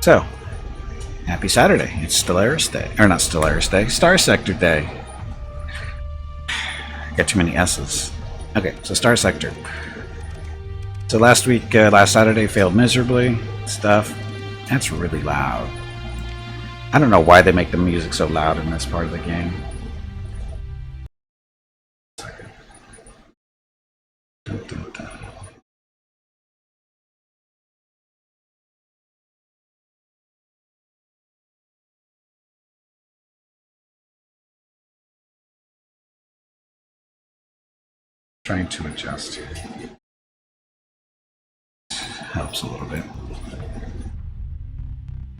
So, happy Saturday. It's Stellaris Day. Or not Stellaris Day, Starsector Day. Got too many S's. Okay, so Starsector. So last week, last Saturday, failed miserably. Stuff. That's really loud. I don't know why they make the music so loud in this part of the game. Dun, dun, dun. Trying to adjust here. Helps a little bit.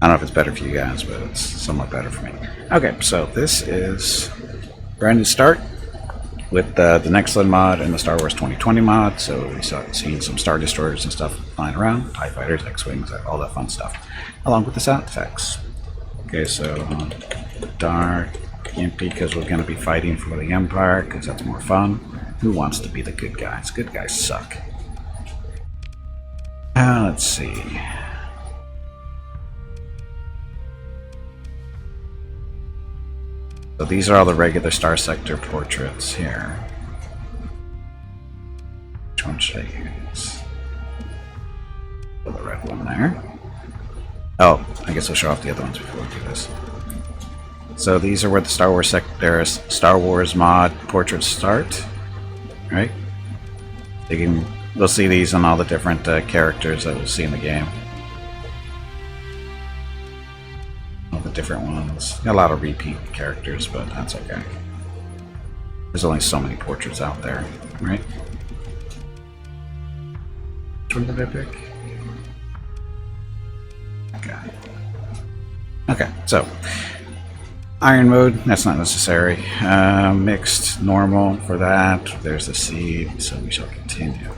I don't know if it's better for you guys, but it's somewhat better for me. Okay, so this is brand new start with the Nexerlin mod and the Star Wars 2020 mod. So we seen some Star Destroyers and stuff flying around, TIE Fighters, X-Wings, all that fun stuff, along with the sound effects. Okay, so dark, empty, because we're going to be fighting for the Empire, because that's more fun. Who wants to be the good guys? Good guys suck. Let's see. So these are all the regular Starsector portraits here. Which one should I use? The red one there. Oh, I guess I'll show off the other ones before we do this. So these are where the Star Wars mod portraits start, right? We'll see these on all the different characters that we'll see in the game. All the different ones. Got a lot of repeat characters, but that's okay. There's only so many portraits out there, right? Which one did I pick? Okay, so iron mode, that's not necessary. Mixed, normal for that. There's the seed, so we shall continue.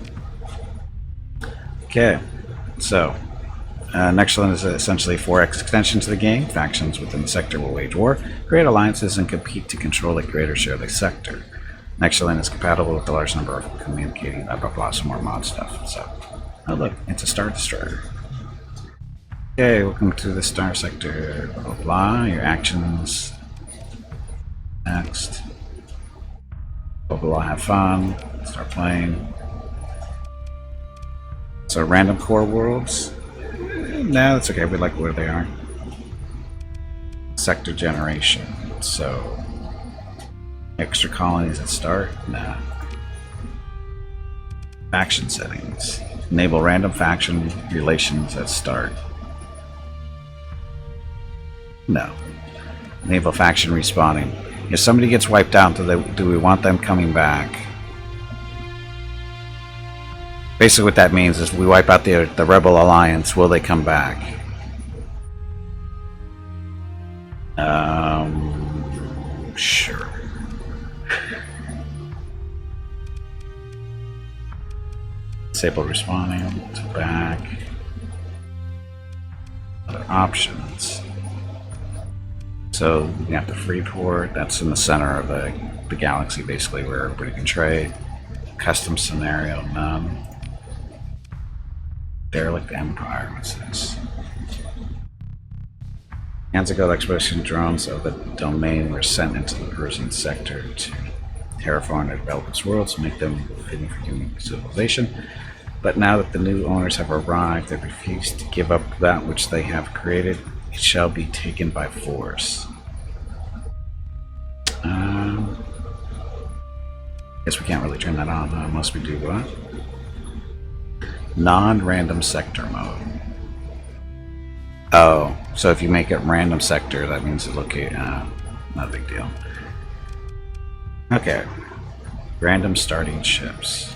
Okay, so Nexerlin is essentially a 4X extension to the game. Factions within the sector will wage war, create alliances, and compete to control a greater share of the sector. Nexerlin is compatible with a large number of communicating, blah blah blah, some more mod stuff. So, oh look, it's a Star Destroyer. Okay, welcome to the Starsector, blah blah blah, your actions. Next. Blah blah, have fun, start playing. So random core worlds? No, that's okay, we like where they are. Sector generation, so extra colonies at start? Nah. Faction settings. Enable random faction relations at start. No. Enable faction respawning. If somebody gets wiped out, do we want them coming back? Basically what that means is we wipe out the Rebel Alliance, will they come back? Sure. Disable respawning to back. Other options. So you have the free port, that's in the center of the galaxy basically where everybody can trade. Custom scenario, none. Derelict Empire, what's this? Anzago expedition drones of the domain were sent into the Persian sector to terraform and develop its worlds to make them fitting for human civilization. But now that the new owners have arrived, they refuse to give up that which they have created. It shall be taken by force. Guess we can't really turn that on unless we do what? Non-random sector mode. Oh, so if you make it random sector, that means it locate. Not a big deal. Okay. Random starting ships.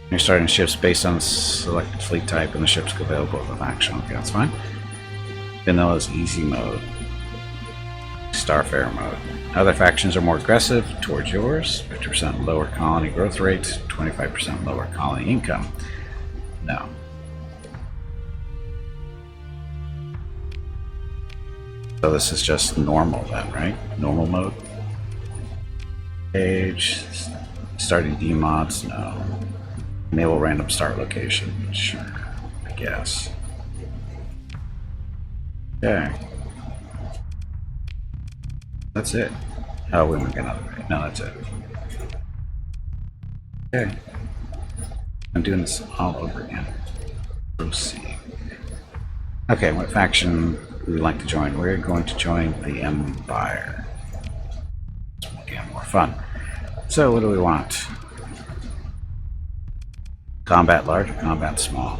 You're starting ships based on selected fleet type and the ships available with action. Okay, that's fine. Vanilla's easy mode. Starfare mode. Other factions are more aggressive towards yours. 50% lower colony growth rates, 25% lower colony income. No. So this is just normal then, right? Normal mode. Page. Starting D mods, no. Enable random start location. Sure, I guess. Okay. That's it. Oh, we went another way. No, that's it. Okay. I'm doing this all over again. Proceed. Okay, what faction would we like to join? We're going to join the Empire. This will get more fun. So, what do we want? Combat large or combat small?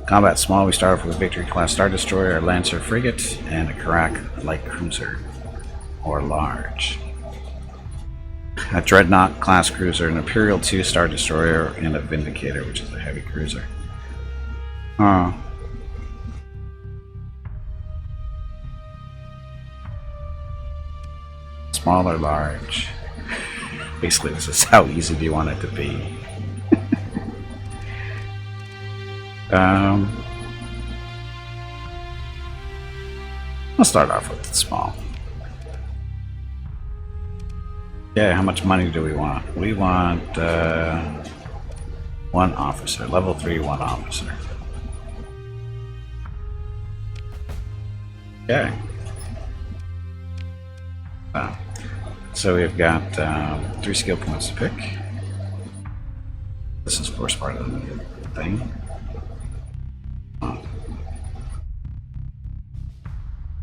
Combat small, we start off with a Victory class Star Destroyer, a Lancer frigate, and a Karak light cruiser. Or large. A Dreadnought class cruiser, an Imperial 2 Star Destroyer, and a Vindicator, which is a heavy cruiser. Oh. Small or large? Basically, this is how easy do you want it to be. I'll start off with the small. Yeah, how much money do we want? We want one officer. Level 3, one officer. Okay. Wow. So we've got 3 skill points to pick. This is, of course, part of the thing.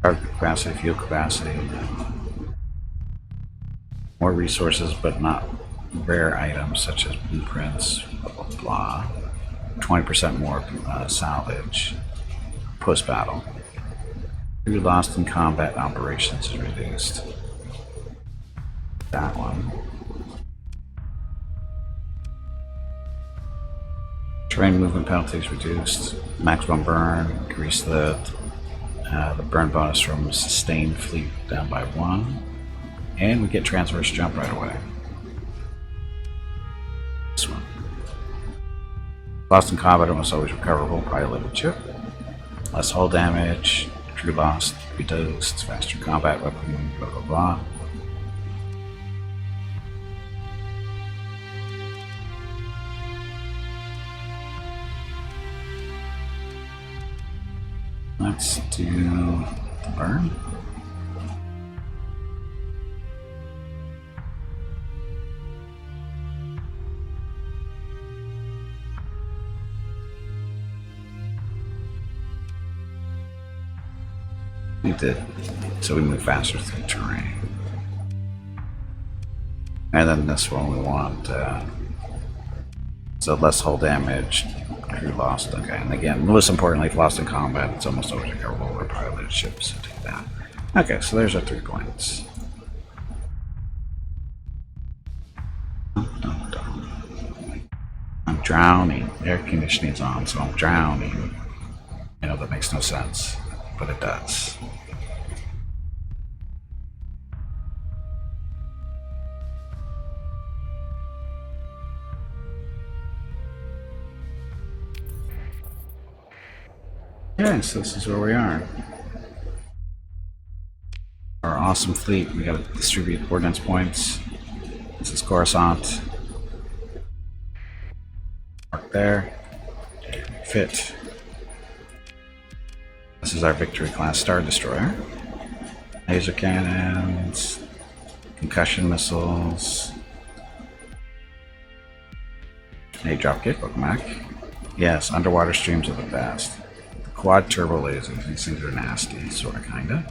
Cargo capacity, fuel capacity. More resources, but not rare items such as blueprints, blah blah blah. 20% more salvage. Post-battle. Crew lost in combat operations is reduced. That one. Terrain movement penalties reduced. Maximum burn, increase the burn bonus from sustained fleet down by 1. And we get transverse jump right away. This one. Lost in combat almost always recoverable, piloted ship. Less hull damage, crew lost, reduced, faster combat weapon, blah blah blah. Let's do the burn. We did, so we move faster through the terrain. And then this one we want, so less hull damage, crew lost, okay. And again, most importantly, if lost in combat, it's almost always recoverable or piloted ships, so take that. Okay, so there's our 3 points. I'm drowning. Air conditioning's on, so I'm drowning. You know, that makes no sense, but it does. Yeah, so this is where we are. Our awesome fleet. We gotta distribute ordnance points. This is Coruscant. Mark there. Fit. This is our Victory class Star Destroyer. Laser cannons, concussion missiles. A dropkick, welcome back. Yes, underwater streams are the best. The quad turbo lasers, these things are nasty, sorta, kinda.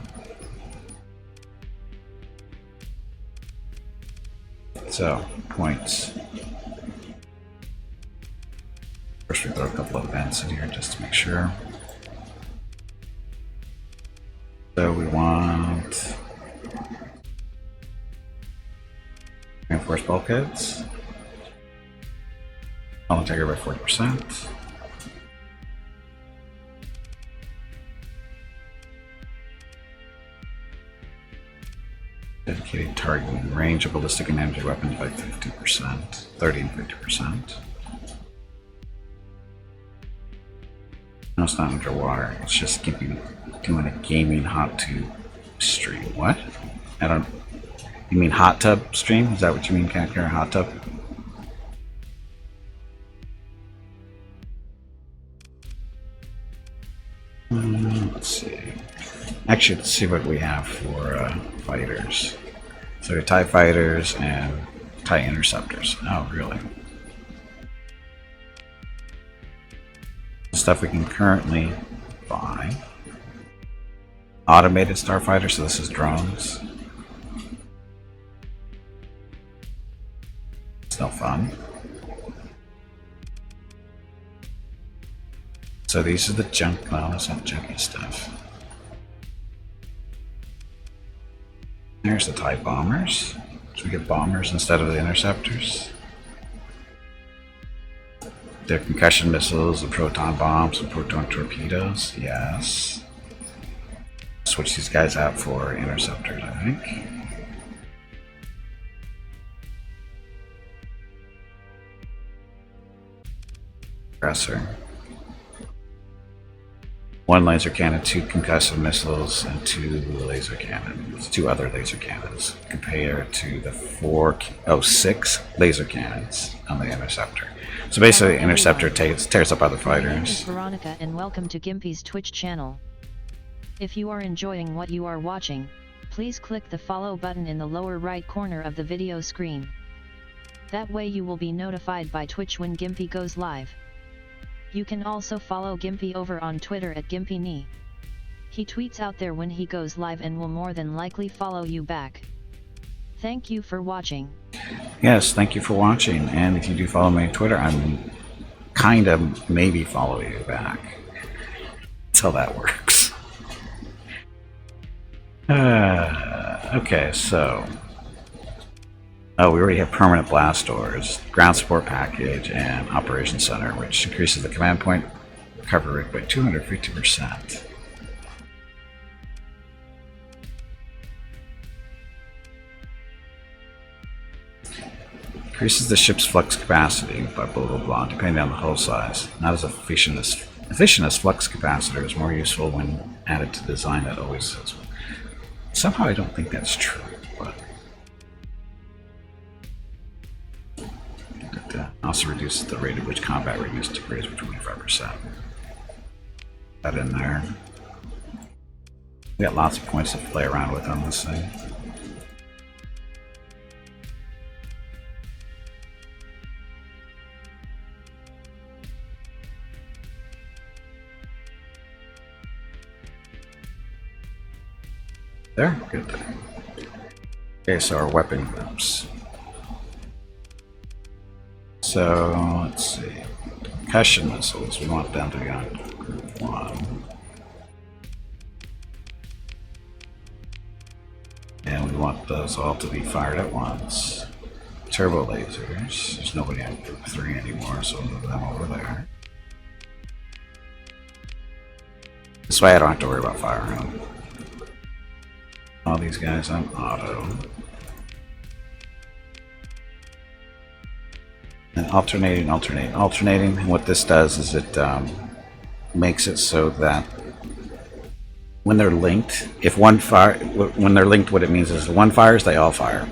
So, points. First we throw a couple of events in here just to make sure. So we want reinforced bulkheads. Hull integrity by 40%. Dedicated targeting range of ballistic and energy weapons by 50%, 30 and 50%. No, it's not underwater. It's just doing a gaming hot tube stream. What? I don't. You mean hot tub stream? Is that what you mean, Cat? Hot tub? Let's see. Actually, let's see what we have for fighters. So TIE fighters and TIE interceptors. Oh, really? Stuff we can currently buy. Automated starfighter, so this is drones. It's no fun. So these are the junk, well, that's not junky stuff. There's the TIE bombers. So we get bombers instead of the interceptors. They're concussion missiles, the proton bombs, and proton torpedoes. Yes. Switch these guys out for interceptors, I think. Compressor. 1 laser cannon, 2 concussive missiles, and 2 laser cannons. 2 other laser cannons compared to the 6 laser cannons on the interceptor. So basically, the interceptor tears up other fighters. My name is Veronica, and welcome to Gimpy's Twitch channel. If you are enjoying what you are watching, please click the follow button in the lower right corner of the video screen. That way you will be notified by Twitch when Gimpy goes live. You can also follow Gimpy over on Twitter at GimpyKnee. He tweets out there when he goes live and will more than likely follow you back. Thank you for watching. Yes, thank you for watching. And if you do follow me on Twitter, I'm kind of maybe follow you back. That's how that works. Okay, so we already have permanent blast doors, ground support package, and operations center, which increases the command point recovery rate by 250%. Increases the ship's flux capacity by blah blah blah, depending on the hull size. Not as efficient as flux capacitor is more useful when added to design that always is. Somehow I don't think that's true, but it also reduces the rate at which combat readiness degrades by 25%. That in there. We got lots of points to play around with on this thing. There, good. Okay, so our weapon groups. So let's see. Concussion missiles, we want them to be on group 1. And we want those all to be fired at once. Turbo lasers, there's nobody on group 3 anymore, so we'll move them over there. This way I don't have to worry about firing them. All these guys on auto. And alternating. And what this does is it makes it so that when they're linked, when they're linked, what it means is one fires, they all fire.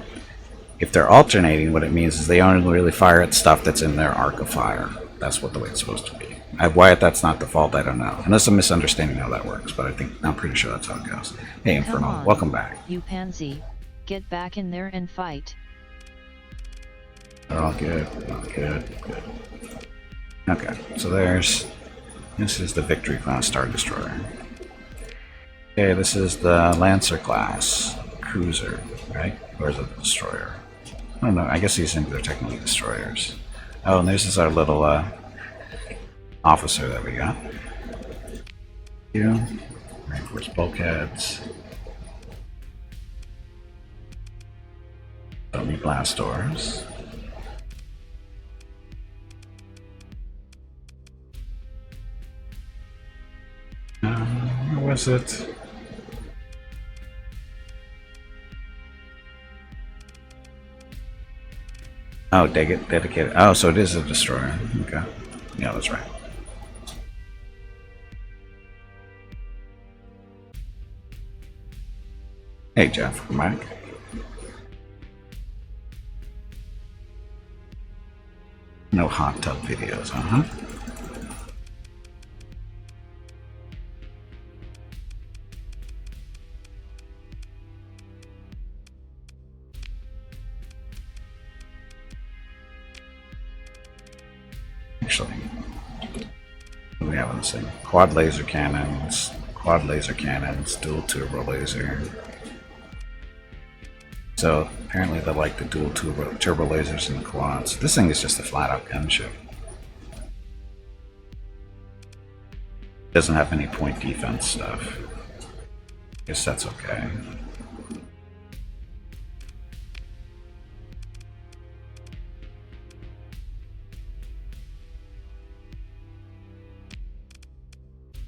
If they're alternating, what it means is they only really fire at stuff that's in their arc of fire. That's what the way it's supposed to be. Why that's not default, I don't know. Unless I'm misunderstanding how that works, but I'm pretty sure that's how it goes. Hey, Inferno, welcome back. You pansy, get back in there and fight. They're all good. Good. Okay, so this is the Victory class Star Destroyer. Okay, this is the Lancer class cruiser, right? Or is it the destroyer? I don't know. I guess these things are technically destroyers. Oh, and this is our little officer that we got. Reinforced bulkheads. Don't need blast doors. Where was it? Oh, dedicated. Oh, so it is a destroyer. Okay. Yeah, that's right. Hey, Jeff, come back. No hot tub videos, Actually, what do we have on this thing? Quad laser cannons, dual turbo laser. So apparently they like the dual turbo lasers in the quads. This thing is just a flat out gunship. Doesn't have any point defense stuff. Guess that's okay.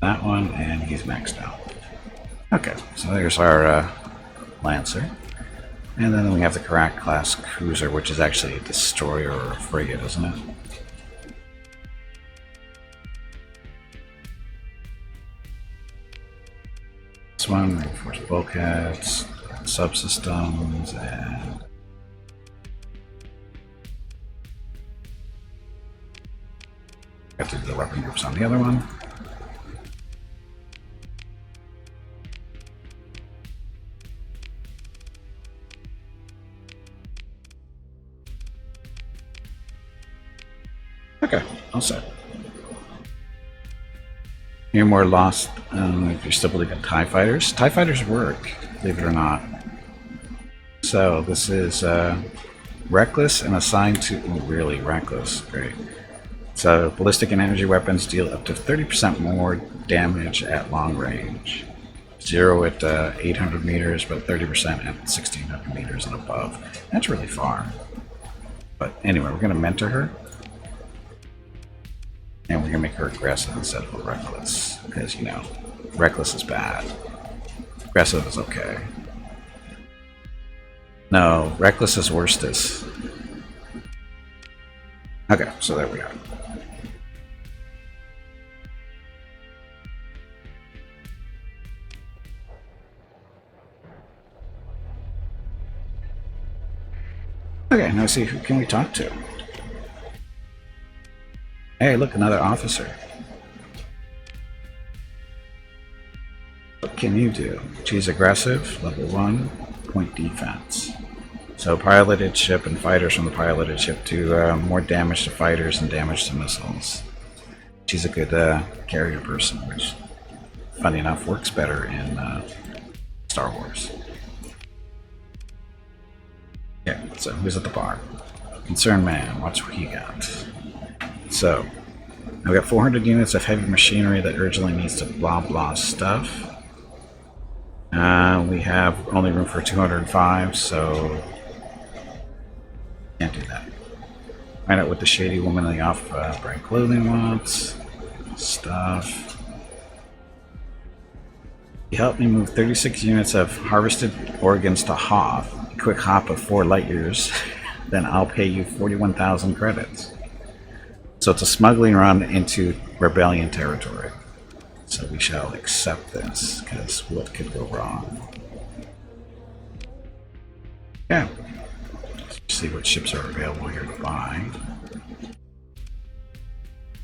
That one, and he's maxed out. Okay, so there's our Lancer. And then we have the Karak class cruiser, which is actually a destroyer or a frigate, isn't it? This one, reinforced bulkheads, subsystems, and have to do the weapon groups on the other one. Okay, all set. You're more lost if you're still building TIE fighters. TIE fighters work, believe it or not. So this is reckless and assigned to really reckless. Great. So ballistic and energy weapons deal up to 30% more damage at long range. 0 at 800 meters, but 30% at 1600 meters and above. That's really far. But anyway, we're going to mentor her. And we're going to make her aggressive instead of reckless. Because, you know, reckless is bad. Aggressive is okay. No, reckless is worstest. Okay, so there we go. Okay, now see, who can we talk to? Hey, look, another officer. What can you do? She's aggressive, level 1, point defense. So piloted ship and fighters from the piloted ship do more damage to fighters and damage to missiles. She's a good carrier person, which, funny enough, works better in Star Wars. Yeah, so who's at the bar? Concerned man, watch what he got. So, I've got 400 units of heavy machinery that urgently needs to blah blah stuff. We have only room for 205, so can't do that. Find out what the shady woman in the off-brand clothing wants. Stuff. You helped me move 36 units of harvested organs to Hoth. A quick hop of 4 light years, then I'll pay you 41,000 credits. So it's a smuggling run into rebellion territory. So we shall accept this, because what could go wrong? Yeah. Let's see what ships are available here to buy.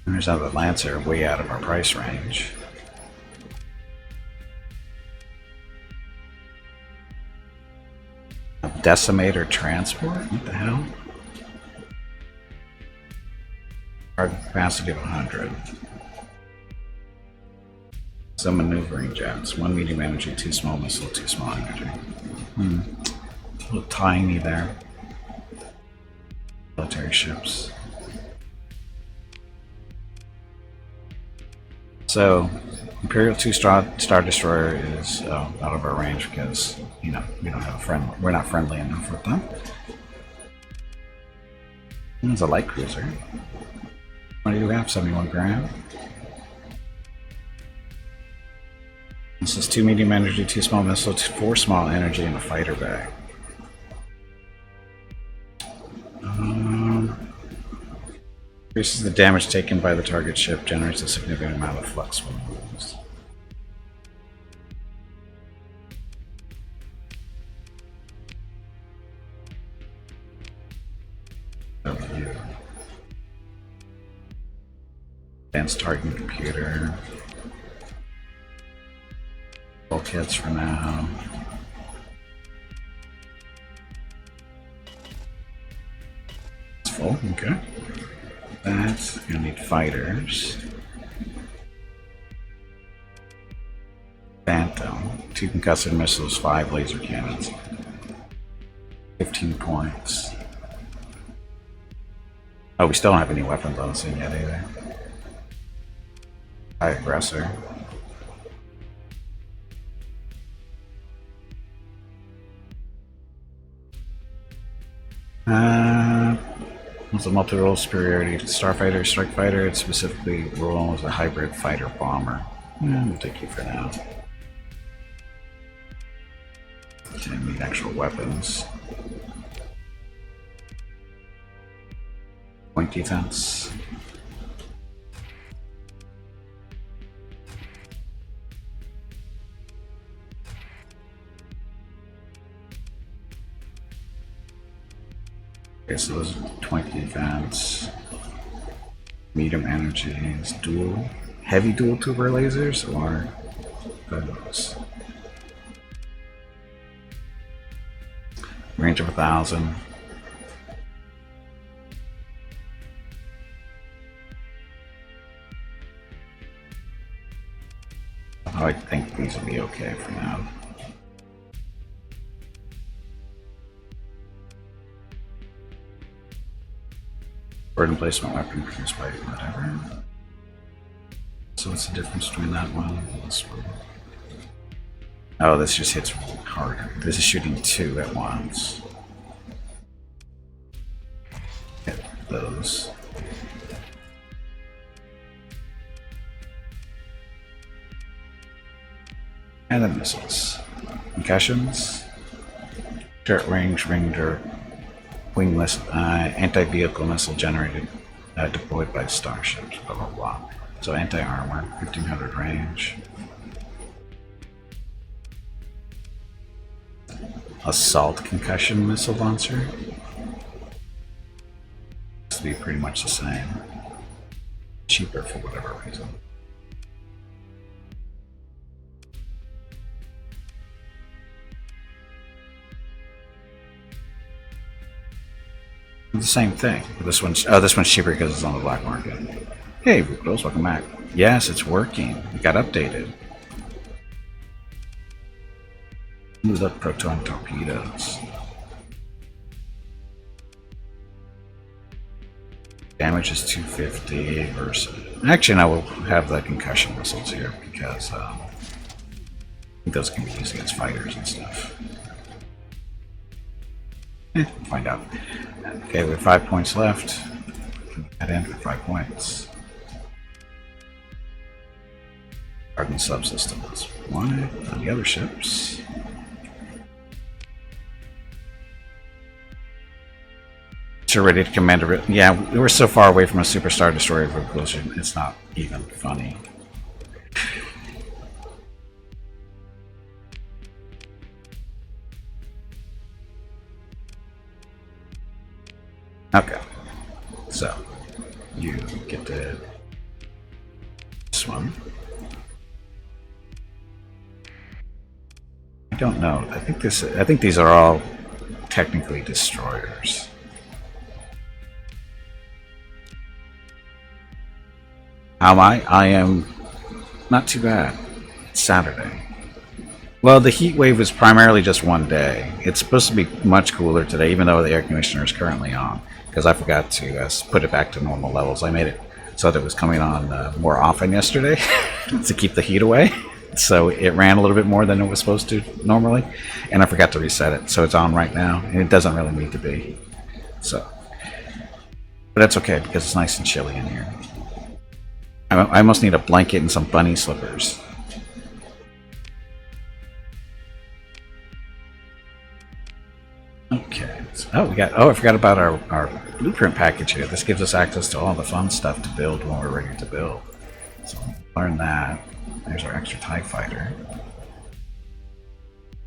And there's another Lancer way out of our price range. A Decimator transport? What the hell? Cargo capacity of 100. Some maneuvering jets. 1 medium energy, 2 small missile, 2 small energy. A little tiny there. Military ships. So, Imperial 2 Star Destroyer is out of our range because, you know, we don't have a friend. We're not friendly enough with them. And there's a light cruiser. What do you have? 71 grand. This is 2 medium energy, 2 small missile, 4 small energy, and a fighter bag. Increases the damage taken by the target ship, generates a significant amount of flux when it moves. Advanced targeting computer. Bulkheads for now. It's full, okay. That's gonna need fighters. Phantom, 2 concussive missiles, 5 laser cannons. 15 points. Oh, we still don't have any weapons on the scene yet either. High aggressor. It's a multi-role superiority to Starfighter, Strike Fighter. It's specifically role as a hybrid fighter bomber. We'll take you for now. Okay, need actual weapons. Point defense. Okay, so those are 20 defense. Medium energies, dual, heavy dual tuber lasers, or those. Range of 1,000. I think these will be okay for now. Burden placement weapon produced by whatever. So what's the difference between that one and this one? Oh, this just hits harder. This is shooting 2 at once. Hit those. And then missiles. Concussions. Dirt range, ring dirt. Wingless anti-vehicle missile generated, deployed by starships, blah blah blah. So anti-armor, 1500 range. Assault concussion missile launcher. This will be pretty much the same. Cheaper for whatever reason. The same thing. This one's cheaper because it's on the black market. Hey, Vukolos, welcome back. Yes, it's working. It got updated. Ooh, look, proton torpedoes. Damage is 250 versus. Actually, I will have the concussion missiles here because I think those can be used against fighters and stuff. We'll find out. Okay, we have 5 points left. Add in for 5 points. Garden subsystems. One on the other ships. Sure, ready to command a. Yeah, we're so far away from a superstar destroyer collision. It's not even funny. Okay, so you get to this one. I don't know. I think these are all technically destroyers. How am I? I am not too bad. It's Saturday. Well, the heat wave was primarily just one day. It's supposed to be much cooler today, even though the air conditioner is currently on. Because I forgot to put it back to normal levels. I made it so that it was coming on more often yesterday to keep the heat away. So it ran a little bit more than it was supposed to normally, and I forgot to reset it. So it's on right now, and it doesn't really need to be. So, but that's okay because it's nice and chilly in here. I almost need a blanket and some bunny slippers. Okay. Oh, I forgot about our blueprint package here. This gives us access to all the fun stuff to build when we're ready to build. So learn that. There's our extra TIE fighter.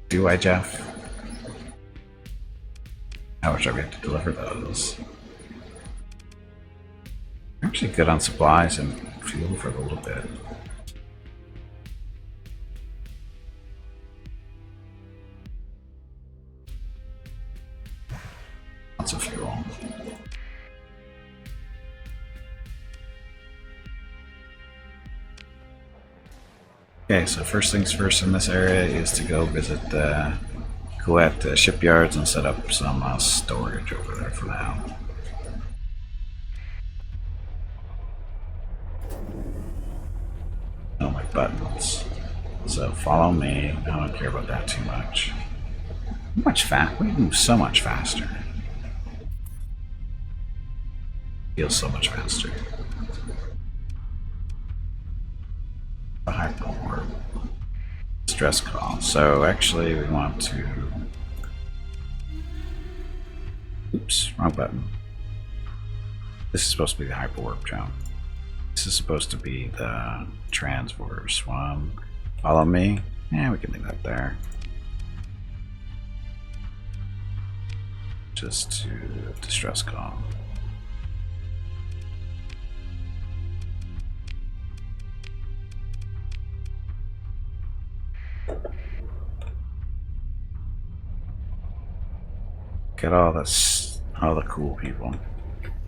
Do I, Jeff? How much are we have to deliver those? We're actually good on supplies and fuel for a little bit. Lots of fuel. Okay, so first things first in this area is to go visit the Kuwait shipyards and set up some storage over there for now. Oh, my buttons. So follow me. I don't care about that too much. Much fast. We move so much faster. Feels so much faster. A hyperwarp. Stress call. So actually, we want to. Oops, wrong button. This is supposed to be the hyperwarp jump. This is supposed to be the transverse one. Follow me. Yeah, we can leave that there. Just to distress call. Get all this, all the cool people.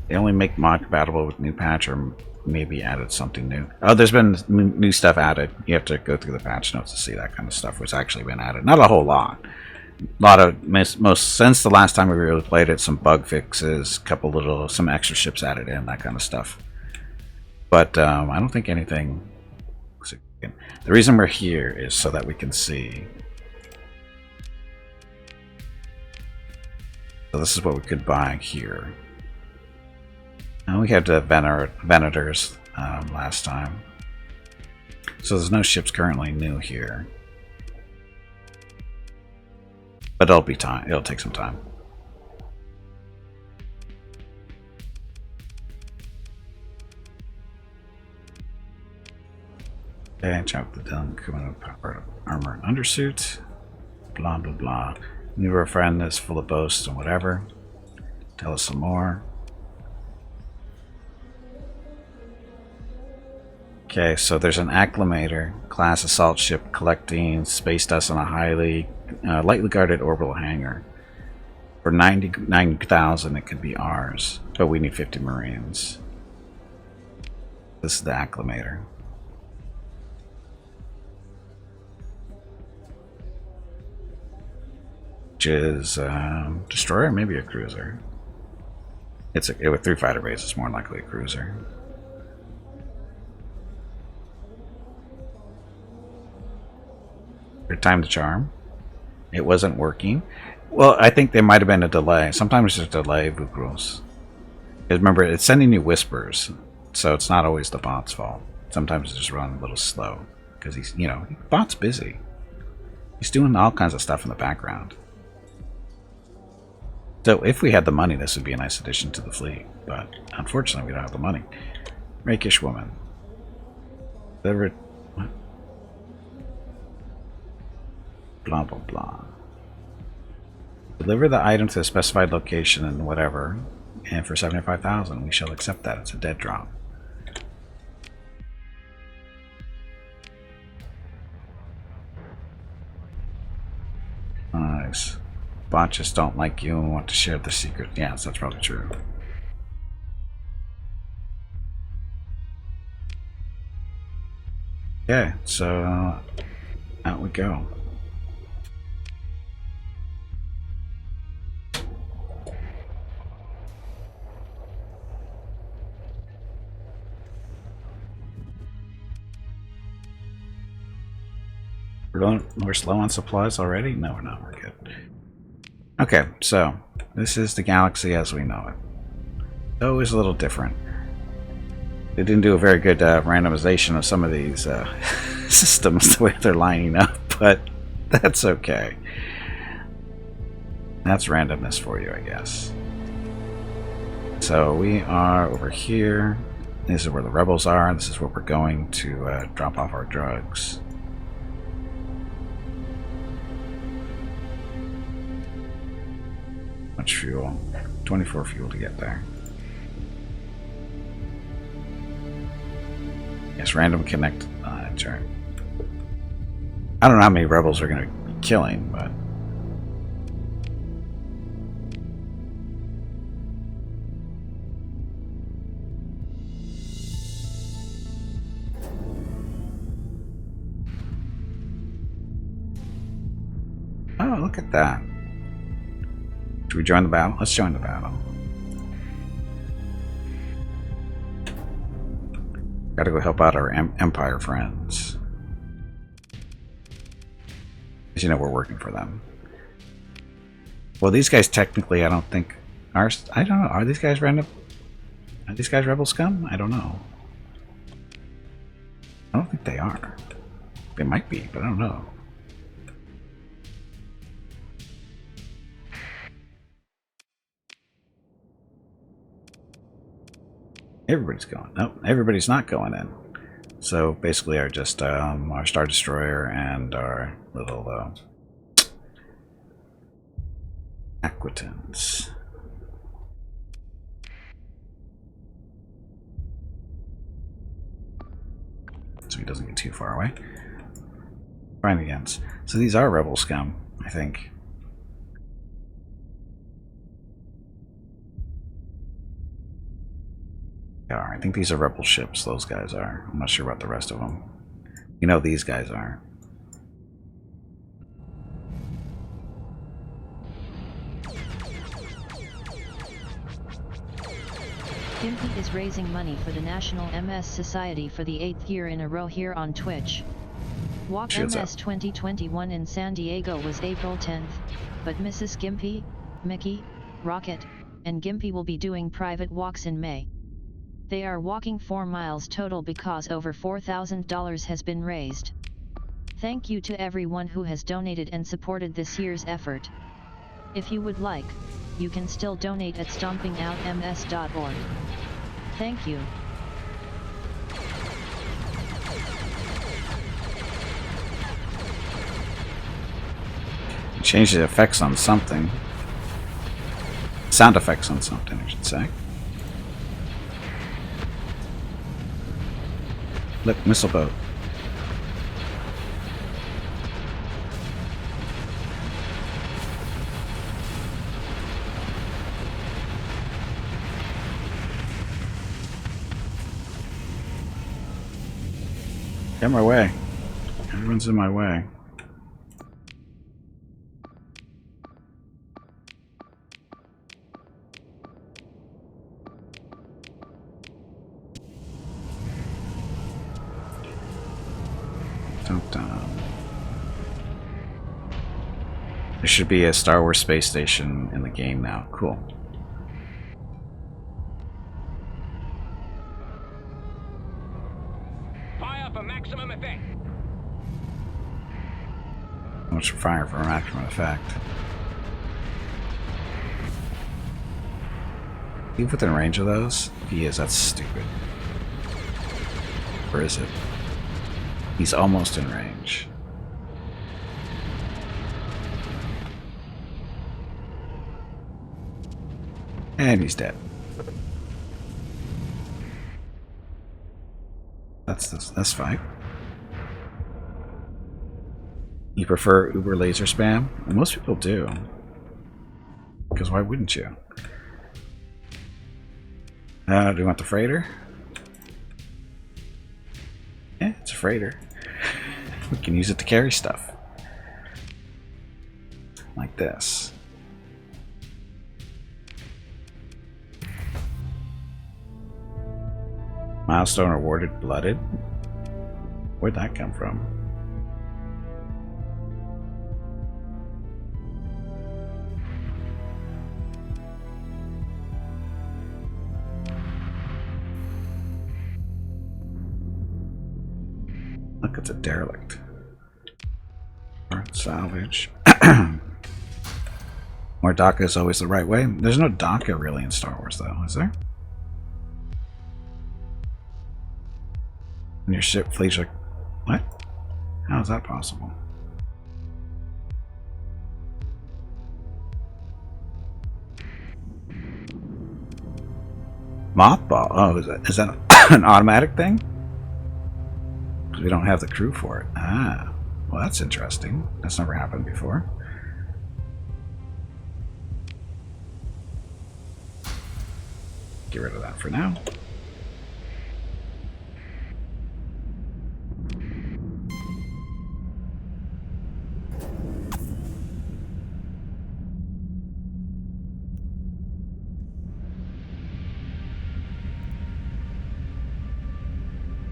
They only make mod compatible with new patch, or maybe added something new. Oh, there's been new stuff added. You have to go through the patch notes to see that kind of stuff, what's actually been added. Not a whole lot. A lot of most since the last time we really played it, some bug fixes, some extra ships added in, that kind of stuff. But I don't think anything significant. The reason we're here is so that we can see. So this is what we could buy here. And we had the Venators last time. So there's no ships currently new here. But it'll be time. It'll take some time. Okay, chop the dunk, power armor and undersuit. Blah blah blah. Knew our friend is full of boasts and whatever. Tell us some more. Okay, so there's an Acclimator class assault ship collecting space dust on a lightly guarded orbital hangar. For 99,000, it could be ours, but we need 50 Marines. This is the Acclimator. Which is destroyer, maybe a cruiser. With 3 fighter bases, it's more likely a cruiser. Time to charm. It wasn't working. Well, I think there might have been a delay. Sometimes there's a delay, Vukros. Remember, it's sending you whispers, so it's not always the bot's fault. Sometimes it's just running a little slow because he's, bot's busy. He's doing all kinds of stuff in the background. So if we had the money, this would be a nice addition to the fleet. But unfortunately, we don't have the money. Rakish woman. What? Blah blah blah. Deliver the item to a specified location and whatever, and for 75,000, we shall accept that. It's a dead drop. Nice. Botches don't like you and want to share the secret. Yes, that's probably true. Okay, so out we go. We're slow on supplies already? No, we're not. We're good. Okay, so this is the galaxy as we know it. Always a little different. They didn't do a very good randomization of some of these systems the way they're lining up, but that's okay. That's randomness for you, I guess. So we are over here. This is where the rebels are. This is where we're going to drop off our drugs. Much fuel. 24 fuel to get there. Yes, random connect turn. I don't know how many rebels are going to be killing, but look at that. Should we join the battle? Let's join the battle. Gotta go help out our Empire friends. As you know, we're working for them. Well, these guys technically, I don't think are. I don't know. Are these guys random? Are these guys rebel scum? I don't know. I don't think they are. They might be, but I don't know. Everybody's going. No, everybody's not going in. So basically, our Star Destroyer and our little Aquitans. So he doesn't get too far away. Trying against. So these are rebel scum, I think. Yeah, I think these are rebel ships, those guys are. I'm not sure about the rest of them. You know these guys are. Gimpy is raising money for the National MS Society for the 8th year in a row here on Twitch. Walk Shields MS up. 2021 in San Diego was April 10th, but Mrs. Gimpy, Mickey, Rocket, and Gimpy will be doing private walks in May. They are walking 4 miles total because over $4,000 has been raised. Thank you to everyone who has donated and supported this year's effort. If you would like, you can still donate at stompingoutms.org. Thank you. Change the effects on something. Sound effects on something, I should say. Look, missile boat. Get in my way. Everyone's in my way. There should be a Star Wars space station in the game now. Cool. Fire for maximum effect. Much fire for maximum effect. Is he within range of those? If he is, that's stupid. Or is it? He's almost in range. And he's dead. That's fine. You prefer Uber laser spam? Well, most people do. Because why wouldn't you? Do you want the freighter? Yeah, it's a freighter. We can use it to carry stuff. Like this. Milestone awarded blooded? Where'd that come from? Look, it's a derelict. Or salvage. More DACA is always the right way. There's no DACA really in Star Wars though, is there? And your ship fleets like, what? How is that possible? Mothball. Oh, is that an automatic thing? Because we don't have the crew for it. Ah, well, that's interesting. That's never happened before. Get rid of that for now.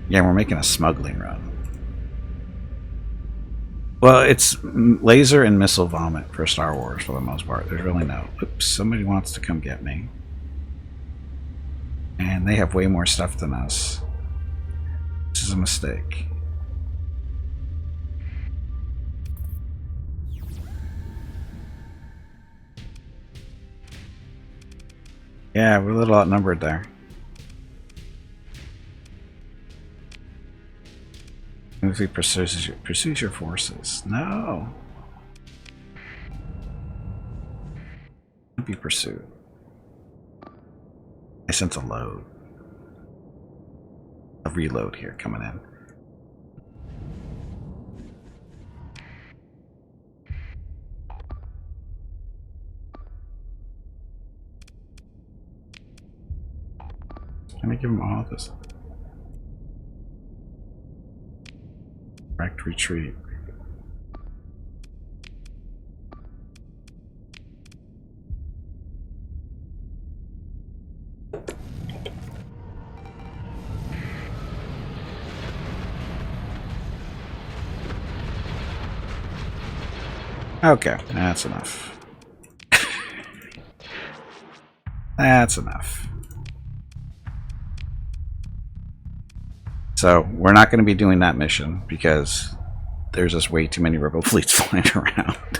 Yeah, we're making a smuggling run. Well, it's laser and missile vomit for Star Wars for the most part. There's really no... Oops, somebody wants to come get me. And they have way more stuff than us. This is a mistake. Yeah, we're a little outnumbered there. If he pursues your forces. No. Don't be pursued. I sense a load. A reload here coming in. Can I give him all of this? Direct retreat. Okay, that's enough. That's enough. So, we're not going to be doing that mission because there's just way too many rebel fleets flying around.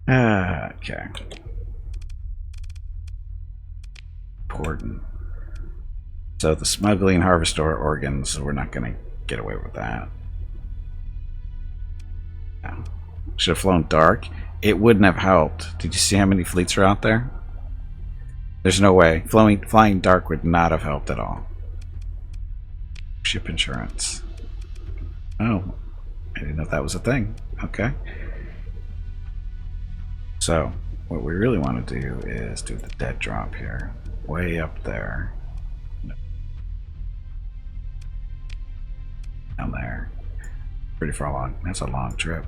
Okay. Important. So, the smuggling harvester organs, we're not going to get away with that. No. Should have flown dark. It wouldn't have helped. Did you see how many fleets are out there? There's no way. Flying dark would not have helped at all. Ship insurance. Oh, I didn't know that was a thing. Okay. So, what we really want to do is do the dead drop here. Way up there. Down there. Pretty far along. That's a long trip.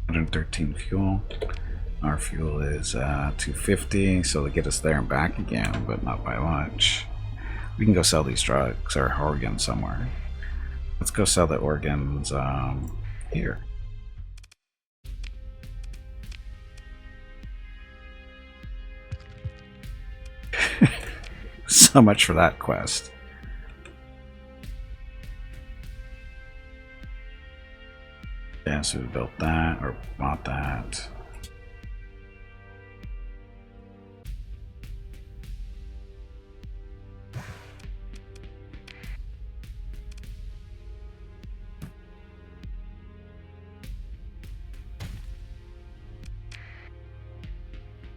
113 fuel. Our fuel is 250, so they get us there and back again, but not by much. We can go sell these drugs or organs somewhere. Let's go sell the organs here. So much for that quest. Yeah, so we built that or bought that.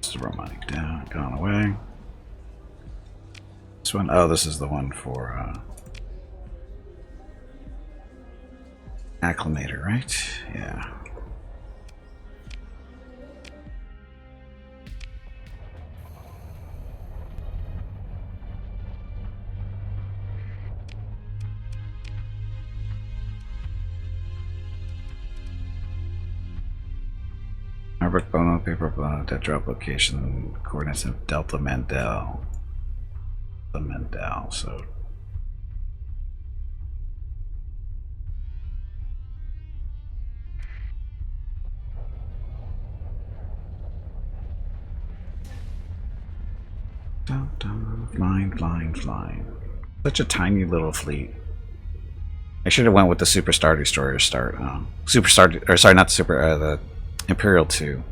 Throw money down, gone away. This one, oh, this is the one for acclimator, right? Yeah. Arbok Bono, paper Bono, dead drop location, coordinates of Delta Mandel. The Mandel, so. Dun, dun, flying. Such a tiny little fleet. I should have went with the Super Star Destroyer start. Super Star, or sorry, not the Super, the Imperial 2.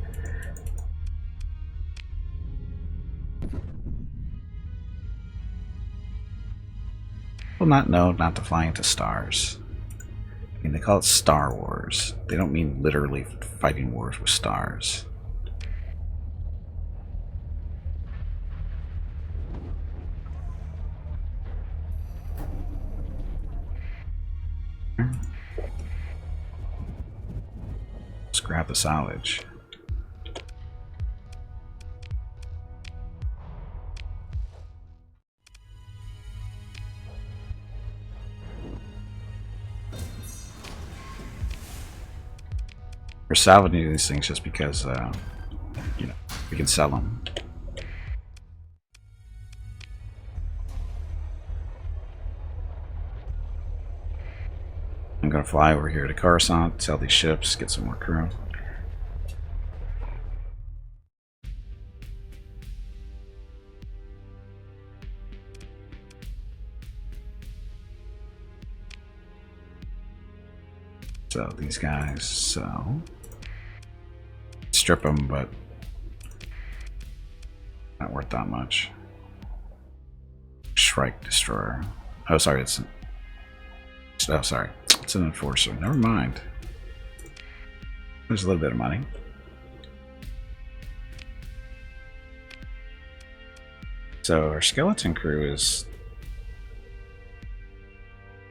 Well, not to fly into stars. I mean, they call it Star Wars. They don't mean literally fighting wars with stars. Let's grab the salvage. We're salvaging these things just because, you know, we can sell them. going to fly over here to Coruscant, sell these ships, get some more crew. So these guys, so strip them, but not worth that much. Shrike Destroyer. Oh, sorry, it's an, oh, sorry, it's an Enforcer. Never mind. There's a little bit of money. So our skeleton crew is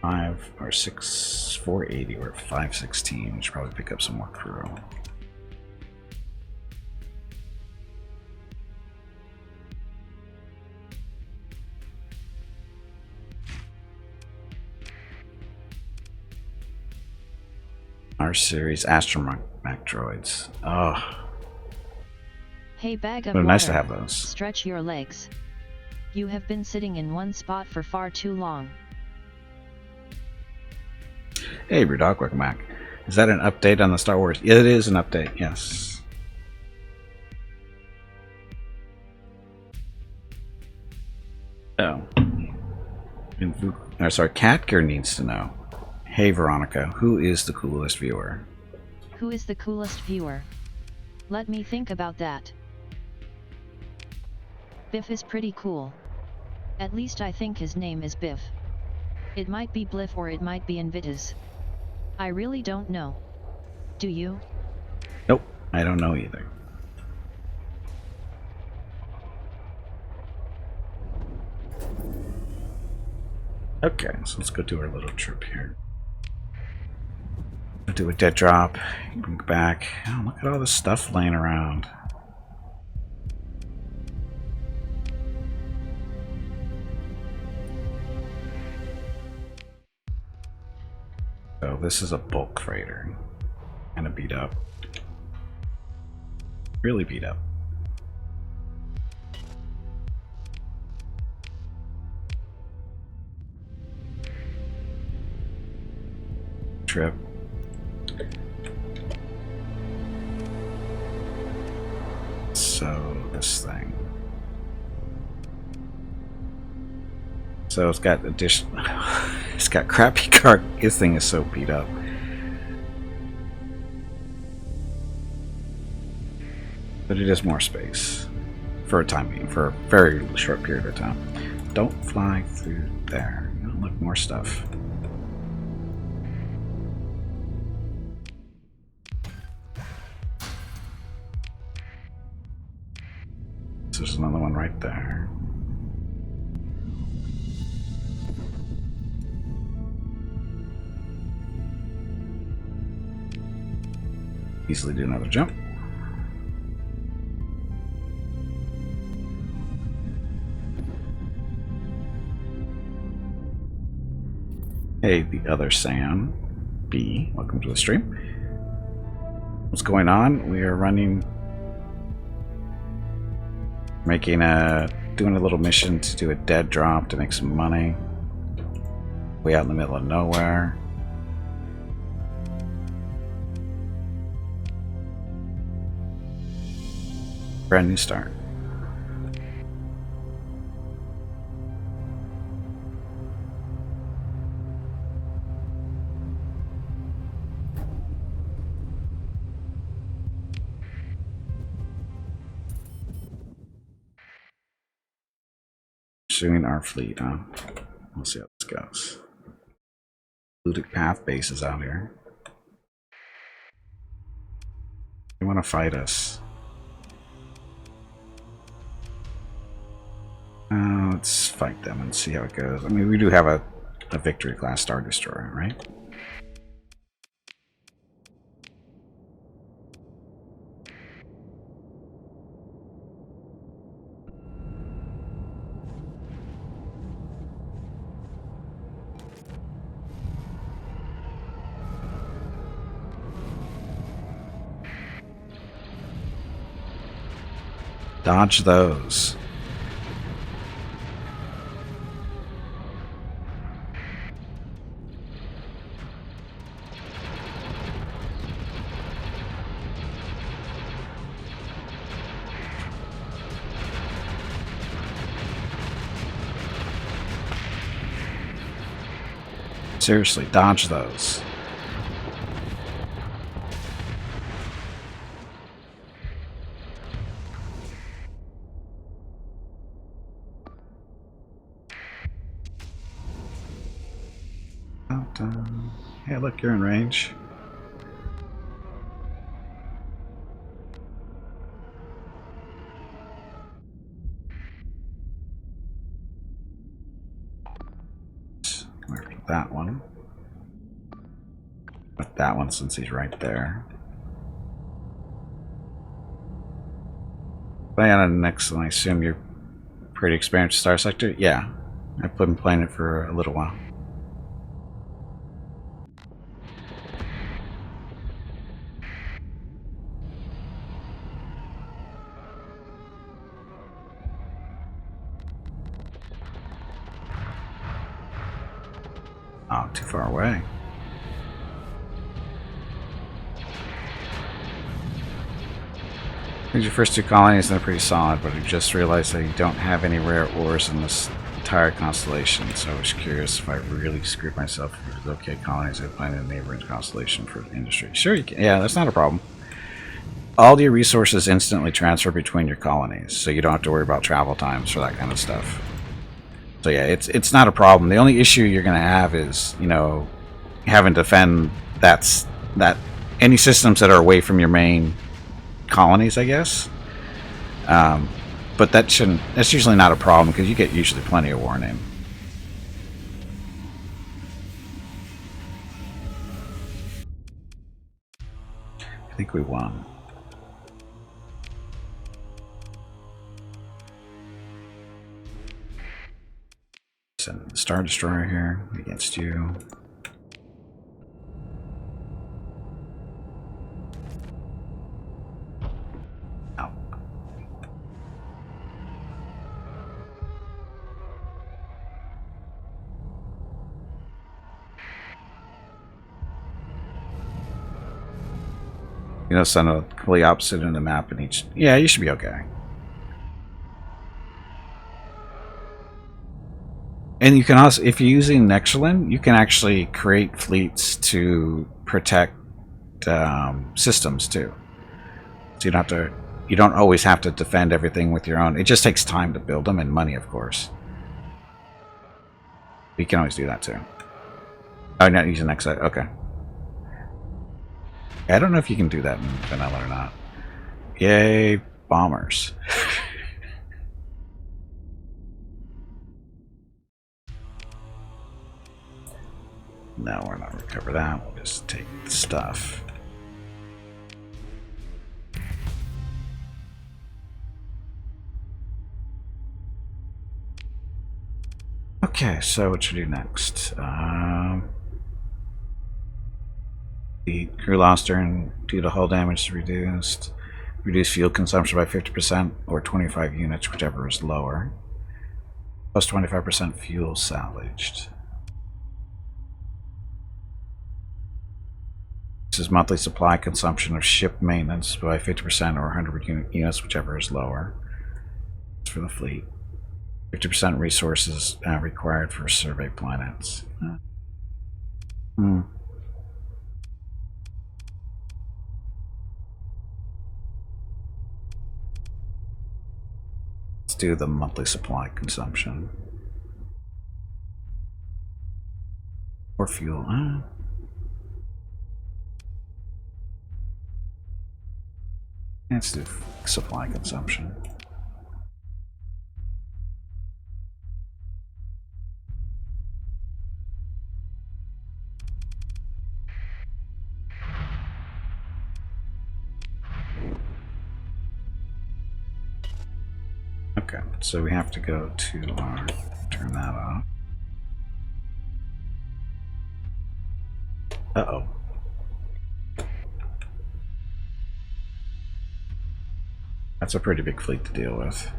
5 or 6, 480 or 516. We should probably pick up some more crew. Our series astromech droids. Oh, Hey, bag of but water. nice to have those. Stretch your legs. You have been sitting in one spot for far too long. Hey, Brewdog, welcome back. Is that an update on the Star Wars? Yeah, it is an update, yes. Oh. Sorry, Catger needs to know. Hey, Veronica, who is the coolest viewer? Who is the coolest viewer? Let me think about that. Biff is pretty cool. At least I think his name is Biff. It might be Bliff or it might be Invitas. I really don't know. Do you? Nope, I don't know either. Okay, so let's go do our little trip here. We'll do a dead drop, bring it back. Oh, look at all this stuff laying around. So this is a bulk freighter. Kind of beat up. Really beat up. Trip. So this thing. So it's got addition. It's got crappy car. This thing is so beat up. But it is more space for a time being, for a very short period of time. Don't fly through there. Oh, look, more stuff. So there's another one right there. Easily do another jump. Hey, the other Sam B, welcome to the stream. What's going on? We are running, doing a little mission to do a dead drop to make some money. Way out in the middle of nowhere. Brand new start. Pursuing our fleet, huh? We'll see how this goes. Ludic Path base is out here. They want to fight us. Let's fight them and see how it goes. I mean, we do have a Victory class Star Destroyer, right? Dodge those. Seriously, dodge those. Hey, look, you're in range. Come over to that one. With that one since he's right there. Playing on Nexerlin, I assume you're pretty experienced with Starsector? Yeah, I've been playing it for a little while. Oh, too far away. These are your first two colonies, and they're pretty solid, but I just realized that you don't have any rare ores in this entire constellation, so I was curious if I really screwed myself with okay colonies I'd find in a neighboring constellation for industry. Sure, you can. Yeah, that's not a problem. All your resources instantly transfer between your colonies, so you don't have to worry about travel times for that kind of stuff. So yeah, it's not a problem. The only issue you're going to have is, you know, having to defend that any systems that are away from your main colonies, I guess. But that's usually not a problem because you get usually plenty of warning. I think we won. Send the Star Destroyer here against you. Oh. You know, send a completely opposite in the map in each. Yeah, you should be okay. And you can also, if you're using Nexerlin, you can actually create fleets to protect systems too. So you don't always have to defend everything with your own. It just takes time to build them and money, of course. You can always do that too. Oh, not using Nexerlin. Okay. I don't know if you can do that in vanilla or not. Yay, bombers. No, we're not recover that. We'll just take the stuff. Okay, so what should we do next? The crew loss due to hull damage is reduced. Reduce fuel consumption by 50% or 25 units, whichever is lower. Plus 25% fuel salvaged. This is monthly supply consumption of ship maintenance by 50% or 100 units, whichever is lower. It's for the fleet. 50% resources required for survey planets. Let's do the monthly supply consumption. Or fuel. Let's do supply consumption. Okay, so we have to go to our, turn that off. Uh-oh. That's a pretty big fleet to deal with.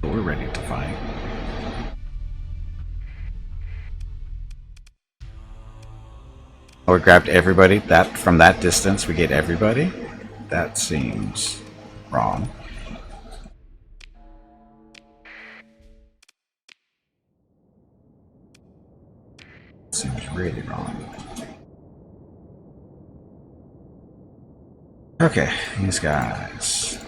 But we're ready to fight. Oh, we grabbed everybody? That from that distance we get everybody? That seems wrong. really wrong. Okay, these guys.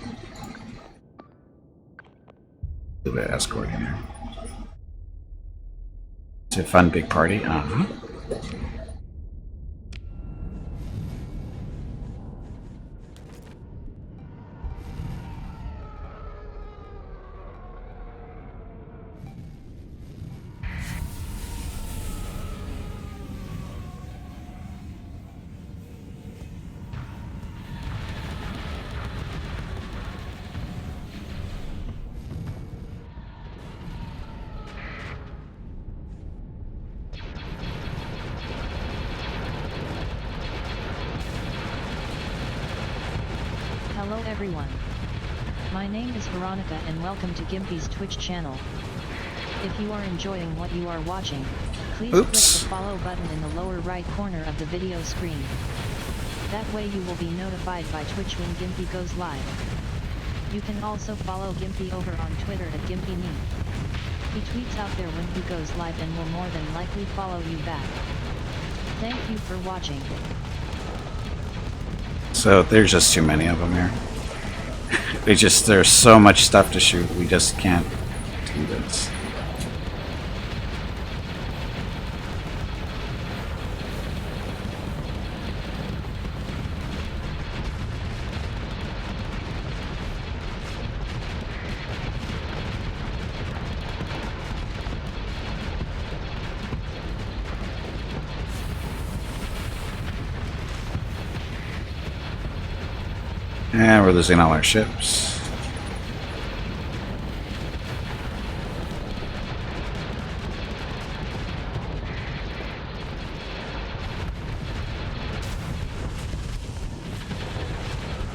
A little bit of escorting here. It's a fun big party. Hello everyone. My name is Veronica and welcome to Gimpy's Twitch channel. If you are enjoying what you are watching, please click the follow button in the lower right corner of the video screen. That way you will be notified by Twitch when Gimpy goes live. You can also follow Gimpy over on Twitter at GimpyNe. He tweets out there when he goes live and will more than likely follow you back. Thank you for watching. So there's just too many of them here. There's so much stuff to shoot, we just can't do this. And we're losing all our ships.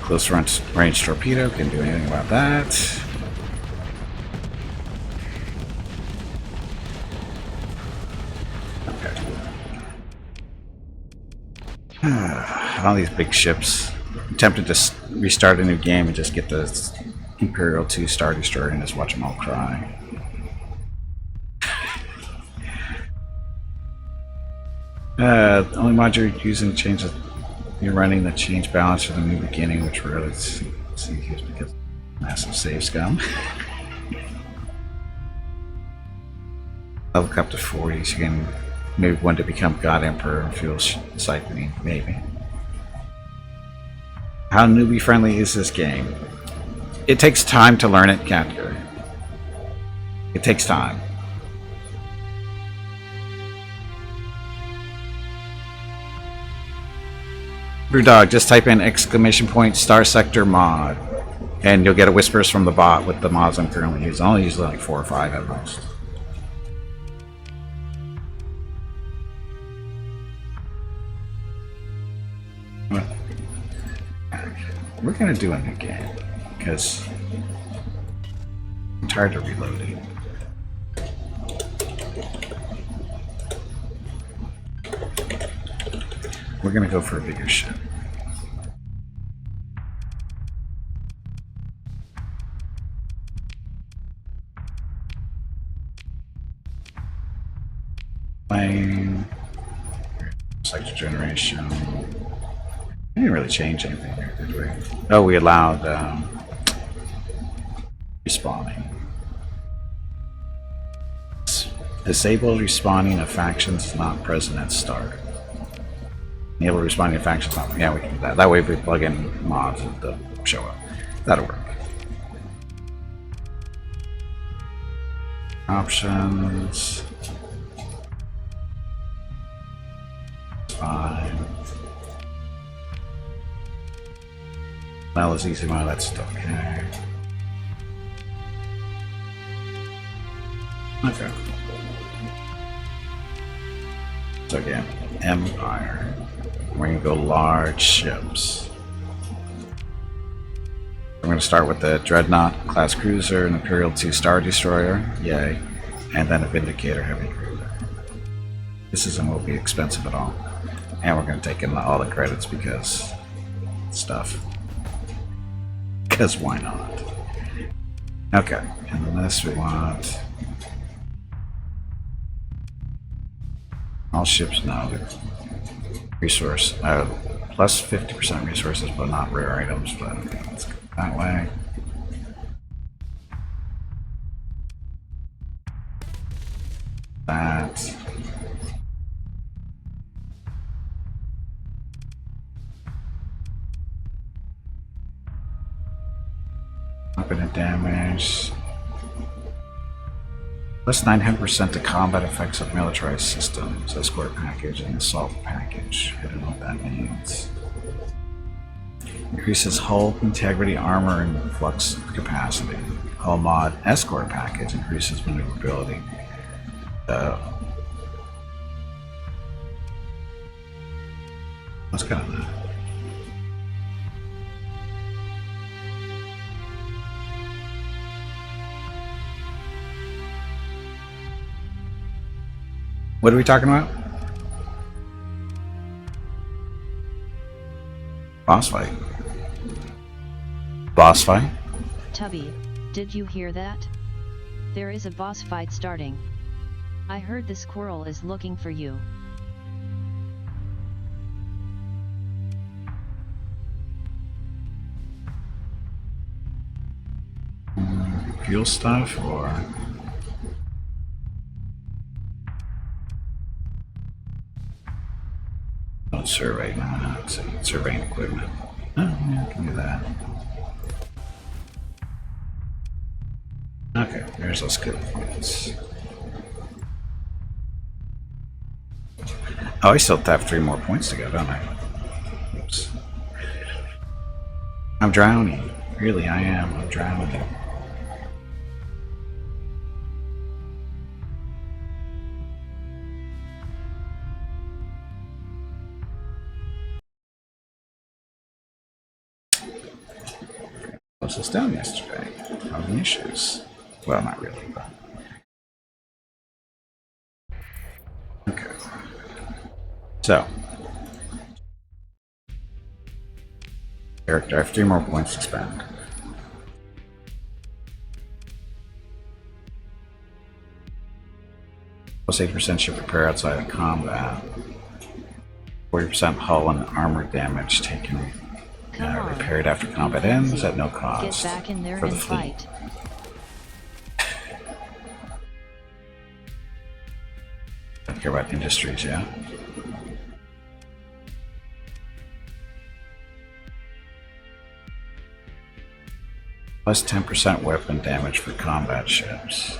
Close range torpedo, can't do anything about that. Okay. All these big ships. I'm tempted to restart a new game and just get the Imperial 2 Star Destroyer and just watch them all cry. Only mod you're using changes. You're running the change balance for the new beginning, which rarely see used because massive save scum. Level up to 40, so you can move one to become God Emperor and fuel siphoning, maybe. How newbie friendly is this game? It takes time to learn it, category. It takes time. Brewdog, just type in ! Starsector mod, and you'll get a whispers from the bot with the mods I'm currently using. I only use like 4 or 5 at most. We're gonna do a new game because I'm tired of reloading. We're gonna go for a bigger ship. Plane, sector generation. We didn't really change anything here, did we? Oh, we allowed respawning. Disabled respawning of factions not present at start. Enable respawning of factions not. Yeah, we can do that. That way, if we plug in mods, they'll show up. That'll work. Options. Fine. Well, it's easy mode, that's okay. Okay. So again, Empire. We're gonna go large ships. We're gonna start with the Dreadnought class cruiser, an Imperial 2 Star Destroyer, yay, and then a Vindicator heavy cruiser. This isn't will be expensive at all. And we're gonna take in all the credits because stuff. Because why not? Okay, and then this we want All ships, no. Resource, plus 50% resources, but not rare items, but let's go that way. That. Weapon and damage. Plus 900% to combat effects of militarized systems, escort package, and assault package. I don't know what that means. Increases hull integrity, armor, and flux capacity. Hull mod escort package increases maneuverability. What's kind of that? What are we talking about? Boss fight. Boss fight? Tubby, did you hear that? There is a boss fight starting. I heard the squirrel is looking for you. Fuel stuff or... Oh, survey, no, it's surveying equipment. Oh, yeah, I can do that. Okay, there's those good points. Oh, I still have 3 more points to go, don't I? Oops. I'm drowning. Really, I am. I'm drowning. Closed this down yesterday. Having issues. Well, not really, but. Okay. So. Character, I have 3 more points to spend. Plus 8% ship repair outside of combat. 40% hull and armor damage taken. Repaired after combat ends at no cost. Get back in there for the and fleet. fight. Don't care about industries, yeah? Plus 10% weapon damage for combat ships.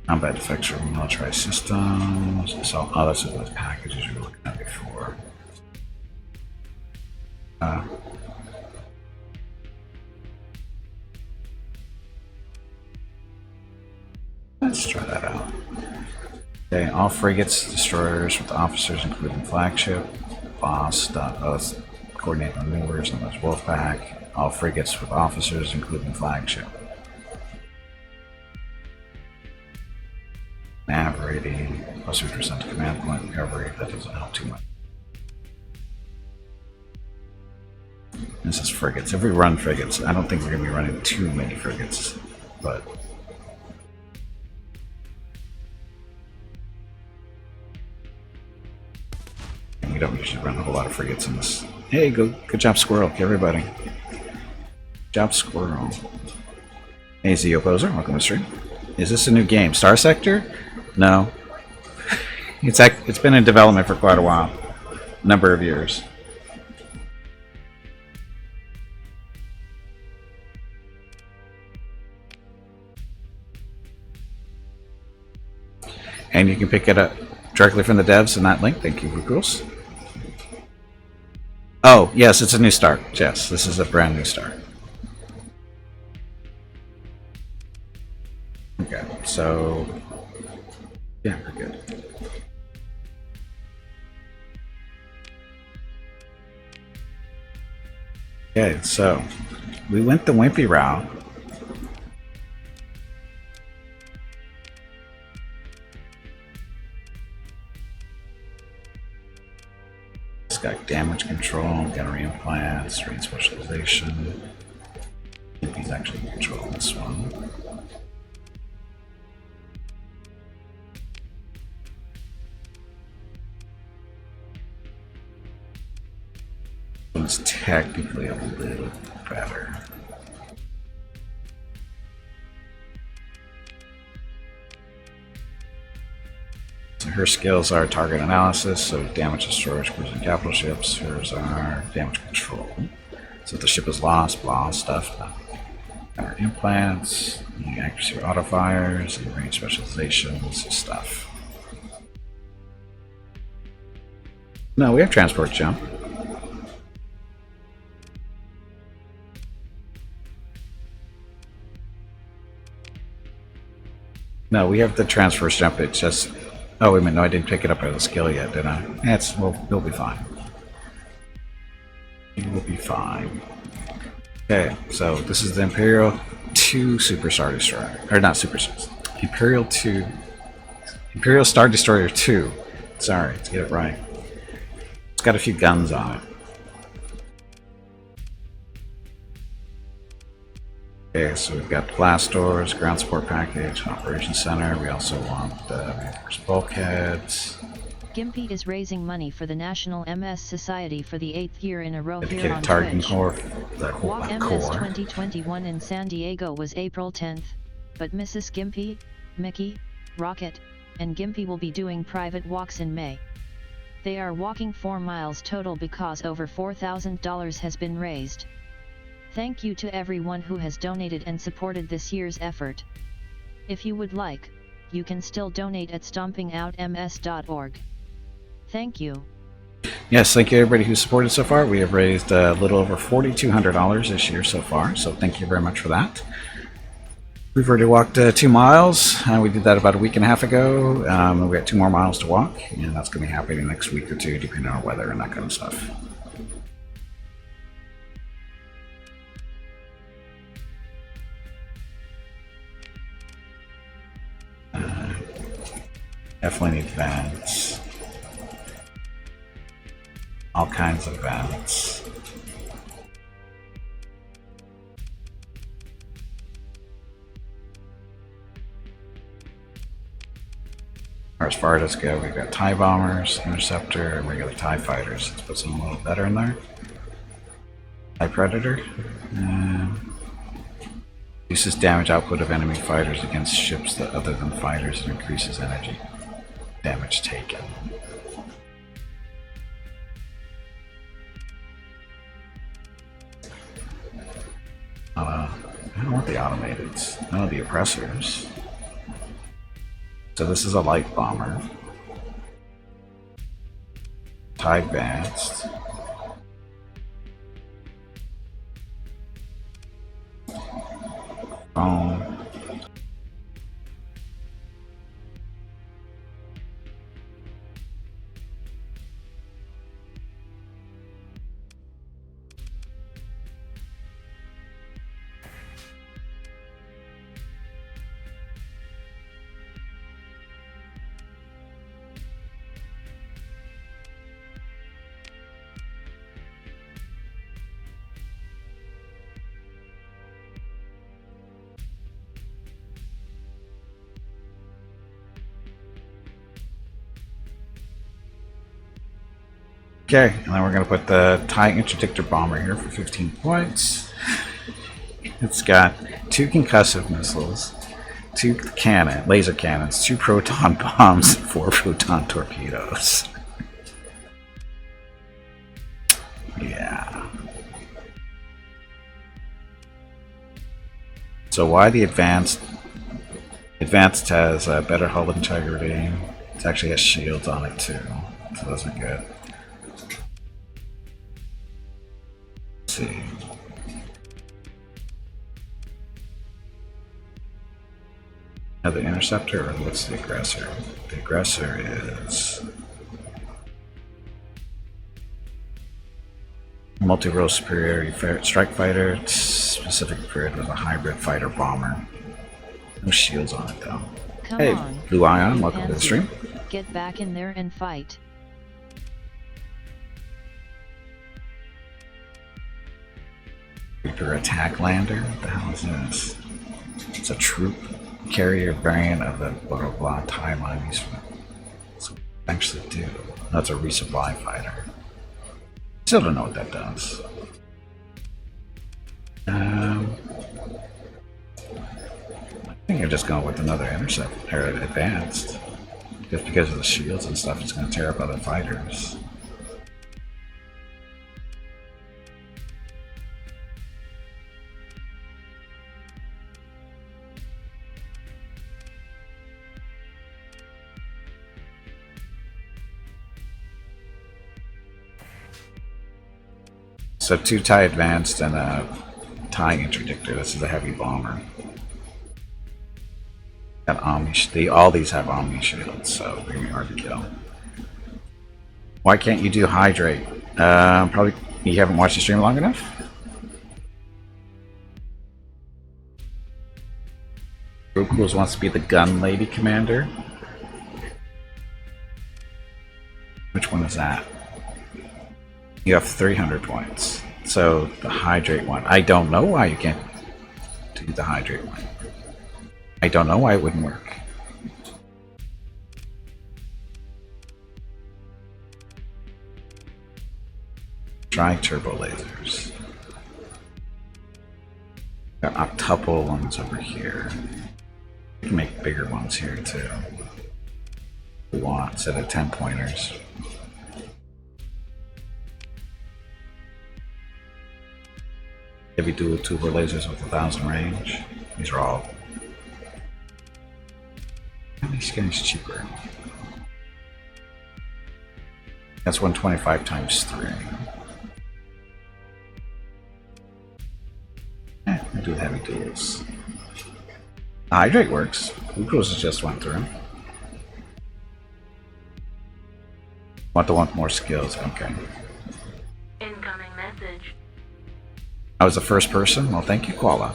Combat effects from militarized systems. So, oh, that's what those packages we were looking at before. Let's try that out. Okay, all frigates, destroyers with officers, including flagship, boss. Oh, let's coordinate maneuvers on those Wolfpack. All frigates with officers, including flagship. Nav rating, plus 3% to command point recovery. That doesn't help too much. This is frigates. If we run frigates, I don't think we're going to be running too many frigates, but we don't usually run a whole lot of frigates in this. Hey, good job, Squirrel. Everybody. Good job, Squirrel. Hey, Z Opposer, welcome to the stream. Is this a new game? Starsector? No. It's been in development for quite a while. Number of years. And you can pick it up directly from the devs in that link. Thank you, Rules. Oh, yes, it's a new start. Yes, this is a brand new start. Okay, so yeah, we're good. Okay, so we went the wimpy route. It's got damage control, gunnery implants, range specialization. He's actually controlling this one. technically a little better. So her skills are target analysis, so damage, destroys cruise and capital ships. Hers are damage control. So if the ship is lost, blah stuff. Our implants, the accuracy auto fires, and range specializations stuff. No, we have transport jump. No, we have the transfer jump. It's just. Oh wait a minute! No, I didn't pick it up as a skill yet, did I? We'll be fine. We will be fine. Okay, so this is the Imperial 2 Super Star Destroyer, or not Super Imperial 2, Imperial Star Destroyer 2. Sorry, let's get it right. It's got a few guns on it. Okay, so we've got blast doors, ground support package, operations center. We also want the reinforced bulkheads. Gimpy is raising money for the National MS Society for the 8th year in a row here Dedicated on targeting Twitch. core. Walk MS 2021 in San Diego was April 10th, but Mrs. Gimpy, Mickey, Rocket, and Gimpy will be doing private walks in May. They are walking 4 miles total because over $4,000 has been raised. Thank you to everyone who has donated and supported this year's effort. If you would like, you can still donate at stompingoutms.org. Thank you. Yes, thank you everybody who supported so far. We have raised a little over $4,200 this year so far, so thank you very much for that. We've already walked 2 miles. We did that about a week and a half ago. We got 2 more miles to walk, and that's going to be happening next week or 2, depending on weather and that kind of stuff. Definitely need vents. All kinds of vents. As far as go, we've got TIE bombers, interceptor, and regular TIE fighters. Let's put something a little better in there. TIE predator. Reduces damage output of enemy fighters against ships that other than fighters and increases energy damage taken. I don't want the automateds. I want the oppressors. So this is a light bomber. TIE advanced. Okay, and then we're going to put the TIE Interdictor Bomber here for 15 points. It's got 2 concussive missiles, 2 laser cannons, 2 proton bombs, 4 proton torpedoes. Yeah. So why the advanced? Advanced has better hull integrity. It actually has shields on it too, so those are good. See. Now the interceptor, or what's the aggressor? The aggressor is multi-role superiority strike fighter. It's specific period with a hybrid fighter bomber. No shields on it though. Come hey, on, Blue Ion, welcome to the stream. Get back in there and fight. Reaper attack lander? What the hell is this? It's a troop carrier variant of the blah blah blah TIE line. That's what they actually do. That's a resupply fighter. Still don't know what that does. think you're just going with another intercept or advanced. Just because of the shields and stuff, it's going to tear up other fighters. So 2 TIE advanced and a TIE interdictor. This is a heavy bomber. Got Omni. All these have Omni shields, so they're gonna be hard to kill. Why can't you do Hydrate? Probably you haven't watched the stream long enough. Rukuls wants to be the gun lady commander. Which one is that? You have 300 points. So the Hydrate one. I don't know why you can't do the Hydrate one. I don't know why it wouldn't work. Try turbo lasers. Got octuple ones over here. You can make bigger ones here too. We want instead of 10 pointers. Heavy dual tuber lasers with 1,000 range. These are all. These guys cheaper. That's 125 times 3. I do heavy duels. The Hydrate works. Blue Cruises just went through. Want more skills? Okay. Incoming message. I was the first person. Well, thank you, Koala.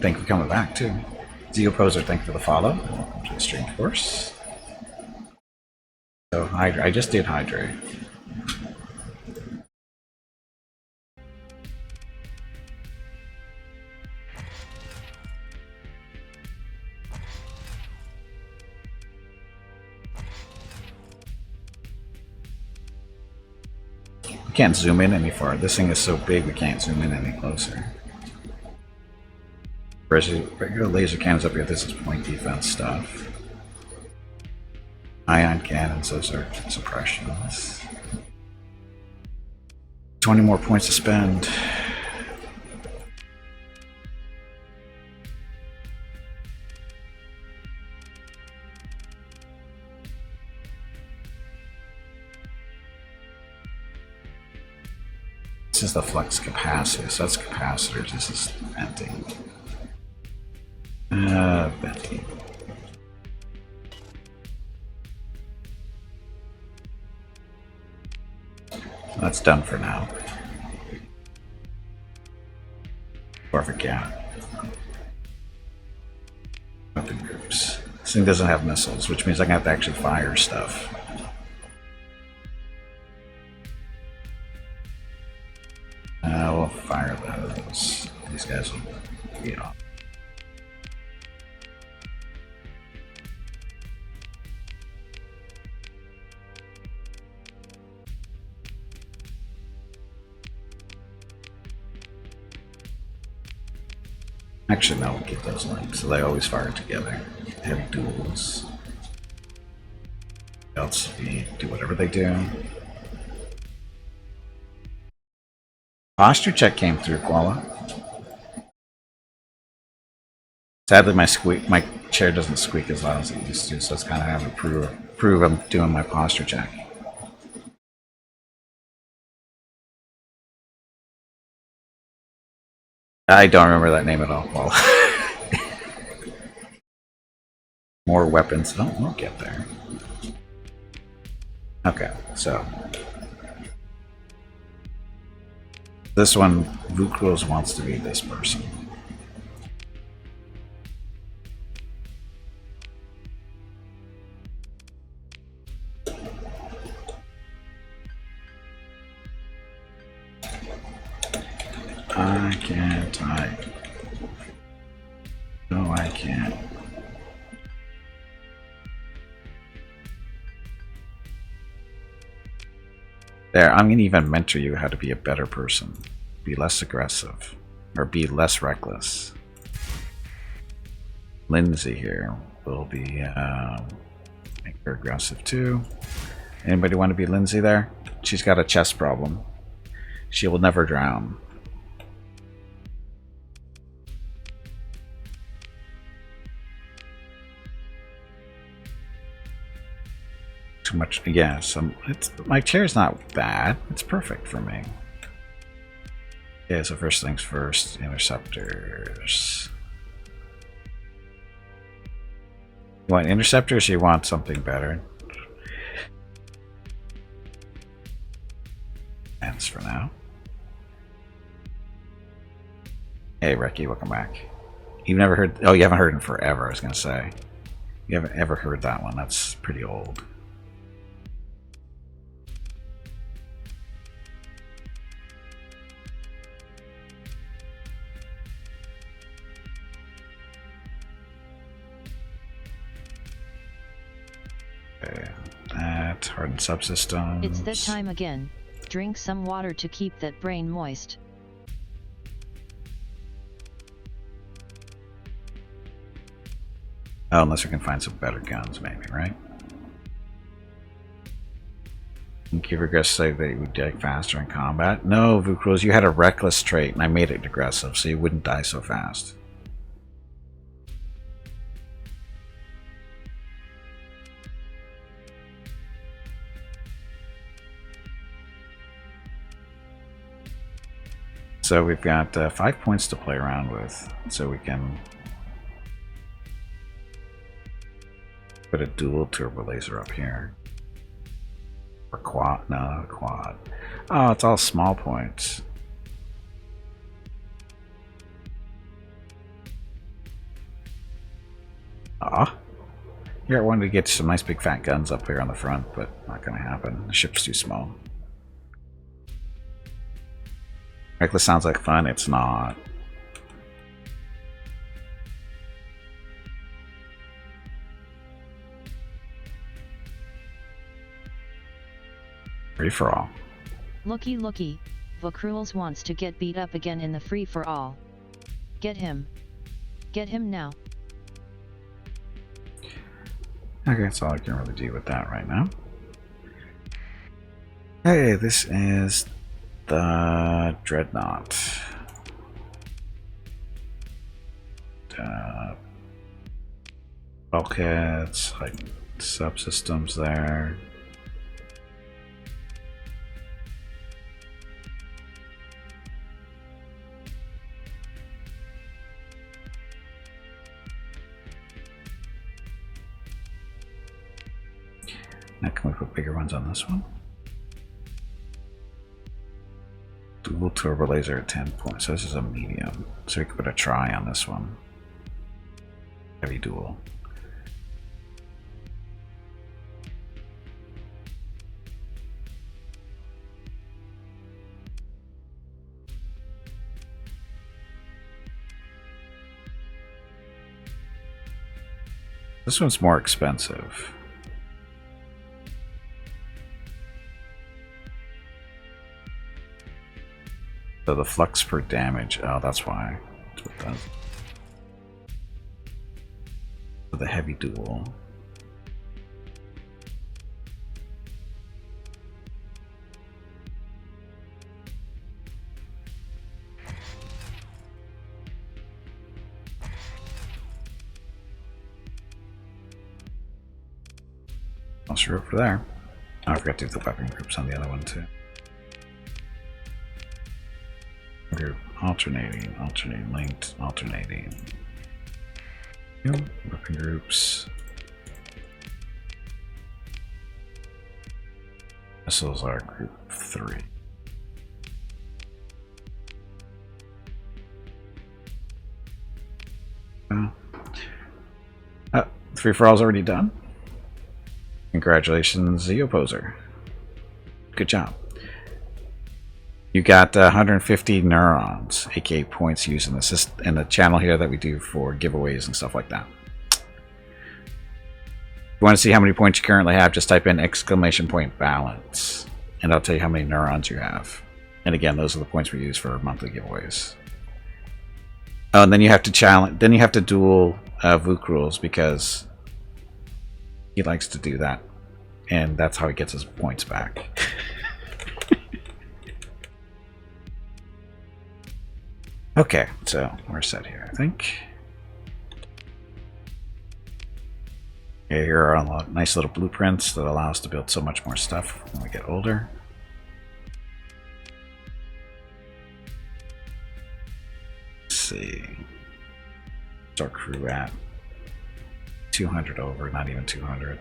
Thank you for coming back too. Poser, thank you for the follow. Welcome to the stream, of course. So I just did Hydrate. We can't zoom in any farther. This thing is so big we can't zoom in any closer. Regular laser cannons up here, this is point defense stuff. Ion cannons, those are suppressions. 20 more points to spend. This is the flux capacitor, so that's capacitors, this is venting. Venting. That's done for now. Perfect, yeah. Weapon groups. This thing doesn't have missiles, which means I can have to actually fire stuff. We'll fire those. These guys will be off. Actually, no, we'll keep those links, so they always fire together. Heavy duels. Else do whatever they do. Posture check came through, Koala. Sadly, my chair doesn't squeak as loud as it used to, so it's kind of having to prove I'm doing my posture check. I don't remember that name at all, Koala. More weapons. Oh, we'll get there. Okay, so this one, Vukros wants to be this person. I can't type. No, I can't. There, I'm going to even mentor you how to be a better person. Be less aggressive. Or be less reckless. Lindsay here will be make her aggressive too. Anybody want to be Lindsay there? She's got a chest problem. She will never drown. Too much, yeah. My chair's not bad. It's perfect for me. Yeah, so first things first, interceptors. You want interceptors or you want something better? Ends for now. Hey Ricky, welcome back. You've never heard, oh, you haven't heard it in forever, I was gonna say. You haven't ever heard that one, that's pretty old. Okay, that hardened subsystems. It's that time again. Drink some water to keep that brain moist. Oh, unless we can find some better guns, maybe, right? Think you regress say that you would die faster in combat? No, Vukruz, you had a reckless trait, and I made it aggressive, so you wouldn't die so fast. So we've got 5 points to play around with, so we can put a dual turbo laser up here. Or quad, no, quad. Oh, it's all small points. Ah, here I wanted to get some nice big fat guns up here on the front, but not gonna happen. The ship's too small. Reckless sounds like fun, it's not. Free for all. Looky looky, Vukruz wants to get beat up again in the free for all. Get him. Get him now. Okay, that's all I can really do with that right now. Hey, this is the Dreadnought. Bulkheads, like subsystems there. Now can we put bigger ones on this one? Dual turbo laser at 10 points. So this is a medium. So we could put a tri on this one. Heavy dual. This one's more expensive. So the flux per damage, oh, that's why. That's what that. So the heavy dual. I'll screw up for there. Oh, I forgot to do the weapon groups on the other one too. Group alternating, alternating, linked, alternating. Yep. Weapon groups. Missiles are group 3. Free for all's already done. Congratulations, the opposer. Good job. You got 150 neurons, aka points used in the channel here that we do for giveaways and stuff like that. If you want to see how many points you currently have, just type in !balance, and I'll tell you how many neurons you have. And again, those are the points we use for monthly giveaways. Oh, and then you have to challenge. Then you have to duel Vuk rules because he likes to do that, and that's how he gets his points back. Okay, so we're set here, I think. Okay, here are all nice little blueprints that allow us to build so much more stuff when we get older. Let's see. What's our crew at? 200 over, not even 200.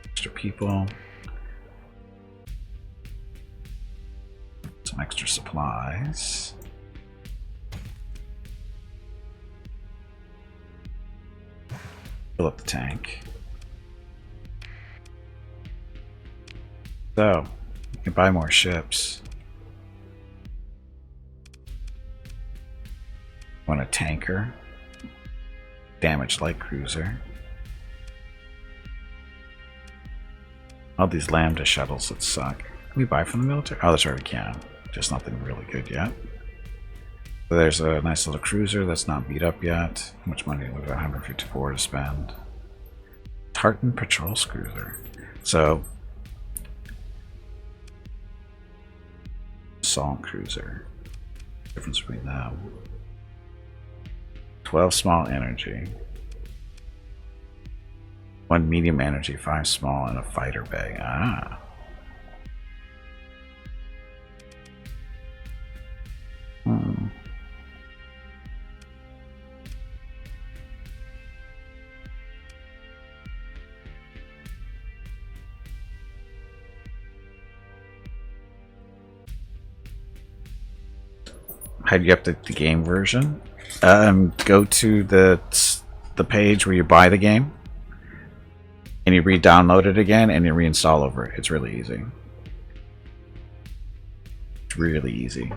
Extra people. Some extra supplies. Fill up the tank. So, you can buy more ships. Want a tanker. Damaged light cruiser. All these Lambda shuttles that suck. Can we buy from the military? Oh, that's right, we can. Just nothing really good yet. So there's a nice little cruiser that's not beat up yet. How much money? We've got 154 to spend. Tartan Patrol Cruiser. So, Assault Cruiser. Difference between them. 12 small energy. 1 medium energy, 5 small, and a fighter bay. Ah. How do you have the game version? Go to the page where you buy the game, and you re-download it again, and you reinstall over it. It's really easy. It's really easy.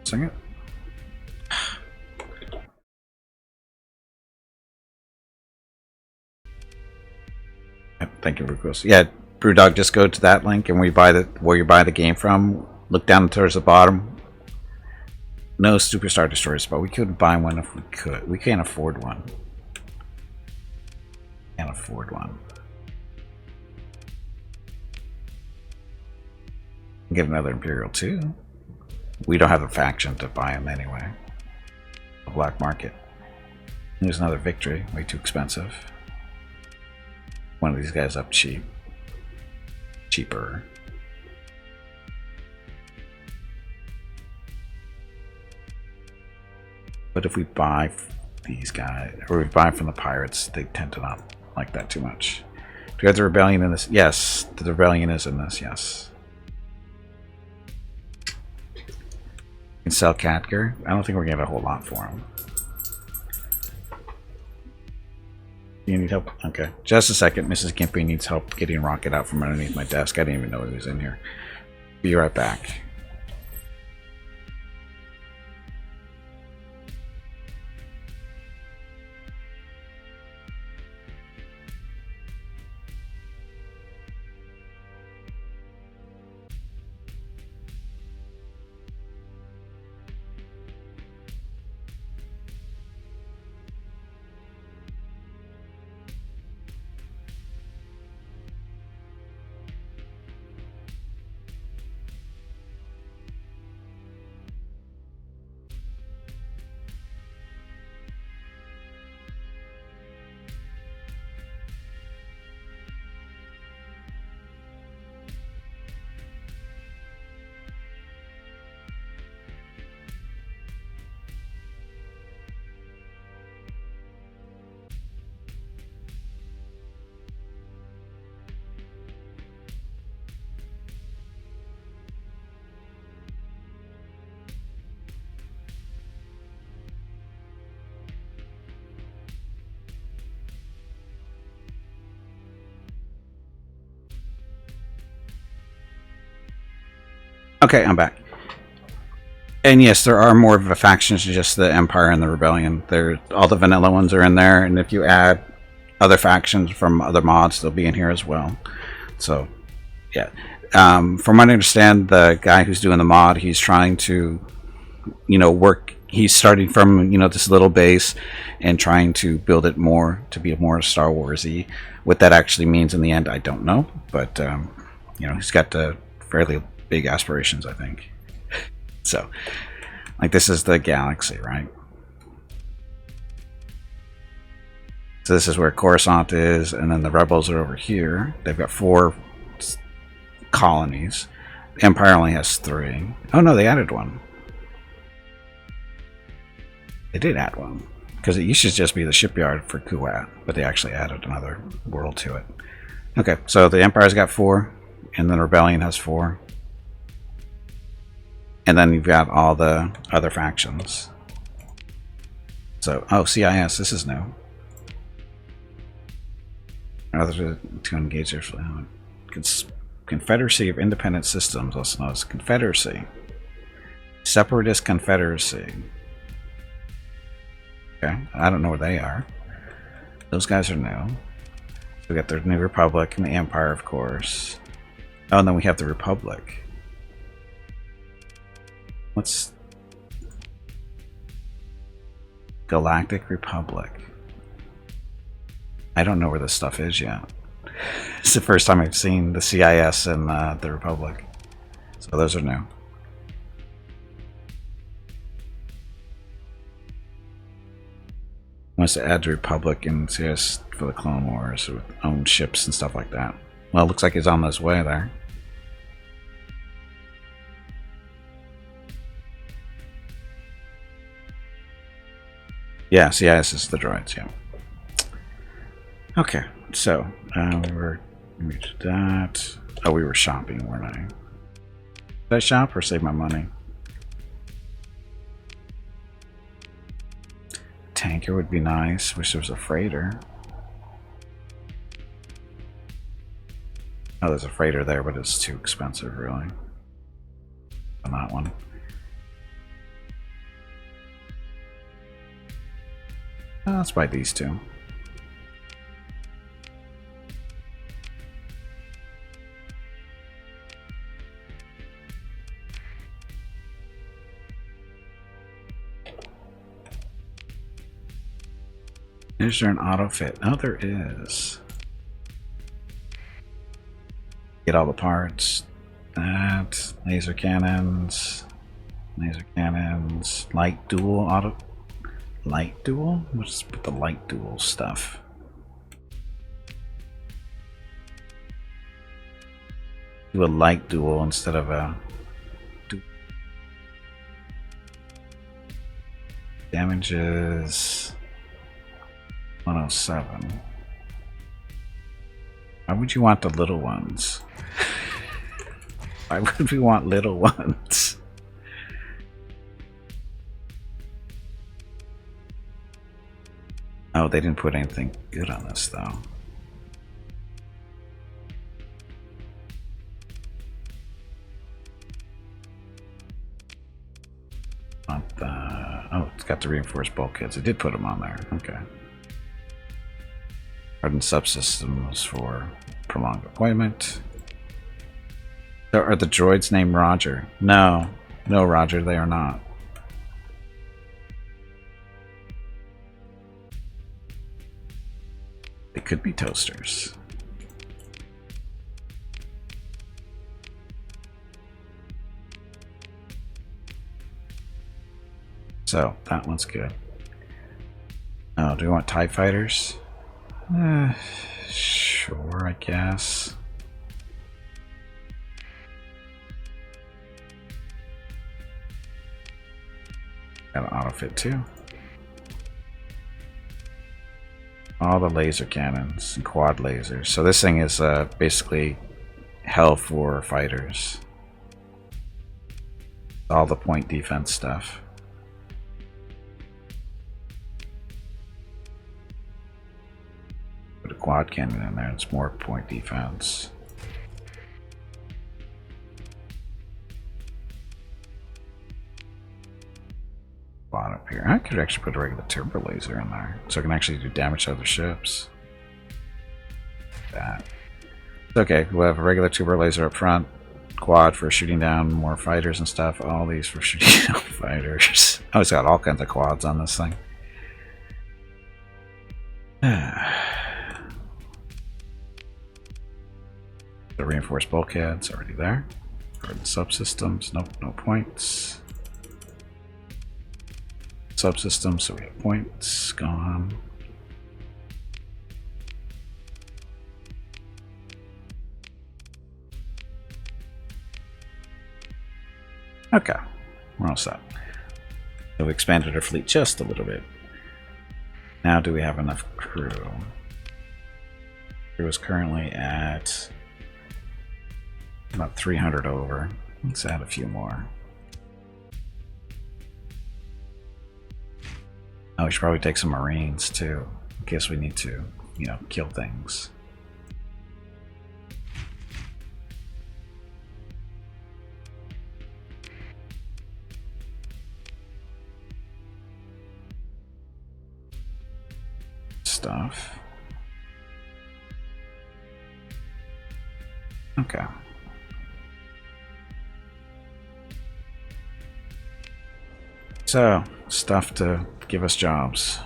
Second. Thank you for course. Yeah, Brewdog, just go to that link and where you buy the game from. Look down towards the bottom. No Superstar Destroyers, but we could buy one if we could. We can't afford one. Can't afford one. Get another Imperial too. We don't have a faction to buy them anyway. A black market. There's another Victory. Way too expensive. One of these guys up cheaper. But if we buy these guys, or we buy from the pirates, they tend to not like that too much. Do we have the rebellion in this? Yes, the rebellion is in this. Yes. You can sell Katger. I don't think we're gonna get a whole lot for him. You need help? Okay. Just a second. Mrs. Gimpy needs help getting Rocket out from underneath my desk. I didn't even know he was in here. Be right back. Okay, I'm back. And yes, there are more of the factions than just the Empire and the Rebellion. There, all the vanilla ones are in there, and if you add other factions from other mods, they'll be in here as well. So, yeah. From what I understand, the guy who's doing the mod, he's trying to, work. He's starting from this little base and trying to build it more to be more Star Wars-y. What that actually means in the end, I don't know. But he's got the fairly big aspirations, I think. So, like, this is the galaxy, right? So this is where Coruscant is, and then the rebels are over here. They've got 4 colonies. The Empire only has 3. Oh no, they added one. They did add one. Because it used to just be the shipyard for Kuwait, but they actually added another world to it. Okay, so the Empire's got 4, and then Rebellion has 4. And then you've got all the other factions. So, oh, CIS, this is new. Other to engage their Confederacy of Independent Systems, also known as Confederacy. Separatist Confederacy. Okay, I don't know where they are. Those guys are new. We got the New Republic and the Empire, of course. Oh, and then we have the Republic. What's Galactic Republic? I don't know where this stuff is yet. It's the first time I've seen the CIS and the Republic. So those are new. Wants to add the Republic and CIS for the Clone Wars with own ships and stuff like that. Well, it looks like he's on his way there. Yeah, CIS is the droids, yeah. Okay, so we were that. Oh, we were shopping, weren't I? Did I shop or save my money? Tanker would be nice. Wish there was a freighter. Oh, there's a freighter there, but it's too expensive, really. On that one. Oh, let's buy these 2. Is there an auto fit? Oh, there is. Get all the parts. That. Laser cannons. Laser cannons. Light dual auto. Light dual? Let's put the light dual stuff. Do a light dual instead of a damages 107. Why would you want the little ones? Why would we want little ones? Oh, they didn't put anything good on this, though. Oh, it's got the reinforced bulkheads. It did put them on there. Okay. Hardened subsystems for prolonged deployment. Are the droids named Roger? No. No, Roger, they are not. They could be toasters. So, that one's good. Oh, do we want TIE fighters? Sure, I guess. Got an auto fit too. All the laser cannons and quad lasers. So this thing is basically hell for fighters. All the point defense stuff. Put a quad cannon in there, it's more point defense. here. I could actually put a regular turbo laser in there, so I can actually do damage to other ships. That. Okay, we'll have a regular turbo laser up front, quad for shooting down more fighters and stuff, all these for shooting down fighters. Oh, it's got all kinds of quads on this thing. The reinforced bulkhead's already there. Garden subsystems, nope, no points. Subsystems, so we have points, gone. Okay, we're all set. So we expanded our fleet just a little bit. Now do we have enough crew? Crew is currently at about 300 over. Let's add a few more. Oh, we should probably take some Marines too, in case we need to, you know, kill things. Stuff. Okay. So, stuff to give us jobs.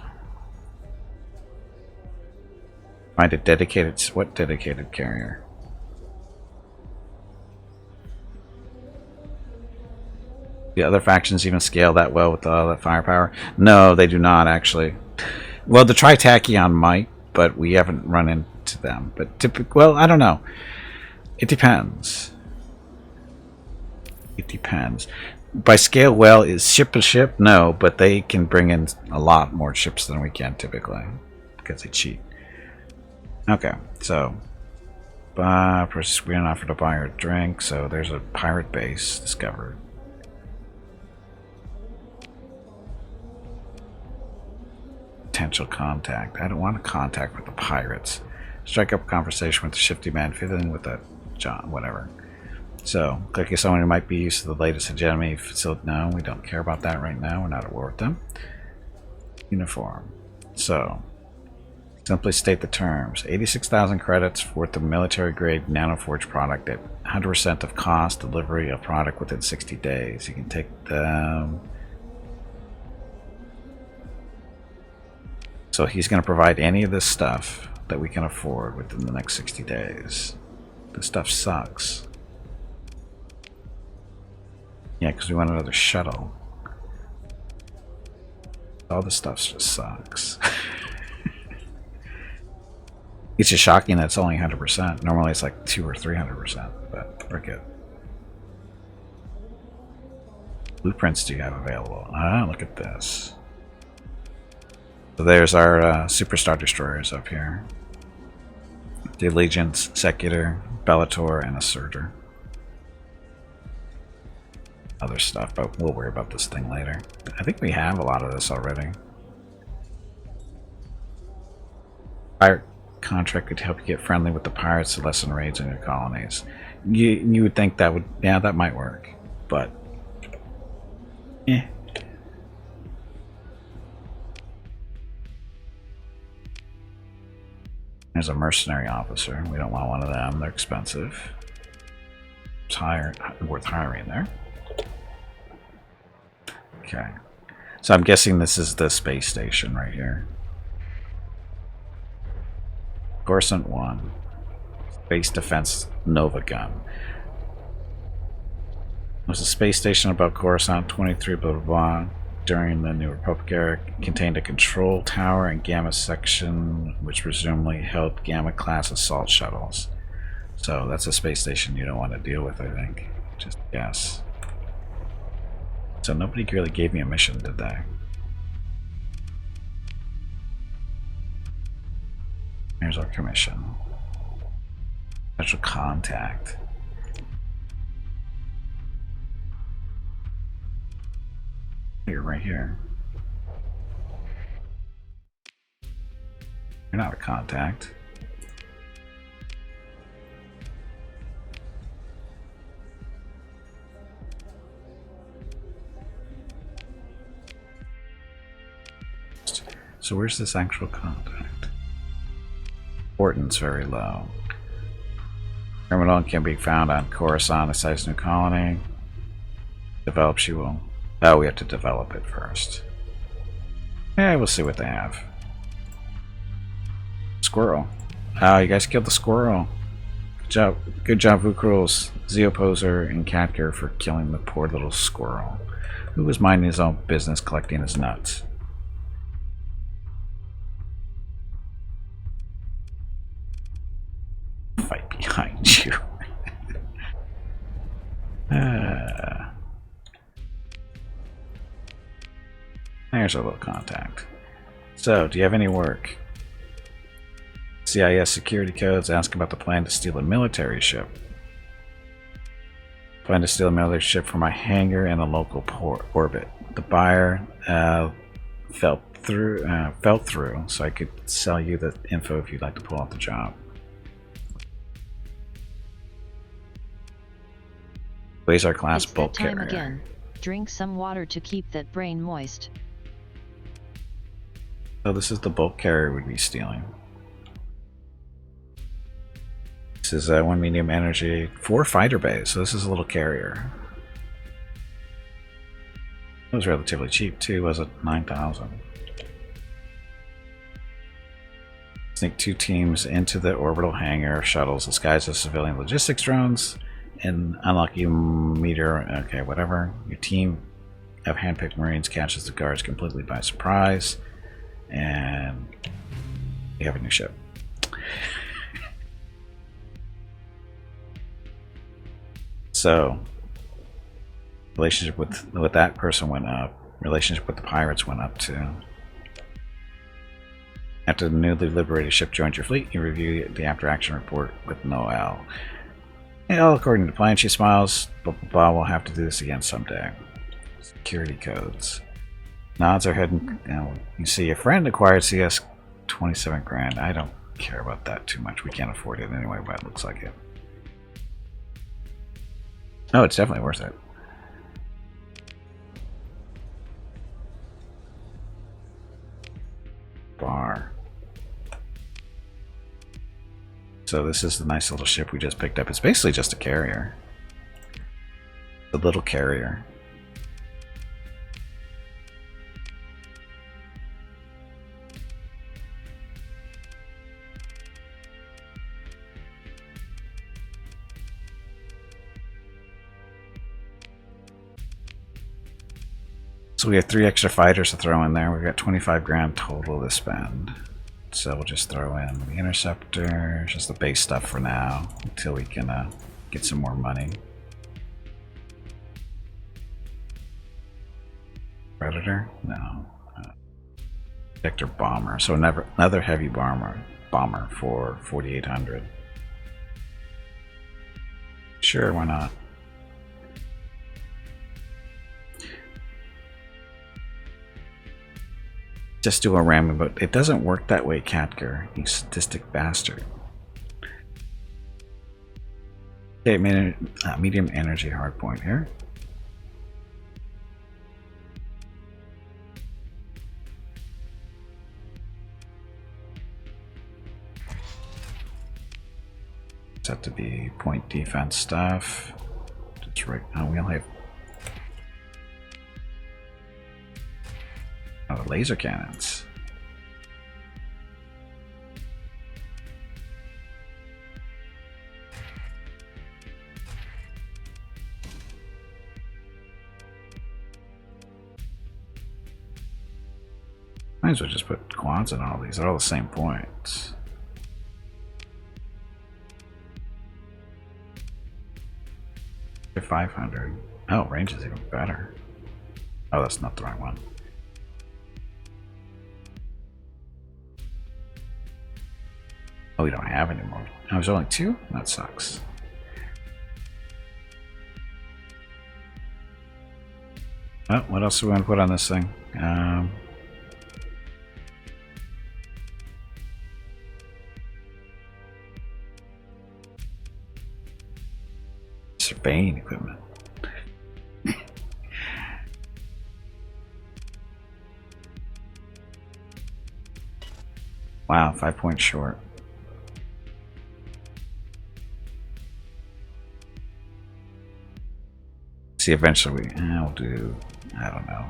Find a dedicated, what dedicated carrier? The other factions even scale that well with all that firepower? No, they do not actually. Well, the Tritachyon might, but we haven't run into them. But well, I don't know. It depends. It depends. By scale, well, is ship to ship? No, but they can bring in a lot more ships than we can typically because they cheat. Okay, so we didn't offer to buy or drink, so there's a pirate base discovered. Potential contact. I don't want to contact with the pirates. Strike up a conversation with the shifty man, fit in with that John, whatever. So, clicking someone who might be used to the latest hegemony facility. No, we don't care about that right now. We're not at war with them. Uniform. So, simply state the terms. 86,000 credits worth of military-grade nanoforge product at 100% of cost, delivery of product within 60 days. You can take them. So he's going to provide any of this stuff that we can afford within the next 60 days. This stuff sucks. Yeah, because we want another shuttle. All this stuff just sucks. It's just shocking that it's only 100%. Normally it's like 200 or 300%, but we're good. Blueprints do you have available? Ah, look at this. So there's our superstar destroyers up here. The Allegiance, Secutor, Bellator, and Assertor. Other stuff, but we'll worry about this thing later. I think we have a lot of this already. Pirate contract could help you get friendly with the pirates to lessen raids on your colonies. You would think that would, yeah, that might work, but There's a mercenary officer. We don't want one of them. They're expensive. It's worth hiring there. Okay. So I'm guessing this is the space station right here. Coruscant 1. Space Defense Nova Gun. There's a space station above Coruscant 23 blah blah blah. During the New Republic era, contained a control tower and Gamma section, which presumably held Gamma class assault shuttles. So that's a space station you don't want to deal with, I think. Just guess. So nobody really gave me a mission, did they? Here's our commission. Special contact. You're right here. You're not a contact. So where's this actual contact? Importance very low. Terminal can be found on Coruscant, a size new colony. Develop, she will. Oh, we have to develop it first. Yeah, we'll see what they have. Squirrel. Oh, you guys killed the squirrel. Good job. Good job, Vukrul's Zeoposer and Catker for killing the poor little squirrel, who was minding his own business collecting his nuts. Fight behind you. There's our little contact. So, do you have any work? CIS security codes ask about the plan to steal a military ship. Plan to steal a military ship from my hangar in a local port orbit. The buyer fell through, so I could sell you the info if you'd like to pull off the job. Quasar class It's bulk that time carrier. again. Drink some water to keep that brain moist. So this is the bulk carrier we'd be stealing. This is 1 medium energy, 4 fighter bays, so this is a little carrier. It was relatively cheap too, was it? 9,000. Sneak 2 teams into the orbital hangar shuttles disguised as civilian logistics drones and unlock you meter. Okay, whatever. Your team of handpicked Marines catches the guards completely by surprise, and you have a new ship. So, relationship with that person went up. Relationship with the pirates went up too. After the newly liberated ship joins your fleet, you review the after-action report with Noel. Well, according to plan, she smiles. Blah, blah, blah. We'll have to do this again someday. Security codes. Nods her head. And, you see, your friend acquired CS 27 grand. I don't care about that too much. We can't afford it anyway, but it looks like it. Oh, it's definitely worth it. Bar. So this is the nice little ship we just picked up. It's basically just a carrier. The little carrier. So we have 3 extra fighters to throw in there. We've got 25 grand total to spend. So we'll just throw in the interceptor, just the base stuff for now, until we can get some more money. Predator? No. Vector bomber. So another heavy bomber for 4,800. Sure, why not? Just do a ramming, but it doesn't work that way, Catker, you sadistic bastard. Okay, medium energy hardpoint here. It's have to be point defense stuff. Just right now, we only have laser cannons. Might as well just put quads in all these. They're all the same points. They're 500. Oh, range is even better. Oh, that's not the right one. Oh, we don't have any more. Oh, there's only 2? That sucks. Oh, what else do we want to put on this thing? Surveying equipment. Wow, 5 points short. See, eventually I'll do, I don't know.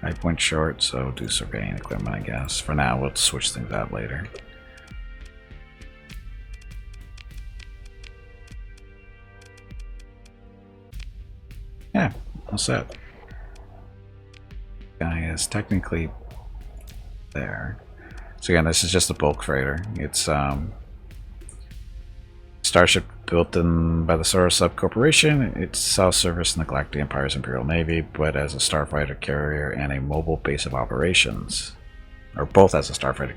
Five points short, so do surveying equipment, I guess. For now, we'll switch things out later. Yeah, all set. Guy is technically there. So again, this is just a bulk freighter. It's starship built by the Soros Sub Corporation. It sells service in the Galactic Empire's Imperial Navy, but as a starfighter carrier and a mobile base of operations. Or both as a starfighter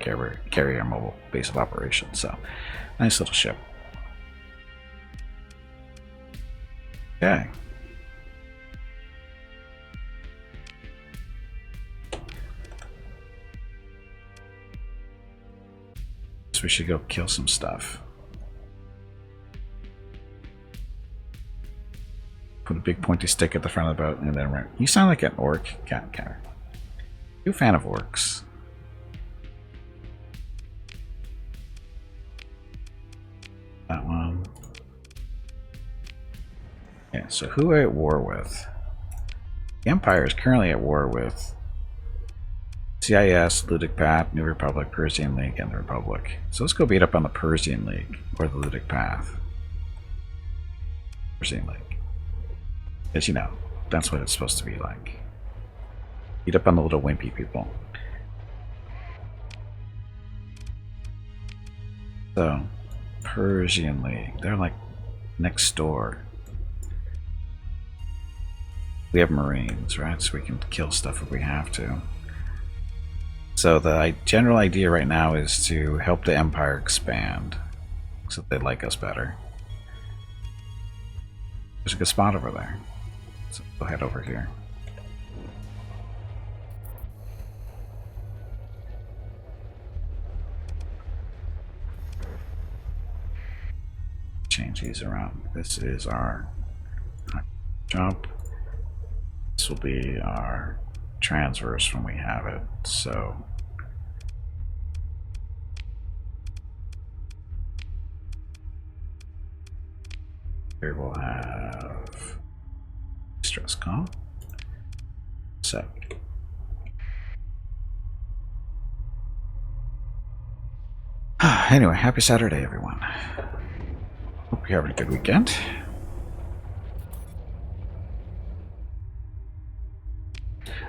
carrier and mobile base of operations. So, nice little ship. Okay. So we should go kill some stuff. Put a big pointy stick at the front of the boat and then run. You sound like an orc. Cat. You a fan of orcs? That one. Yeah, so who are we at war with? The Empire is currently at war with CIS, Ludic Path, New Republic, Persian League, and the Republic. So let's go beat up on the Persian League or the Ludic Path. Persian League. As you know, that's what it's supposed to be like. Beat up on the little wimpy people. So, Persian League. They're like next door. We have Marines, right? So we can kill stuff if we have to. So the general idea right now is to help the Empire expand so they like us better. There's a good spot over there. So we'll head over here. Change these around. This is our jump. This will be our transverse when we have it. So here we'll have stress calm. Set. Anyway, happy Saturday, everyone. Hope you're having a good weekend.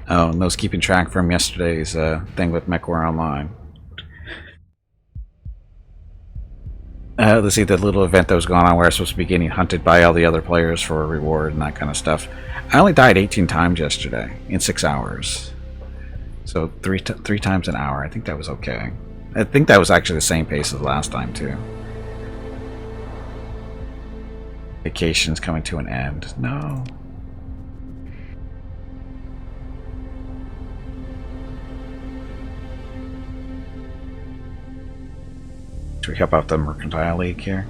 Oh, and those keeping track from yesterday's thing with MechWar Online. Let's see, the little event that was going on where I was supposed to be getting hunted by all the other players for a reward and that kind of stuff. I only died 18 times yesterday in 6 hours. So three times an hour. I think that was okay. I think that was actually the same pace as last time too. Vacation's coming to an end. No. Should we help out the Mercantile League here?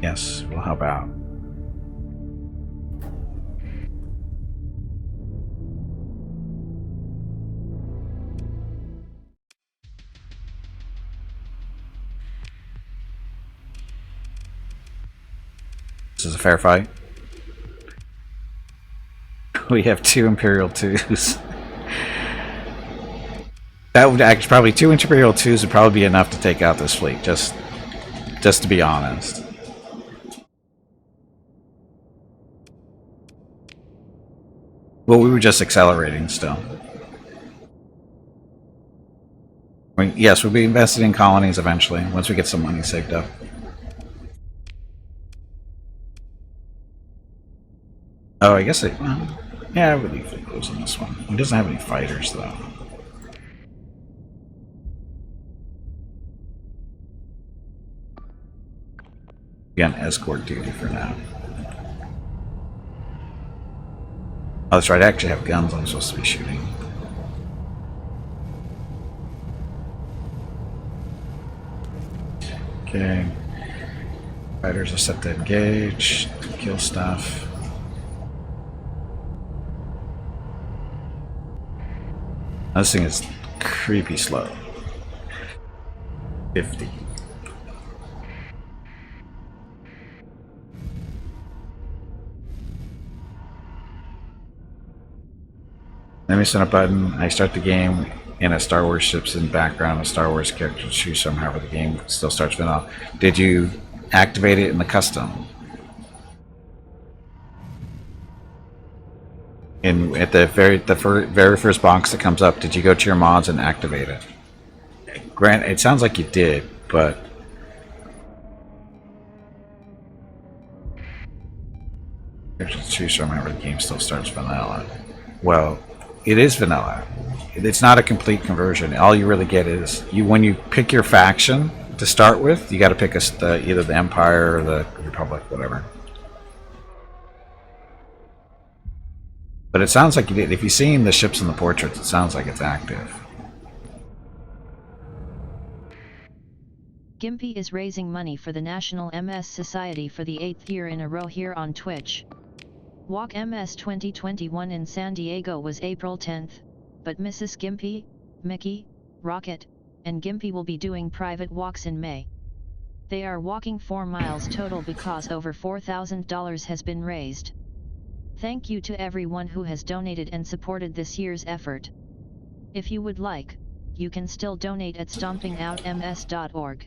Yes, we'll help out. This is a fair fight. We have 2 Imperial 2s. That would actually probably 2 Imperial 2s would probably be enough to take out this fleet, just to be honest. Well, we were just accelerating still. I mean, yes, we'll be invested in colonies eventually, once we get some money saved up. Oh, I guess it... Well, yeah, I would leave it close on this one. He doesn't have any fighters, though. Again, escort duty for now. Oh, that's right, I actually have guns I'm supposed to be shooting. Okay. Fighters are set to engage, kill stuff. This thing is creepy slow. 50. Let me send a button. I start the game and a Star Wars ship's in the background. A Star Wars character to choose from. However, the game still starts vanilla. Did you activate it in the custom? And at the very first box that comes up, did you go to your mods and activate it? Grant, it sounds like you did, but to choose from. However, the game still starts vanilla. Well, it is vanilla. It's not a complete conversion. All you really get is when you pick your faction to start with, you got to pick either the Empire or the Republic, whatever. But it sounds like you did. If you've seen the ships and the portraits, it sounds like it's active. Gimpy is raising money for the National MS Society for the 8th year in a row here on Twitch. Walk MS 2021 in San Diego was April 10th, but Mrs. Gimpy, Mickey, Rocket, and Gimpy will be doing private walks in May. They are walking 4 miles total because over $4,000 has been raised. Thank you to everyone who has donated and supported this year's effort. If you would like, you can still donate at stompingoutms.org.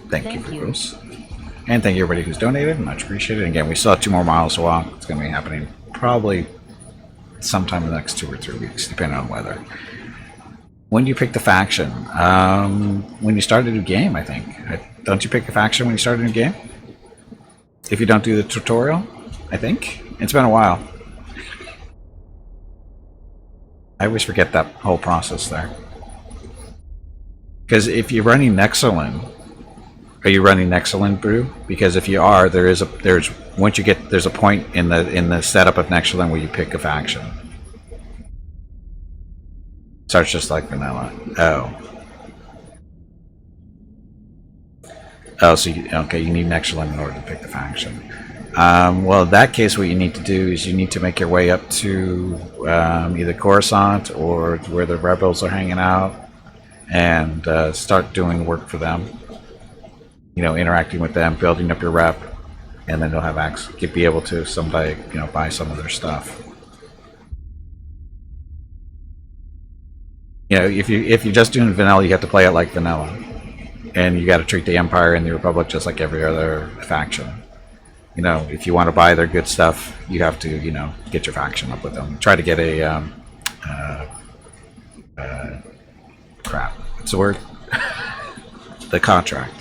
Thank you, Bruce. And thank you everybody who's donated. Much appreciated. Again, we still have 2 more miles to walk. It's going to be happening probably sometime in the next 2 or 3 weeks, depending on weather. When do you pick the faction? When you start a new game, I think. Don't you pick a faction when you start a new game? If you don't do the tutorial, I think. It's been a while. I always forget that whole process there. Because if you're running Nexerlin, are you running Nexerlin Brew? Because if you are, there's a point in the setup of Nexerlin where you pick a faction. Starts just like vanilla. Oh, so you need Nexerlin in order to pick the faction. Well, in that case, what you need to do is you need to make your way up to either Coruscant or where the rebels are hanging out, and start doing work for them. You know, interacting with them, building up your rep, and then they'll have access. You'll be able to someday, buy some of their stuff. If you're just doing vanilla, you have to play it like vanilla, and you got to treat the Empire and the Republic just like every other faction. If you want to buy their good stuff, you have to, get your faction up with them. Try to get a crap. What's the word? The contract.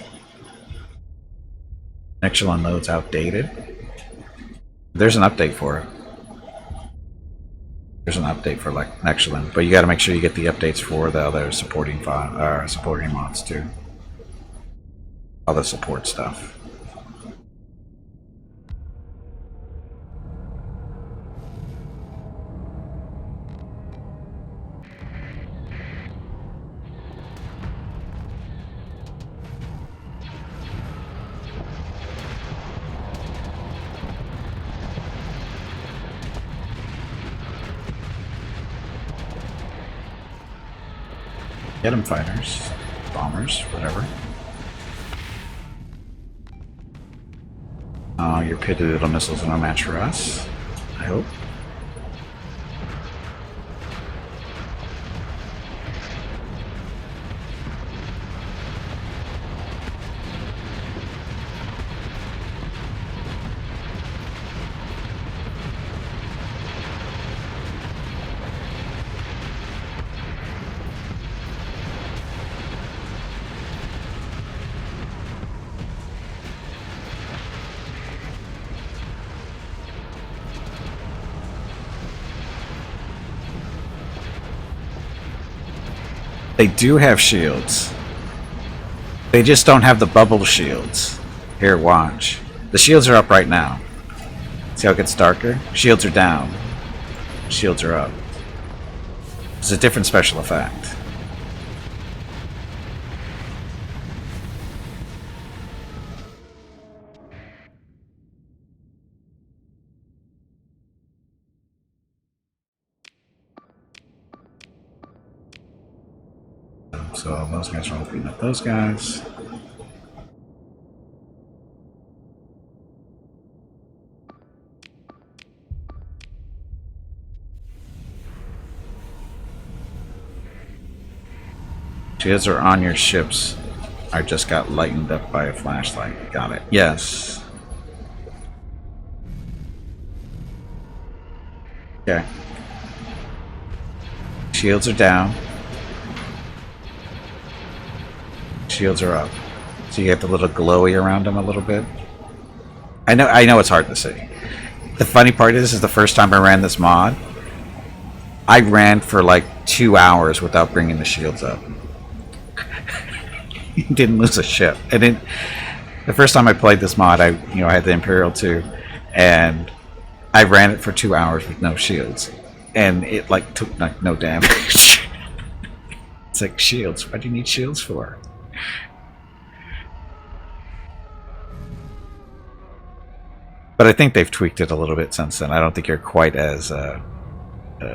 Nexerlin loads outdated. There's an update for it. There's an update for Nexerlin, but you got to make sure you get the updates for the other supporting mods too. All the support stuff. Get them fighters, bombers, whatever. Your pitted little missiles are no match for us, I hope. They do have shields. They just don't have the bubble shields. Here, watch. The shields are up right now. See how it gets darker? Shields are down. Shields are up. It's a different special effect. So those guys are opening up those guys. Shields are on your ships. I just got lightened up by a flashlight. Got it. Yes. Okay. Shields are down. Shields are up. So you get the little glowy around them a little bit. I know it's hard to see. The funny part is the first time I ran this mod, I ran for like 2 hours without bringing the shields up. Didn't lose a ship. The first time I played this mod, I had the Imperial 2, and I ran it for 2 hours with no shields, and it like took like no damage. It's like, shields. What do you need shields for? But I think they've tweaked it a little bit since then. I don't think you're quite as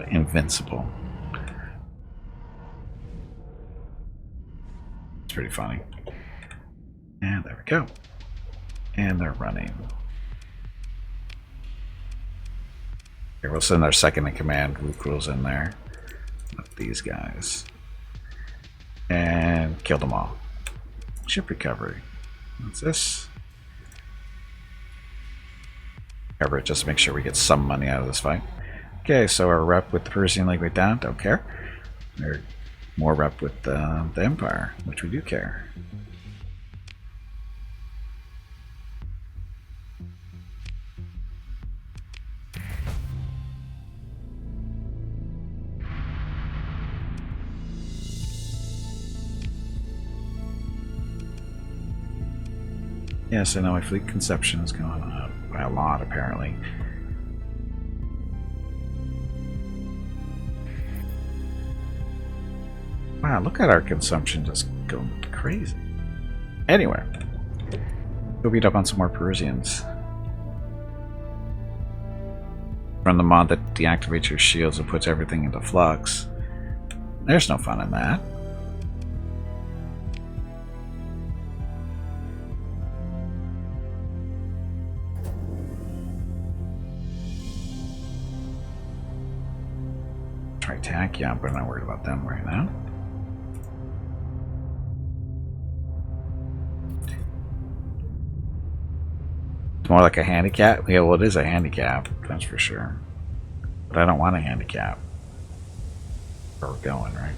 invincible. It's pretty funny. And there we go. And they're running. Here, we'll send our second in command, Wukrul's in there. With these guys. And kill them all. Ship recovery. What's this? Cover it just to make sure we get some money out of this fight. Okay, so our rep with the Persian League went down, don't care. We're more rep with the Empire, which we do care. Yes, I know my fleet conception is going up by a lot, apparently. Wow, look at our consumption just going crazy. Anyway, go beat up on some more Perusians. Run the mod that deactivates your shields and puts everything into flux. There's no fun in that. Try attack, yeah, but I'm not worried about them right now. It's more like a handicap. Yeah, well, it is a handicap, that's for sure. But I don't want a handicap. Where we're going, right?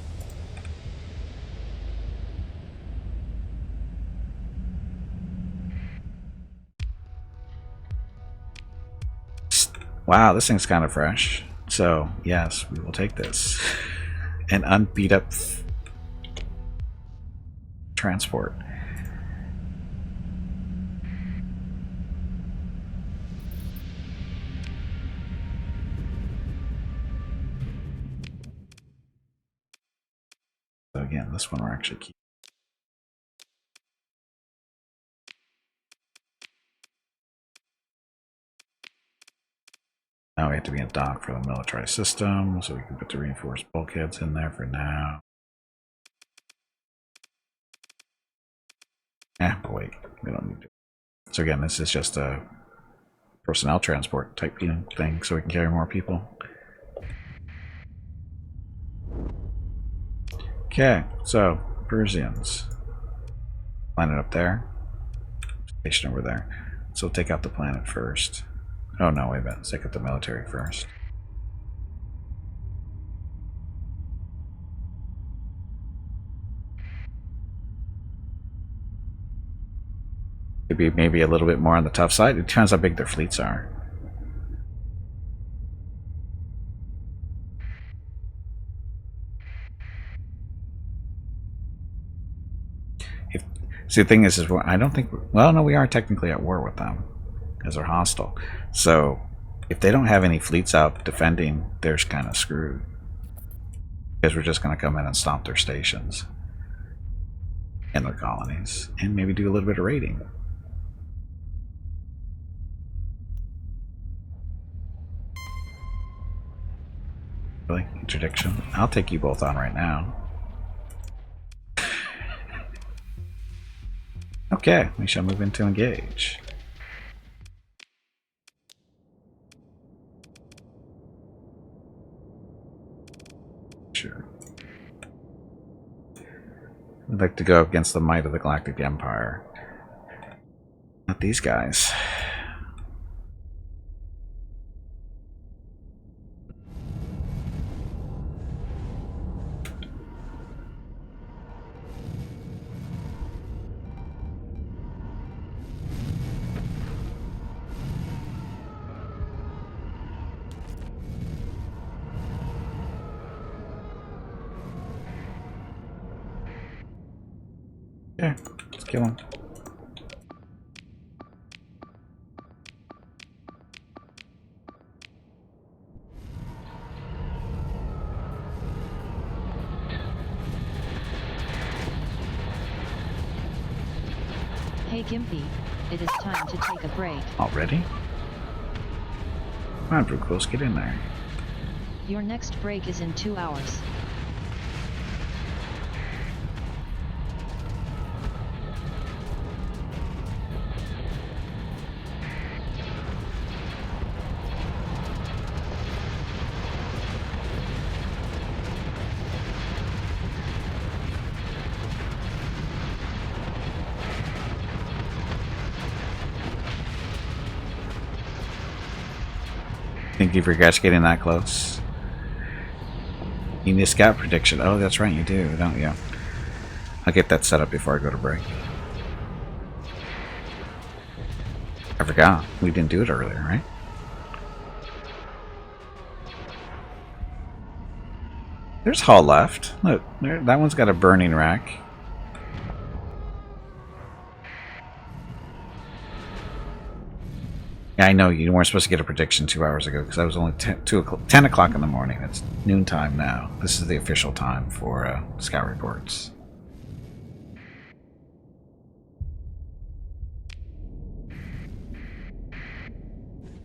Wow, this thing's kind of fresh. So, yes, we will take this. An unbeat up transport. So again, this one we're actually keeping. Now we have to be in dock for the militarized system, so we can put the reinforced bulkheads in there for now. But wait, we don't need to. So again, this is just a personnel transport type thing, so we can carry more people. Okay, so Persians. Planet up there. Station over there. So we'll take out the planet first. Oh no, wait a minute. Let's take out the military first. Could be maybe a little bit more on the tough side. It depends how big their fleets are. See, the thing is I don't think. Well, no, we are technically at war with them because they're hostile. So, if they don't have any fleets out defending, they're kind of screwed because we're just going to come in and stomp their stations and their colonies, and maybe do a little bit of raiding. Really, interdiction. I'll take you both on right now. Okay, we shall move into engage. Sure. I'd like to go against the might of the Galactic Empire. Not these guys. Yeah, let's kill him. Hey Gimpy, it is time to take a break. Already? Come on, Brewclose, get in there. Your next break is in 2 hours. Think you forgot getting that close? You need a scout prediction. Oh, that's right, you do, don't you? I'll get that set up before I go to break. I forgot. We didn't do it earlier, right? There's Hall left. Look, there, that one's got a burning rack. Yeah, I know you weren't supposed to get a prediction 2 hours ago because I was only 10 o'clock in the morning. It's noontime now. This is the official time for scout reports.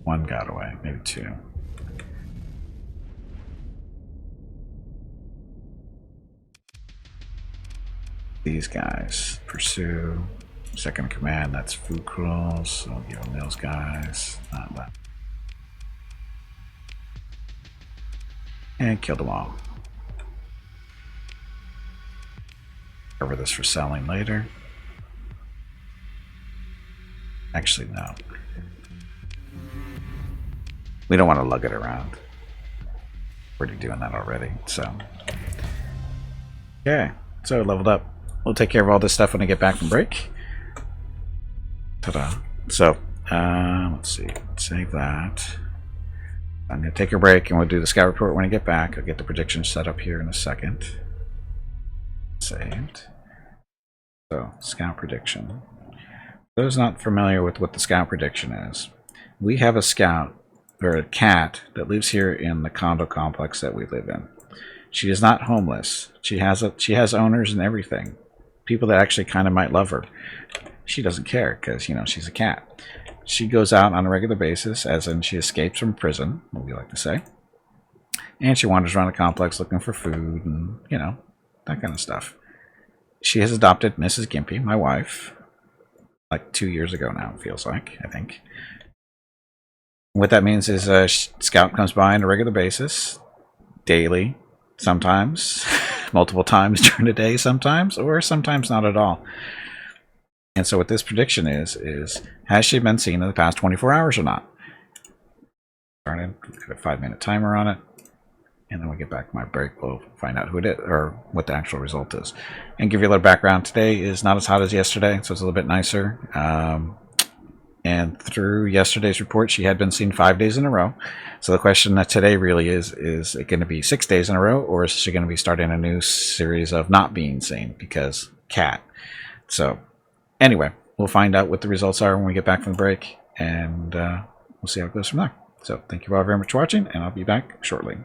One got away, maybe two. These guys pursue. Second command, that's Fukrul, so I'll give them those guys. Not that. And kill them all. Cover this for selling later. Actually, no. We don't want to lug it around. We're already doing that already, so. Okay, so leveled up. We'll take care of all this stuff when I get back from break. Ta-da. So, let's see. Save that. I'm going to take a break and we'll do the scout report when I get back. I'll get the prediction set up here in a second. Saved. So, scout prediction. For those not familiar with what the scout prediction is, we have a scout, or a cat, that lives here in the condo complex that we live in. She is not homeless. She has owners and everything. People that actually kind of might love her. She doesn't care because, you know, she's a cat. She goes out on a regular basis, as in she escapes from prison, what we like to say. And she wanders around the complex looking for food and, you know, that kind of stuff. She has adopted Mrs. Gimpy, my wife, like 2 years ago now, it feels like, I think. What that means is Scout comes by on a regular basis, daily, sometimes, multiple times during the day sometimes, or sometimes not at all. And so what this prediction is has she been seen in the past 24 hours or not? Started, got a 5-minute timer on it, and then we get back to my break, we'll find out who it is, or what the actual result is. And give you a little background, today is not as hot as yesterday, so it's a little bit nicer. And through yesterday's report, she had been seen 5 days in a row. So the question that today really is it going to be 6 days in a row, or is she going to be starting a new series of not being seen because cat? So anyway, we'll find out what the results are when we get back from the break, and we'll see how it goes from there. So thank you all very much for watching, and I'll be back shortly.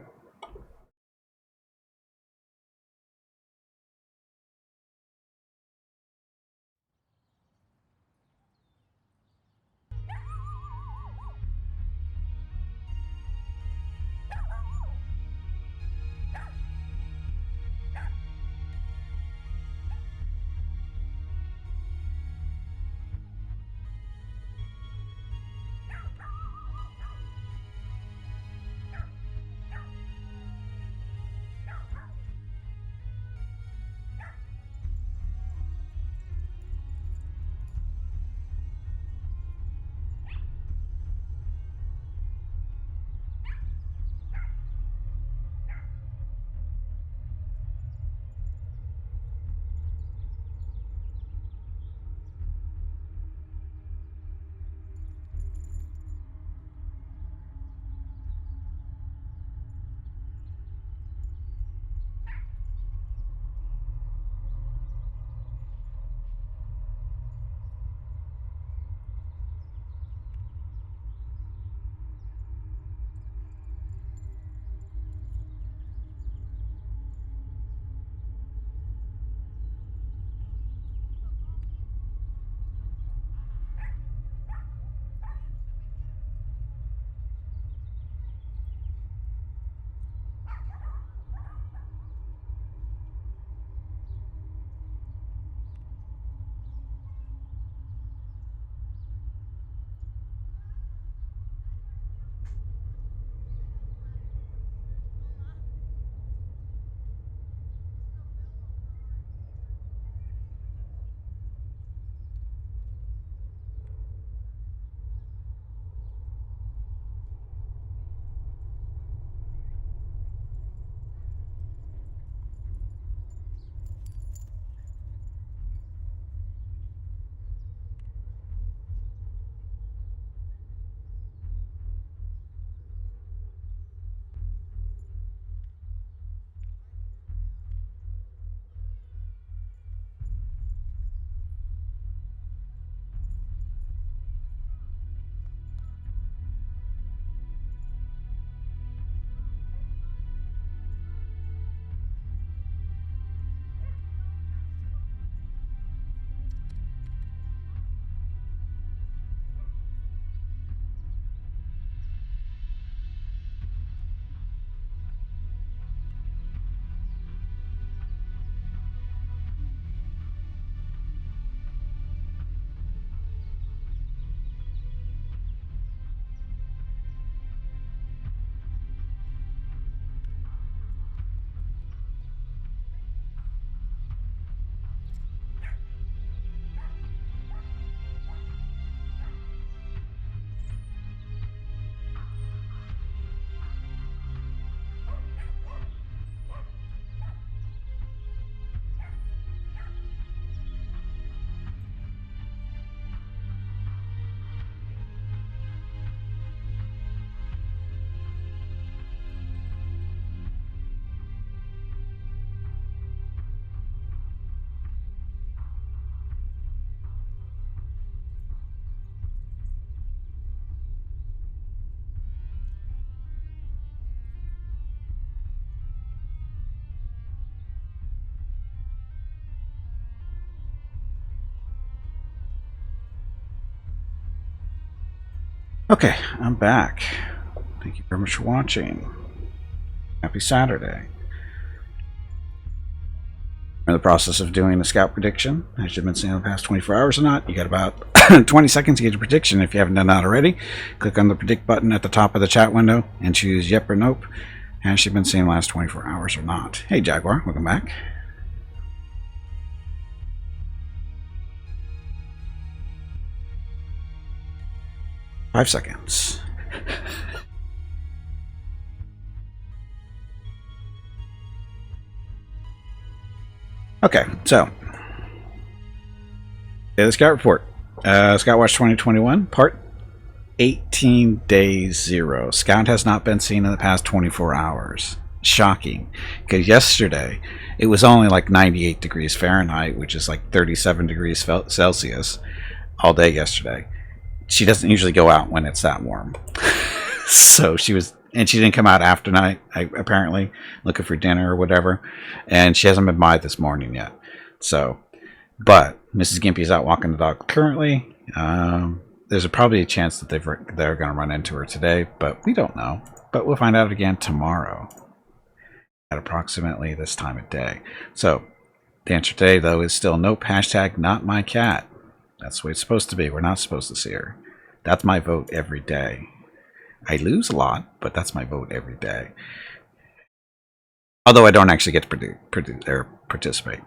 Okay, I'm back. Thank you very much for watching. Happy Saturday. We're in the process of doing a scout prediction. As you've been seeing in the past 24 hours or not, you got about 20 seconds to get your prediction. If you haven't done that already, click on the predict button at the top of the chat window and choose yep or nope. Has she been seeing the last 24 hours or not? Hey Jaguar, welcome back. Five seconds. Okay, so the Scout Report. Scout Watch 2021, Part 18, Day 0. Scout has not been seen in the past 24 hours. Shocking. Because yesterday, it was only like 98 degrees Fahrenheit, which is like 37 degrees Celsius, all day yesterday. She doesn't usually go out when it's that warm. So she was, and she didn't come out after night, apparently, looking for dinner or whatever. And she hasn't been by this morning yet. So, but Mrs. Gimpy is out walking the dog currently. There's probably a chance that they're going to run into her today, but we don't know. But we'll find out again tomorrow at approximately this time of day. So the answer today, though, is still nope. Hashtag not my cat. That's the way it's supposed to be. We're not supposed to see her. That's my vote every day. I lose a lot, but that's my vote every day. Although I don't actually get to participate.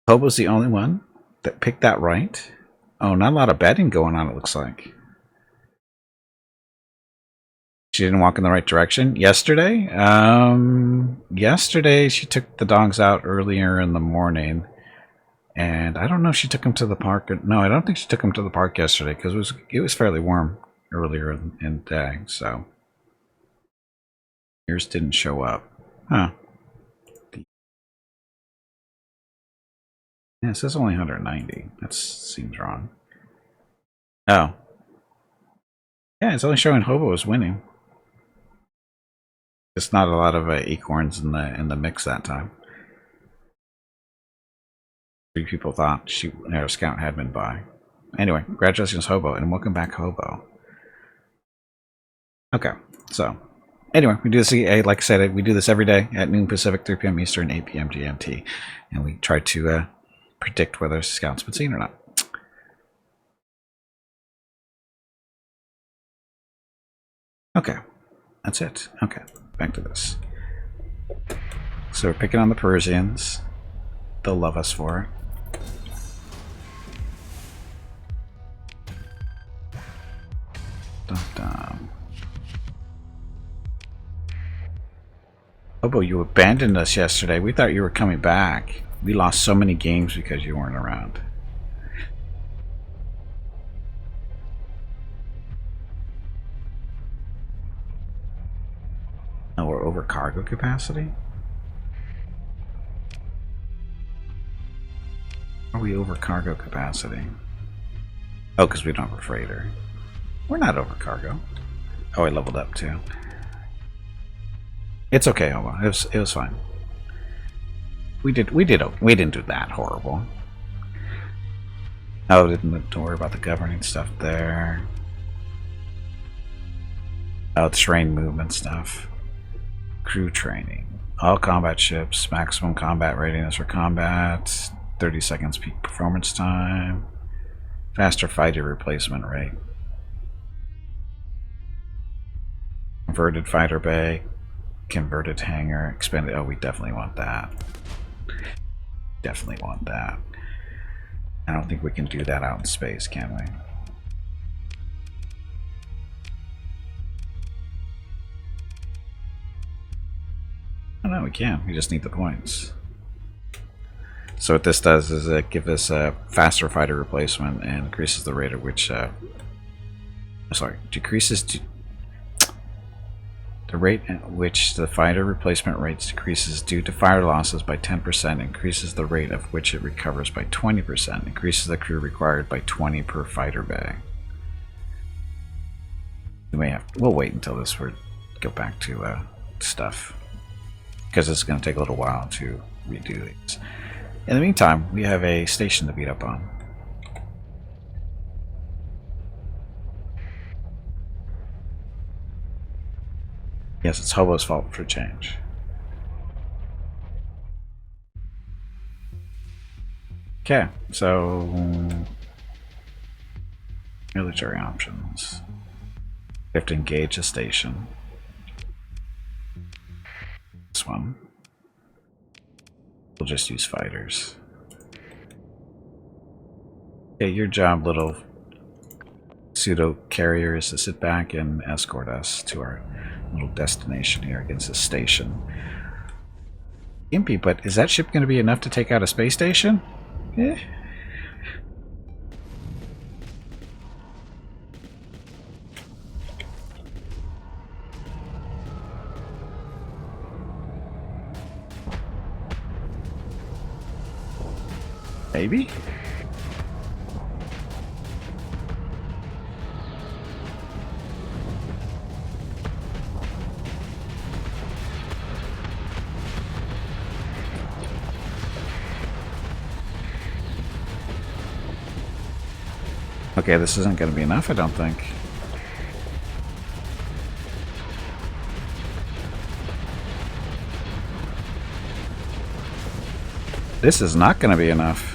Hobo's the only one that picked that right. Oh, not a lot of betting going on, it looks like. She didn't walk in the right direction yesterday. Yesterday she took the dogs out earlier in the morning. And I don't know if she took them to the park. No, I don't think she took them to the park yesterday because it was fairly warm earlier in the day. So yours didn't show up. Huh. Yeah, it says only 190. That seems wrong. Oh. Yeah, it's only showing Hobo is winning. It's not a lot of acorns in the mix that time. 3 people thought her scout had been by. Anyway, congratulations, Hobo, and welcome back, Hobo. Okay, so anyway, we do this. Like I said, we do this every day at noon Pacific, 3 p.m. Eastern, 8 p.m. GMT, and we try to predict whether a scout's been seen or not. Okay, that's it. Okay, back to this. So we're picking on the Persians. They'll love us for it. Dum-dum. Hobo, you abandoned us yesterday. We thought you were coming back. We lost so many games because you weren't around. Oh, we're over cargo capacity? Are we over cargo capacity? Oh, because we don't have a freighter. We're not over cargo. Oh, I leveled up too. It's okay, Hobo. It was fine. We didn't do that horrible. Oh, don't worry about the governing stuff there. Oh, terrain movement stuff. Crew training. All combat ships. Maximum combat readiness for combat. 30 seconds peak performance time. Faster fighter replacement rate. Converted fighter bay. Converted hangar. Expanded. Oh, we definitely want that. Definitely want that. I don't think we can do that out in space, can we? Oh, no, we can. We just need the points. So what this does is it gives us a faster fighter replacement and increases the rate at which decreases the rate at which the fighter replacement rates decreases due to fire losses by 10%, increases the rate of which it recovers by 20%, increases the crew required by 20 per fighter bay. We'll wait until this go back to stuff, because it's going to take a little while to redo these. In the meantime, we have a station to beat up on. Yes, it's Hobo's fault for change. Okay, so military options. We have to engage a station. This one. We'll just use fighters. Okay, your job, little pseudo carrier, is to sit back and escort us to our little destination here against the station. Gimpy, but is that ship going to be enough to take out a space station? Eh. Maybe? Okay, this isn't going to be enough, I don't think. This is not going to be enough.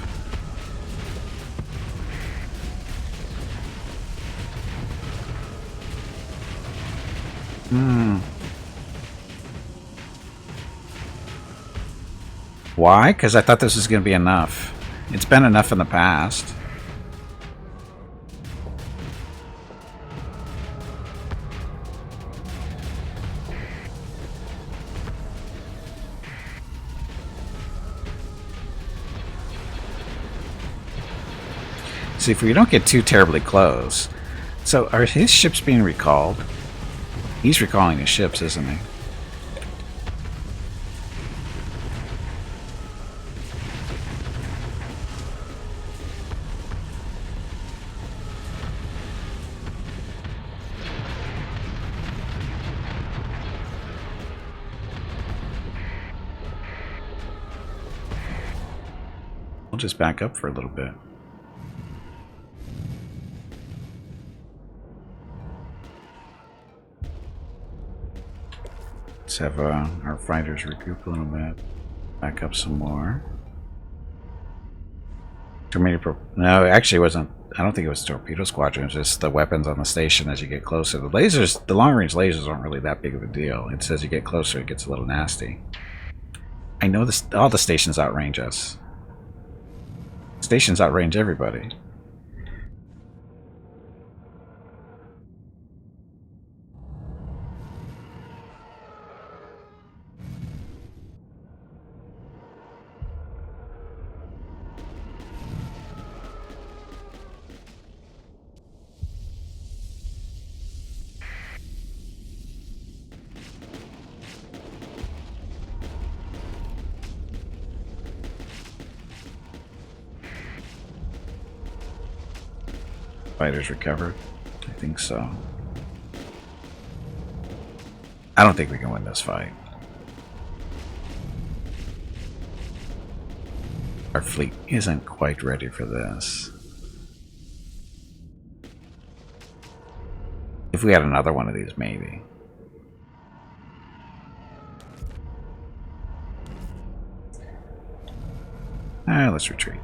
Why? Because I thought this was going to be enough. It's been enough in the past. See, if we don't get too terribly close. So, are his ships being recalled? He's recalling his ships, isn't he? We'll just back up for a little bit. Let's have our fighters recoup a little bit. Back up some more. No, actually it wasn't. I don't think it was torpedo squadron. It was just the weapons on the station as you get closer. The lasers, the long-range lasers aren't really that big of a deal. It's as you get closer, it gets a little nasty. I know this. All the stations outrange us. Stations outrange everybody. Fighters recovered? I think so. I don't think we can win this fight. Our fleet isn't quite ready for this. If we had another one of these, maybe. Let's retreat.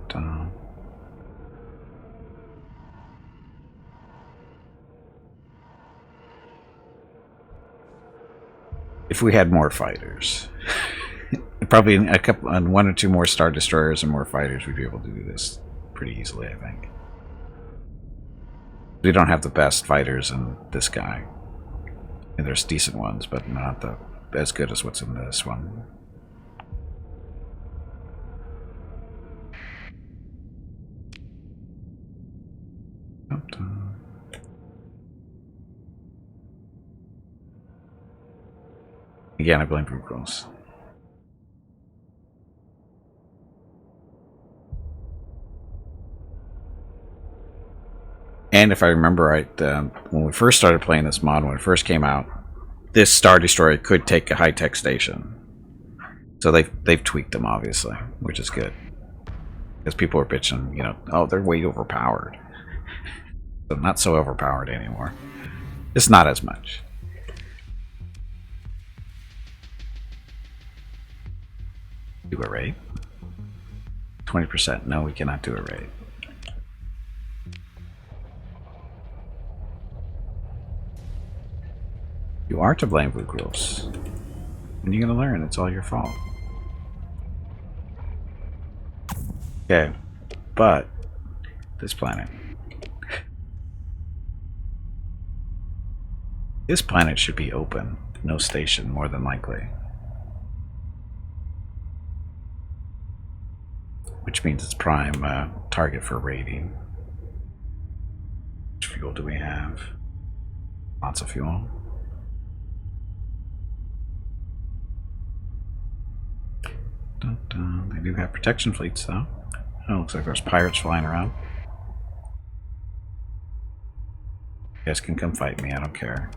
Down. If we had more fighters, probably on one or two more Star Destroyers and more fighters, we'd be able to do this pretty easily, I think. We don't have the best fighters in this guy. And there's decent ones, but not as good as what's in this one. Again, I blame Brugos. And if I remember right, when we first started playing this mod, when it first came out, this Star Destroyer could take a high-tech station. So they've tweaked them, obviously, which is good. Because people are bitching, you know, oh, they're way overpowered. So not so overpowered anymore. It's not as much. Do a raid? 20%. No, we cannot do a raid. You are to blame, Vukros. When are you gonna learn? It's all your fault. Okay, but this planet. This planet should be open. No station, more than likely. Which means it's prime target for raiding. Which fuel do we have? Lots of fuel. Dun, dun. They do have protection fleets, though. Oh, looks like there's pirates flying around. You guys can come fight me, I don't care.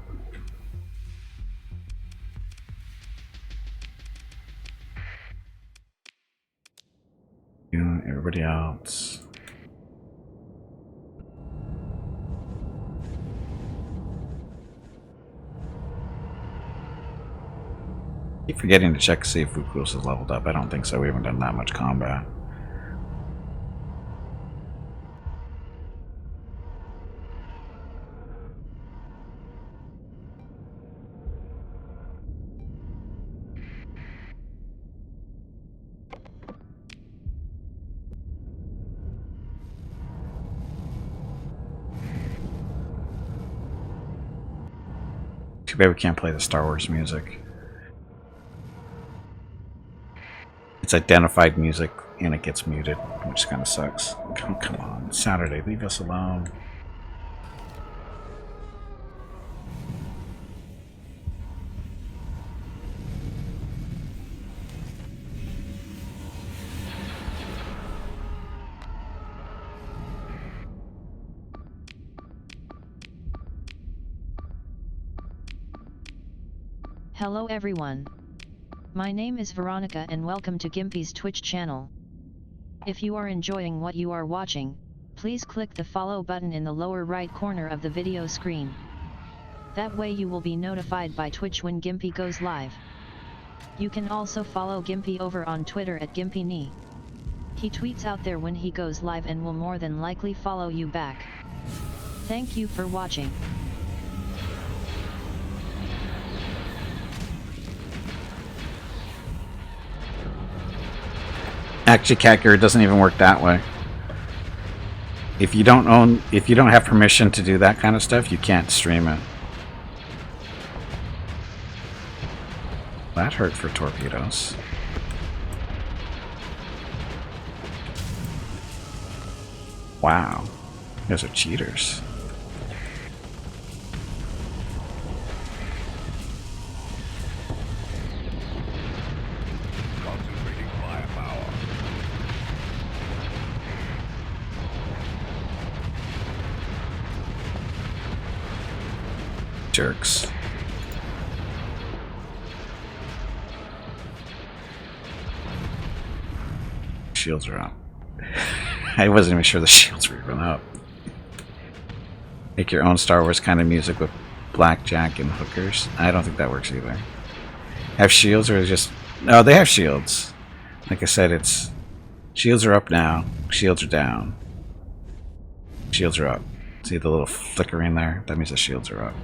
You, everybody else. Keep forgetting to check to see if Vukros is leveled up. I don't think so. We haven't done that much combat. Too bad we can't play the Star Wars music. It's identified music and it gets muted, which kind of sucks. Come on, it's Saturday, leave us alone. Hello everyone. My name is Veronica and welcome to Gimpy's Twitch channel. If you are enjoying what you are watching, please click the follow button in the lower right corner of the video screen. That way you will be notified by Twitch when Gimpy goes live. You can also follow Gimpy over on Twitter at GimpyKnee. He tweets out there when he goes live and will more than likely follow you back. Thank you for watching. Actually, Catger, it doesn't even work that way. If you don't have permission to do that kind of stuff, you can't stream it. That hurt for torpedoes. Wow, those are cheaters. Jerks. Shields are up. I wasn't even sure the shields were even up. Make your own Star Wars kind of music with blackjack and hookers. I don't think that works either. Have shields or just... No, they have shields. Like I said, it's... Shields are up now. Shields are down. Shields are up. See the little flickering there? That means the shields are up.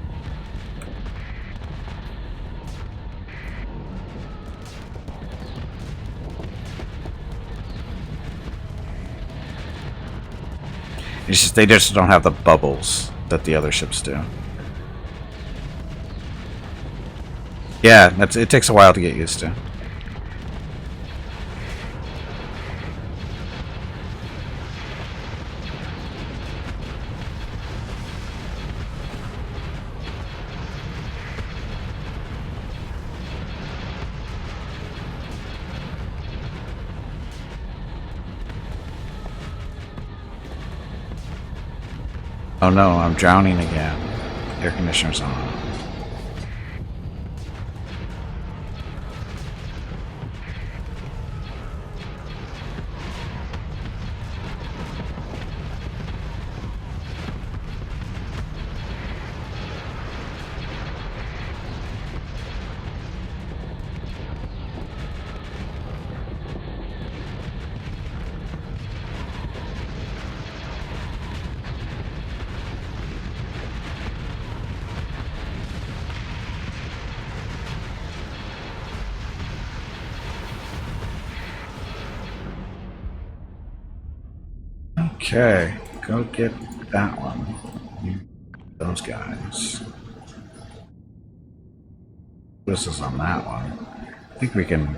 It's just, they just don't have the bubbles that the other ships do. Yeah, it takes a while to get used to. Oh no, I'm drowning again. Air conditioner's on. Okay, go get that one. Those guys. This is on that one. I think we can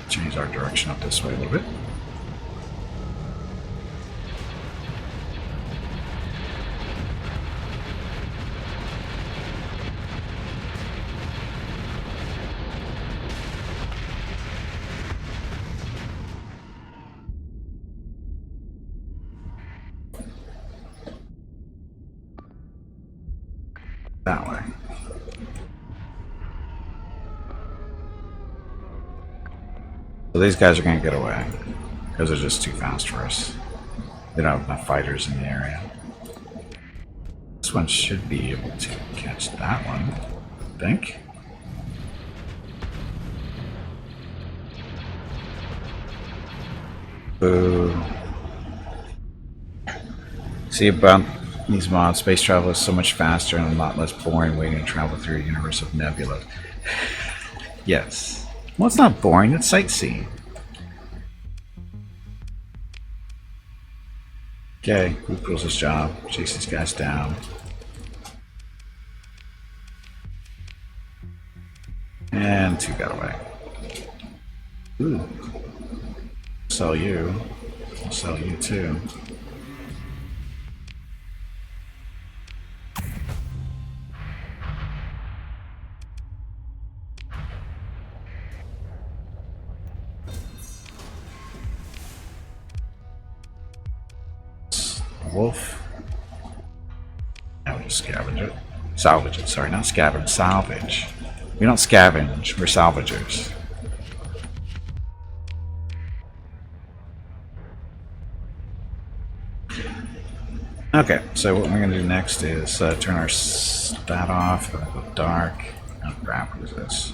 change our direction up this way a little bit. That way. So these guys are going to get away because they're just too fast for us. They don't have enough fighters in the area. This one should be able to catch that one, I think. Boo. See about these mods, space travel is so much faster and a lot less boring waiting to travel through a universe of nebula. Yes. Well, it's not boring, it's sightseeing. Okay, who pulls this job? Chase these guys down. And 2 got away. Ooh. Sell you. I'll sell you too. Wolf. Now we just scavenge it. Salvage it, sorry, not scavenge, salvage. We don't scavenge, we're salvagers. Okay, so what we're going to do next is turn our stat off, go dark. Oh crap, what is this?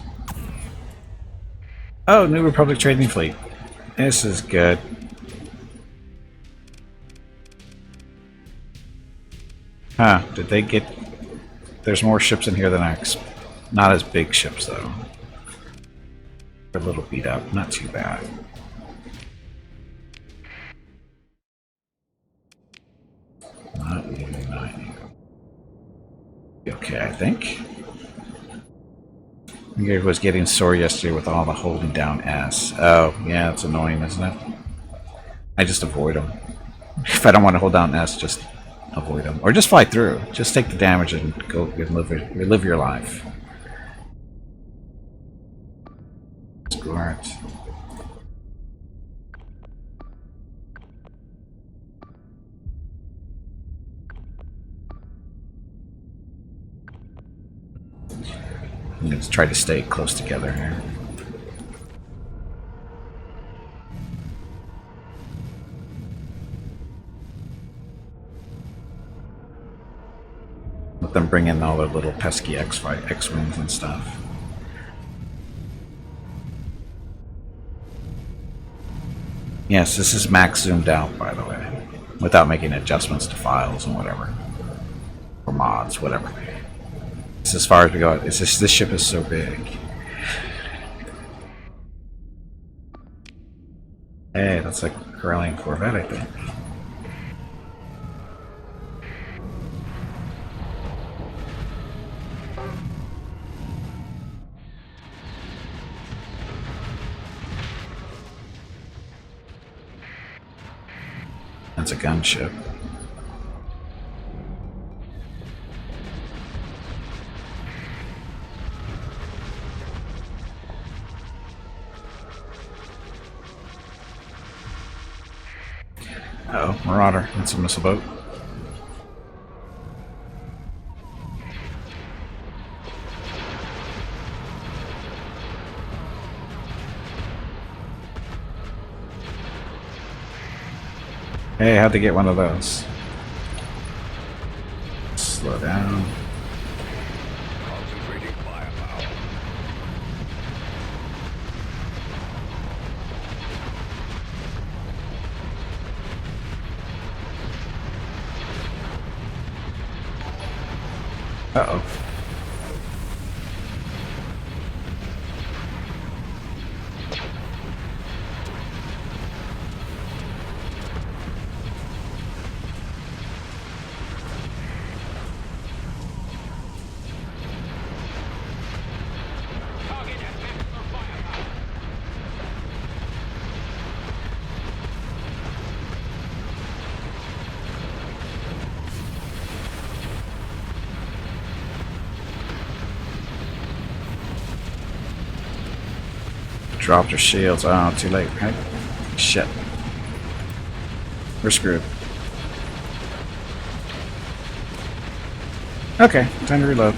Oh, New Republic Trading Fleet. This is good. Huh, did they get... There's more ships in here than I expected. Not as big ships, though. They're a little beat up, not too bad. Not you, not you. Okay, I think. I think I was getting sore yesterday with all the holding down S. Oh, yeah, it's annoying, isn't it? I just avoid them. If I don't want to hold down S, just avoid them. Or just fly through. Just take the damage and go and live your life. Escort. Let's try to stay close together here. Let them bring in all their little pesky X-Wings and stuff. Yes, this is max zoomed out, by the way, without making adjustments to files and whatever. Or mods, whatever. It's as far as we go. It's just, this ship is so big. Hey, that's a Corellian Corvette, I think. That's a gunship. Uh-oh, Marauder. That's a missile boat. Hey, how'd they get one of those? Slow down. Concentrating firepower. Uh-oh. Dropped her shields. Oh, too late, right? Shit. We're screwed. Okay, time to reload.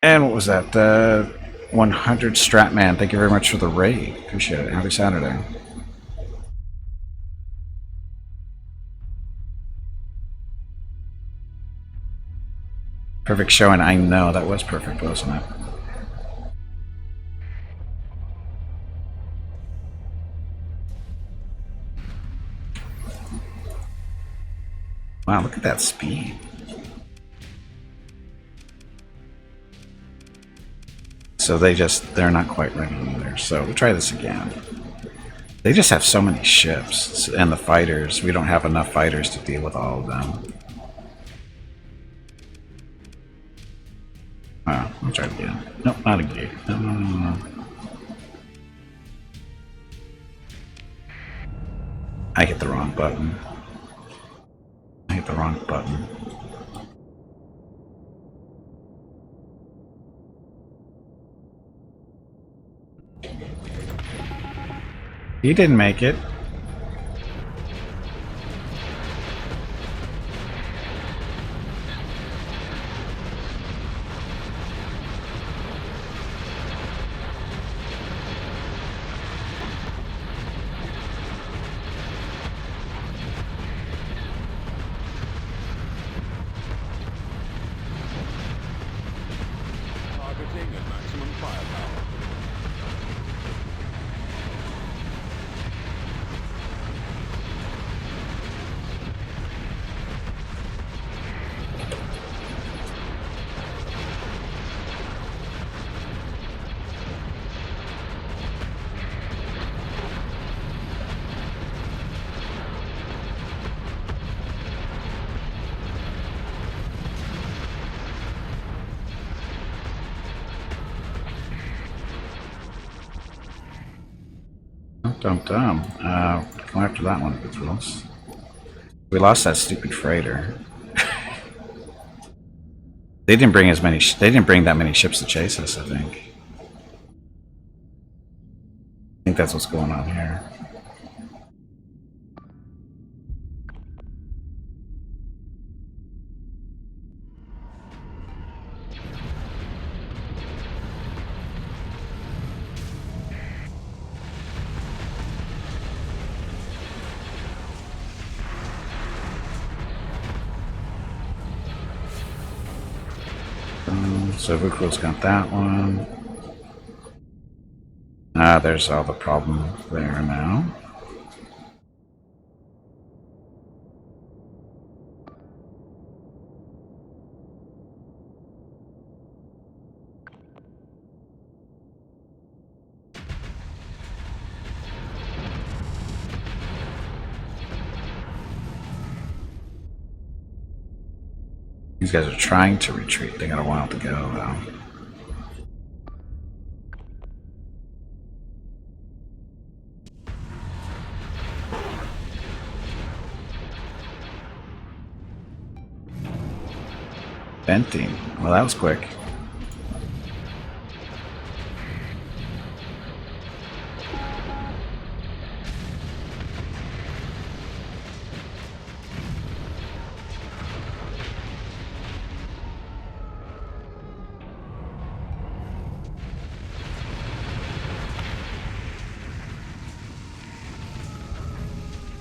And what was that? 100 Stratman. Thank you very much for the raid. Appreciate it. Happy Saturday. Perfect showing. I know that was perfect, wasn't it? Wow, look at that speed. So they're not quite ready either. So we'll try this again. They just have so many ships, and the fighters, we don't have enough fighters to deal with all of them. Oh, I'll try it again. Nope, not again. No. I hit the wrong button. He didn't make it. Targeting at maximum firepower. Dum. Go after that one, if it's we lost that stupid freighter. They didn't bring they didn't bring that many ships to chase us, I think. I think that's what's going on here. So Vukul's got that one. There's all the problem there now. These guys are trying to retreat. They got a while to go, though. Venting. Well, that was quick.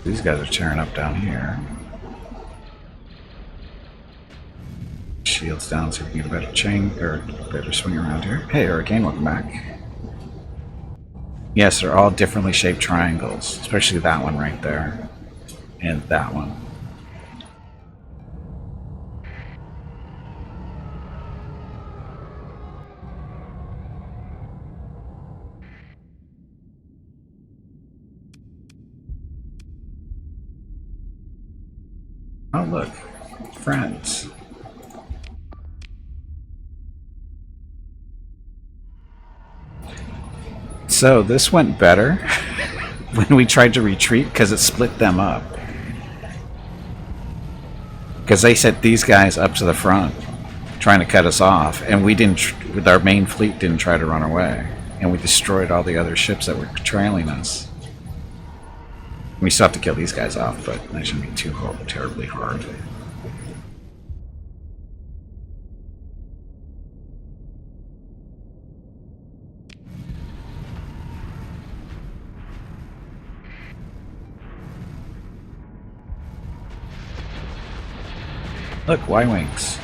These guys are tearing up down here. Shields down so we can get a better chain or a better swing around here. Hey, Hurricane, welcome back. Yes, they're all differently shaped triangles, especially that one right there, and that one. Oh, look, friends. So this went better when we tried to retreat because it split them up. Because they sent these guys up to the front trying to cut us off, and we didn't, with our main fleet, didn't try to run away. And we destroyed all the other ships that were trailing us. We still have to kill these guys off, but that shouldn't be too terribly hard. Look, Y-Wings.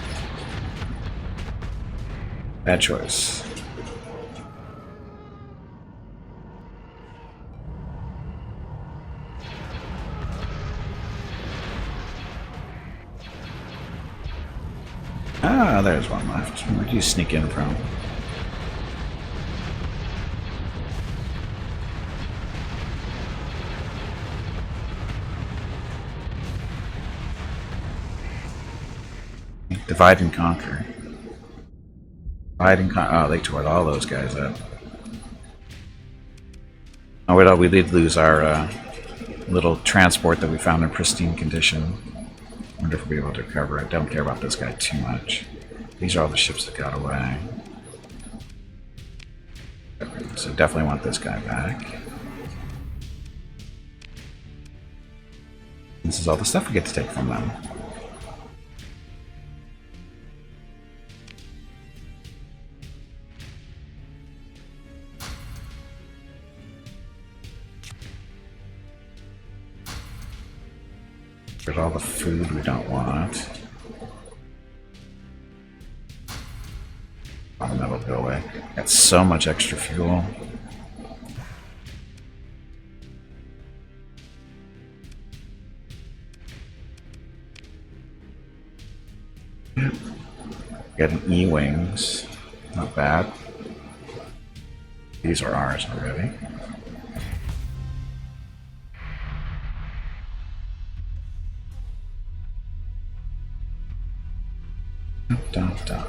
Bad choice. Ah, there's one left. Where'd you sneak in from? Divide and conquer. Divide and conquer. Oh, they tore all those guys up. Oh, wait, we did lose our little transport that we found in pristine condition. Wonder if we'll be able to recover it. Don't care about this guy too much. These are all the ships that got away. So definitely want this guy back. This is all the stuff we get to take from them. There's all the food we don't want. Oh, that'll go away. Got so much extra fuel. Got an E-Wings. Not bad. These are ours already. Dun, dun.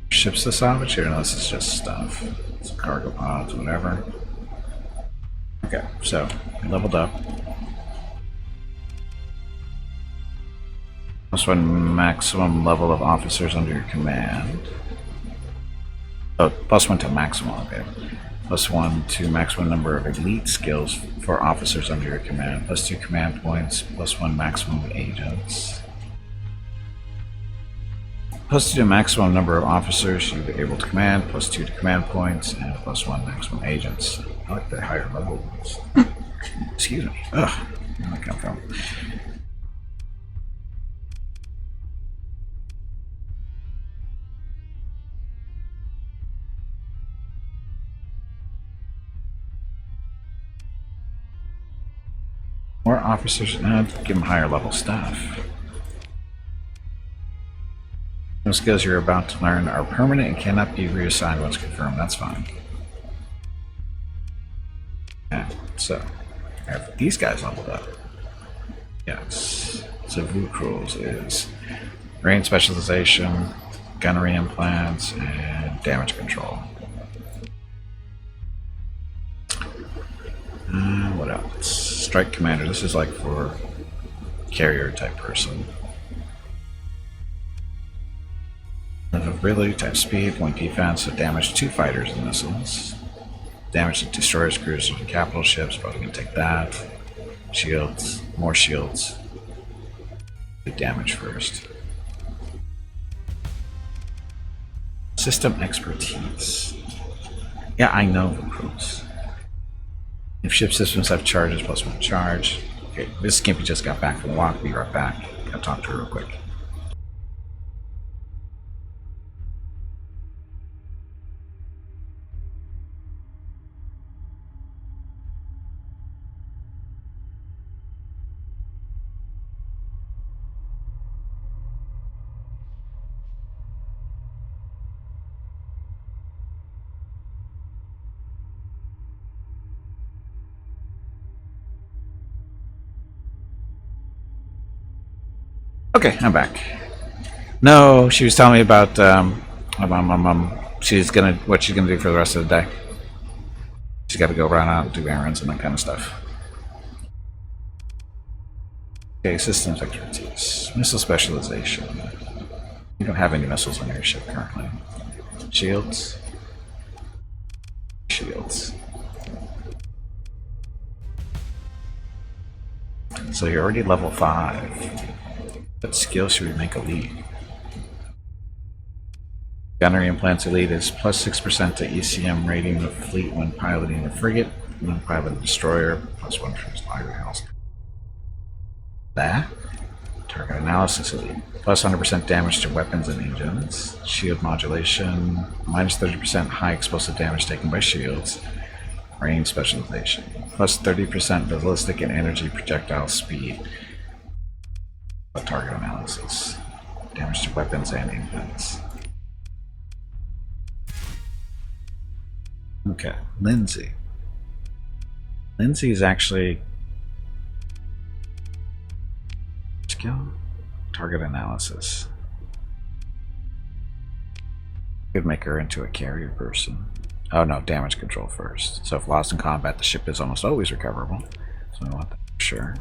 Ships to salvage here? No, this is just stuff. It's cargo pods, whatever. Okay, so leveled up. +1 maximum level of officers under your command. Oh, +1 to maximum, okay. +1 to maximum number of elite skills for officers under your command. +2 command points. +1 maximum agents. +2 to maximum number of officers you'll be able to command. +2 to command points, and +1 maximum agents. I like the higher level ones. Excuse me. Ugh, where did that come from? More officers, now give them higher level stuff. No skills you're about to learn are permanent and cannot be reassigned once confirmed. That's fine. Yeah, so I have these guys leveled up. Yes. So Vukrul's is range specialization, gunnery implants, and damage control. What else? Strike commander. This is like for carrier type person. Ability, type speed, point defense, so damage to fighters and missiles. Damage to destroyers, cruisers, and capital ships, but we can take that. Shields, more shields. Do damage first. System expertise. Yeah, I know the rules. If ship systems have charges, +1 charge. Okay, this Skimpy just got back from the walk. Be right back. Gotta talk to her real quick. Okay, I'm back. No, she was telling me about she's gonna what she's gonna do for the rest of the day. She's got to go run out and do errands and that kind of stuff. Okay, systems expertise, missile specialization. You don't have any missiles on your ship currently. Shields. Shields. So you're already level 5. What skill should we make elite? Gunnery implants elite is plus 6% to ECM rating of fleet when piloting a frigate, when piloting a destroyer, plus 1 for his lighthouse. That. Target analysis elite. Plus 100% damage to weapons and engines. Shield modulation. Minus 30% high explosive damage taken by shields. Range specialization. Plus 30% ballistic and energy projectile speed. Target analysis. Damage to weapons and engines. Okay, Lindsay. Lindsay is actually skill target analysis. Could make her into a carrier person. Oh no, damage control first. So if lost in combat, the ship is almost always recoverable. So I want that for sure.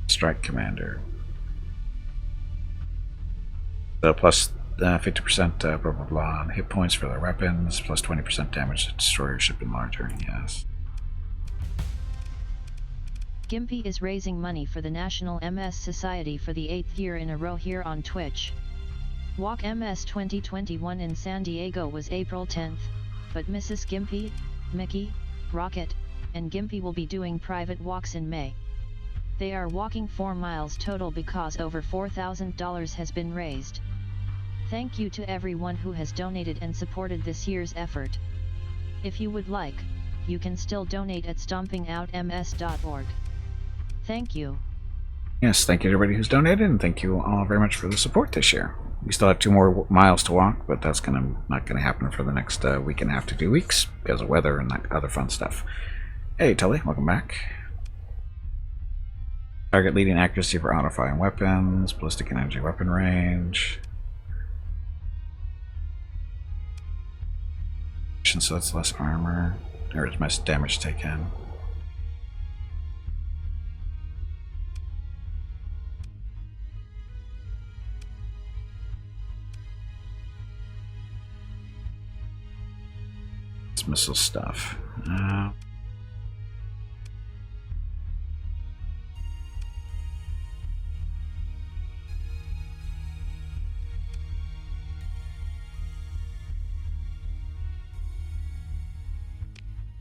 Strike commander. So plus 50% blah blah blah on hit points for their weapons, plus 20% damage to destroyer ship enlarger. Yes. Gimpy is raising money for the National MS Society for the 8th year in a row here on Twitch. Walk MS 2021 in San Diego was April 10th, but Mrs. Gimpy, Mickey, Rocket, and Gimpy will be doing private walks in May. They are walking 4 miles total because over $4,000 has been raised. Thank you to everyone who has donated and supported this year's effort. If you would like, you can still donate at stompingoutms.org. Thank you. Yes, thank you to everybody who's donated, and thank you all very much for the support this year. We still have 2 more miles to walk, but that's not gonna happen for the next week and a half to 2 weeks because of weather and that other fun stuff. Hey Tully, welcome back. Target leading accuracy for auto-firing weapons, ballistic and energy weapon range. So that's less armor, or it's less damage taken. It's missile stuff.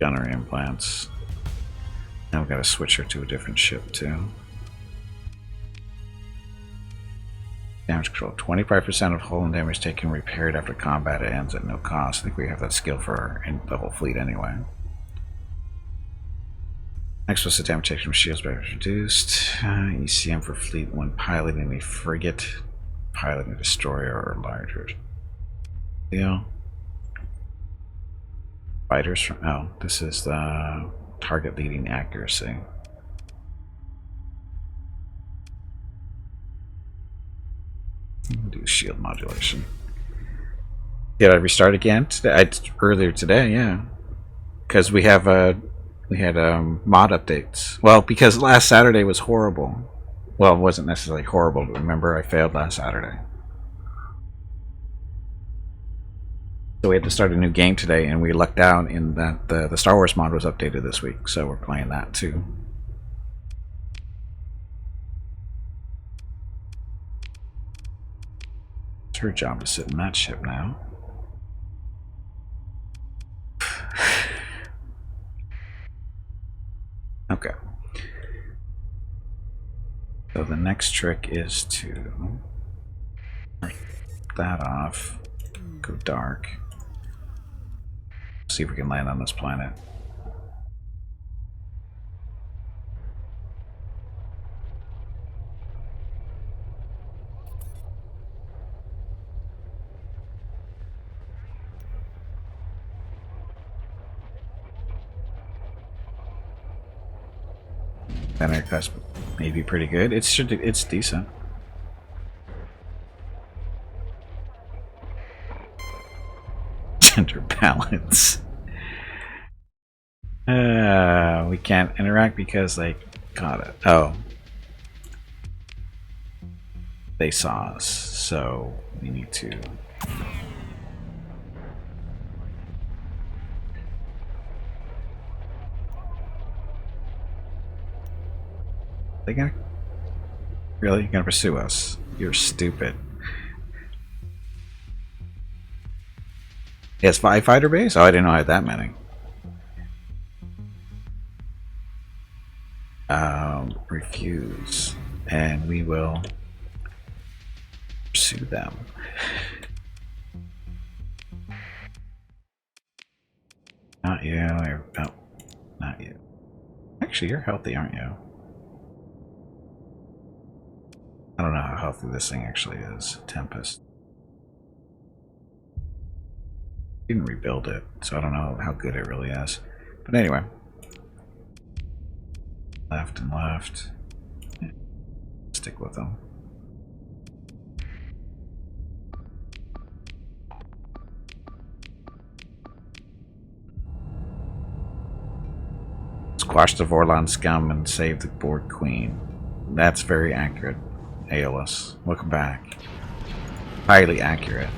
Gunnery implants. Now we've got to switch her to a different ship too. Damage control. 25% of hull and damage taken repaired after combat ends at no cost. I think we have that skill for the whole fleet anyway. Next was the damage taken from shields by reduced. ECM for fleet when piloting a frigate, piloting a destroyer or larger. Deal. Fighters from this is the target leading accuracy. Do shield modulation. Did I restart again today? Earlier today, yeah. Because we had mod updates. Well, because last Saturday was horrible. Well, it wasn't necessarily horrible, but remember I failed last Saturday. So we had to start a new game today, and we lucked out in that the Star Wars mod was updated this week, so we're playing that too. It's her job to sit in that ship now. Okay. So the next trick is to turn that off, go dark. See if we can land on this planet. Then I press maybe pretty good. It's decent. Gender balance. We can't interact because they got it. Oh. They saw us, so we need to. They gonna really gonna pursue us? You're stupid. He has 5 fighter base? Oh, I didn't know I had that many. Refuse, and we will pursue them. Not you. No, not you. Actually, you're healthy, aren't you? I don't know how healthy this thing actually is. Tempest. Didn't rebuild it, so I don't know how good it really is. But anyway. Left and left. Yeah. Stick with them. Squash the Vorlon scum and save the Borg Queen. That's very accurate. Aeolus, welcome back. Highly accurate.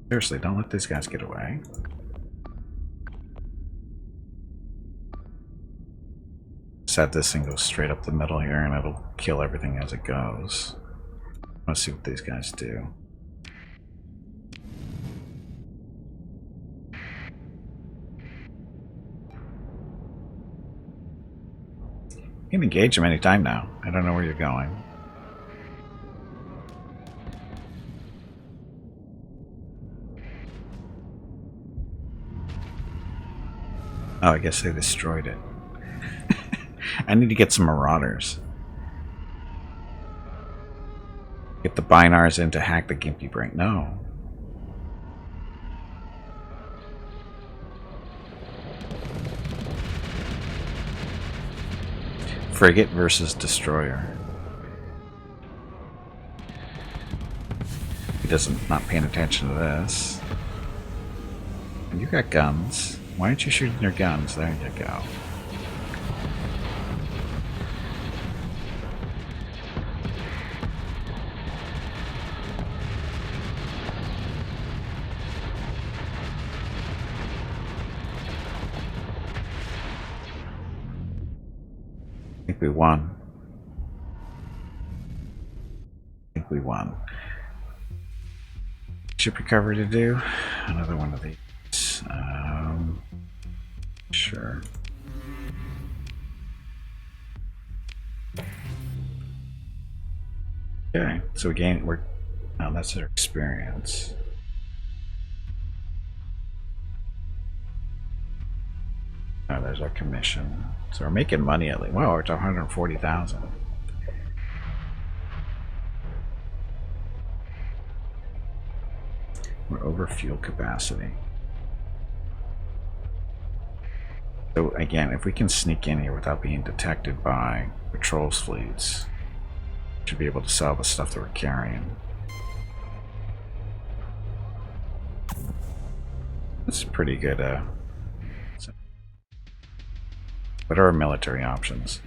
Seriously, don't let these guys get away. Just have this thing go straight up the middle here and it'll kill everything as it goes. Let's see what these guys do. You can engage them anytime now. I don't know where you're going. Oh, I guess they destroyed it. I need to get some marauders. Get the Binars in to hack the Gimpy brain. No. Frigate versus destroyer. He doesn't not paying attention to this. You got guns. Why aren't you shooting your guns? There you go. I think we won. I think we won. Ship recovery to do. Another one of these. Sure. Okay, so again, that's their experience. Oh, there's our commission. So we're making money at least. Wow, we're at 140,000. We're over fuel capacity. So again, if we can sneak in here without being detected by patrols fleets, we should be able to sell the stuff that we're carrying. That's pretty good. What are our military options?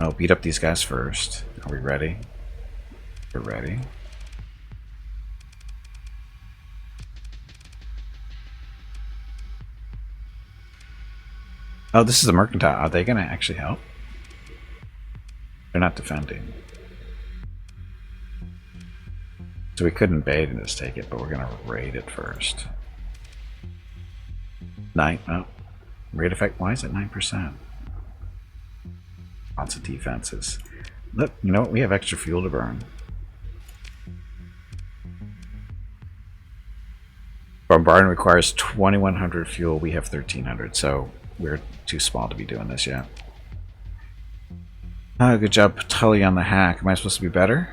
Oh, beat up these guys first. Are we ready? We're ready. Oh, this is the mercantile. Are they going to actually help? They're not defending. So we couldn't bait and just take it, but we're going to raid it first. 9. Oh, raid effect. Why is it 9%? Lots of defenses. Look, you know what? We have extra fuel to burn. Bombardment requires 2,100 fuel. We have 1,300, so we're too small to be doing this yet. Good job, Tully, on the hack. Am I supposed to be better?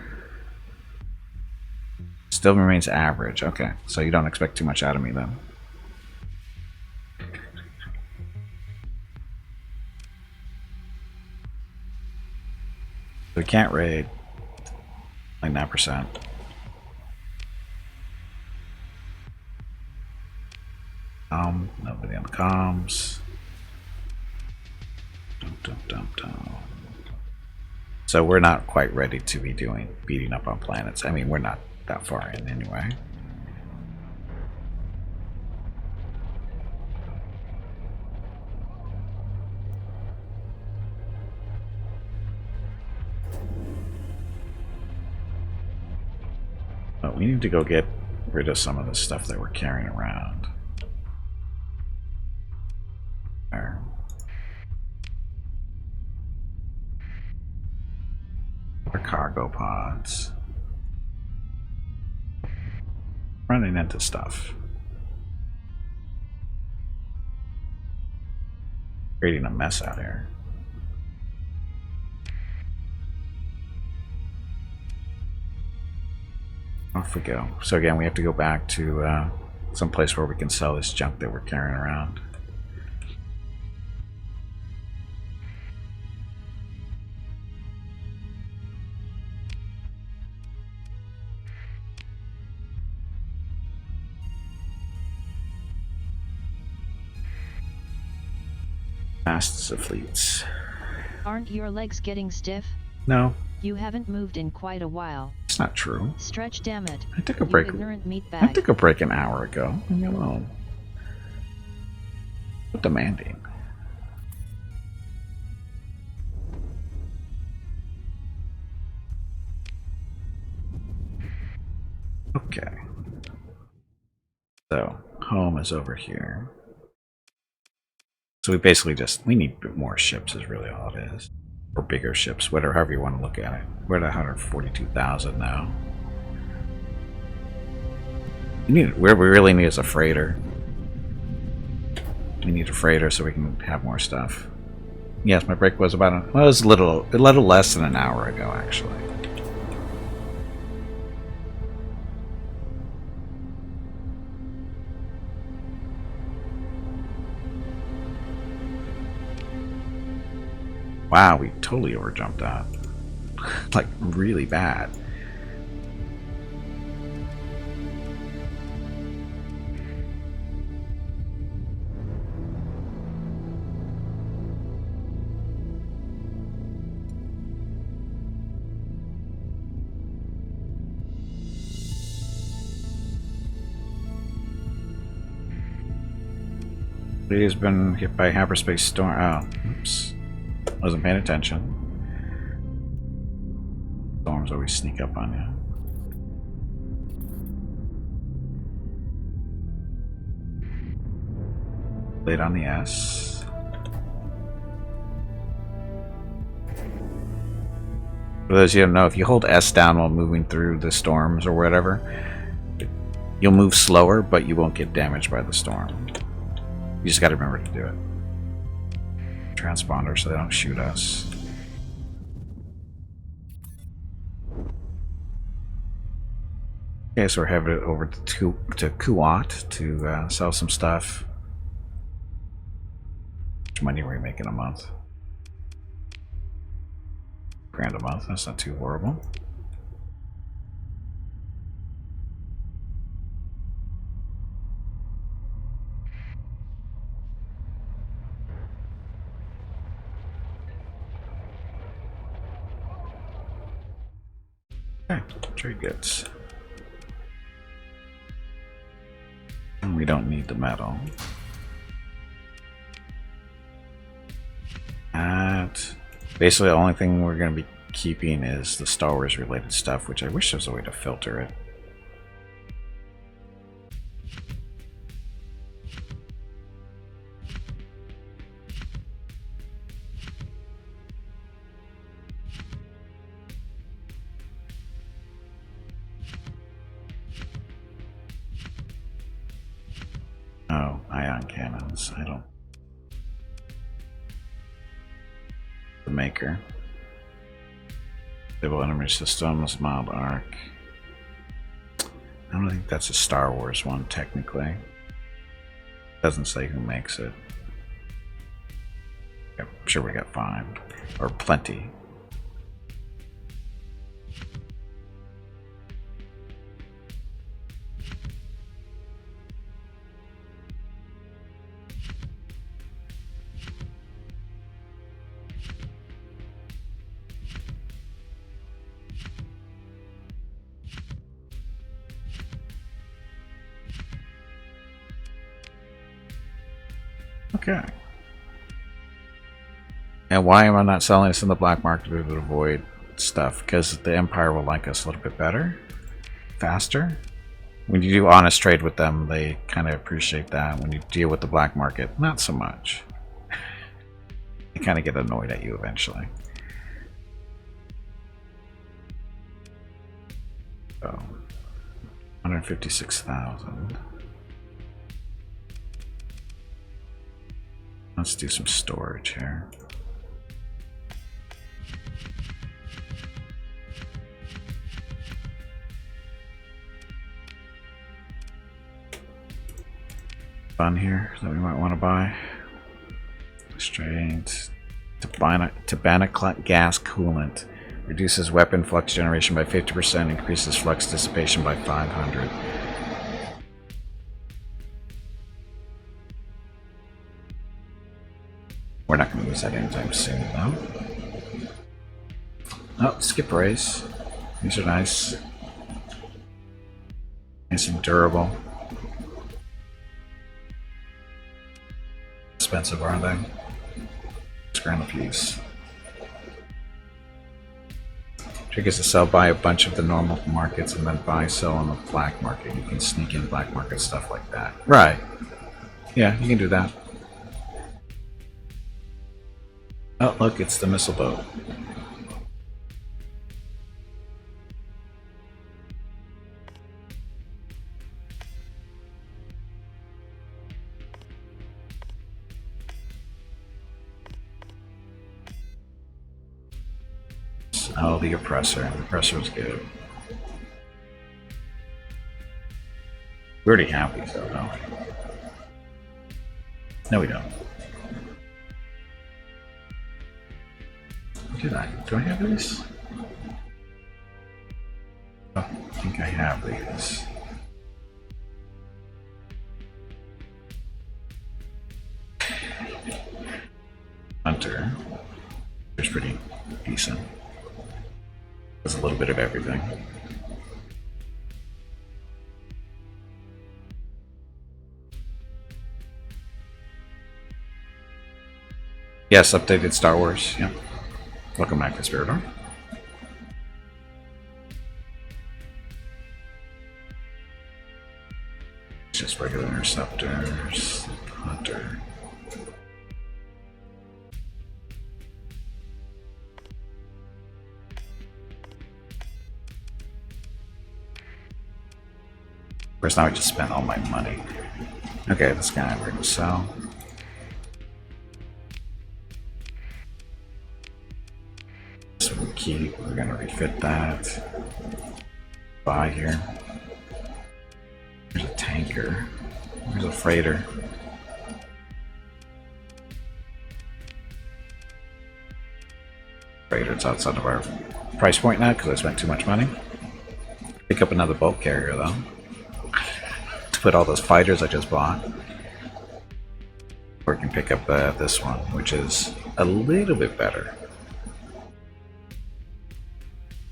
Still remains average. Okay, so you don't expect too much out of me then. We can't raid. Like 9%. Nobody on the comms. So we're not quite ready to be beating up on planets. I mean, we're not that far in anyway. But we need to go get rid of some of the stuff that we're carrying around. There. Our cargo pods. Running into stuff. Creating a mess out here. Off we go. So again, we have to go back to some place where we can sell this junk that we're carrying around. Fastest of fleets. Aren't your legs getting stiff? No, You haven't moved in quite a while. it's not true. Stretch, damn it. I took a You break. ignorant I meatbag. took a break an hour ago. Leave me alone. So demanding. Okay. So home is over here. So we basically we need more ships is really all it is. Or bigger ships, whatever, however you want to look at it. We're at 142,000 now. Where we really need is a freighter. We need a freighter so we can have more stuff. Yes, my break was about it was a little less than an hour ago, actually. Wow, we totally overjumped that. Like, really bad. He has been hit by a hyperspace storm. Oh, oops. Wasn't paying attention. Storms always sneak up on you. Late on the S. For those of you who don't know, if you hold S down while moving through the storms or whatever, you'll move slower, but you won't get damaged by the storm. You just gotta remember to do it. Transponder so they don't shoot us. Okay, so we're headed over to Kuwait to sell some stuff. How much money are we making a month? $1,000 a month, that's not too horrible. Okay, trade goods. And we don't need the metal. Basically, the only thing we're going to be keeping is the Star Wars related stuff, which I wish there was a way to filter it. Oh, ion cannons. I don't. The maker. Civil Enemy Systems, Mild Arc. I don't think that's a Star Wars one, technically. Doesn't say who makes it. I'm sure we got 5. Or plenty. Okay. And why am I not selling this in the black market to be able to avoid stuff? Because the Empire will like us a little bit better, faster. When you do honest trade with them, they kind of appreciate that. When you deal with the black market, not so much. They kind of get annoyed at you eventually. So, 156,000. Let's do some storage here. Fun here that we might want to buy. Straight Tabanic gas coolant. Reduces weapon flux generation by 50%, increases flux dissipation by 500. We're not going to use that anytime soon, though. Oh, skip race. These are nice. Nice and durable. Expensive, aren't they? £6 a piece. Trick is to sell, buy a bunch of the normal markets, and then buy, sell on the black market. You can sneak in black market stuff like that. Right. Yeah, you can do that. Oh, look, it's the missile boat. Oh, the oppressor. The oppressor was good. We already have these, though, don't we? No, we don't. Did I? Do I have these? Oh, I think I have these. Hunter. It's pretty decent. There's a little bit of everything. Yes, updated Star Wars. Yeah. Welcome back to Spiridor. Just regular interceptors. Hunter. Of course, now I just spent all my money. Okay, this guy we're gonna sell. This one keep. We're gonna refit that. Buy here. There's a tanker. There's a freighter. Freighter's outside of our price point now because I spent too much money. Pick up another bulk carrier though. Put all those fighters I just bought. Or you can pick up this one, which is a little bit better.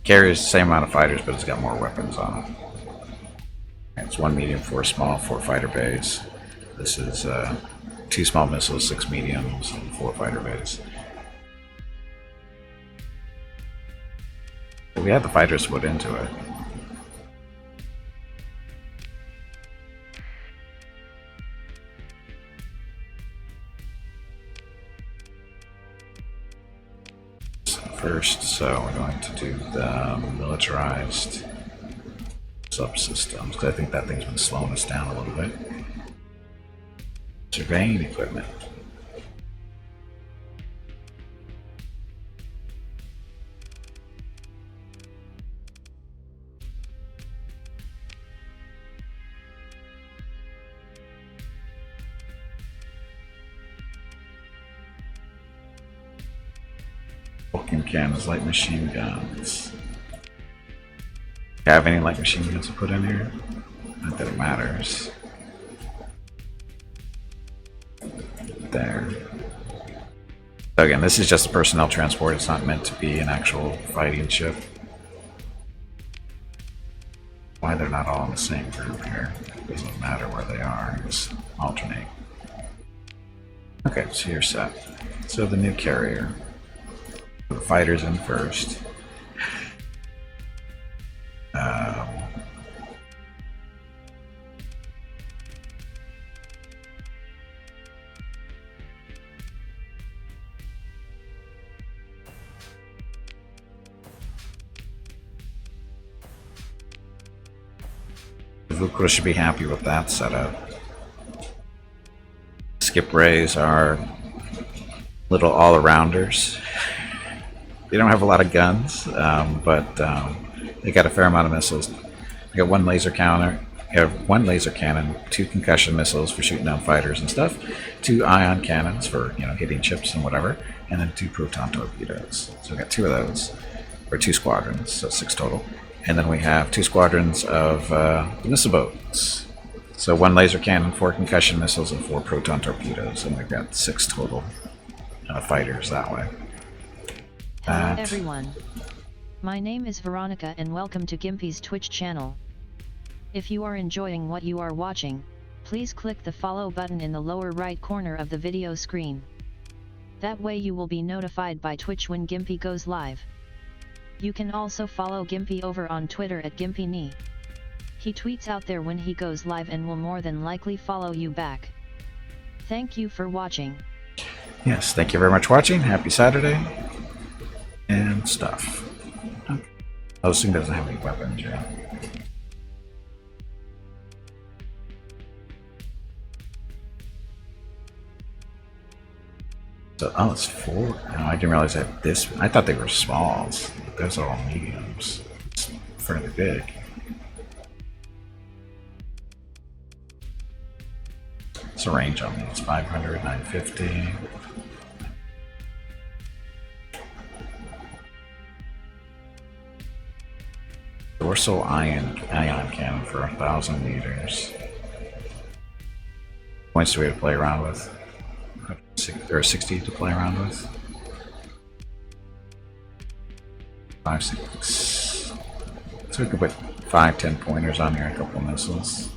Carries the same amount of fighters, but it's got more weapons on it. It's 1 medium, 4 small, 4 fighter bays. This is 2 small missiles, 6 mediums, and 4 fighter bays. But we had the fighters put into it. First, so we're going to do the militarized subsystems, because I think that thing's been slowing us down a little bit. Surveying equipment. Vacuum cannons, light machine guns. Have any light machine guns to put in here? Not that it matters. There. So again, this is just a personnel transport. It's not meant to be an actual fighting ship. Why they're not all in the same group here? Doesn't matter where they are. Just alternate. Okay, so you're set. So the new carrier. The fighters in first. Vukra should be happy with that setup. Skip rays are little all-arounders. They don't have a lot of guns, but they got a fair amount of missiles. They got one laser cannon, 2 concussion missiles for shooting down fighters and stuff, 2 ion cannons for hitting ships and whatever, and then 2 proton torpedoes. So we got 2 of those, or 2 squadrons, so 6 total. And then we have 2 squadrons of missile boats. So 1 laser cannon, 4 concussion missiles, and 4 proton torpedoes, and we've got 6 total fighters that way. Hello everyone. My name is Veronica and welcome to Gimpy's Twitch channel. If you are enjoying what you are watching, please click the follow button in the lower right corner of the video screen. That way you will be notified by Twitch when Gimpy goes live. You can also follow Gimpy over on Twitter at GimpyKnee. He tweets out there when he goes live and will more than likely follow you back. Thank you for watching. Yes, thank you very much for watching. Happy Saturday. And stuff. Okay. Oh, this thing doesn't have any weapons yet. So, oh, it's 4. No, I didn't realize that this. I thought they were smalls. Those are all mediums. It's fairly big. What's the range on these? 500, 950. Dorsal ion cannon for 1,000 meters. Points do we have to play around with? There are 60 to play around with. 5, 6. So we could put 5, 10 pointers on here, a couple missiles.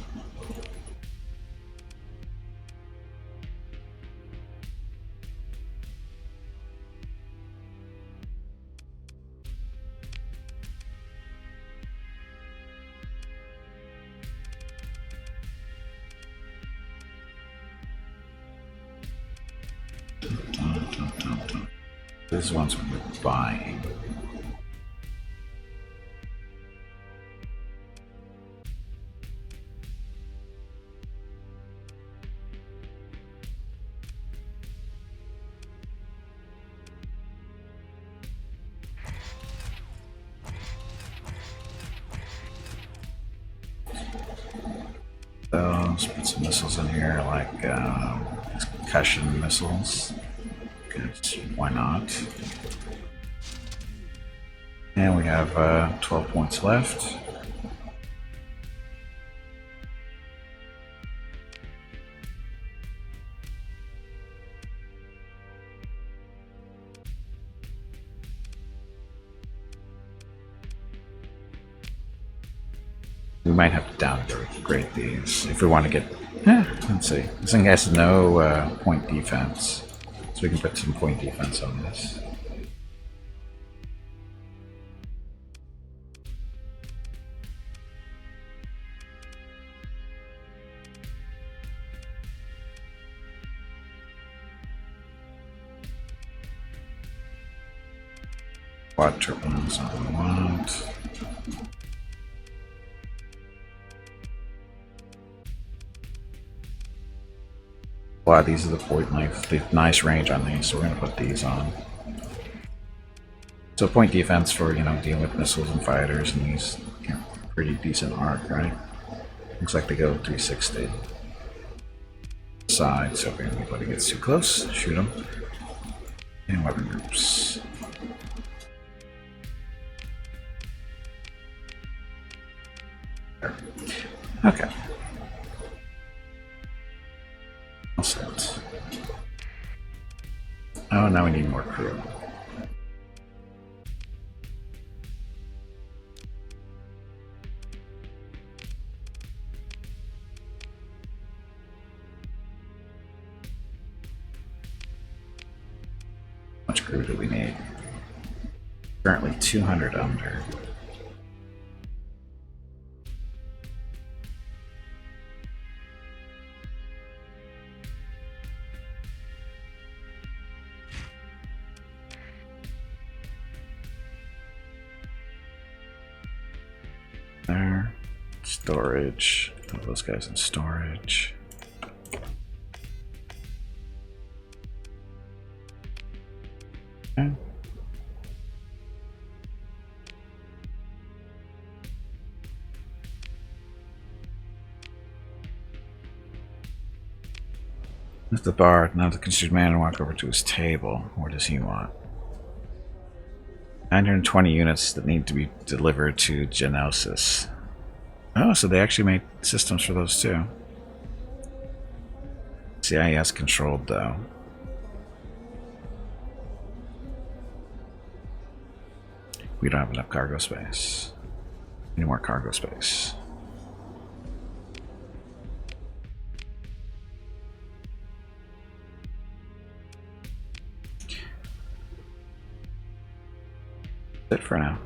This is ones we're buying. Let's put some missiles in here, like concussion missiles. Why not? And we have 12 points left. We might have to downgrade these if we want to get. Let's see. This thing has no point defense. So we can put some point defense on this. Quad turbines on we want. Wow, these are the point length. They have nice range on these, so we're going to put these on. So point defense for, dealing with missiles and fighters, and these pretty decent arc, right? Looks like they go 360. Side, so if anybody gets too close, shoot them. And weapon groups. Okay. All set. Oh, now we need more crew. How much crew do we need? Currently 200 under. There. Storage. Put those guys in storage. Okay. Lift the bar. Now the consumed man and walk over to his table. What does he want? 920 units that need to be delivered to Genosis. Oh, so they actually made systems for those too. CIS controlled though. We don't have enough cargo space. Need more cargo space. That's it for now.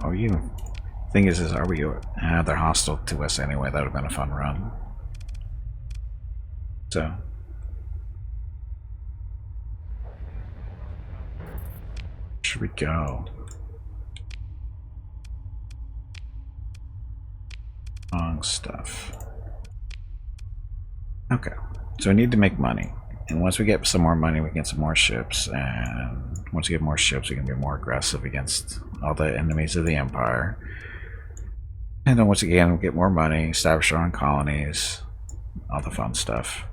Oh, you. Thing is are we? They're hostile to us anyway. That would have been a fun run. So. Where should we go? Wrong stuff. Okay, so we need to make money, and once we get some more money, we get some more ships, and once we get more ships, we can be more aggressive against all the enemies of the Empire. And then once again, we get more money, establish our own colonies, all the fun stuff.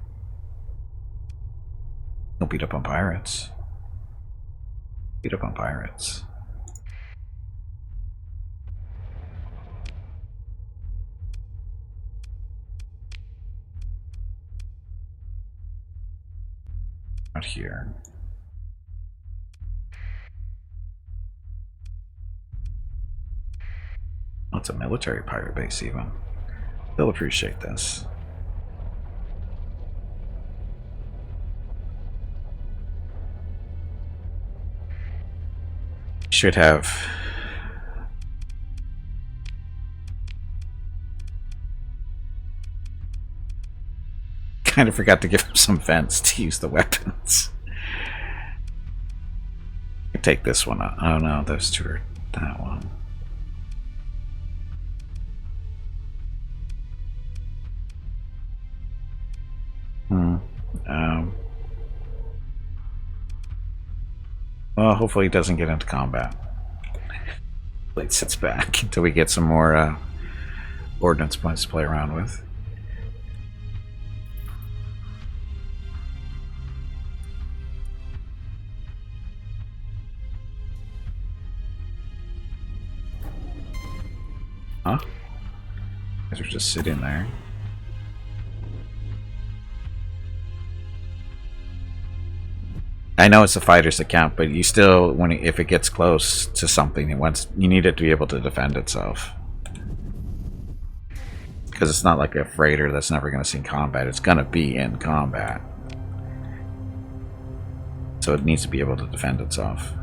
Don't beat up on pirates. Beat up on pirates. Out here. Oh, it's a military pirate base even. They'll appreciate this. Should have kind of forgot to give him some vents to use the weapons. Take this one out. Oh no, those two are that one. Well, hopefully he doesn't get into combat. It sits back until we get some more ordnance points to play around with. Huh? Guys are just sitting there. I know it's the fighters that count, but you still, if it gets close to something, you need it to be able to defend itself. Because it's not like a freighter that's never going to see combat. It's going to be in combat. So it needs to be able to defend itself.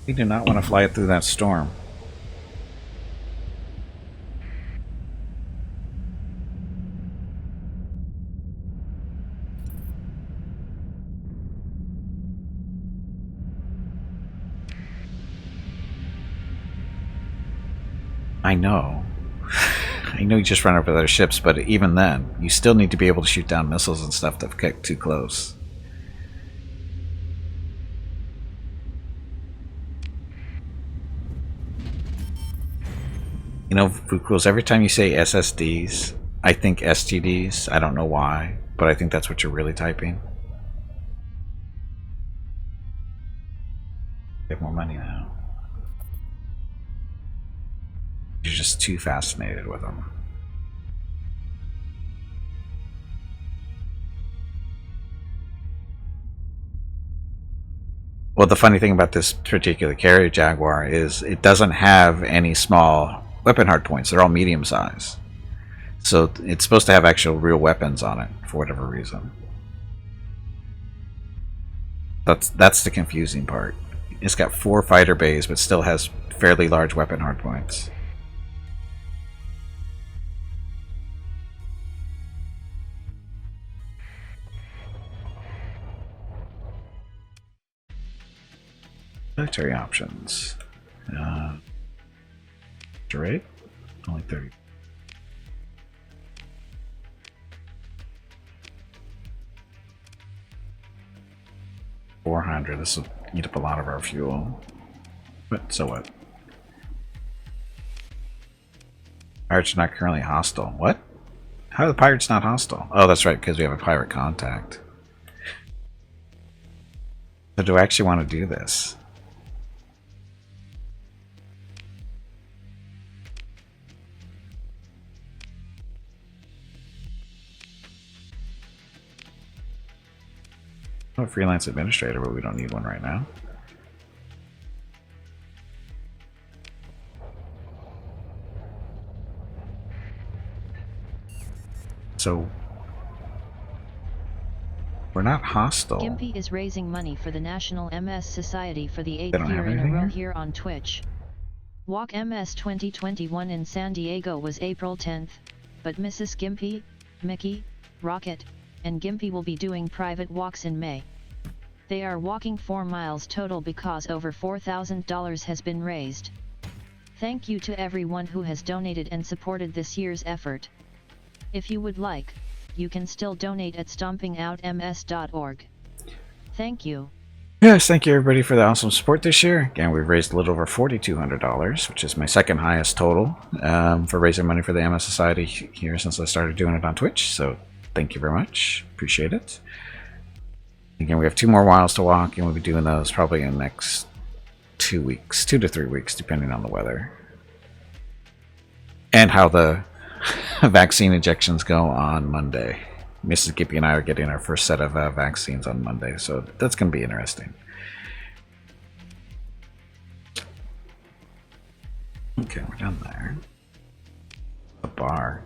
We do not want to fly it through that storm. I know. I know you just run over their ships, but even then, you still need to be able to shoot down missiles and stuff that get too close. You know, Vukuls, every time you say SSDs, I think STDs. I don't know why, but I think that's what you're really typing. Get more money now. You're just too fascinated with them. Well, the funny thing about this particular carrier Jaguar is it doesn't have any small weapon hardpoints. They're all medium size. So it's supposed to have actual real weapons on it for whatever reason. That's the confusing part. It's got 4 fighter bays, but still has fairly large weapon hardpoints. Military options. Rate? Only 30. $400. This will eat up a lot of our fuel. But so what? Pirates are not currently hostile. What? How are the pirates not hostile? Oh, that's right, because we have a pirate contact. So do I actually want to do this? I'm a freelance administrator, but we don't need one right now. So we're not hostile. Gimpy is raising money for the National MS Society for the 8th don't year have in a anything row here? here on Twitch. Walk MS 2021 in San Diego was April 10th, but Mrs. Gimpy, Mickey, Rocket, and Gimpy will be doing private walks in May. They are walking 4 miles total because over $4,000 has been raised. Thank you to everyone who has donated and supported this year's effort. If you would like, you can still donate at stompingoutms.org. Thank you. Yes, thank you everybody for the awesome support this year. Again, we've raised a little over $4,200, which is my second highest total for raising money for the MS Society here since I started doing it on Twitch. So thank you very much. Appreciate it. Again, we have 2 more miles to walk, and we'll be doing those probably in the next 2 weeks, 2 to 3 weeks, depending on the weather. And how the vaccine injections go on Monday. Mrs. Gippy and I are getting our first set of vaccines on Monday, so that's going to be interesting. Okay, we're done there. The bar.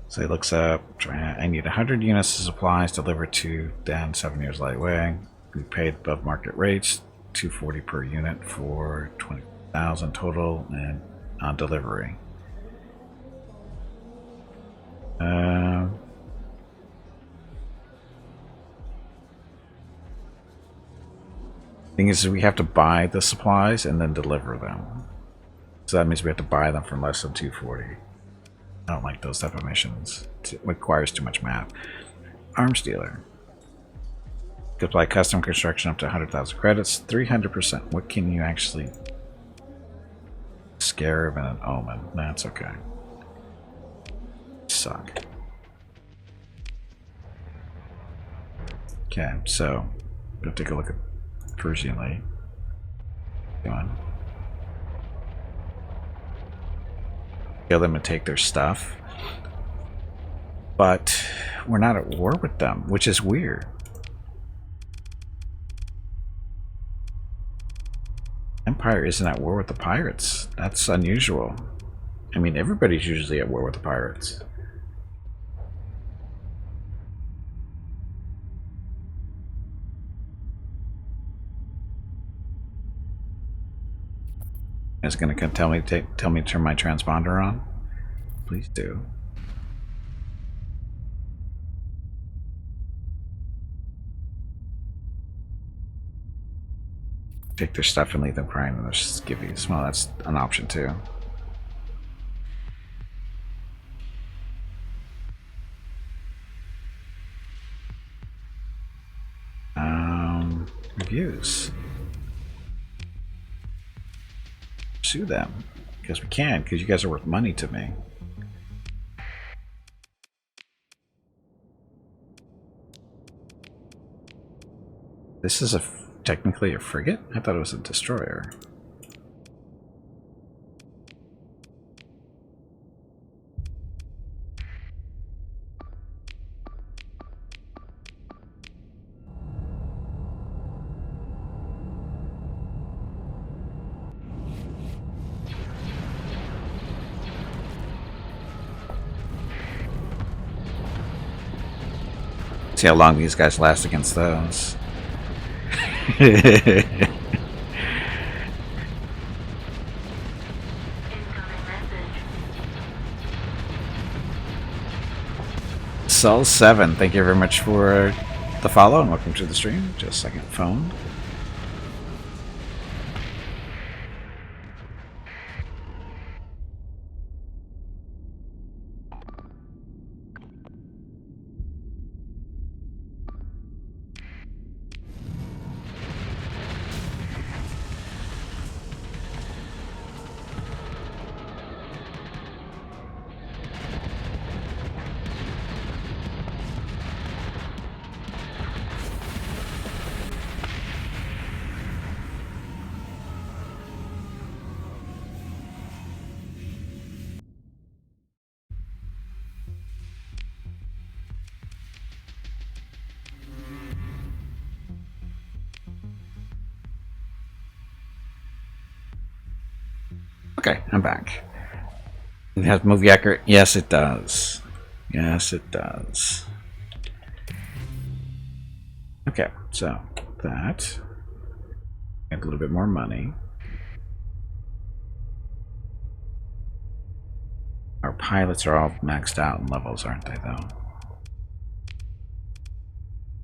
So he looks up. I need 100 units of supplies delivered to Dan 7 years lightweight. We paid above market rates, $240 per unit for 20,000 total and on delivery. Thing is, we have to buy the supplies and then deliver them. So that means we have to buy them for less than 240. I don't like those type of missions. It requires too much math. Arms dealer. Could apply custom construction up to 100,000 credits. 300%. What can you actually... Scarab and an omen. That's okay. Suck. Okay, so we'll take a look at Persian Lady. Come on. Kill them and take their stuff. But we're not at war with them, which is weird. Empire isn't at war with the pirates. That's unusual. I mean, everybody's usually at war with the pirates. It's going to tell me to turn my transponder on. Please do. Take their stuff and leave them crying in their skivvies. Well, that's an option too. Reviews. pursue them. Because we can, because you guys are worth money to me. This is technically a frigate? I thought it was a destroyer. See how long these guys last against those. Incoming message. Sol7, thank you very much for the follow and welcome to the stream. Just a second, phone. Okay, I'm back. It has movie accurate? Yes, it does. Yes, it does. Okay, so that. Get a little bit more money. Our pilots are all maxed out in levels, aren't they, though?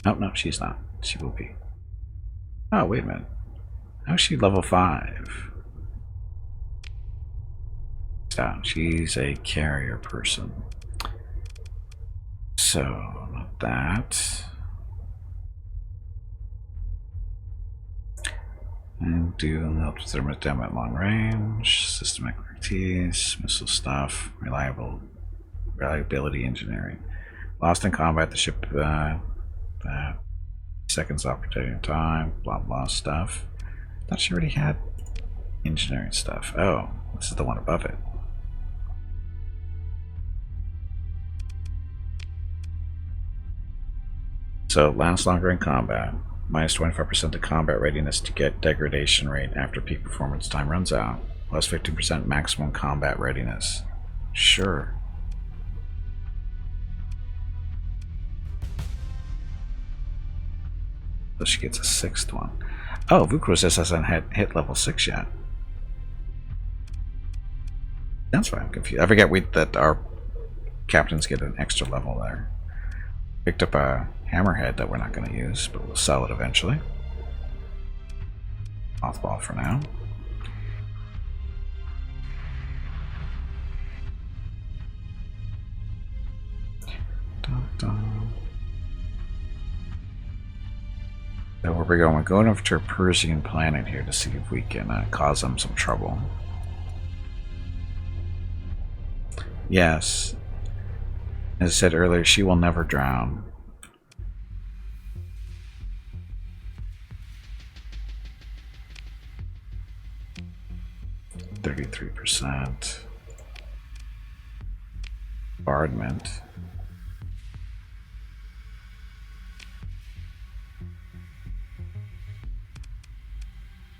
Oh, no, she's not. She will be. Oh, wait a minute. How's she level 5? So, she's a carrier person. So, that. And do helps thermite damage at long range, system expertise, missile stuff, reliability engineering. Lost in combat, the ship seconds operating time, blah blah stuff. I thought she already had engineering stuff. Oh, this is the one above it. So lasts longer in combat. Minus 25% to combat readiness to get degradation rate after peak performance time runs out. Plus 15% maximum combat readiness. Sure. So she gets a 6th one. Oh, Vukros just hasn't hit level 6 yet. That's why I'm confused. I forget that our captains get an extra level there. Picked up a hammerhead that we're not going to use, but we'll sell it eventually. Mothball for now. Dun, dun. So where we going? We're going over to a Persian planet here to see if we can cause them some trouble. Yes. As I said earlier, she will never drown. %. Bombardment.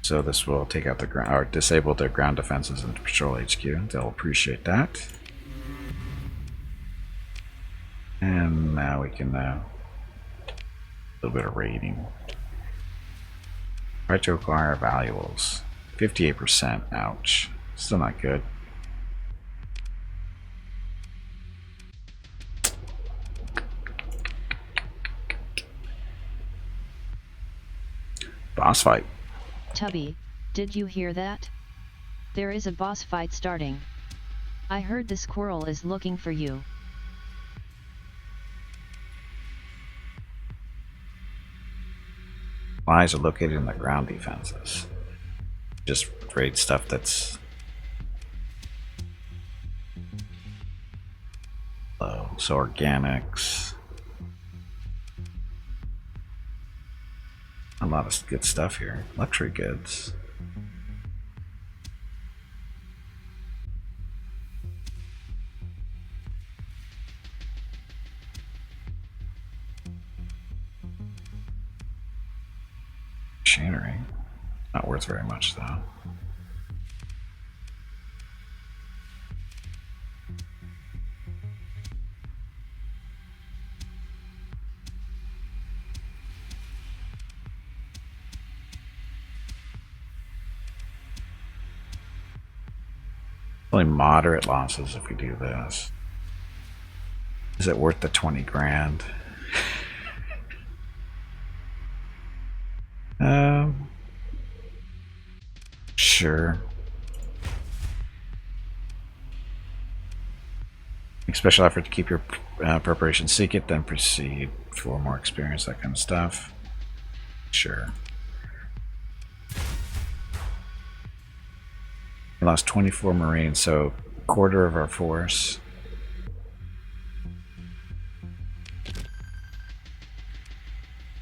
So this will take out the ground, or disable their ground defenses in Patrol HQ. They'll appreciate that. And now we can a little bit of raiding. Try to acquire valuables. 58%. Ouch. Still not good. Boss fight. Tubby, did you hear that? There is a boss fight starting. I heard the squirrel is looking for you. Lies are located in the ground defenses. Just raid stuff that's So organics. A lot of good stuff here. Luxury goods. Machinery. Not worth very much though. Only moderate losses if we do this. Is it worth the 20 grand? Sure. Make special effort to keep your preparation secret, then proceed for more experience, that kind of stuff. Sure. We lost 24 Marines, so a quarter of our force.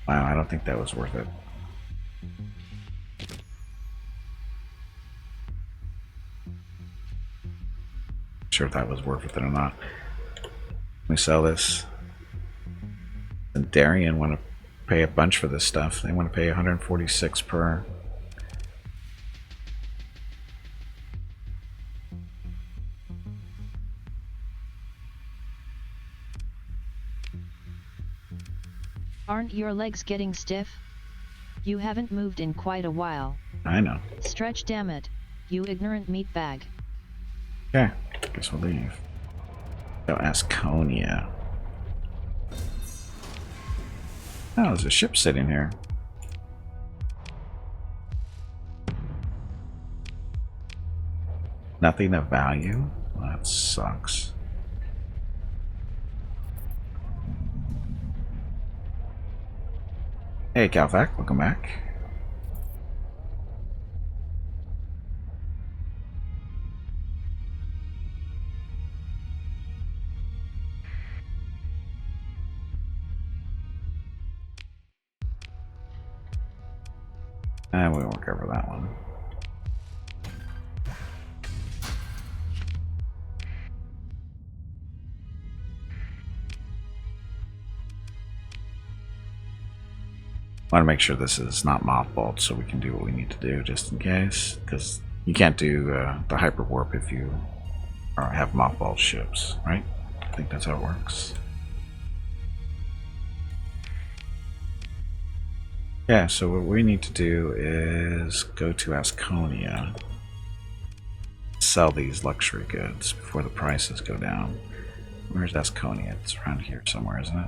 Wow, I don't think that was worth it. Sure if that was worth it or not. We sell this. And Darien want to pay a bunch for this stuff. They want to pay 146 per. Aren't your legs getting stiff? You haven't moved in quite a while. I know. Stretch, damn it, you ignorant meatbag. Okay, guess we'll leave. Go Asconia. Oh, there's a ship sitting here. Nothing of value? Well, that sucks. Hey, Calvac, welcome back. And we won't cover that one. Want to make sure this is not mothballed so we can do what we need to do just in case, because you can't do the hyper warp if you have mothballed ships, right? I think that's how it works. Yeah, so what we need to do is go to Asconia, sell these luxury goods before the prices go down. Where's Asconia? It's around here somewhere, isn't it?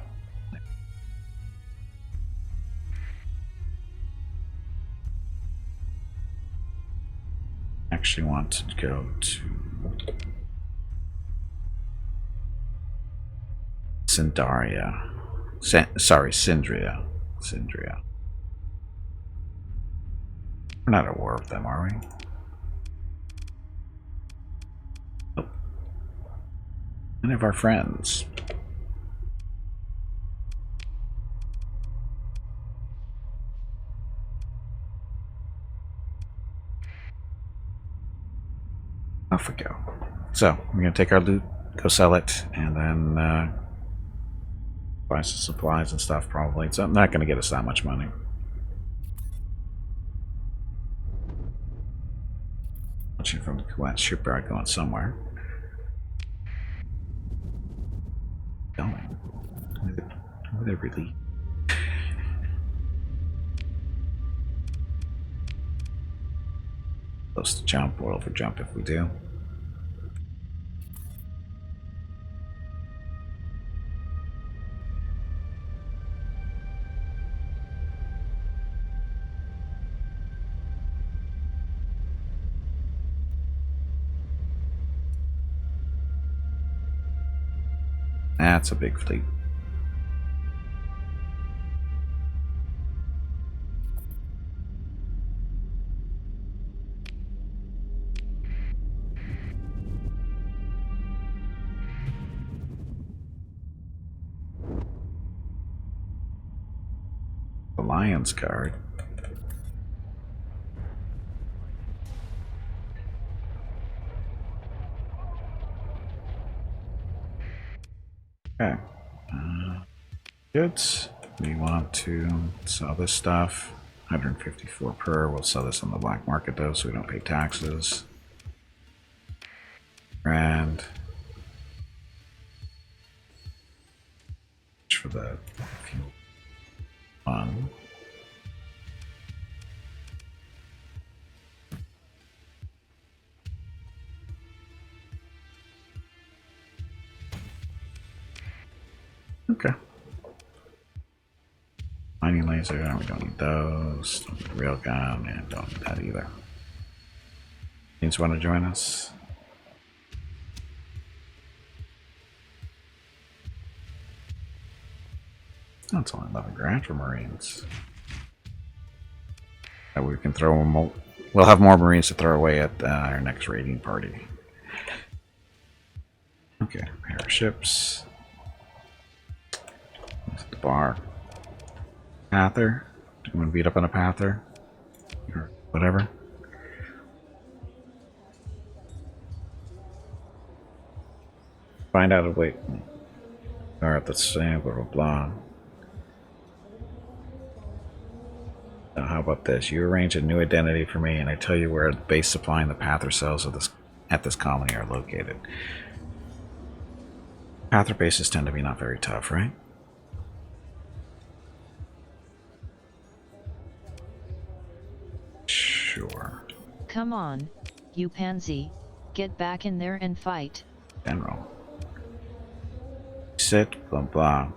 Actually want to go to Sindaria. Sindria. We're not at war with them, are we? Nope. Any of our friends. Off we go. So, we're going to take our loot, go sell it, and then buy some supplies and stuff probably. It's not going to get us that much money. Watching from the Kuwait shipyard going somewhere. Going. Were they really? Close to jump, or over jump if we do. That's a big fleet. Alliance card. Okay. Goods. We want to sell this stuff. 154 per. We'll sell this on the black market though, so we don't pay taxes. And for the fuel fund. Okay. Mining laser, we don't need those. Don't need the railgun, and don't need that either. Teams want to join us? That's only 11 grand for Marines. We can throw them. We'll have more Marines to throw away at our next raiding party. Okay, pair of ships. At the bar. Pather. Do you want to beat up on a Pather? Or whatever. Find out a way. Alright, let's say blah blah blah. Now, how about this? You arrange a new identity for me, and I tell you where the base supply and the Pather cells of at this colony are located. Pather bases tend to be not very tough, right? Sure. Come on, you pansy, get back in there and fight. General. Sit, blah blah.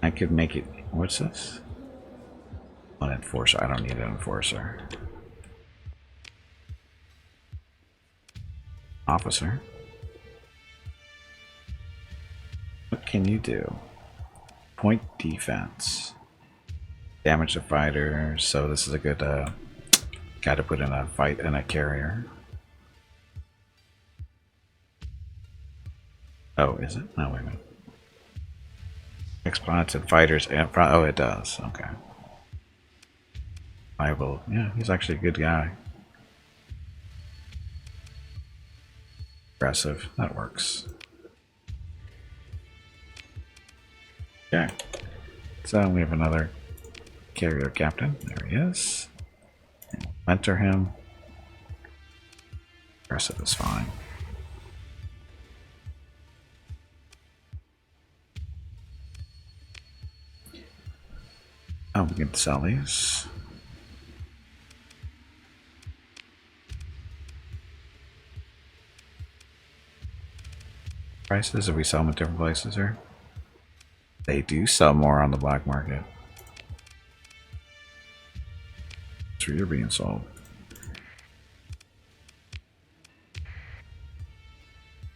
I could make it. What's this? An enforcer. I don't need an enforcer. Officer. What can you do? Point defense. Damage to fighters. So this is a good guy to put in a fight in a carrier. Oh, is it? No, wait a minute. Exponents and fighters and oh, it does. Okay. Viable. Yeah, he's actually a good guy. Aggressive. That works. Okay. So we have another carrier captain. There he is. And we'll mentor him. Aggressive is fine. Oh, we can sell these. Prices if we sell them at different places here. They do sell more on the black market. That's where you're being sold.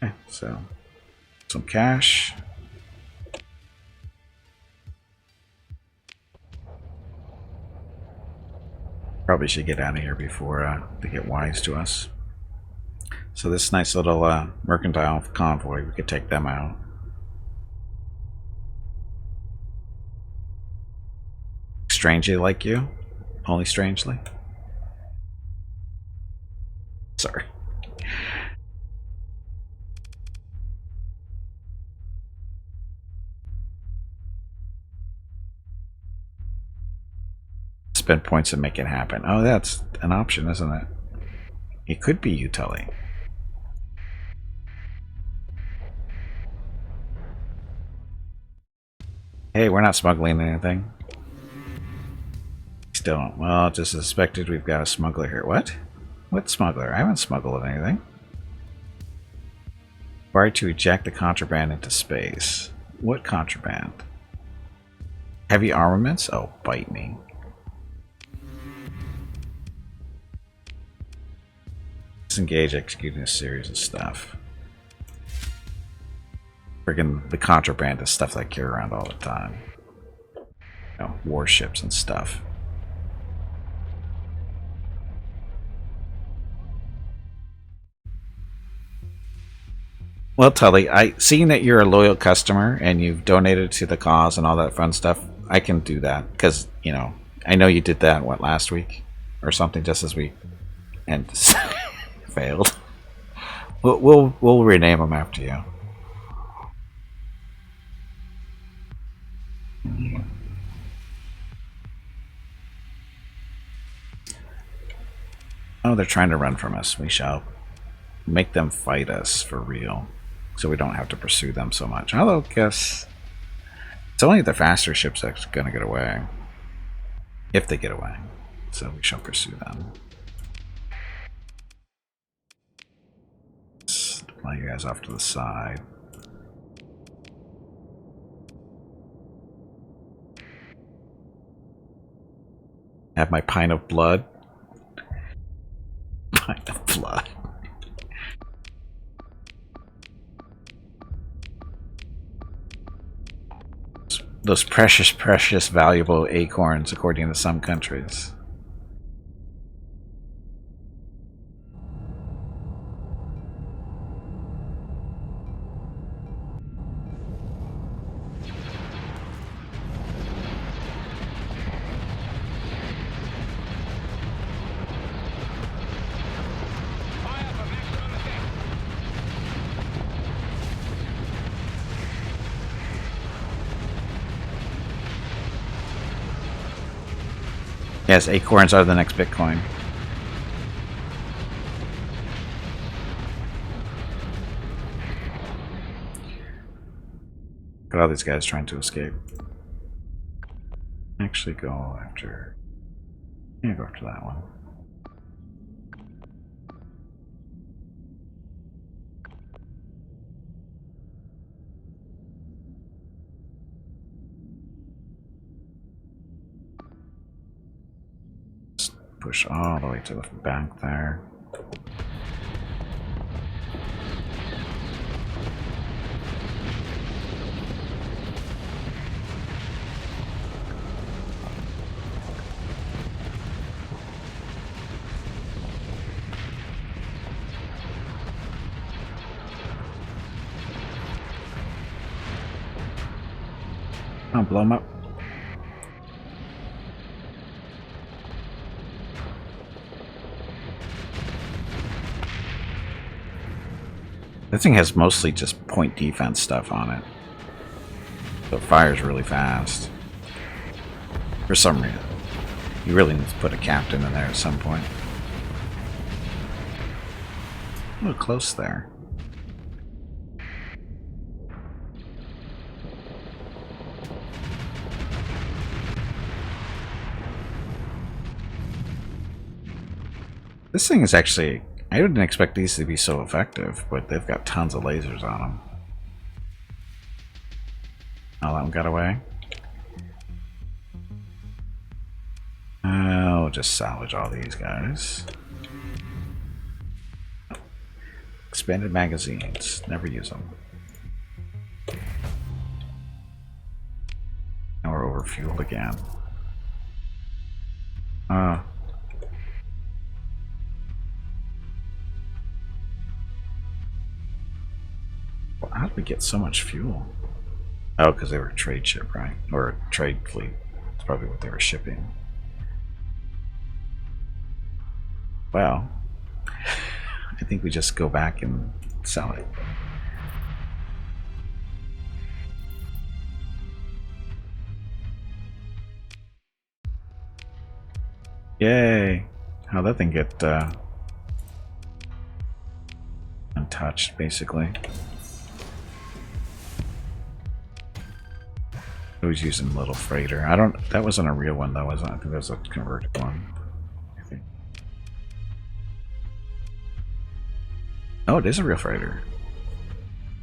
Okay, so some cash. Probably should get out of here before they get wise to us. So this nice little mercantile convoy, we could take them out. Strangely like you? Only strangely? Sorry. Spend points and make it happen. Oh, that's an option, isn't it? It could be you, Tully. Hey, we're not smuggling anything. Still don't. Well, just suspected we've got a smuggler here. What? What smuggler? I haven't smuggled anything. Required to eject the contraband into space. What contraband? Heavy armaments? Oh, bite me. Disengage executing a series of stuff. Friggin' the contraband is stuff that I carry around all the time. You know, warships and stuff. Well, Tully, seeing that you're a loyal customer and you've donated to the cause and all that fun stuff, I can do that because you know I know you did that what last week or something just as we and failed. We'll rename them after you. Oh, they're trying to run from us. We shall make them fight us for real, so we don't have to pursue them so much. Although, I guess it's only the faster ships that's going to get away, if they get away. So we shall pursue them. Let's fly you guys off to the side. Have my pint of blood. Pint of blood. Those precious, precious, valuable acorns, according to some countries. Yes, acorns are the next Bitcoin. Look at all these guys trying to escape. Actually go after... Yeah, go after that one. Push all the way to the back there. I'll blow them up. This thing has mostly just point defense stuff on it. So it fires really fast. For some reason. You really need to put a captain in there at some point. A little close there. This thing is actually... I didn't expect these to be so effective, but they've got tons of lasers on them. Oh, that one got away. I'll just salvage all these guys. Expanded magazines. Never use them. Now we're overfueled again. How did we get so much fuel? Oh, because they were a trade ship, right? Or a trade fleet. That's probably what they were shipping. Well, I think we just go back and sell it. Yay! How'd that thing get untouched, basically? I was using little freighter. I don't. That wasn't a real one though, was it? I think that was a converted one. I think. Oh, it is a real freighter.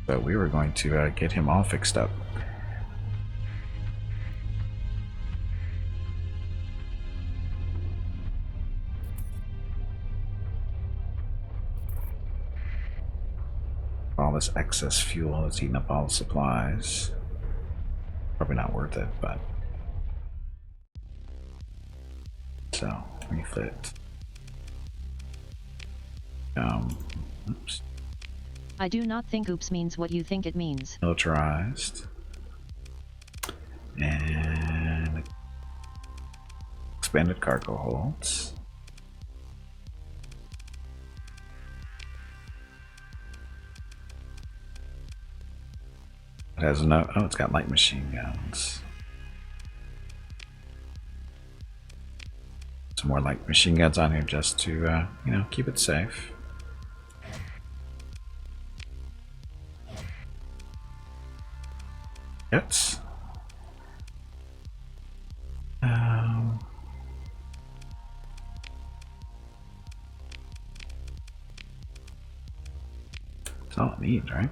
But we were going to get him all fixed up. All this excess fuel is eating up all the supplies. Probably not worth it, but so refit. Oops. I do not think oops means what you think it means. Militarized. And expanded cargo holds. It has no, oh, it's got light machine guns. Some more light machine guns on here just to, you know, keep it safe. Yes. That's all it needs, right?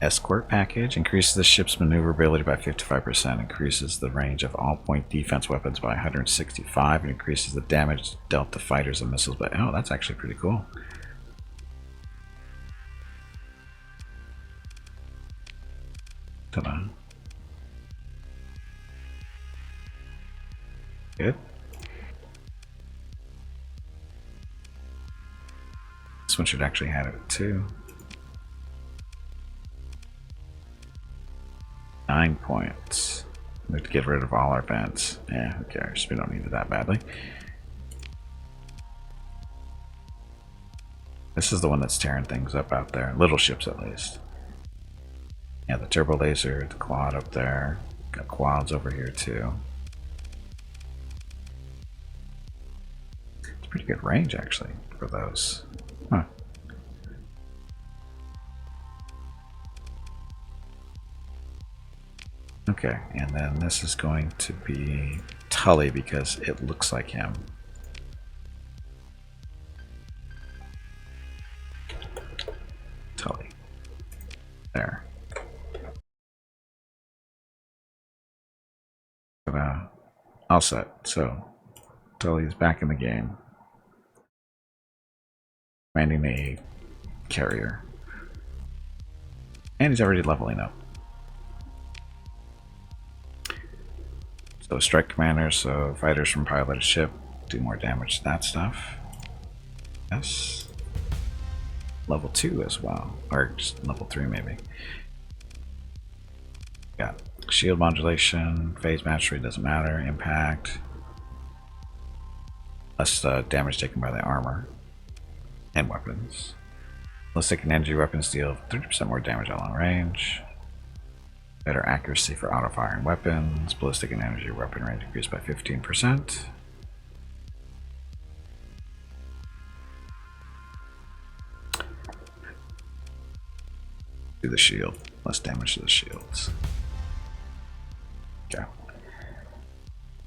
Escort package increases the ship's maneuverability by 55%, increases the range of all point defense weapons by 165, and increases the damage dealt to fighters and missiles by, oh, that's actually pretty cool. Ta-da. Good. This one should actually have it too. 9 points. We have to get rid of all our vents. Yeah, who cares? We don't need it that badly. This is the one that's tearing things up out there. Little ships, at least. Yeah, the turbo laser, the quad up there. Got quads over here, too. It's pretty good range, actually, for those. Huh. Okay, and then this is going to be Tully because it looks like him. Tully. There. All set. So, Tully's back in the game. Commanding a carrier. And he's already leveling up. So strike commanders, so fighters from piloted ship do more damage to that stuff. Yes. Level 2 as well. Or just level 3 maybe. Got shield modulation, phase mastery, doesn't matter, impact. Less damage taken by the armor. And weapons. Ballistic and energy weapons deal 30% more damage at long range. Better accuracy for auto-firing weapons. Ballistic and energy weapon range increased by 15%. Do the shield. Less damage to the shields. Okay.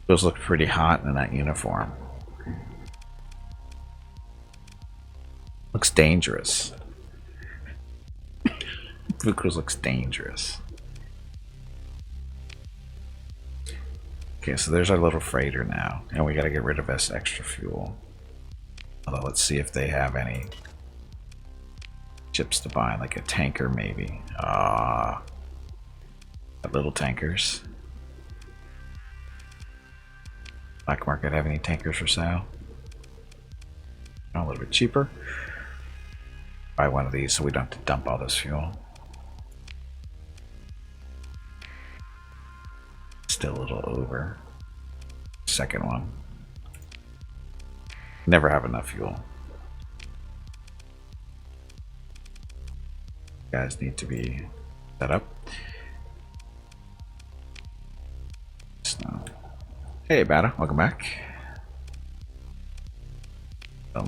Those look pretty hot in that uniform. Looks dangerous. Vucros looks dangerous. Okay, so there's our little freighter now, and we gotta get rid of this extra fuel. Although, let's see if they have any ships to buy, like a tanker maybe. Little tankers. Black market have any tankers for sale? A little bit cheaper. Buy one of these so we don't have to dump all this fuel. Still a little over. Second one. Never have enough fuel. Guys need to be set up. So, hey, Bata, welcome back.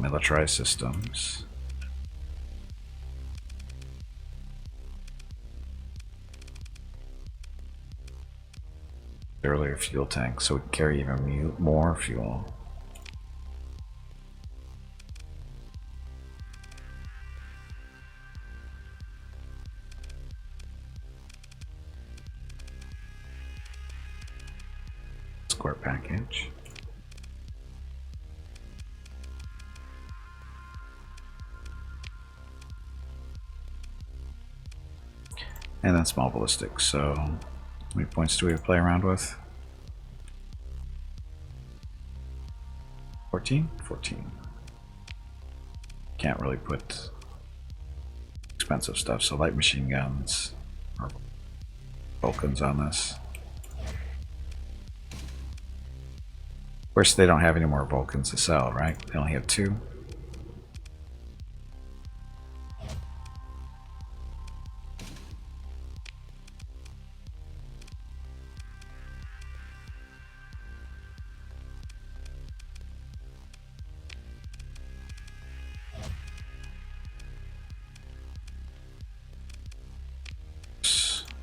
Militarized systems. Earlier fuel tank, so we can carry even more fuel. Escort package. And then small ballistics, so how many points do we play around with? 14? 14. Can't really put expensive stuff, so light machine guns are Vulcans on this. Of course, they don't have any more Vulcans to sell, right? They only have 2.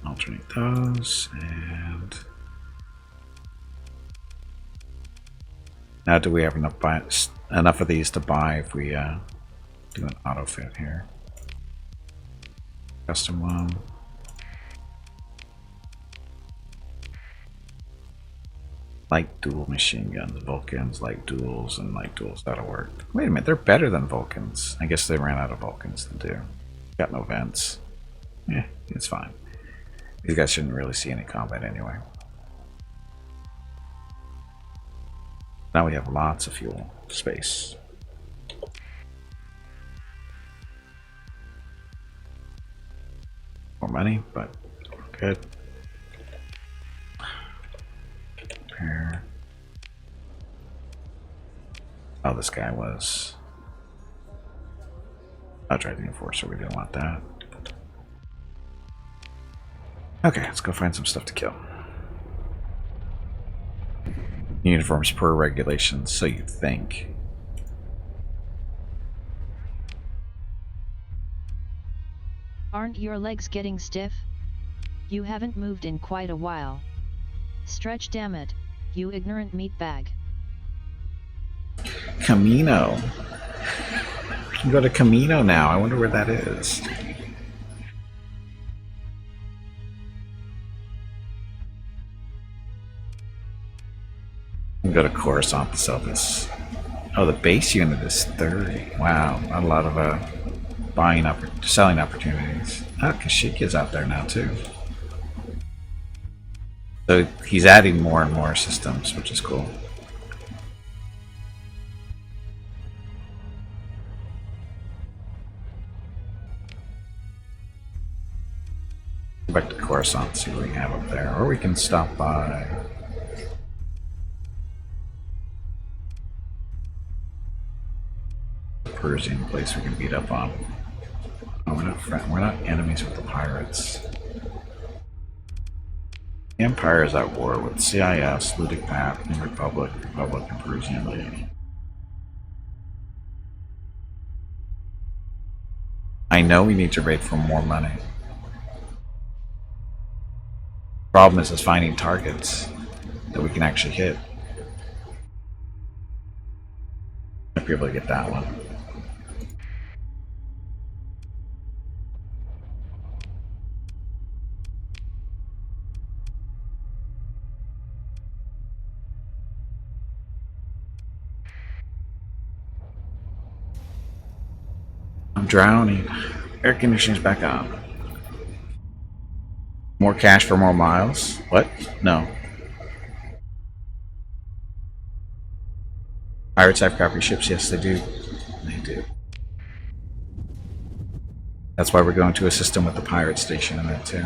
Alternate those, and now do we have enough of these to buy if we do an auto fit here? Custom one. Like dual machine guns, Vulcans, like duals, and like duals, that'll work. Wait a minute, they're better than Vulcans. I guess they ran out of Vulcans to do. Got no vents. Yeah, it's fine. These guys shouldn't really see any combat anyway. Now we have lots of fuel space. More money, but we're good. Repair. Oh, this guy was outright the enforcer. We didn't want that. Okay, let's go find some stuff to kill. Uniforms per regulations, so you think. Aren't your legs getting stiff? You haven't moved in quite a while. Stretch, damn it, you ignorant meatbag. Camino. We can go to Camino now. I wonder where that is. Go to Coruscant to sell this. Oh, the base unit is 30. Wow, not a lot of selling opportunities. Oh, Kashyyyk out there now too. So he's adding more and more systems, which is cool. Go back to Coruscant, see what we have up there, or we can stop by. Persian place we can beat up on. Oh, we're not enemies with the pirates. The Empire is at war with CIS, Ludic Path, New Republic, and Persian League. I know we need to raid for more money. Problem is finding targets that we can actually hit. Might be able to get that one. I'm drowning. Air conditioning's back on. More cash for more miles? What? No. Pirates have copy ships? Yes, they do. They do. That's why we're going to a system with the pirate station in it too.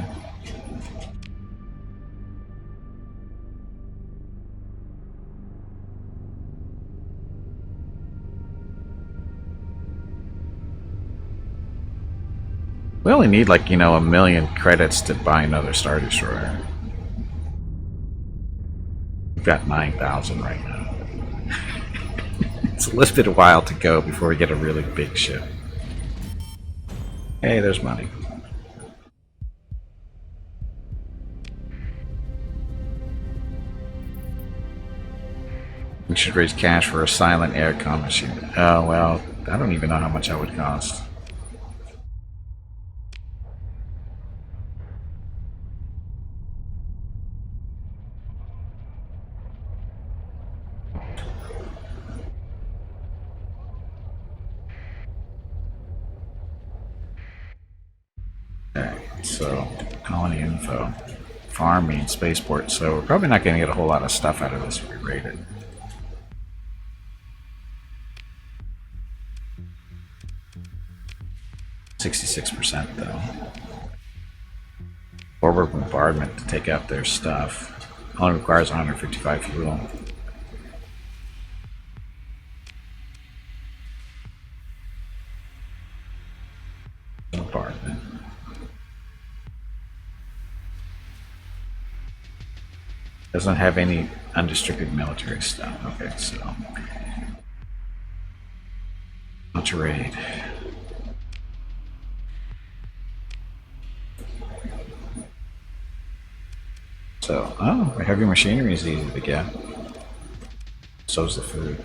We only need like, 1 million credits to buy another Star Destroyer. We've got 9,000 right now. It's a little bit of a while to go before we get a really big ship. Hey, there's money. We should raise cash for a silent aircon machine. Oh, well, I don't even know how much that would cost. So, colony info, farming, spaceport. So we're probably not going to get a whole lot of stuff out of this if we rate it. %66% though. forward bombardment to take out their stuff. Only requires 155 fuel. Bombardment. Doesn't have any undistributed military stuff. Okay, so launch a raid. So, oh, heavy machinery is easy to get. So's the food.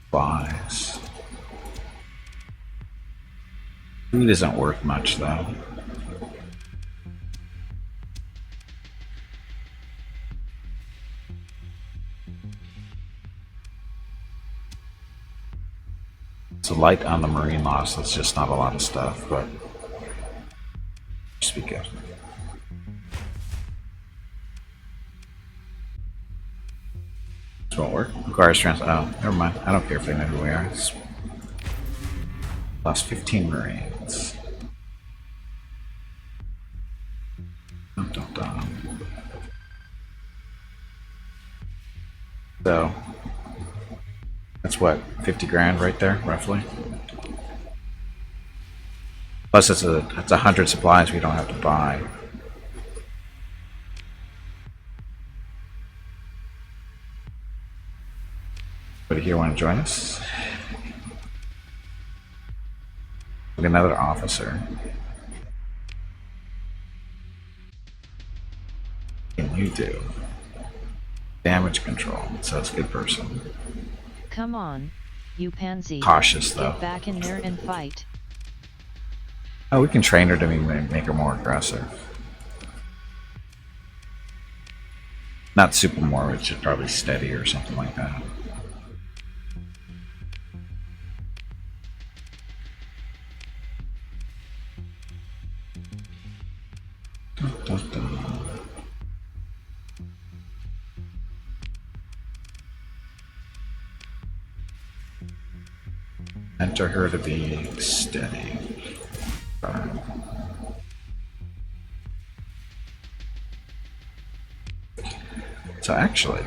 Supplies. Food isn't worth much though. It's a light on the marine loss. That's just not a lot of stuff, but just be careful. This won't work. Requires oh, never mind. I don't care if they know who we are. It's lost 15 Marines. Dun, dun, dun. So that's what, 50 grand right there, roughly. Plus it's 100 supplies we don't have to buy. Anybody here want to join us? Look, another officer. What can you do? Damage control. So it's a good person. Come on, you pansy. Cautious though. Get back in there and fight. Oh, we can train her to make her more aggressive. Not super more, which is probably steady or something like that. Dun, dun, dun. Enter her to be steady. So actually,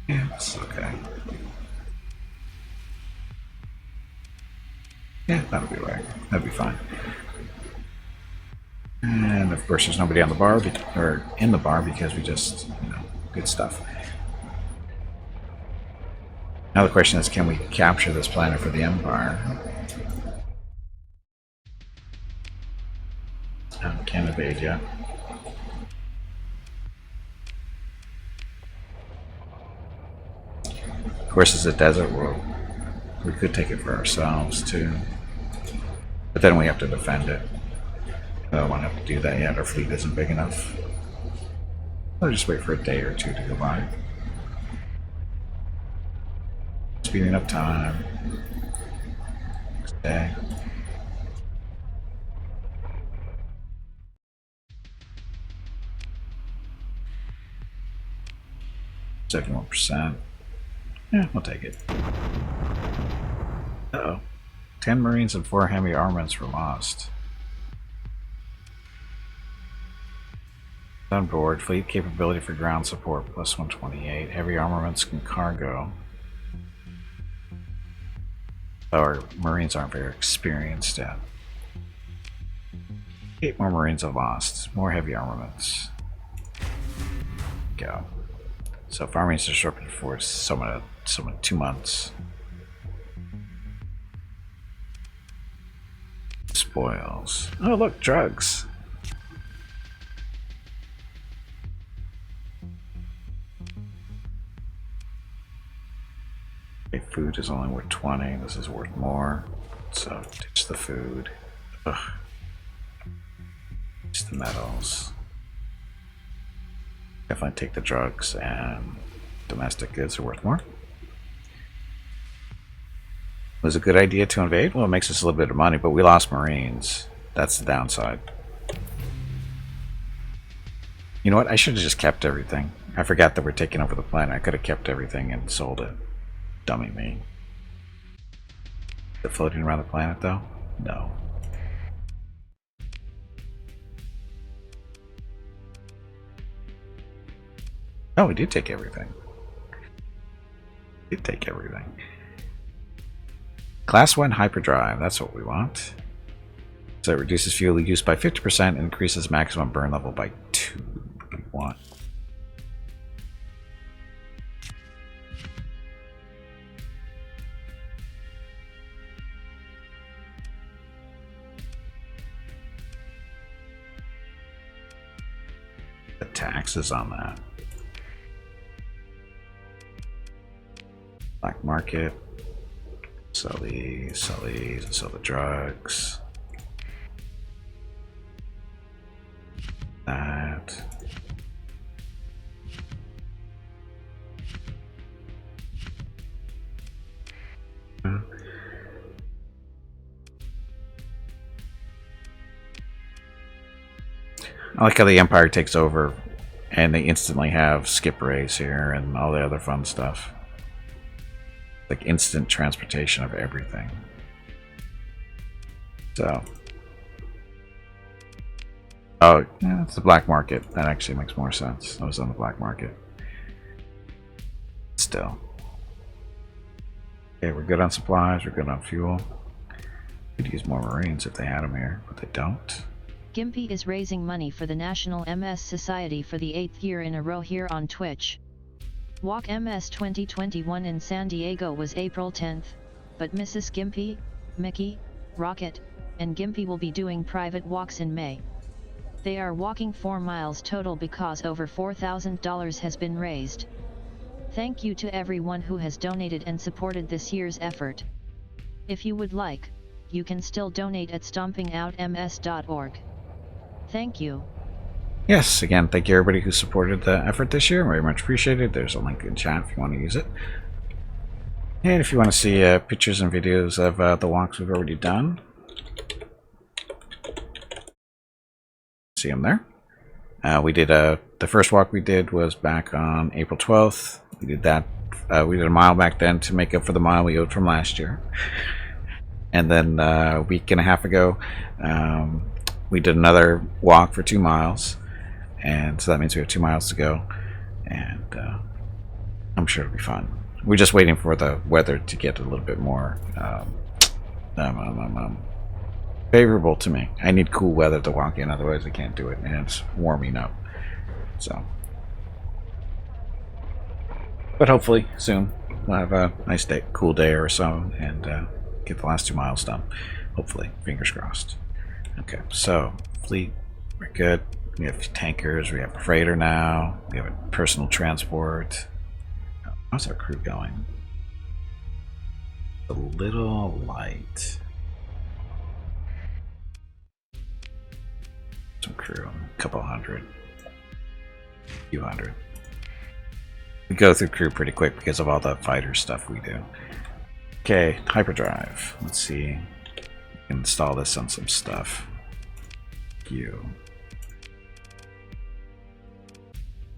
yeah, it's okay. Yeah, that'll be right. That'll be fine. And of course, there's nobody on the bar or in the bar because we just, good stuff. Now the question is, can we capture this planet for the Empire? Can't evade yet. Of course, it's a desert world. We could take it for ourselves too, but then we have to defend it. I don't want to have to do that yet. Our fleet isn't big enough. I'll just wait for a day or two to go by. Speeding up time. Next day. %. Yeah, we'll take it. Uh-oh. 10 Marines and 4 heavy armaments were lost. On board, fleet capability for ground support plus 128. Heavy armaments and cargo. Our Marines aren't very experienced yet. 8 more Marines are lost. More heavy armaments. Go. So if armies are disrupted for someone 2 months. Spoils. Oh look, drugs. Okay, food is only worth 20. This is worth more. So ditch the food. Ugh. Ditch the metals. Definitely take the drugs, and domestic goods are worth more. Was it a good idea to invade? Well, it makes us a little bit of money, but we lost Marines. That's the downside. You know what? I should have just kept everything. I forgot that we're taking over the planet. I could have kept everything and sold it. Dummy me. Is it floating around the planet, though? No. Oh, we did take everything. We did take everything. Class 1 hyperdrive. That's what we want. So it reduces fuel use by 50% and increases maximum burn level by 2. We want. The taxes on that. Black market. Sell these, and sell the drugs. That. I like how the Empire takes over and they instantly have skip rays here and all the other fun stuff. Like instant transportation of everything. So. Oh, yeah, it's the black market. That actually makes more sense. I was on the black market. Still. Okay, we're good on supplies. We're good on fuel. Could use more Marines if they had them here, but they don't. Gimpy is raising money for the National MS Society for the 8th year in a row here on Twitch. Walk MS 2021 in San Diego was April 10th, but Mrs. Gimpy, Mickey, Rocket, and Gimpy will be doing private walks in May. They are walking 4 miles total because over $4,000 has been raised. Thank you to everyone who has donated and supported this year's effort. If you would like, you can still donate at stompingoutms.org. Thank you. Yes, again, thank you everybody who supported the effort this year. Very much appreciated. There's a link in chat if you want to use it. And if you want to see pictures and videos of the walks we've already done, see them there. We did the first walk we did was back on April 12th. We did that. We did a mile back then to make up for the mile we owed from last year. And then a week and a half ago, we did another walk for 2 miles. And so that means we have 2 miles to go. And I'm sure it'll be fun. We're just waiting for the weather to get a little bit more favorable to me. I need cool weather to walk in, otherwise I can't do it. And it's warming up. So. But hopefully soon we'll have a nice day, cool day or so, and get the last 2 miles done. Hopefully, fingers crossed. Okay, so fleet, we're good. We have tankers, we have a freighter now, we have a personal transport. How's our crew going? A little light. Some crew, a couple hundred, a few hundred. We go through crew pretty quick because of all the fighter stuff we do. Okay, hyperdrive. Let's see. We can install this on some stuff. You.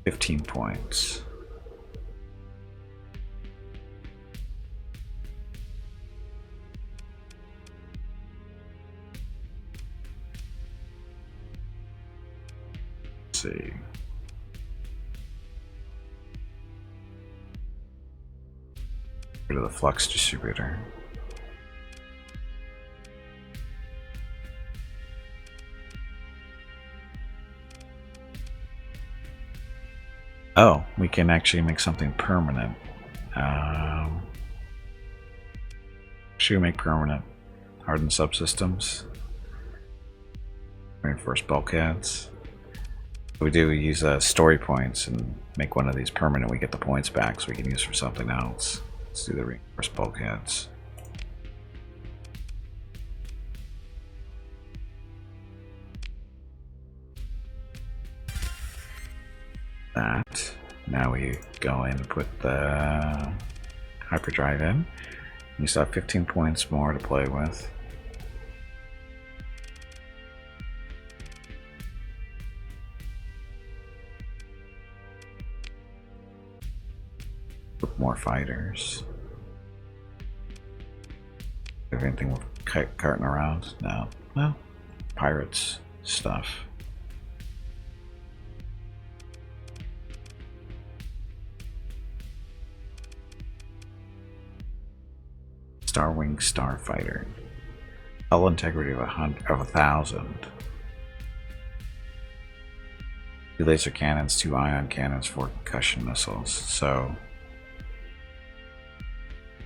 15 points. Let's see. Rid of the flux distributor. Oh, we can actually make something permanent. Should we make permanent? Hardened subsystems. Reinforced bulkheads. We use story points and make one of these permanent. We get the points back so we can use for something else. Let's do the reinforced bulkheads. That. Now we go in and put the hyperdrive in. You still have 15 points more to play with. With more fighters. Have anything with carting around? No. Well, pirates stuff. Starwing Starfighter. Hull integrity of 1,000. 2 laser cannons, 2 ion cannons, 4 concussion missiles. So,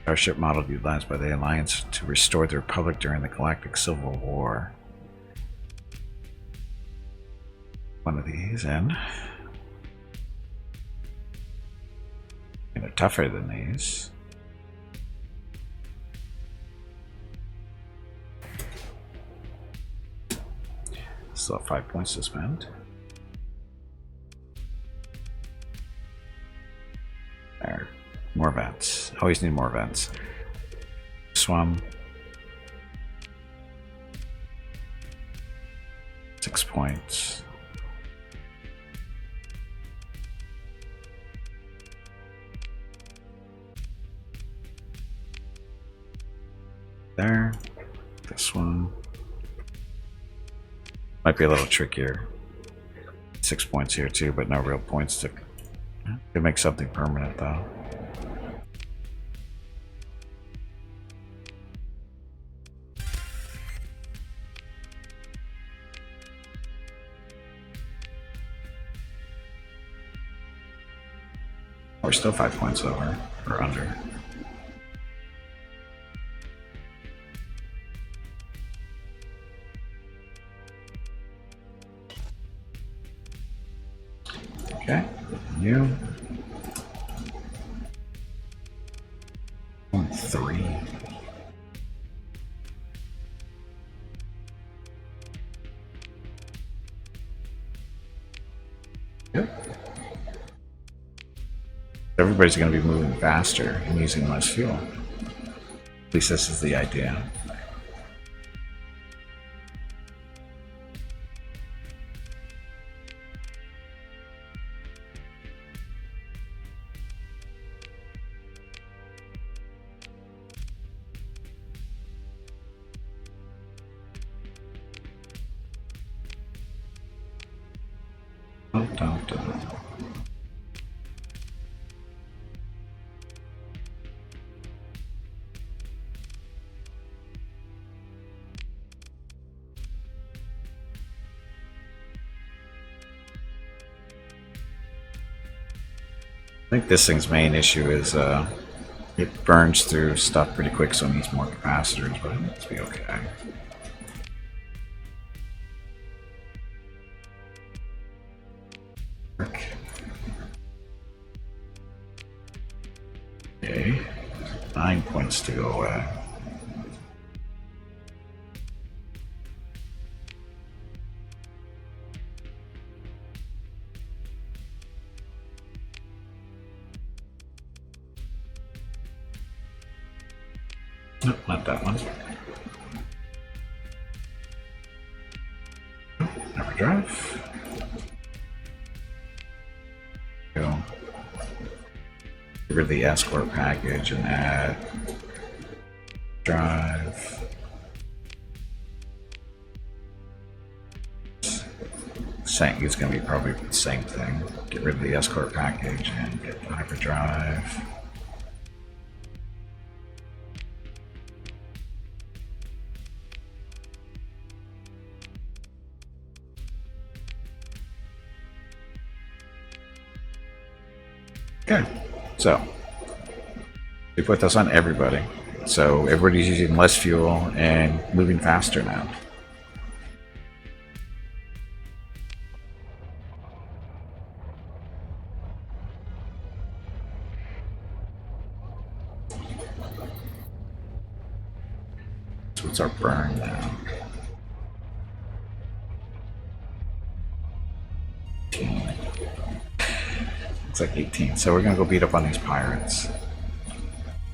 starship model utilized by the Alliance to restore the Republic during the Galactic Civil War. One of these in. And they're tougher than these. Still have 5 points to spend. There. More vents. Always need more vents. Swum. 6 points. There. This one. Might be a little trickier. 6 points here too, but no real points to... Could make something permanent though. We're still 5 points over, or under. Okay, you. 3. Yep. Everybody's going to be moving faster and using less fuel. At least this is the idea. I think this thing's main issue is it burns through stuff pretty quick, so it needs more capacitors, but it's be okay. Okay, 9 points to go away. Nope, not that one. Hyperdrive. Go. Get rid of the escort package and add drive. Same, it's going to be probably the same thing. Get rid of the escort package and get the hyperdrive. Okay, so we put this on everybody. So everybody's using less fuel and moving faster now. So what's our burn now? It's like 18. So we're gonna go beat up on these pirates.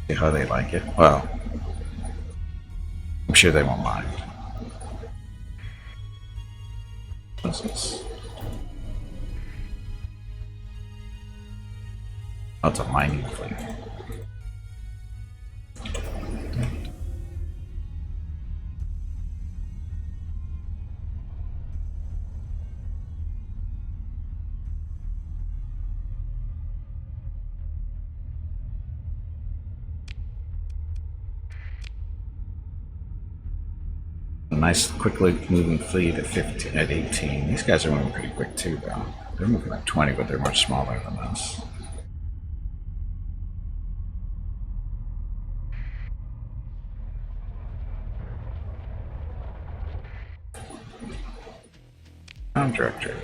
See how they like it. Well, I'm sure they won't mind. What's this? Oh, it's a mining fleet. A nice, quickly moving fleet at 15, at 18. These guys are moving pretty quick too, though. They're moving at 20, but they're much smaller than us. Director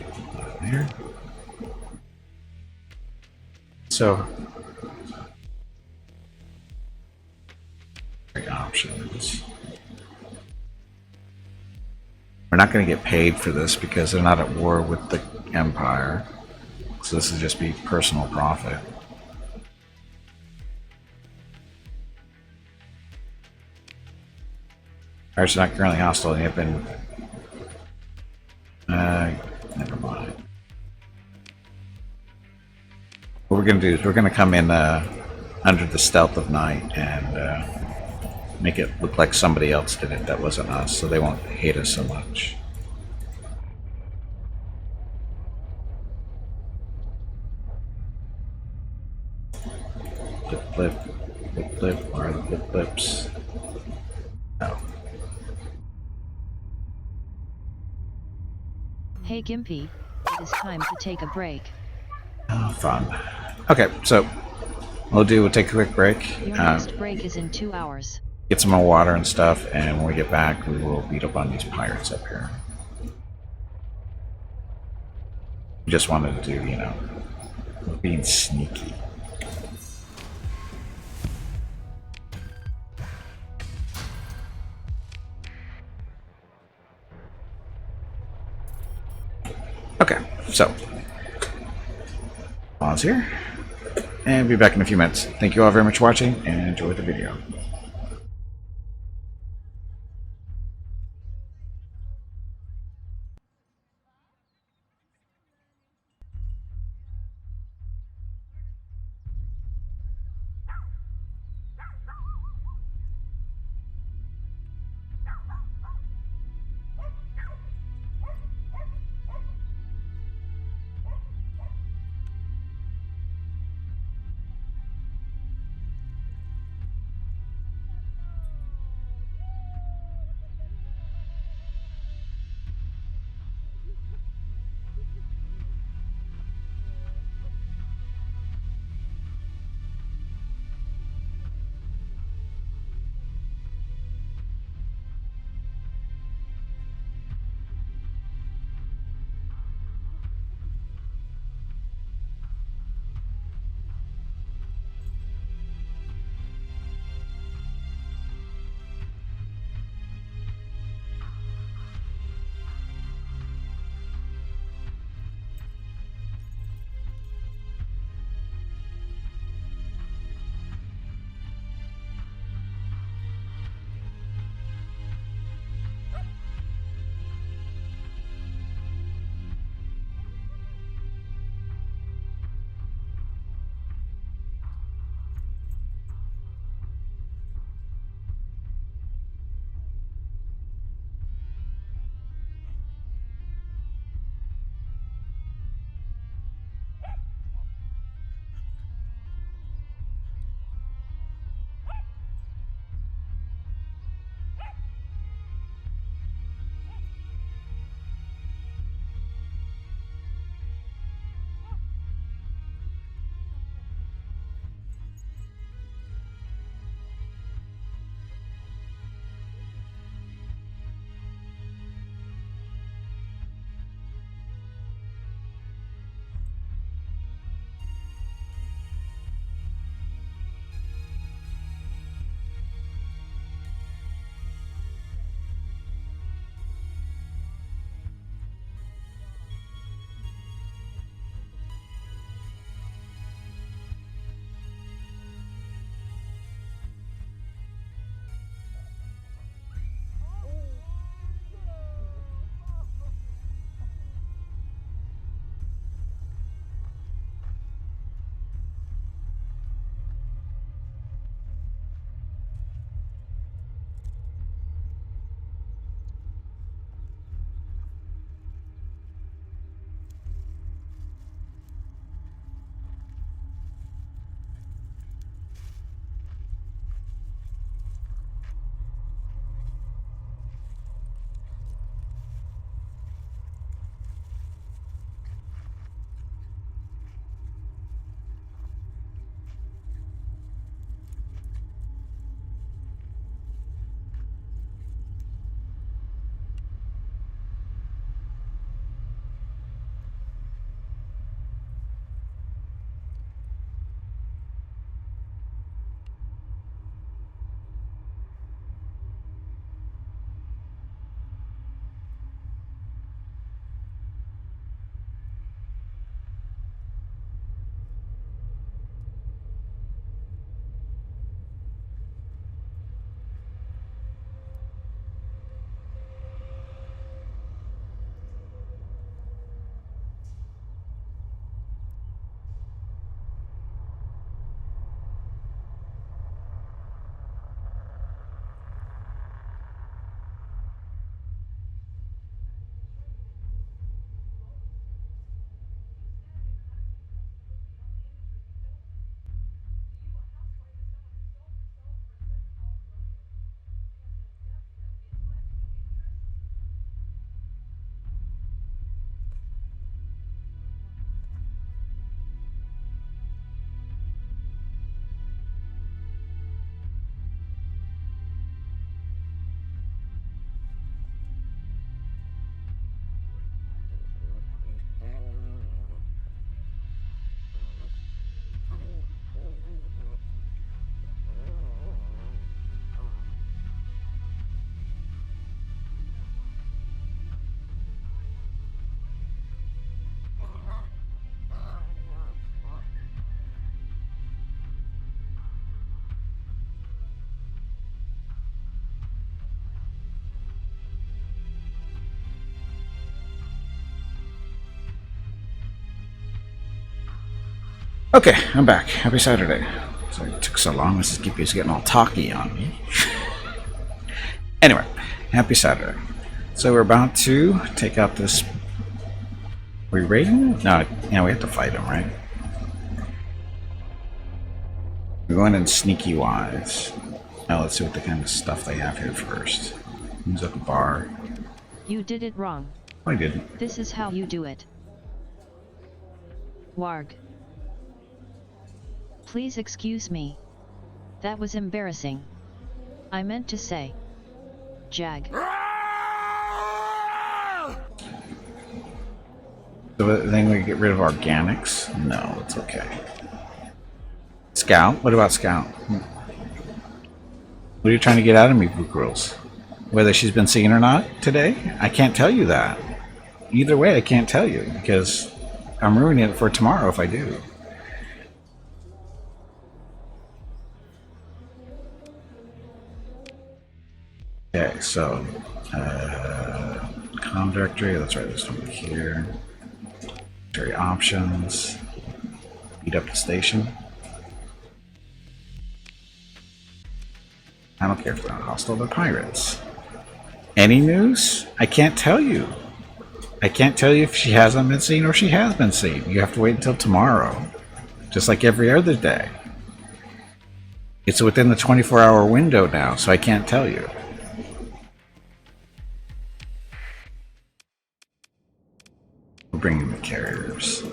here. So, options. We're not going to get paid for this because they're not at war with the Empire. So this will just be personal profit. Pirates are not currently hostile and have been... never mind. What we're going to do is we're going to come in under the stealth of night and make it look like somebody else did it that wasn't us, so they won't hate us so much. Flip, flip, flip, flip. Where are the flip flips? Oh. Hey Gimpy, it is time to take a break. Oh, fun. Okay, so we'll take a quick break. Your next break is in 2 hours. Get some more water and stuff, and when we get back, we will beat up on these pirates up here. We just wanted to do, you know, being sneaky. Okay, so pause here, and be back in a few minutes. Thank you all very much for watching, and enjoy the video. Okay, I'm back. Happy Saturday. So it took so long. Mrs. Gippy's getting all talky on me. Anyway, happy Saturday. So we're about to take out this. We raiding him? No, yeah, we have to fight him, right? We're going in sneaky wise. Now let's see what the kind of stuff they have here first. Who's at the bar? You did it wrong. I didn't. This is how you do it. Warg. Please excuse me. That was embarrassing. I meant to say. Jag. So then we get rid of organics? No, it's okay. Scout? What about Scout? What are you trying to get out of me, Book Girls? Whether she's been seen or not today? I can't tell you that. Either way, I can't tell you because I'm ruining it for tomorrow if I do. Okay, so comm directory, let's write this over here. Directory options. Beat up the station. I don't care if they're not hostile, they're pirates. Any news? I can't tell you. I can't tell you if she hasn't been seen or she has been seen. You have to wait until tomorrow. Just like every other day. It's within the 24-hour window now, so I can't tell you. We'll bring in the carriers.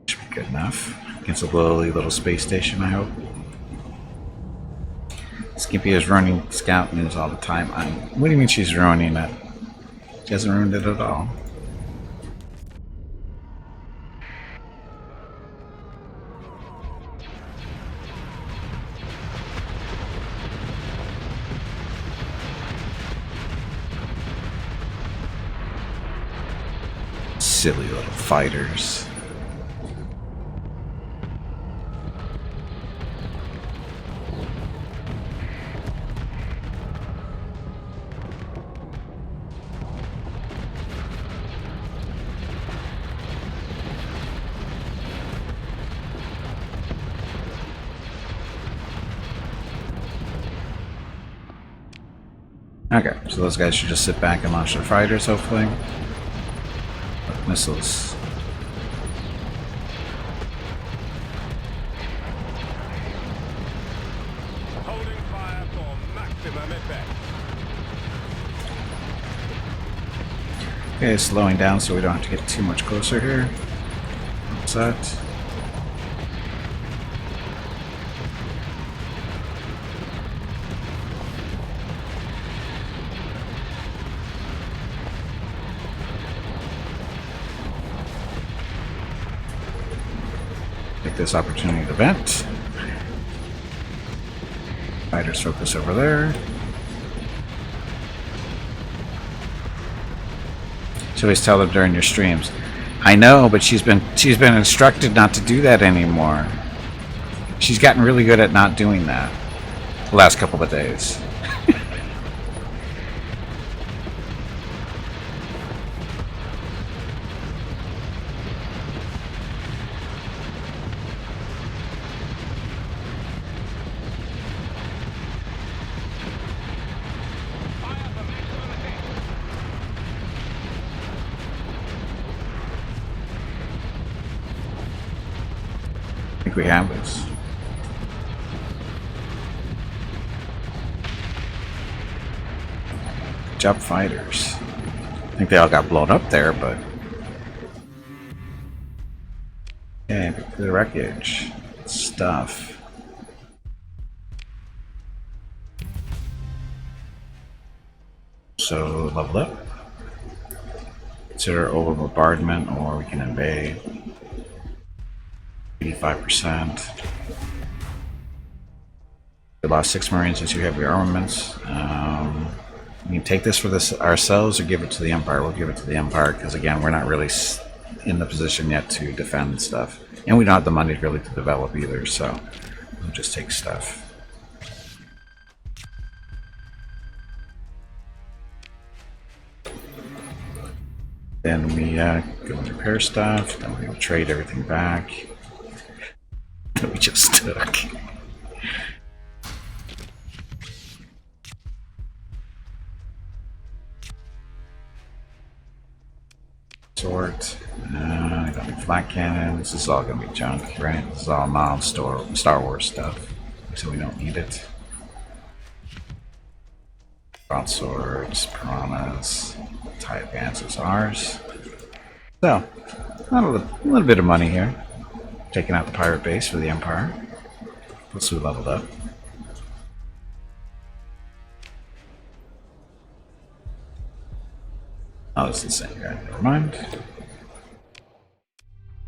Should be good enough. Against a lowly little space station, I hope. Skippy is running scout news all the time. What do you mean she's ruining it? She hasn't ruined it at all. Silly little fighters. Okay, so those guys should just sit back and launch their fighters, hopefully. Missiles. Holding fire for maximum effect. Okay, slowing down so we don't have to get too much closer here. What's that? Take this opportunity to vent. Fighters focus over there. So always tell them during your streams. I know, but she's been instructed not to do that anymore. She's gotten really good at not doing that the last couple of days. I think we have this. Good job, fighters. I think they all got blown up there, but okay, the wreckage stuff. So level up. Consider over bombardment, or we can invade. 85%. We lost 6 Marines and 2 heavy armaments. We can take this for this ourselves or give it to the Empire. We'll give it to the Empire because, again, we're not really in the position yet to defend stuff. And we don't have the money really to develop either, so we'll just take stuff. Then we go and repair stuff. Then we'll trade everything back that we just took. Sort. I got my flat cannons. This is all gonna be junk, right? This is all non-Star Wars stuff, so we don't need it. Broadswords, piranhas, tie advances ours. So, a little bit of money here. Taking out the pirate base for the Empire. Plus we leveled up. Oh, this is the same guy. Never mind.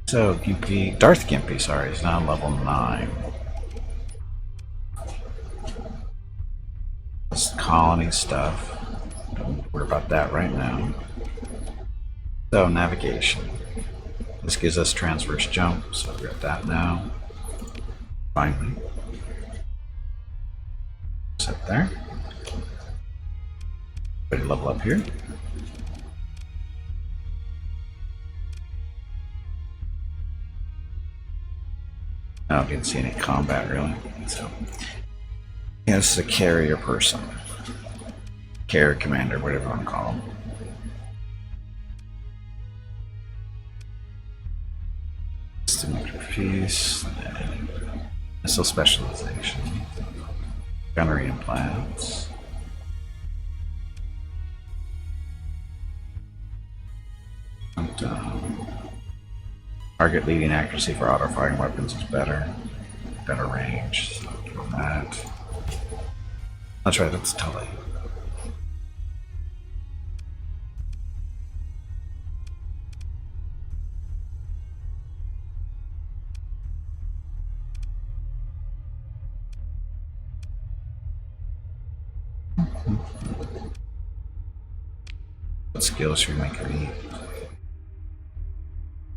So, Gimpy, Darth Gimpy, sorry, is now level 9. This colony stuff. Don't worry about that right now. So, navigation. This gives us transverse jump, so we've got that now. Finally. Set there. Ready to level up here. I didn't see any combat really. So, yeah, this is a carrier person. Carrier commander, whatever you want to call him. Piece, missile specialization, gunnery implants, and, target leading accuracy for auto-firing weapons is better range. So do that. That's right, that's Tully. What skills should we make it eat?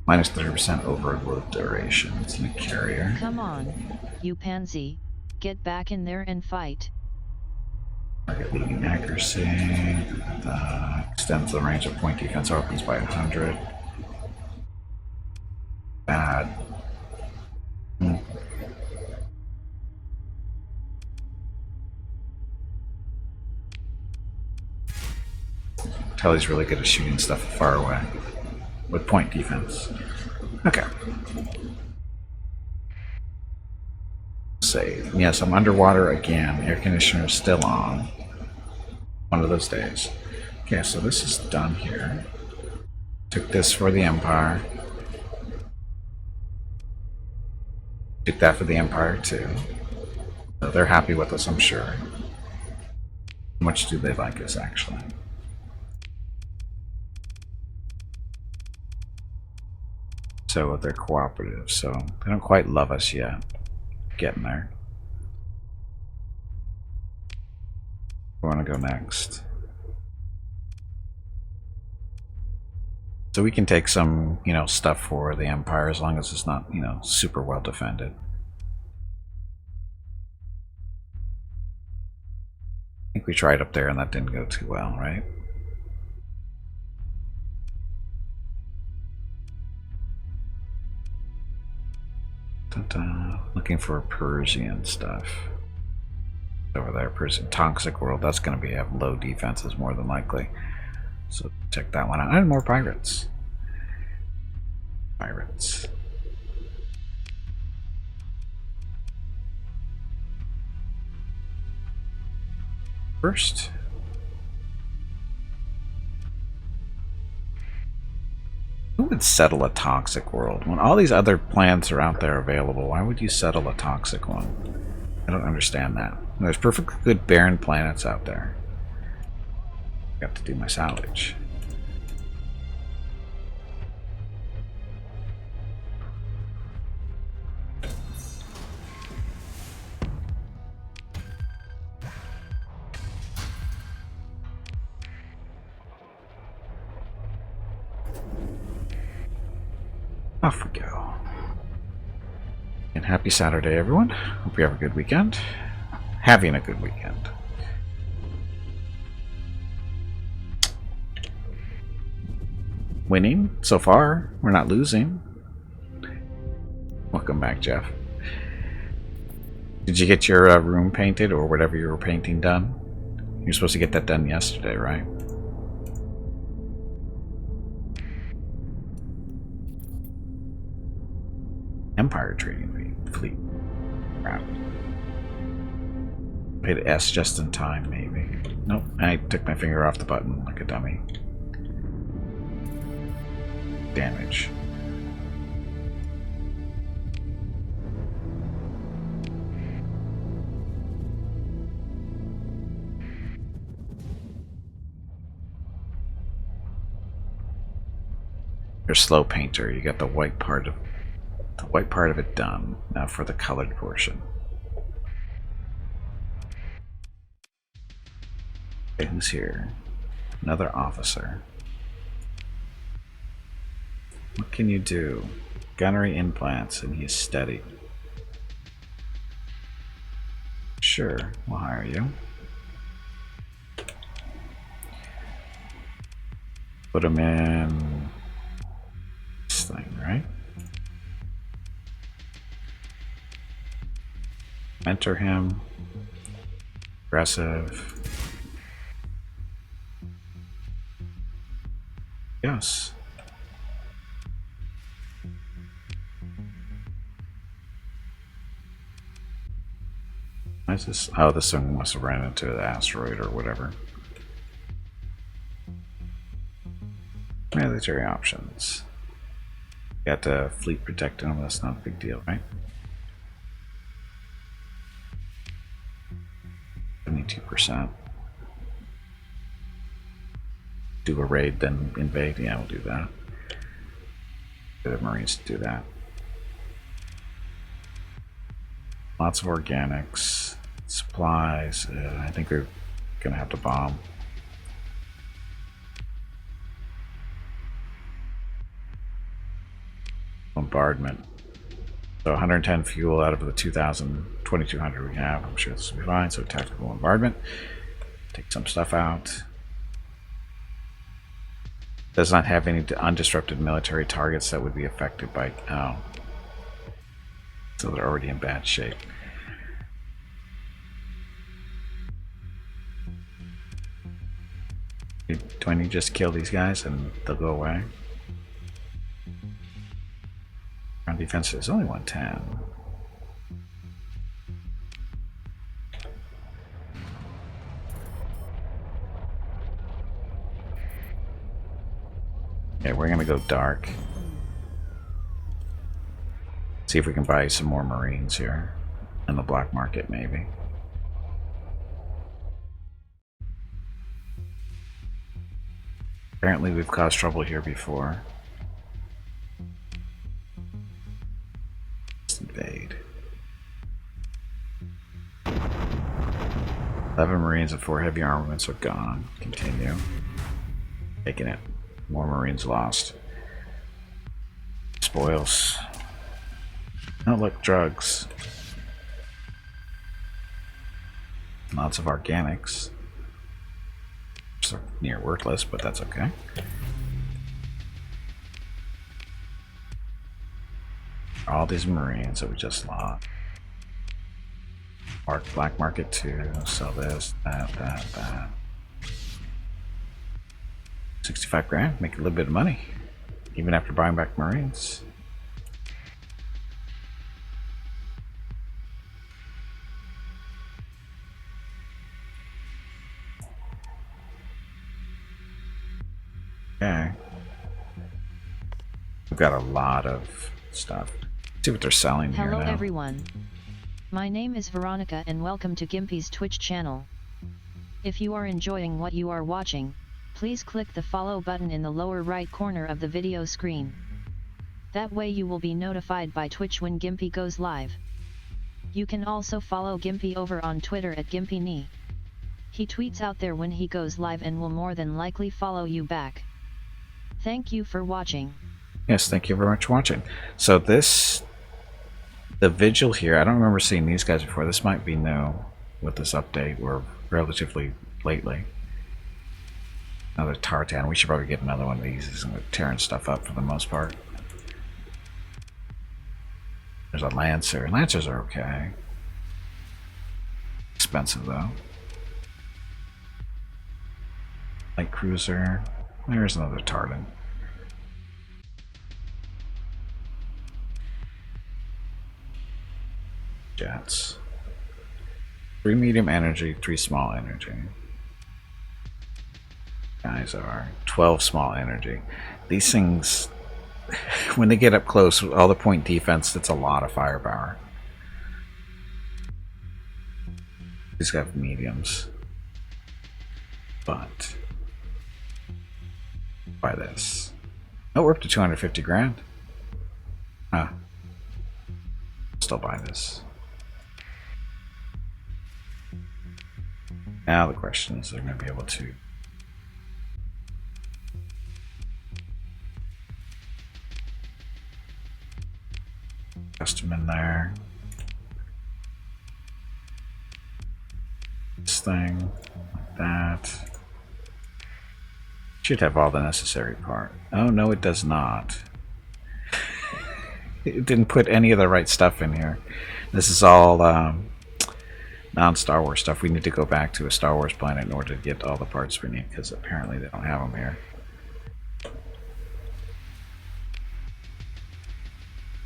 Minus 30% overload duration. It's in a carrier. Come on, you pansy. Get back in there and fight. Target leading accuracy. Extends the range of point defense opens by 100. Bad. Tully's really good at shooting stuff far away with point defense. Okay. Save. Yes, I'm underwater again. Air conditioner is still on. One of those days. Okay, so this is done here. Took this for the Empire. Took that for the Empire too. So they're happy with us, I'm sure. How much do they like us, actually? So they're cooperative, so they don't quite love us yet. Getting there. We want to go next. So we can take some, stuff for the Empire as long as it's not, super well defended. I think we tried up there and that didn't go too well, right? Looking for Persian stuff. Over there, Persian Toxic World. That's going to have low defenses more than likely. So check that one out. And more pirates. Pirates. First. Who would settle a toxic world? When all these other plans are out there available, why would you settle a toxic one? I don't understand that. There's perfectly good barren planets out there. I have to do my salvage. Off we go. And happy Saturday, everyone. Hope you have a good weekend. Having a good weekend. winning so far. We're not losing. Welcome back, Jeff. Did you get your room painted or whatever you were painting done? You're supposed to get that done yesterday, right? Empire Trading Fleet. Crap. Hit S just in time, maybe. Nope, I took my finger off the button like a dummy. Damage. You're a slow painter. You got the white part of it done. Now for the colored portion. Okay, who's here? Another officer. What can you do? Gunnery implants, and he's steady. Sure, we'll hire you. Put him in this thing, right? Mentor him. Aggressive. Yes. Why is this? Oh, this thing must have ran into the asteroid or whatever. Military options. Got the fleet protecting them. That's not a big deal, right? 72%. Do a raid, then invade. Yeah, we'll do that. Get the Marines to do that. Lots of organics, supplies. I think we're gonna have to bomb. Bombardment. So 110 fuel out of the 2,200 we have. I'm sure this will be fine. So tactical bombardment. Take some stuff out. Does not have any undisrupted military targets that would be affected by. Oh. So they're already in bad shape. Do I need to just kill these guys and they'll go away? Ground defense is only 110. Okay, we're gonna go dark. See if we can buy some more Marines here. In the black market, maybe. Apparently we've caused trouble here before. Let's invade. 11 Marines and 4 heavy armaments are gone. Continue. Taking it. More Marines lost. Spoils. Oh, look, drugs. Lots of organics. Which are near worthless, but that's okay. All these Marines that we just lost. Black market too. Sell this, that. 65 grand, make a little bit of money. Even after buying back Marines. Okay. We've got a lot of stuff. Let's see what they're selling here now. Hello everyone. My name is Veronica and welcome to Gimpy's Twitch channel. If you are enjoying what you are watching, please click the follow button in the lower right corner of the video screen. That way you will be notified by Twitch when Gimpy goes live. You can also follow Gimpy over on Twitter at GimpyKnee. He tweets out there when he goes live and will more than likely follow you back. Thank you for watching. Yes, thank you very much for watching. So the Vigil here, I don't remember seeing these guys before. This might be new with this update or relatively lately. Another tartan. We should probably get another one of these. It's tearing stuff up for the most part. There's a Lancer. Lancers are okay. Expensive though. Light cruiser. There's another tartan. Jets. 3 medium energy, 3 small energy. Guys are 12 small energy. These things, when they get up close, with all the point defense, that's a lot of firepower. These have mediums. But buy this. Oh, we're up to 250 grand. Huh. Still buy this. Now the question is, they're going to be able to custom in there. This thing, like that. Should have all the necessary part. Oh no, it does not. It didn't put any of the right stuff in here. This is all non-Star Wars stuff. We need to go back to a Star Wars planet in order to get all the parts we need, because apparently they don't have them here.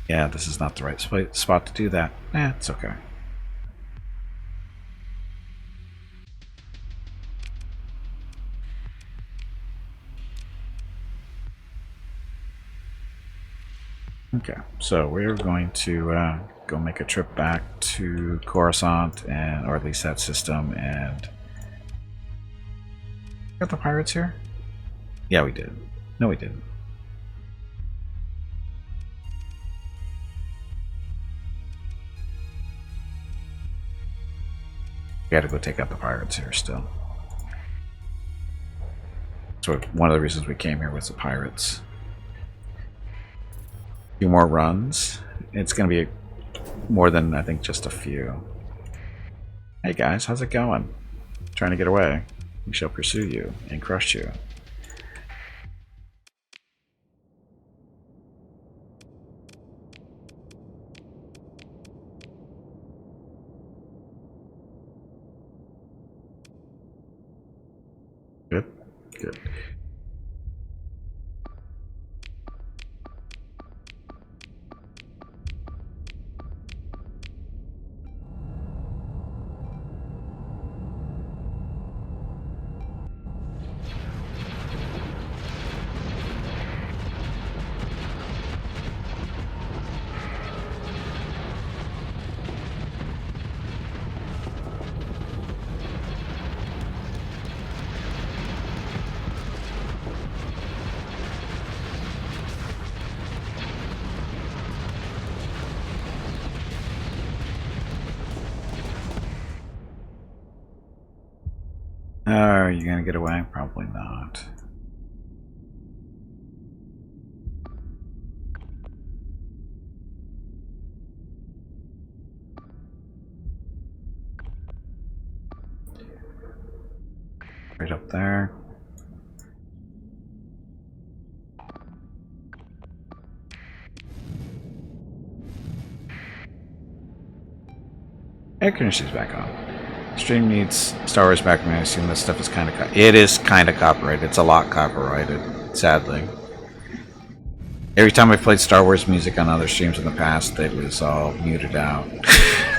Yeah, this is not the right spot to do that. It's okay. Okay, so we're going to go make a trip back to Coruscant, and or at least that system, and got the pirates here? Yeah, we did. No, we didn't. We gotta go take out the pirates here still. So one of the reasons we came here was the pirates. Few more runs. It's gonna be more than, I think, just a few. Hey guys, how's it going? Trying to get away? We shall pursue you and crush you. Good, good. Are you gonna get away? Probably not. Right up there. Air conditioning's back on. Stream needs Star Wars back. I assume this stuff is kind of it is kind of copyrighted. It's a lot copyrighted, sadly. Every time I've played Star Wars music on other streams in the past, it was all muted out.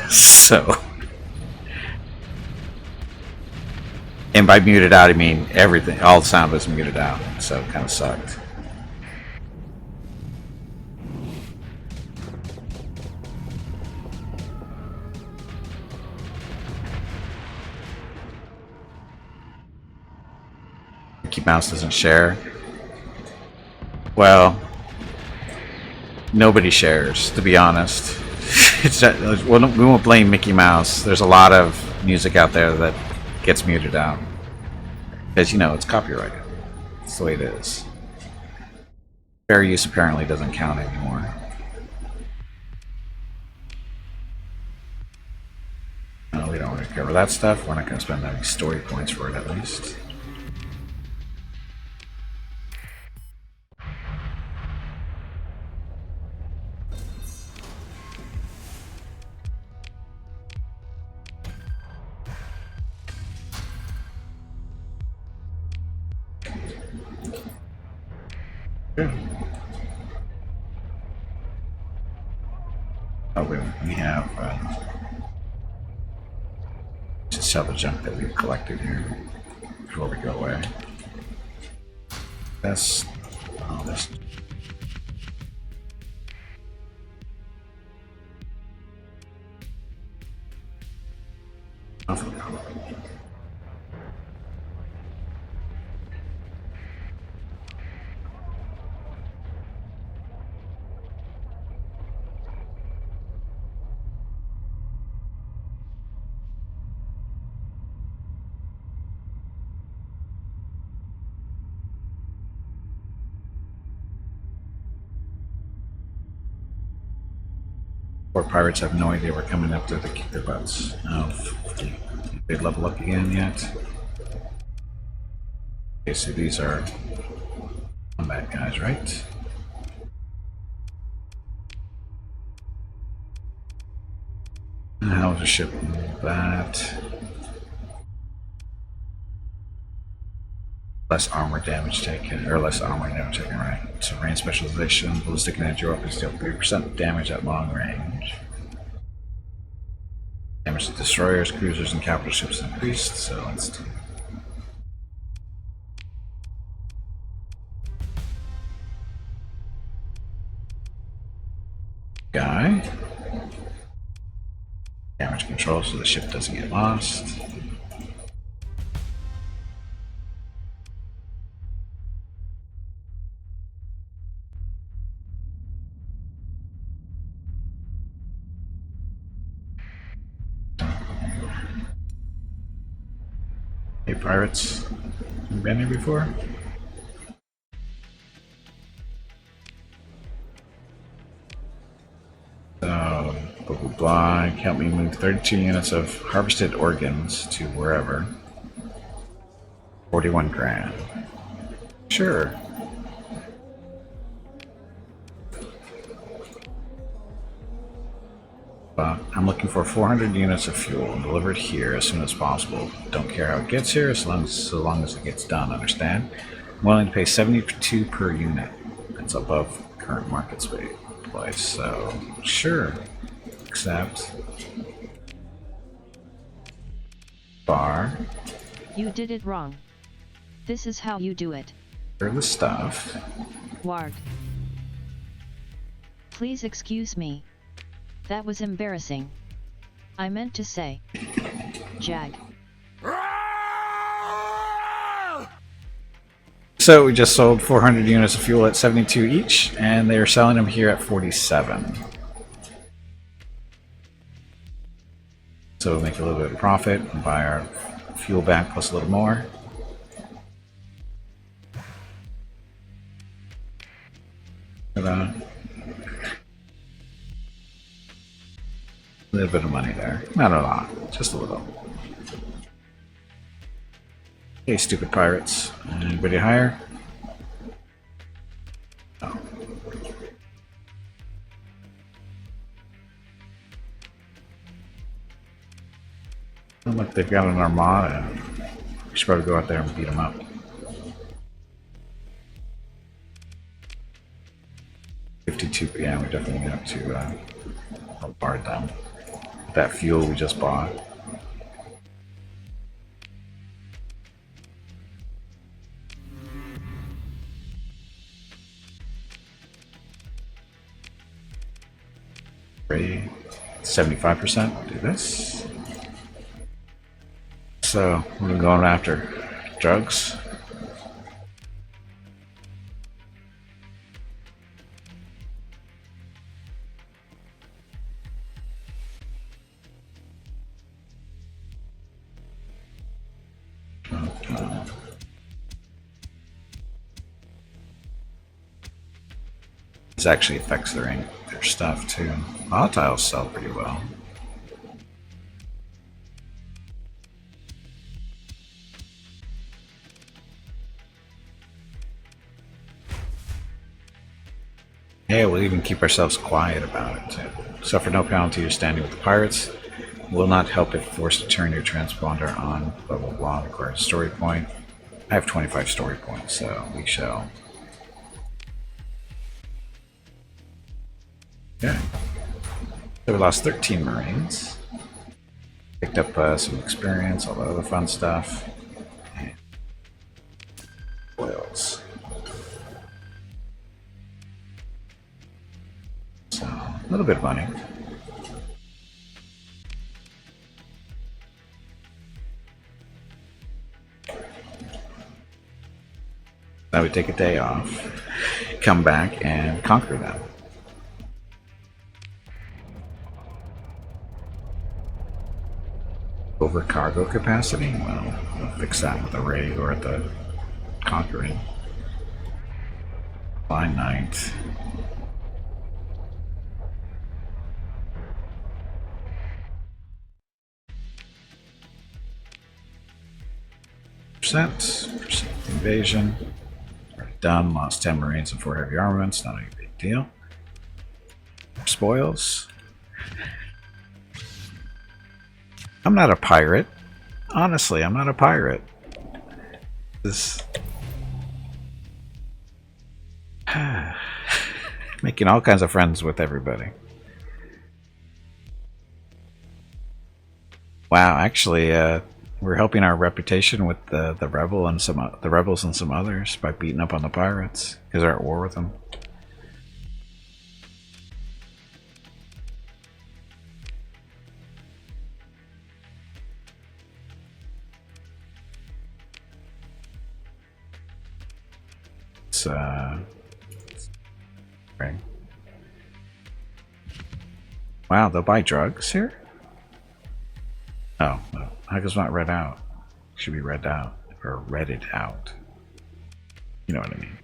So, and by muted out, I mean everything. All the sound was muted out, so it kind of sucked. Mickey Mouse doesn't share. Well, nobody shares, to be honest. It's not, we won't blame Mickey Mouse. There's a lot of music out there that gets muted out. Because, you know, it's copyrighted. That's the way it is. Fair use apparently doesn't count anymore. No, we don't want to cover that stuff. We're not going to spend any story points for it, at least. Good. Oh, we have to sell the junk that we've collected here before we go away. That's this. Poor pirates have no idea we're coming up there to kick their butts. Oh, they level up again yet? Okay, so these are combat guys, right? How is a ship that? Less armor damage taken, or less armor damage taken, right? So range specialization, ballistic and edge weapons deal 3% damage at long range. Damage to destroyers, cruisers, and capital ships increased, so let's do. Guy. Damage control so the ship doesn't get lost. Hey pirates, you been here before? So, blah blah blah, help me move 32 units of harvested organs to wherever. 41 grand. Sure. I'm looking for 400 units of fuel delivered here as soon as possible. Don't care how it gets here, so long as it gets done, understand? I'm willing to pay 72 per unit. That's above current market price, so sure. Accept. Bar. You did it wrong. This is how you do it. Here's the stuff. Warg. Please excuse me. That was embarrassing. I meant to say. Jag. So we just sold 400 units of fuel at 72 each, and they're selling them here at 47. So we'll make a little bit of profit and buy our fuel back plus a little more. Ta-da. A little bit of money there. Not a lot, just a little. Hey, stupid pirates. Anybody higher? Oh. Oh, look, they've got an armada. We should probably go out there and beat them up. $52, yeah, we definitely have to bombard them. That fuel we just bought. Ready? 75%. Do this. So we're going after drugs. This actually affects their stuff too. Volatiles sell pretty well. Hey, we'll even keep ourselves quiet about it too. Suffer no penalty you're standing with the pirates. Will not help if forced to turn your transponder on. Blah blah blah. Required story point. I have 25 story points, so we shall Okay. So we lost 13 Marines. Picked up some experience, all the other fun stuff. And spoils. So, a little bit of money. Now we take a day off, come back and conquer them. Over cargo capacity? Well, we'll fix that with the raid or the conquering. By night. Percent invasion. Already done. Lost 10 Marines and 4 heavy armaments. Not a big deal. Spoils. I'm not a pirate. Honestly, I'm not a pirate. This making all kinds of friends with everybody. Wow, actually, we're helping our reputation with the rebels and some others by beating up on the pirates because they're at war with them. Right. Wow, they'll buy drugs here? Oh, no. How come it's not read out? It should be read out. Or read out. You know what I mean.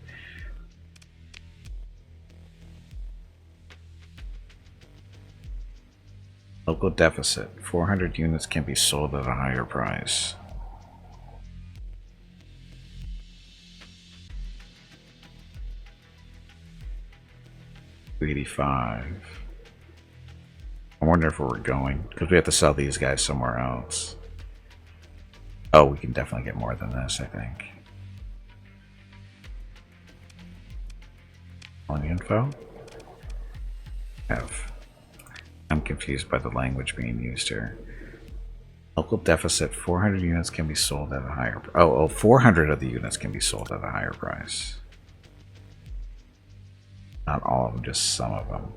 Local deficit. 400 units can be sold at a higher price. 85. I wonder if we're going, because we have to sell these guys somewhere else. Oh, we can definitely get more than this, I think. On info? I'm confused by the language being used here. Local deficit, 400 units can be sold at a higher price. Oh, 400 of the units can be sold at a higher price. Not all of them, just some of them.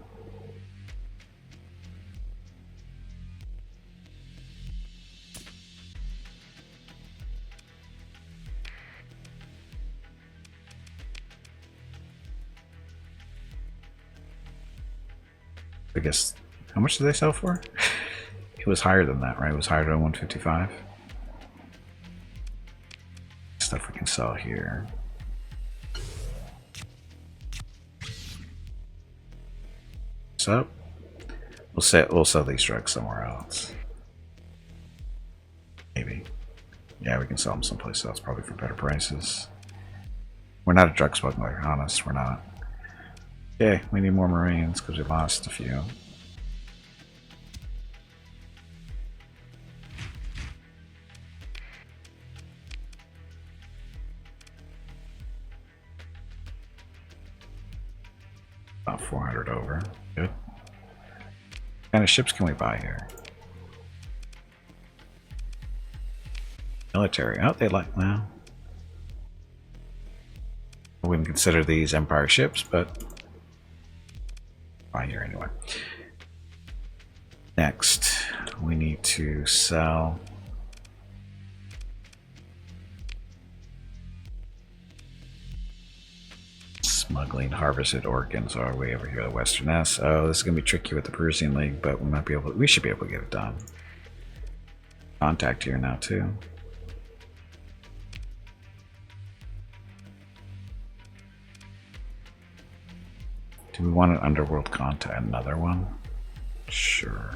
I guess, how much did they sell for? It was higher than that, right? It was higher than 155. Stuff we can sell here. Up. We'll sell these drugs somewhere else. Maybe. Yeah, we can sell them someplace else, probably for better prices. We're not a drug smuggler, honest, we're not. Okay, we need more Marines because we lost a few. About 400 over. Good. What kind of ships can we buy here? Military. Oh, they like now. I wouldn't consider these Empire ships, but buy here anyway. Next, we need to sell. Smuggling harvested organs are way over here, the Western S. Oh, this is gonna be tricky with the Perusian League, but we might be able. We should be able to get it done. Contact here now too. Do we want an underworld contact? Another one? Sure.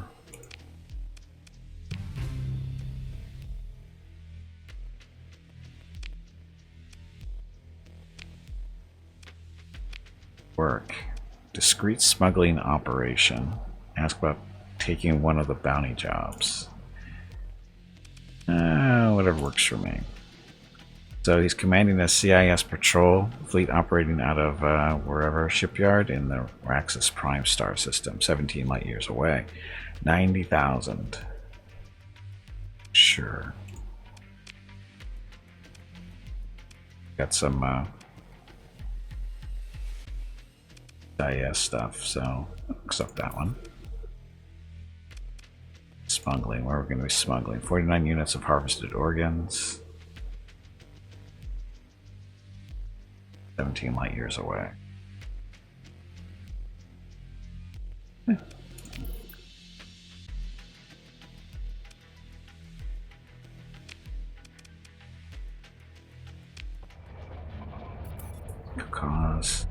Work. Discreet smuggling operation. Ask about taking one of the bounty jobs. Whatever works for me. So he's commanding a CIS patrol fleet operating out of wherever shipyard in the Raxus Prime star system, 17 light years away. 90,000. Sure. Got some CIS stuff, so accept that one. Smuggling, where we're going to be smuggling. 49 units of harvested organs. 17 light years away. Cause.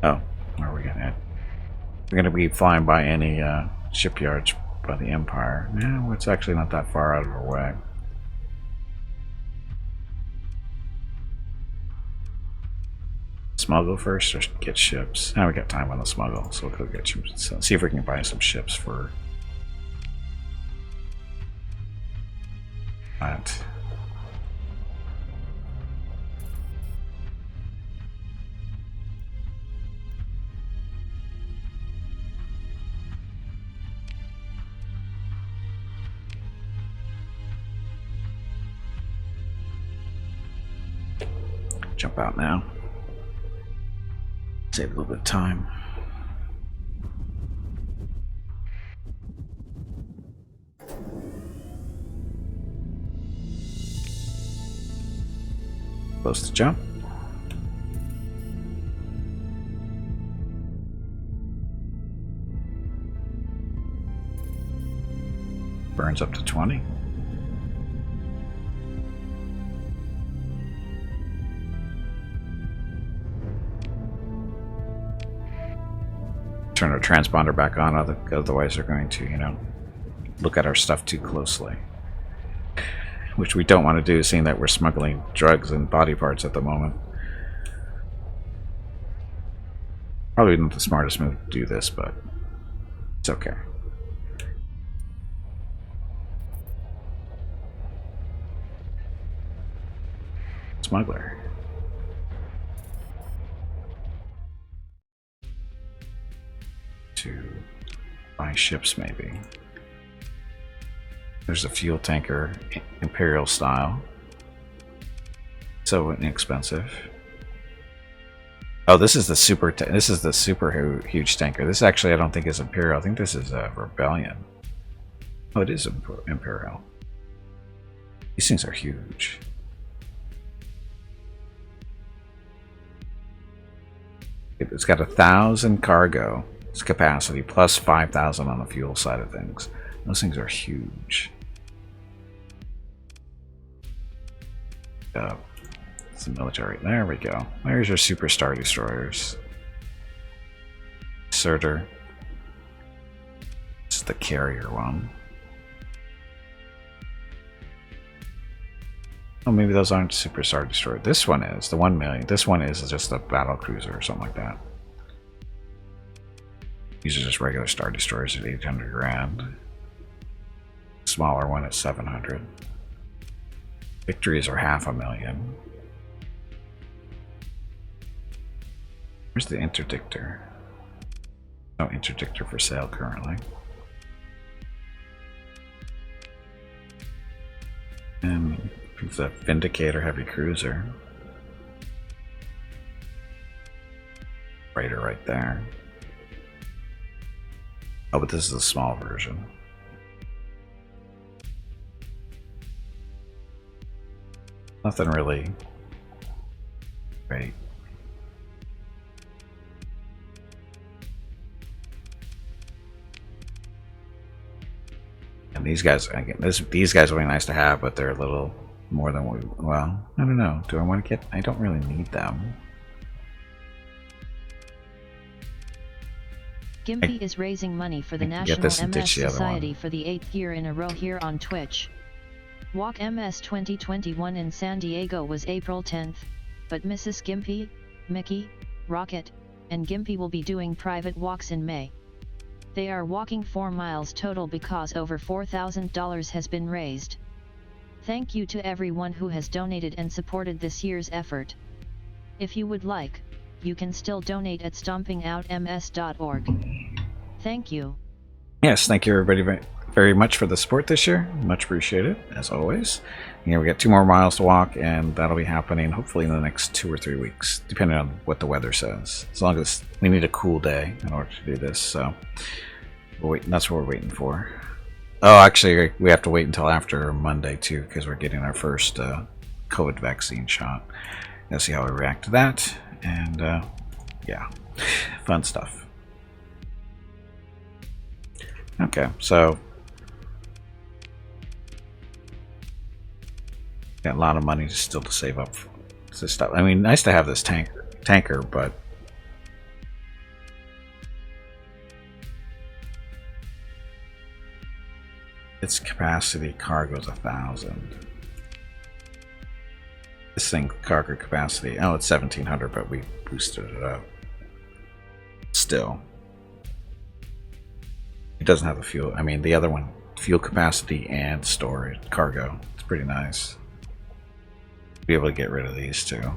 Oh, where are we going to? We're going to be flying by any shipyards by the Empire. No, it's actually not that far out of our way. Smuggle first or get ships? Now we got time on the smuggle, so we'll go get ships. So see if we can buy some ships for that. Jump out now. Save a little bit of time. Close to jump. Burns up to 20. Turn our transponder back on, otherwise they're going to, you know, look at our stuff too closely. Which we don't want to do, seeing that we're smuggling drugs and body parts at the moment. Probably not the smartest move to do this, but it's okay. Smuggler. To buy ships, maybe. There's a fuel tanker, Imperial style. So inexpensive. Oh, this is the super. This is the super huge tanker. This actually, I don't think is Imperial. I think this is a Rebellion. Oh, it is Imperial. These things are huge. It's got 1,000 cargo. Its capacity plus 5,000 on the fuel side of things. Those things are huge. It's the military. There we go. There's your super star destroyers. Surtur. This is the carrier one. Oh, maybe those aren't super star destroyers. This one is the 1 million. This one is just a battle cruiser or something like that. These are just regular star destroyers at 800 grand. Smaller one at 700. Victories are 500,000. Where's the interdictor? No interdictor for sale currently. And the Vindicator heavy cruiser. Freighter right there. Oh, but this is a small version. Nothing really great. And these guys, again, these guys will be nice to have, but they're a little more than we. Well, I don't know. Do I want to get? I don't really need them. Gimpy is raising money for the National MS Society for the 8th year in a row here on Twitch. Walk MS 2021 in San Diego was April 10th, but Mrs. Gimpy, Mickey, Rocket, and Gimpy will be doing private walks in May. They are walking 4 miles total because over $4,000 has been raised. Thank you to everyone who has donated and supported this year's effort. If you would like, you can still donate at stompingoutms.org. Thank you. Yes, thank you everybody very much for the support this year. Much appreciated, as always. You know, we got 2 more miles to walk, and that'll be happening hopefully in the next 2 or 3 weeks, depending on what the weather says. As long as we need a cool day in order to do this, so that's what we're waiting for. Oh, actually, we have to wait until after Monday too, because we're getting our first COVID vaccine shot. Gonna see how we react to that, and yeah, fun stuff. Okay, so got a lot of money still to save up for this stuff. I mean, nice to have this tanker, but its capacity cargo's 1,000. This thing cargo capacity, oh, it's 1,700, but we boosted it up. Still, it doesn't have the fuel. I mean, the other one, fuel capacity and storage cargo. It's pretty nice. Be able to get rid of these two.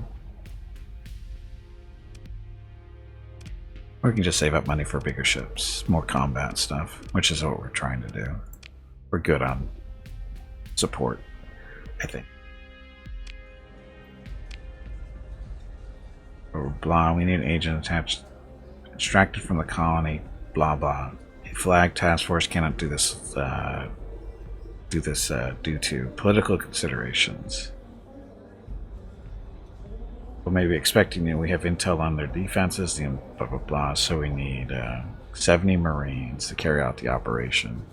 Or we can just save up money for bigger ships, more combat stuff, which is what we're trying to do. We're good on support, I think. Blah, we need an agent attached, extracted from the colony, blah blah. A flag task force cannot do this due to political considerations. Well, maybe expecting we have intel on their defenses, and blah blah blah, so we need 70 Marines to carry out the operation.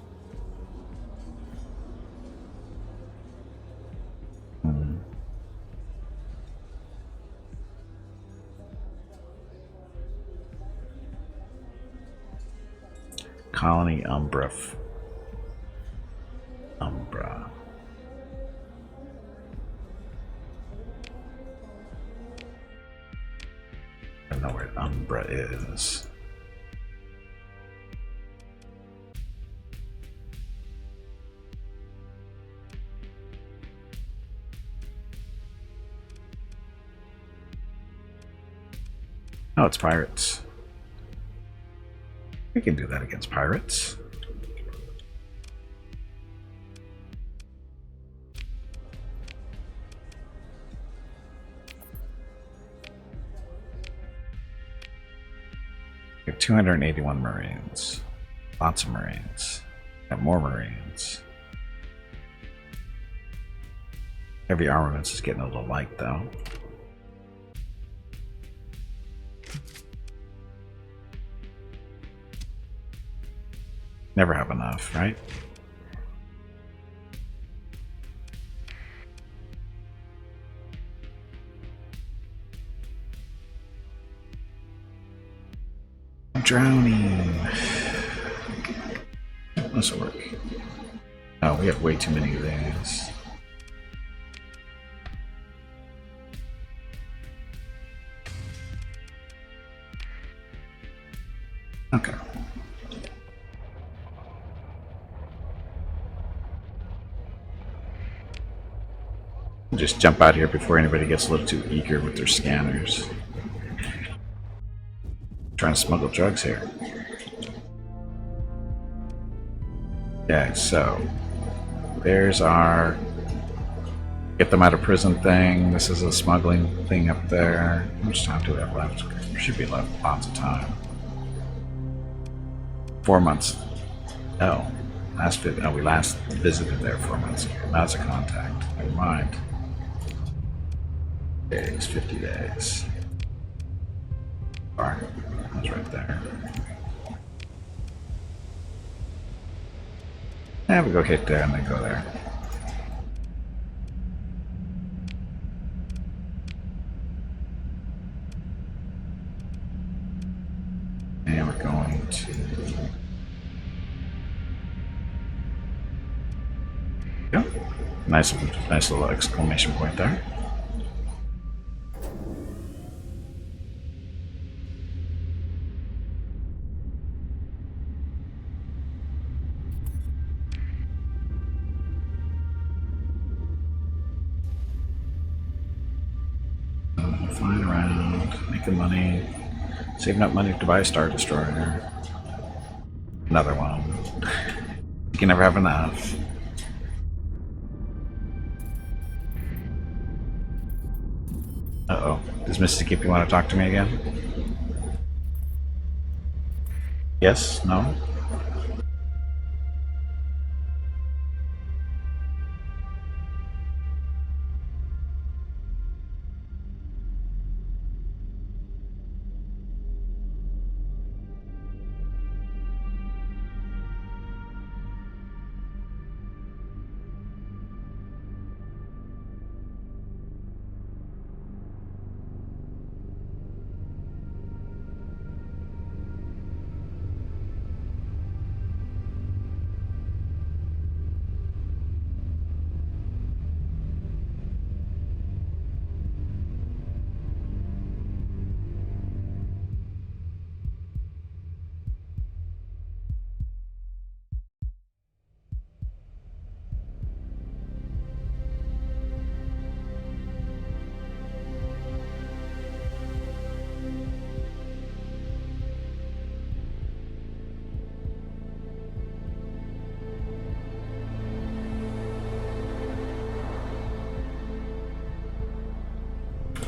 Colony Umbra. I don't know where Umbra is. Oh, it's pirates. We can do that against pirates. We have 281 Marines. Lots of Marines. Got more Marines. Heavy armaments is getting a little light though. Never have enough, right? I'm drowning. This will work. Oh, we have way too many of these. Okay. Just jump out here before anybody gets a little too eager with their scanners. Trying to smuggle drugs here. Okay, so there's our get them out of prison thing. This is a smuggling thing up there. How much time do we have left? Should be left lots of time. 4 months. Oh, we last visited there 4 months ago. Now it's a contact. Never mind. Days, 50 days. Alright, that's right there. And we go hit there and then go there. And we're going to... Yep. Nice little exclamation point there. flying around, making money, saving up money to buy a Star Destroyer. Another one. You can never have enough. Uh-oh. Does Mrs. Gippy want to talk to me again? Yes? No?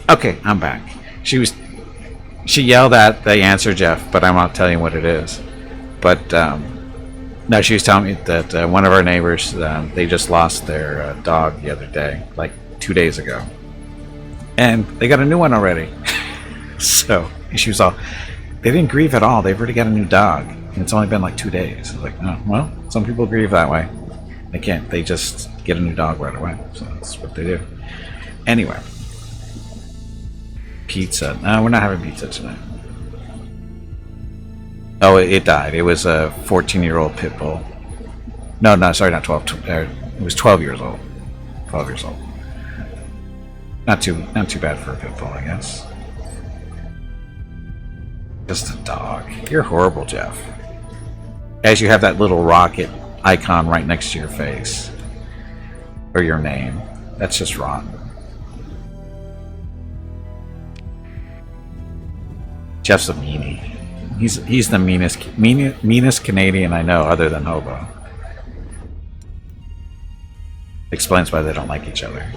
Okay, I'm back. She yelled at the answer, Jeff, but I'm not telling you what it is. But no, she was telling me that one of our neighbors, they just lost their dog the other day, like 2 days ago, and they got a new one already. So she was all, they didn't grieve at all. They've already got a new dog, and it's only been like 2 days. I was like, oh, well, some people grieve that way. They can't. They just get a new dog right away. So that's what they do. Anyway. Pizza. No, we're not having pizza tonight. Oh, it died. It was a 14-year-old pit bull. No, sorry, not 12. It was 12 years old. 12 years old. Not too bad for a pit bull, I guess. Just a dog. You're horrible, Jeff. As you have that little rocket icon right next to your face. Or your name. That's just rotten. Jeff's a meanie. He's the meanest Canadian I know, other than Hobo. Explains why they don't like each other.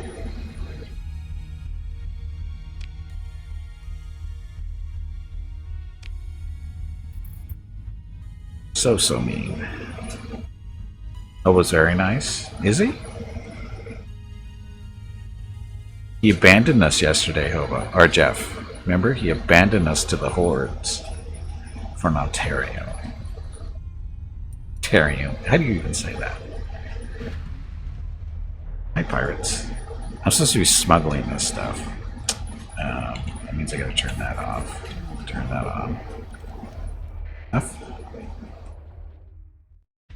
So mean. Hobo's very nice. Is he? He abandoned us yesterday, Hobo. Or Jeff. Remember, he abandoned us to the hordes for an Ontario. Ontario. How do you even say that? Hi, pirates. I'm supposed to be smuggling this stuff. That means I gotta turn that off. Turn that on. Enough?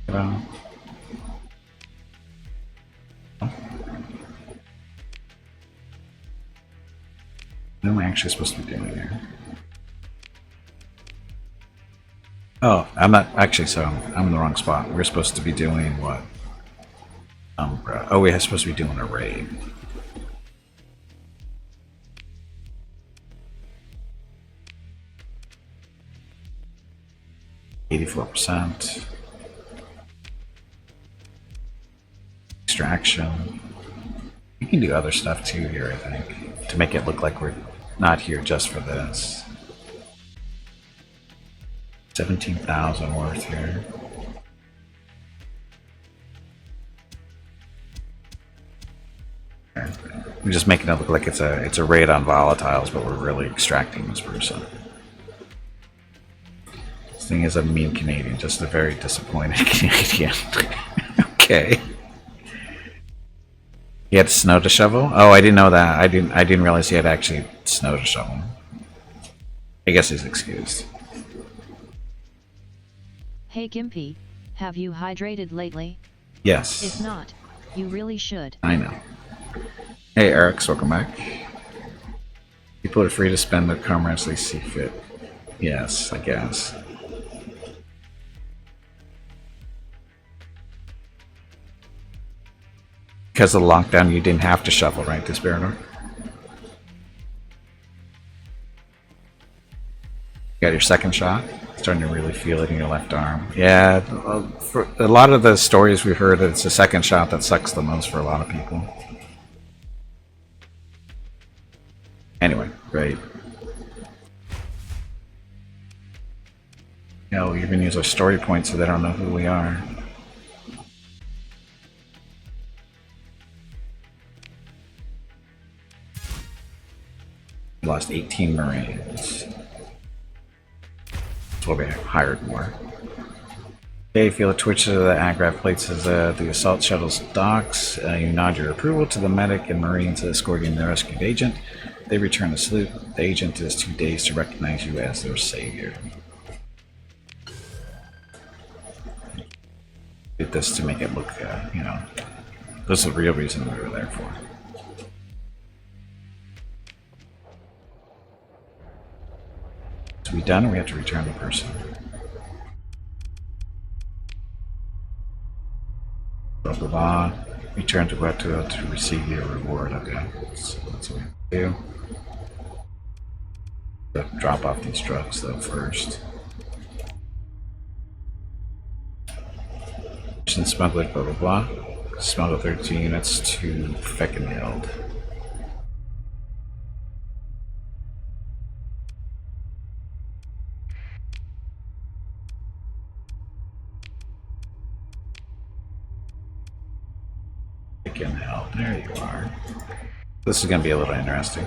Well. What am I actually supposed to be doing here? Oh, I'm not actually, so I'm in the wrong spot. We're supposed to be doing what? Oh, we're supposed to be doing a raid. %. Extraction. We can do other stuff too here, I think, to make it look like we're not here just for this. 17,000 worth here. We're just making it look like it's a raid on volatiles, but we're really extracting this person. This thing is a mean Canadian, just a very disappointed Canadian. Okay. He had snow to shovel? Oh, I didn't know that. I didn't realize he had actually snow to shovel. I guess he's excused. Hey Gimpy, have you hydrated lately? Yes. If not, you really should. I know. Hey Eric, welcome back. People are free to spend their commerce they see fit. Yes, I guess. Because of the lockdown, you didn't have to shovel, right, this Barador? Got your second shot. Starting to really feel it in your left arm. Yeah, for a lot of the stories we've heard, it's the second shot that sucks the most for a lot of people. Anyway, great. Yeah, we even use our story points so they don't know who we are. We lost 18 Marines. That's what we hired more. Okay, feel a twitch of the aircraft plates as the assault shuttle's docks. You nod your approval to the medic and Marines escorting the rescued agent. They return the salute. The agent is too dazed to recognize you as their savior. Did this to make it look, you know, this is the real reason we were there for. To be done, or we have to return the person. Blah blah blah. Return to Guatemala to receive your reward. Okay, so that's what we do. Drop off these drugs though first. Mission smuggler, blah blah blah. Smuggle 13 units to Feckenhild. Feckenhild, there you are. This is going to be a little interesting.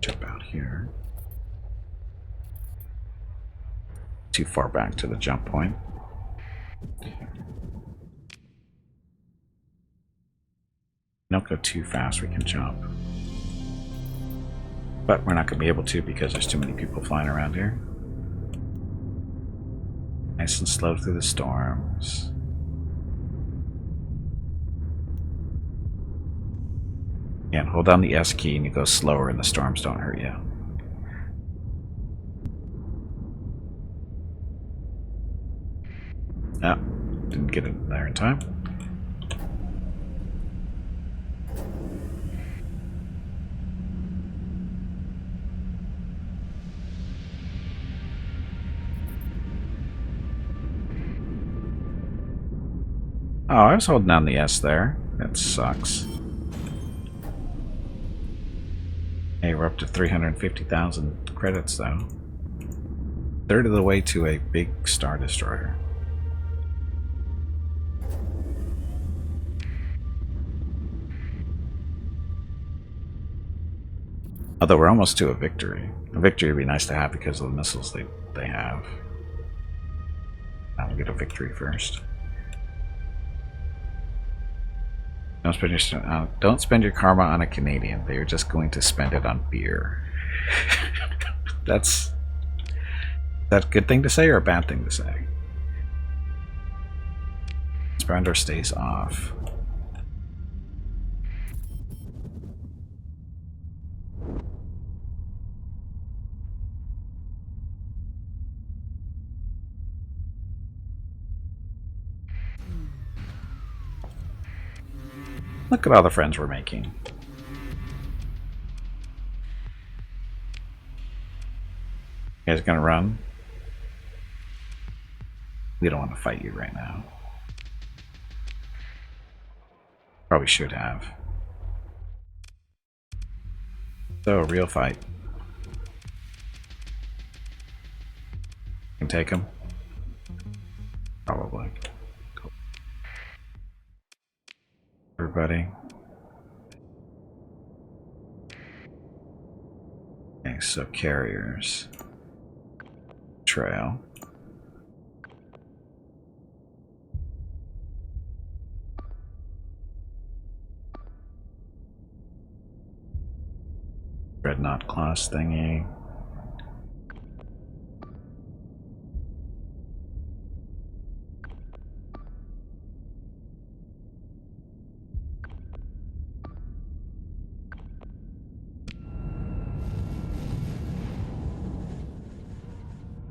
Jump out here. Too far back to the jump point. Don't go too fast, we can jump. But we're not going to be able to because there's too many people flying around here. Nice and slow through the storms. And hold down the S key and you go slower and the storms don't hurt you. Ah, didn't get it there in time. Oh, I was holding down the S there. That sucks. Hey, we're up to 350,000 credits though. Third of the way to a big Star Destroyer. Although we're almost to a victory. A victory would be nice to have because of the missiles they have. I'll get a victory first. Don't spend your karma on a Canadian. They are just going to spend it on beer. That's that a good thing to say or a bad thing to say? Sprounder stays off. Look at all the friends we're making. You guys gonna run? We don't want to fight you right now. Probably should have. So, real fight. Can take him? Probably. Everybody. Okay, so carriers. Trail. Dreadnought class thingy.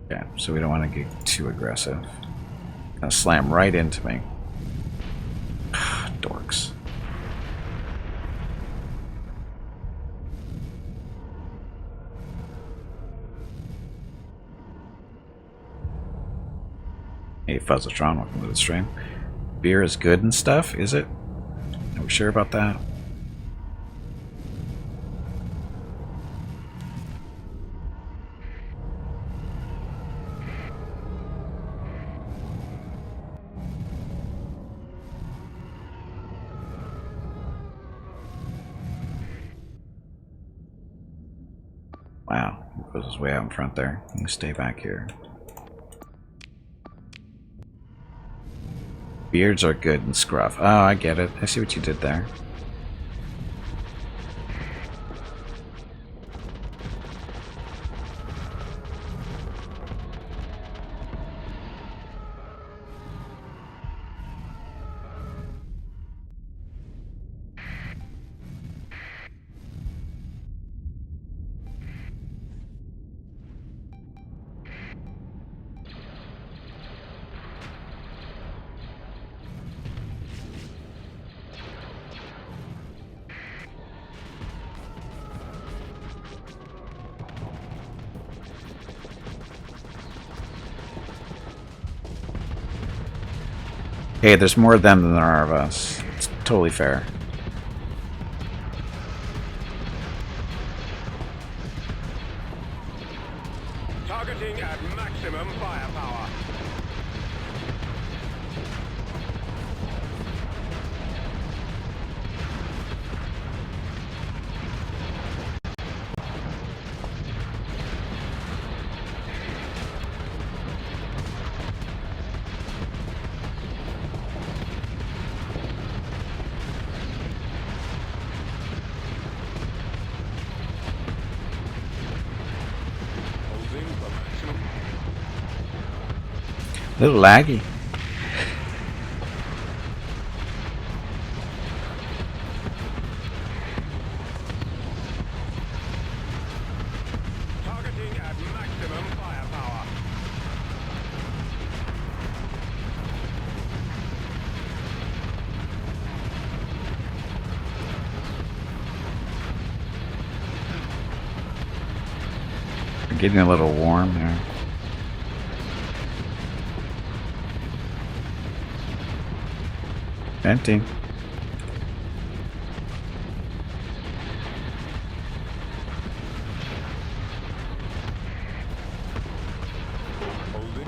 Yeah, so we don't want to get too aggressive. Gonna slam right into me. Dorks. Hey, Fuzzatron, welcome to the stream. Beer is good and stuff, is it? Are we sure about that? Wow, he goes his way out in front there. You can stay back here. Beards are good and scruff. Oh, I get it. I see what you did there. Hey, there's more of them than there are of us. It's totally fair. Targeting at maximum firepower. A little laggy. Targeting at maximum firepower. We're getting a little warm there. Venting. Holding.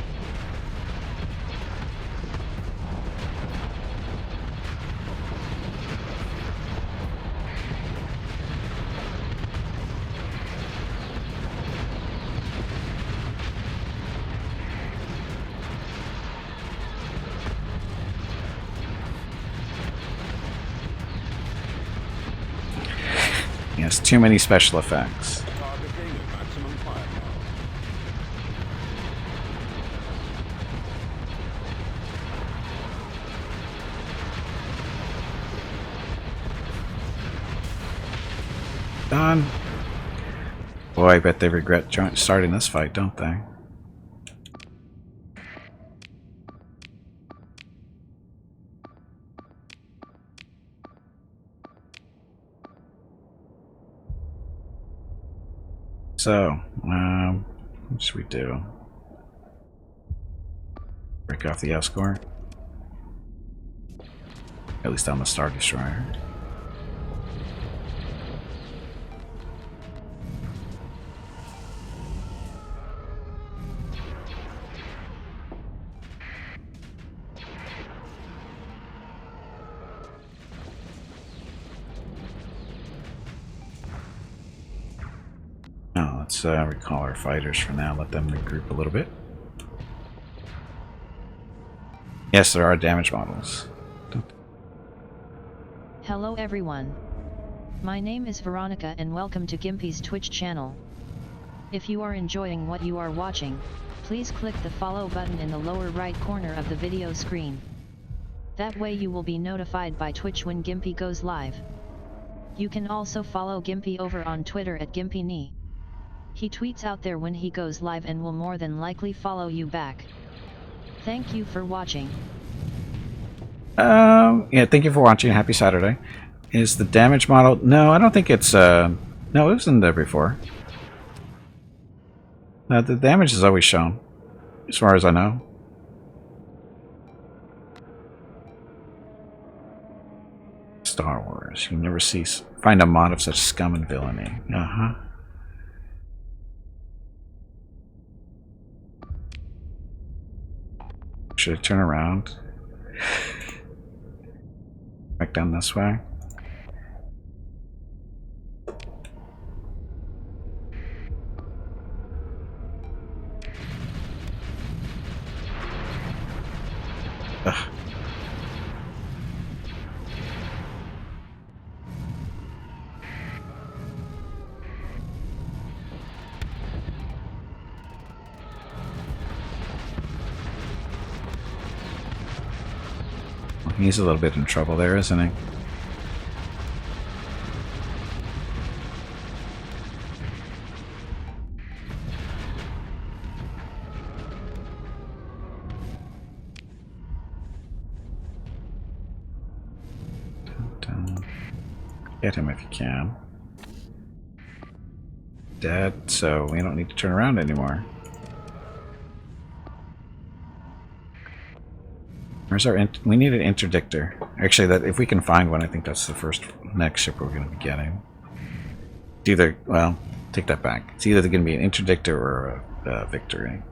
Yes, too many special effects. Targeting at maximum firepower. Done. Boy, I bet they regret starting this fight, don't they? So, what should we do? Break off the escort? At least on the Star Destroyer. Now, let's recall our fighters for now. Let them regroup a little bit. Yes, there are damage models. Hello everyone. My name is Veronica and welcome to Gimpy's Twitch channel. If you are enjoying what you are watching, please click the follow button in the lower right corner of the video screen. That way you will be notified by Twitch when Gimpy goes live. You can also follow Gimpy over on Twitter at GimpyKnee. He tweets out there when he goes live and will more than likely follow you back. Thank you for watching. Yeah, thank you for watching. Happy Saturday. Is the damage model? No, I don't think it's. No, it was in there before. No, the damage is always shown, as far as I know. Star Wars. You never cease. Find a mod of such scum and villainy. Uh-huh. Should I turn around? Back down this way? Ugh. He's a little bit in trouble there, isn't he? Get him if you can. Dead, so we don't need to turn around anymore. Where's our we need an interdictor. Actually, that if we can find one, I think that's the first next ship we're going to be getting. It's either, well, take that back. It's either going to be an interdictor or a victory.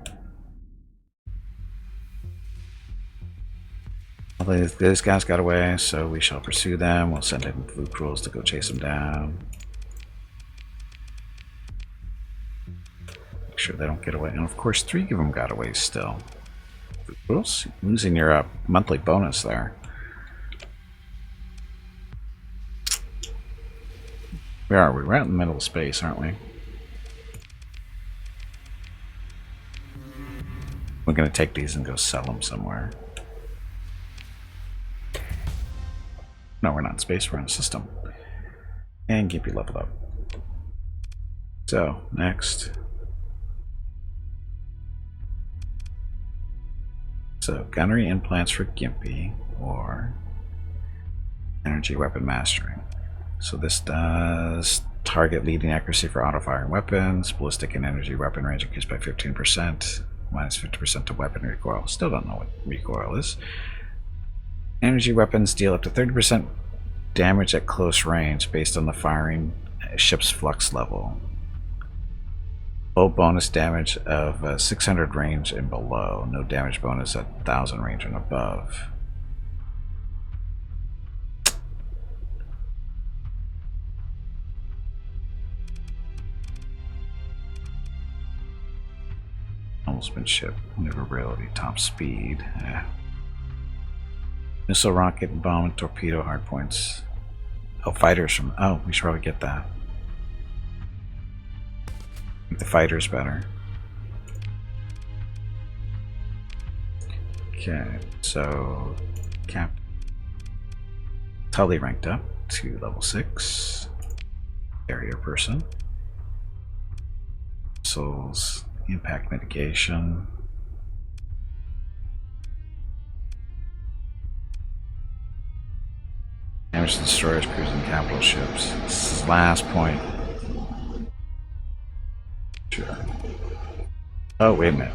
Although these guys got away, so we shall pursue them. We'll send in Blue Cruels to go chase them down. Make sure they don't get away. And of course, 3 of them got away still. Blue Cruels, losing your monthly bonus there. Where are we? We're out in the middle of space, aren't we? We're going to take these and go sell them somewhere. No, we're not in space, we're in a system. And Gimpy leveled up. So, next. So, gunnery implants for Gimpy, or energy weapon mastering. So this does target leading accuracy for auto-firing weapons, ballistic and energy weapon range increased by 15%, minus 50% to weapon recoil. Still don't know what recoil is. Energy weapons deal up to 30% damage at close range based on the firing ship's flux level. Full bonus damage of 600 range and below. No damage bonus at 1000 range and above. Almost been shipped. Maneuverability, top speed. Missile, rocket, bomb, and torpedo hardpoints. Oh, fighters from. Oh, we should probably get that. I think the fighter's better. Okay, so Cap Tully ranked up to level 6. Carrier person. Missiles, impact mitigation. Damage to destroyers, cruise, and capital ships. This is last point. Sure. Oh, wait a minute.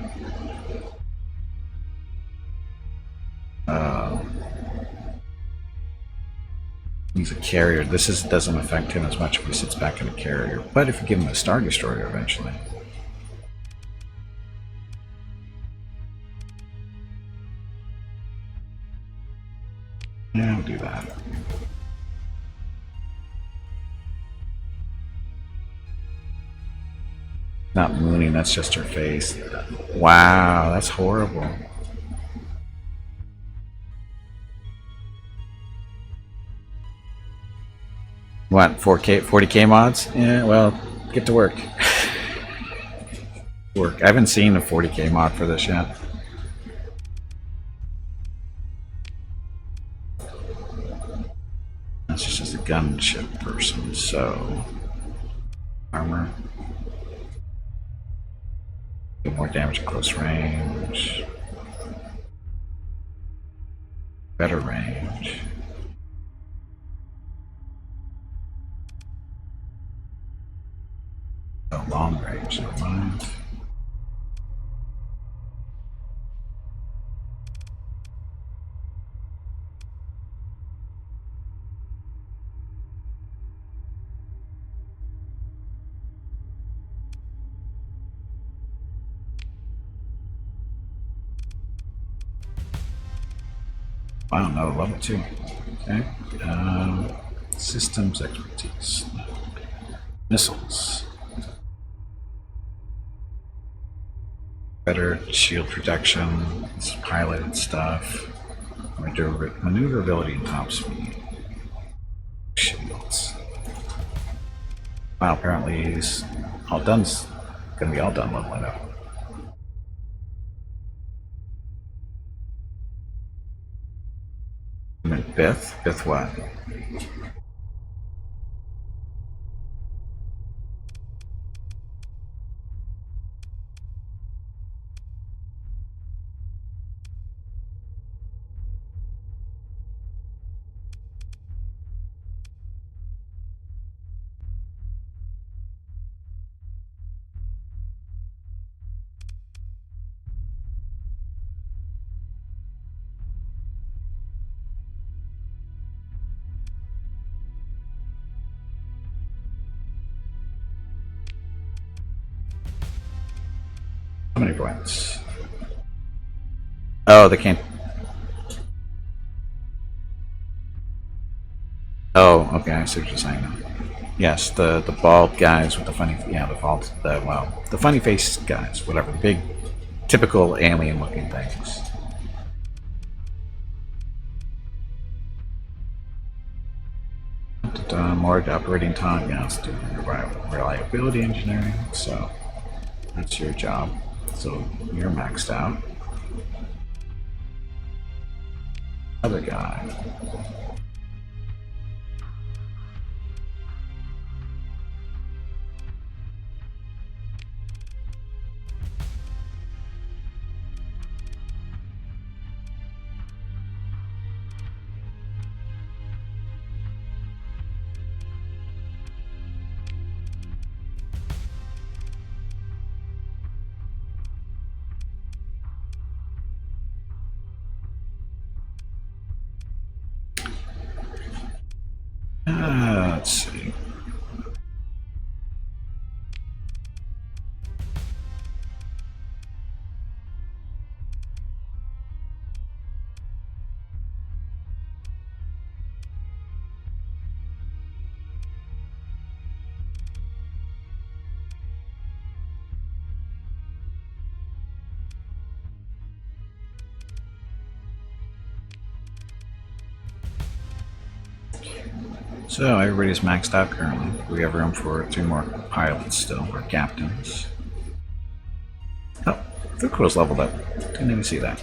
He's a carrier. This doesn't affect him as much if he sits back in a carrier. But if you give him a Star Destroyer eventually. Yeah, we'll do that. Not mooning, that's just her face. Wow, that's horrible. What, 4K, 40K mods? Yeah, well, get to work. I haven't seen a 40K mod for this yet. That's just a gunship person, so armor. Get more damage at close range. Better range. Oh, long range, never mind. Wow, no, level 2. Okay. Systems expertise. Missiles. Better shield protection. It's piloted stuff. Maneuverability and top speed. Shields. Wow, apparently he's all done's gonna be all done leveling up. Fifth? Fifth what? How many points? Oh, they can't. Oh, okay, I see what you're saying now. Yes, the bald guys with the funny, yeah, the funny face guys, whatever, the big, typical alien-looking things. More operating time, yeah, let's do reliability engineering, so that's your job. So you're maxed out. Other guy. Let's see. So everybody's maxed out currently. We have room for 2 more pilots still, or captains. Oh, the crew's leveled up. Didn't even see that.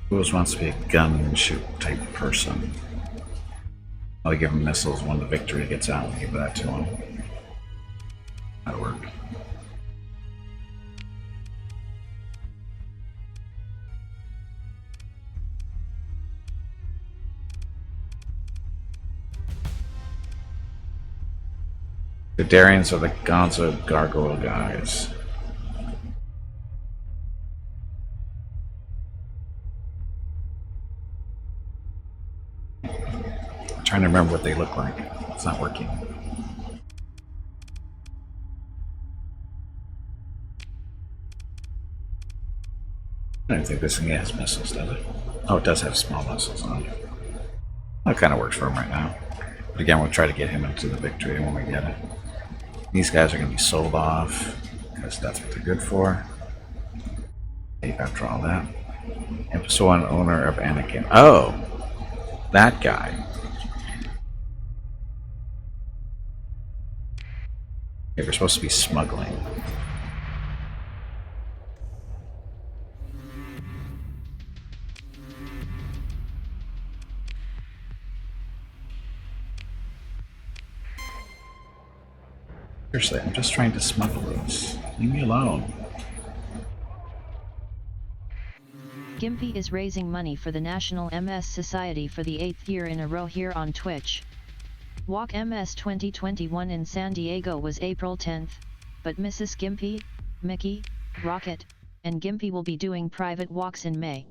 Who else wants to be a gun and shoot type person? I'll give him missiles when the victory gets out and give that to him. That'll work. The Darians are the Gonzo Gargoyle guys. I'm trying to remember what they look like. It's not working. I don't think this thing has missiles, does it? Oh, it does have small missiles on it. That kind of works for him right now. But again, we'll try to get him into the victory when we get it. These guys are going to be sold off, because that's what they're good for. After all that. Episode 1 owner of Anakin. Oh! That guy. They were supposed to be smuggling. Seriously, I'm just trying to smuggle this. Leave me alone. Gimpy is raising money for the National MS Society for the 8th year in a row here on Twitch. Walk MS 2021 in San Diego was April 10th, but Mrs. Gimpy, Mickey, Rocket, and Gimpy will be doing private walks in May.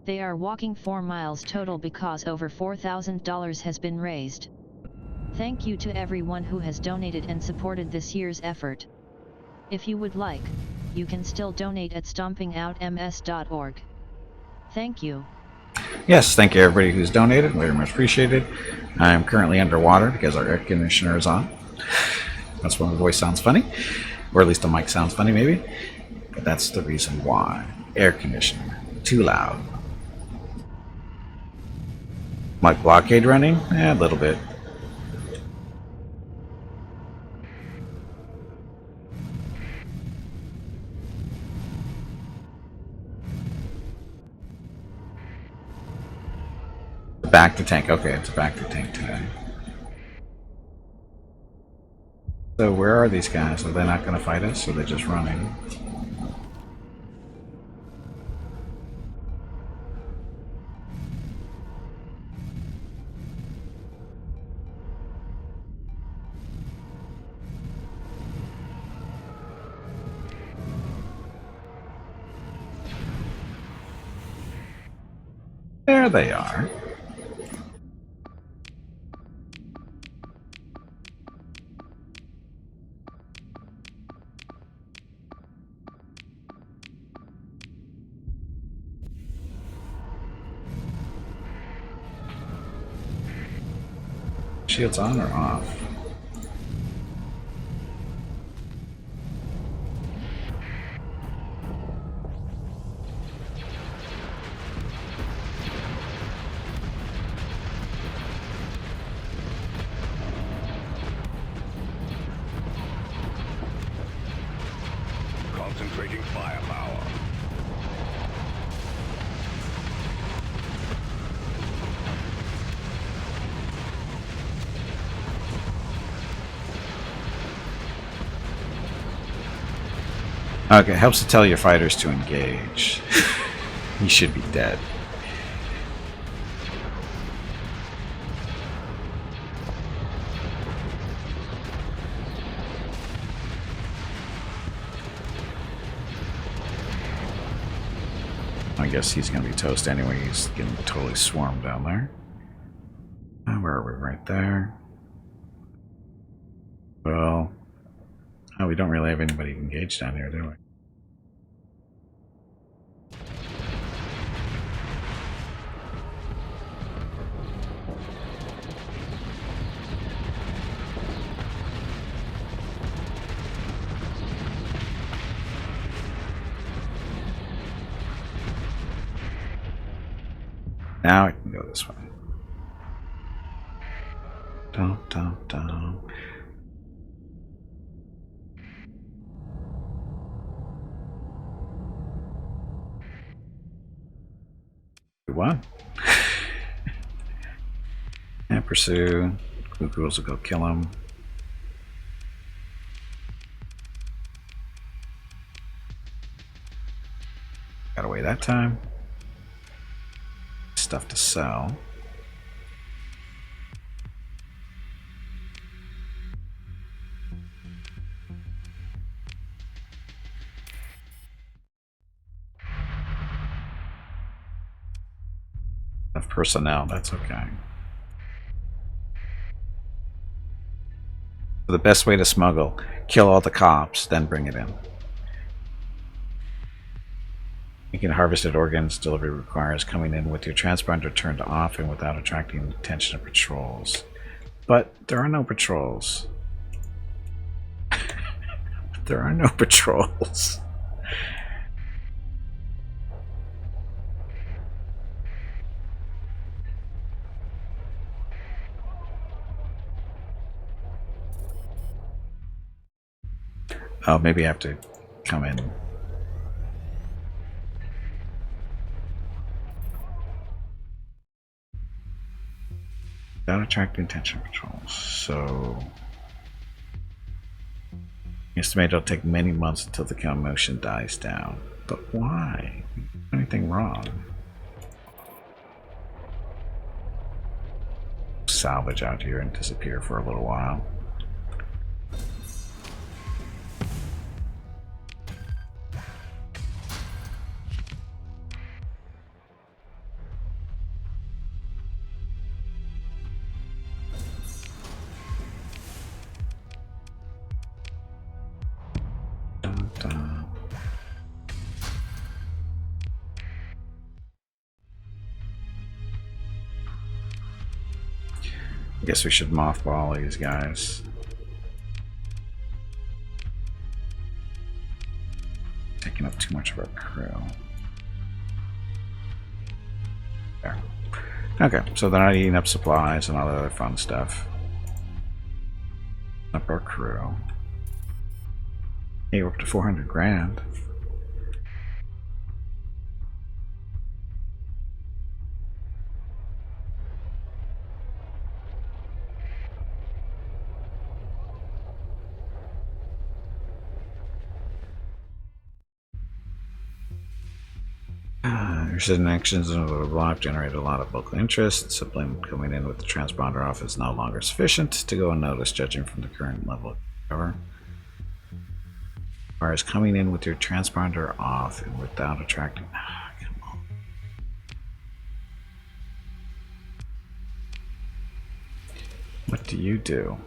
They are walking 4 miles total because over $4,000 has been raised. Thank you to everyone who has donated and supported this year's effort. If you would like, you can still donate at stompingoutms.org. Thank you. Yes, thank you everybody who's donated. Very much appreciated. I am currently underwater because our air conditioner is on. That's why my voice sounds funny. Or at least the mic sounds funny, maybe. But that's the reason why. Air conditioner. Too loud. Mic blockade running? A little bit. Back to tank. Okay, it's back to tank today. So where are these guys? Are they not going to fight us? Or are they just running? There they are. Shields on or off? Concentrating firepower. Okay, helps to tell your fighters to engage. He should be dead. I guess he's going to be toast anyway. He's getting totally swarmed down there. Where are we? Right there. Well, oh, we don't really have anybody engaged down here, do we? Now I can go this way. Dum dum dum. We won. And pursue. Ghouls will go kill him. Got away that time. Stuff to sell. Enough personnel, that's okay. So the best way to smuggle, kill all the cops, then bring it in. Making harvested organs delivery requires coming in with your transponder turned off and without attracting the attention of patrols. But there are no patrols. There are no patrols. Oh, maybe I have to come in. Without attracting attention patrols. So estimate it'll take many months until the commotion dies down. But why? 20 anything wrong. Salvage out here and disappear for a little while. Dun, dun. I guess we should mothball these guys. Taking up too much of our crew. There. Okay, so they're not eating up supplies and all that other fun stuff. Up our crew. Hey, we're up to 400 grand. Recent actions in the block generate a lot of local interest. Discipline coming in with the transponder off is no longer sufficient to go unnoticed, judging from the current level of cover. Requires coming in with your transponder off and without attracting. Come on. What do? You're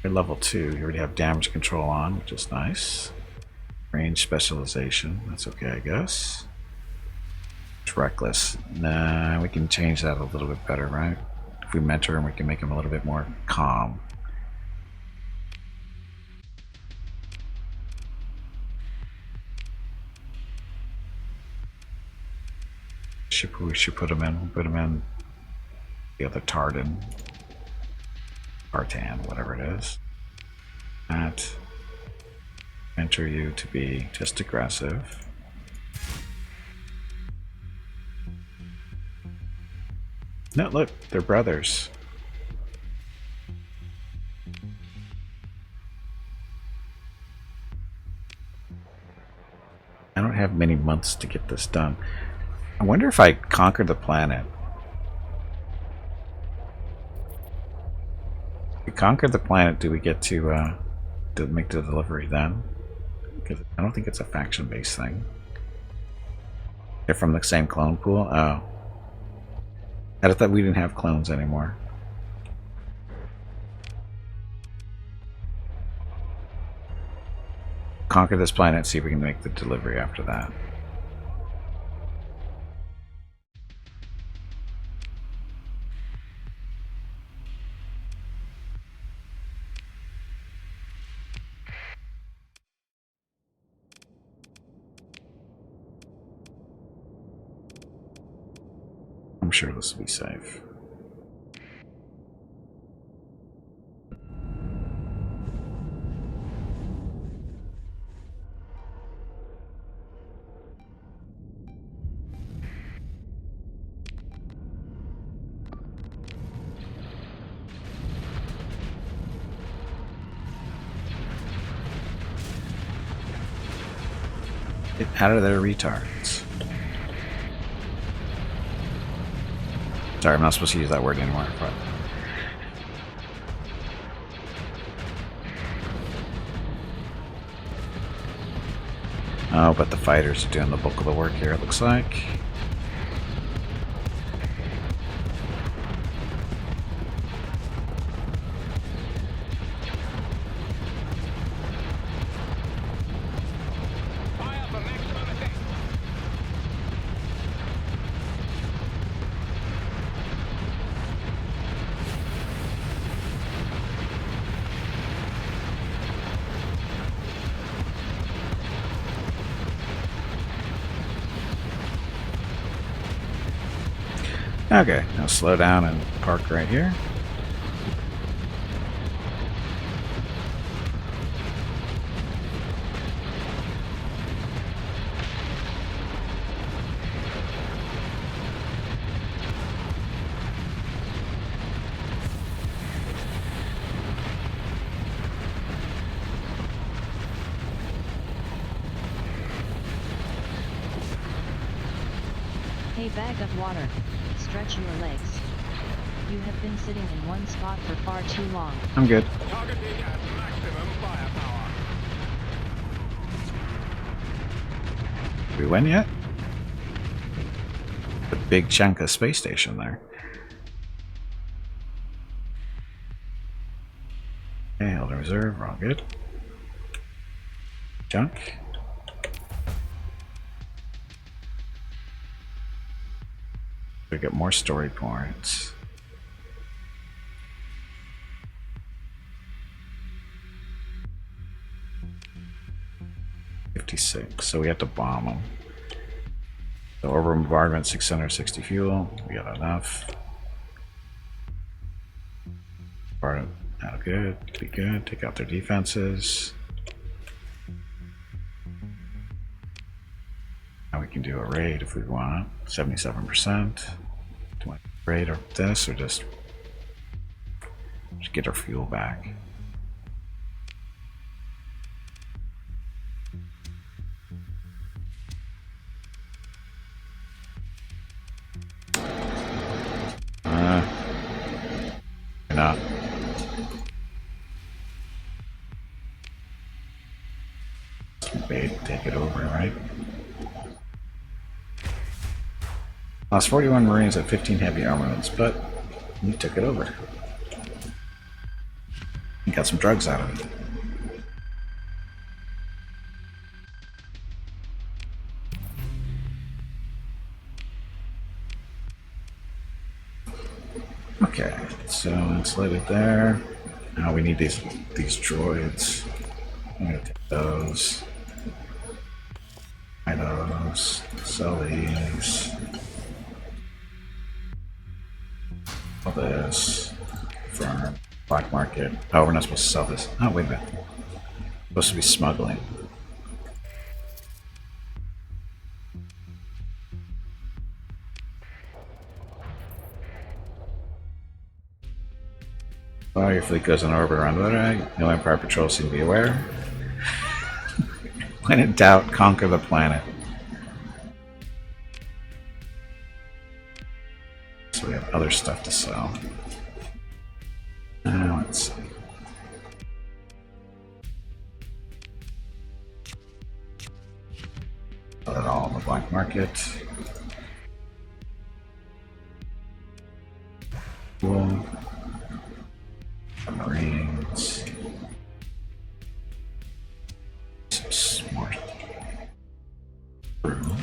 level 2. You already have damage control on, which is nice. Range specialization. That's okay, I guess. Reckless. Nah, we can change that a little bit better, right? If we mentor him, we can make him a little bit more calm. We should put him in. We'll put him in the other Tartan. Tartan, whatever it is. That. Mentor you to be just aggressive. No, look, they're brothers. I don't have many months to get this done. I wonder if I conquer the planet. If we conquer the planet, do we get to make the delivery then? Because I don't think it's a faction-based thing. They're from the same clone pool? Oh. I thought we didn't have clones anymore. Conquer this planet, see if we can make the delivery after that. I'm sure this will be safe. Get out of there, retards. Sorry, I'm not supposed to use that word anymore. But oh, but the fighters are doing the bulk of the work here, it looks like. Okay, now slow down and park right here. Hey bag of water, stretch your legs. You have been sitting in one spot for far too long. I'm good. Targeting at maximum firepower. Did we win yet? A big chunk of space station there. Okay, held in reserve, we're all good. Junk. We get more story points. $56, so we have to bomb them. So over bombardment, 660 fuel. We got enough. Bombardment, not good. Be good. Take out their defenses. Now we can do a raid if we want. 77%. Do we want to raid or this, or just get our fuel back? Not. Bait, take it over, right? Lost 41 Marines at 15 heavy armaments, but we took it over. We got some drugs out of it. Okay, so insulated there. Now we need these droids. I'm gonna take those. Buy those. Sell these. Sell this. Farm. Black market. Oh, we're not supposed to sell this. Oh, wait a minute. Supposed to be smuggling. Oh, your fleet goes in orbit around the no Empire patrols seem to be aware. When in doubt, conquer the planet. So we have other stuff to sell. Let's see. Sell it all on the black market. Cool. Marines. Some smart crew.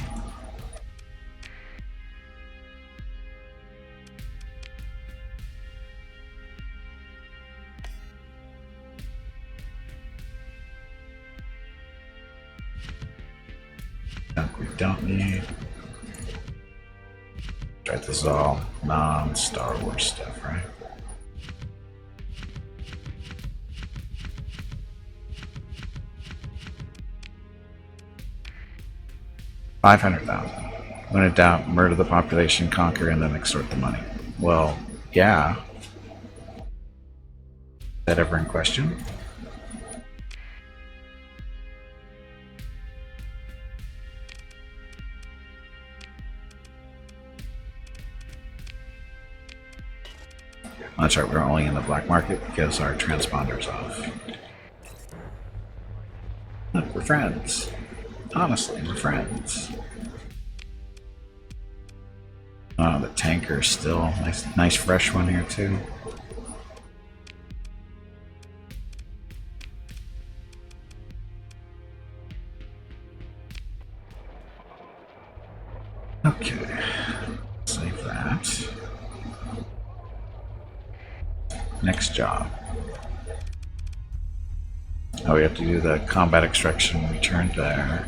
Junk we don't need. Right, this is all non-Star Wars stuff, right? $500,000. When in doubt, murder the population, conquer, and then extort the money. Well, yeah. Is that ever in question? That's right, we're only in the black market because our transponder's off. Look, we're friends. Honestly, we're friends. Oh, the tanker is still nice fresh one here too. Okay, save that. Next job. Oh, we have to do the combat extraction when we turn there.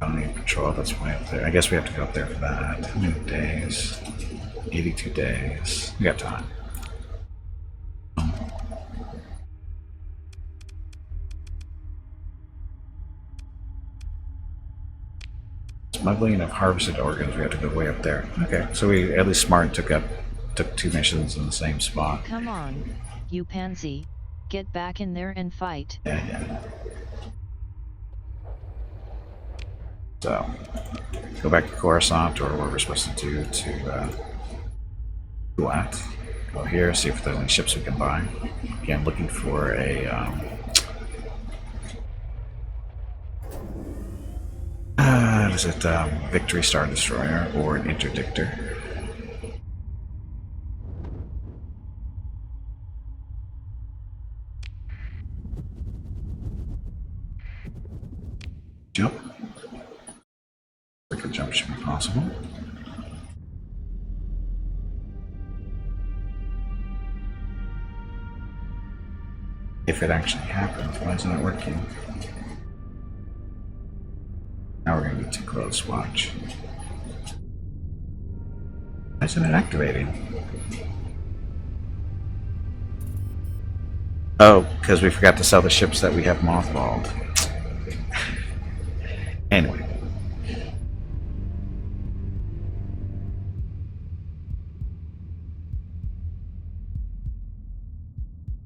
I don't need patrol, that's way up there. I guess we have to go up there for that. How many days? 82 days. We got time. Smuggling of harvested organs, we have to go way up there. Okay, so we at least smart took 2 missions in the same spot. Come on, you pansy. Get back in there and fight. Yeah. So, go back to Coruscant, or what we're supposed to do to what? Go here, see if there's any ships we can buy. Again, looking for a what is it? Victory Star Destroyer or an Interdictor. Jump. Like a jump should be possible. If it actually happens, why isn't it working? Now we're going to be too close, watch. Why isn't it activating? Oh, because we forgot to sell the ships that we have mothballed. Anyway.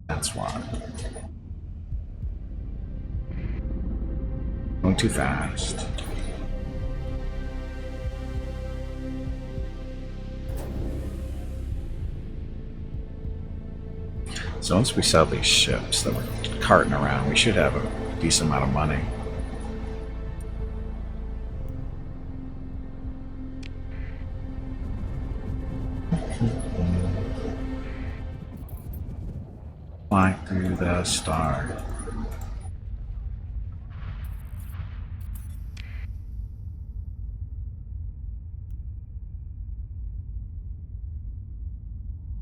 That's why. Going too fast. So once we sell these ships that we're carting around, we should have a decent amount of money. Fly through the star.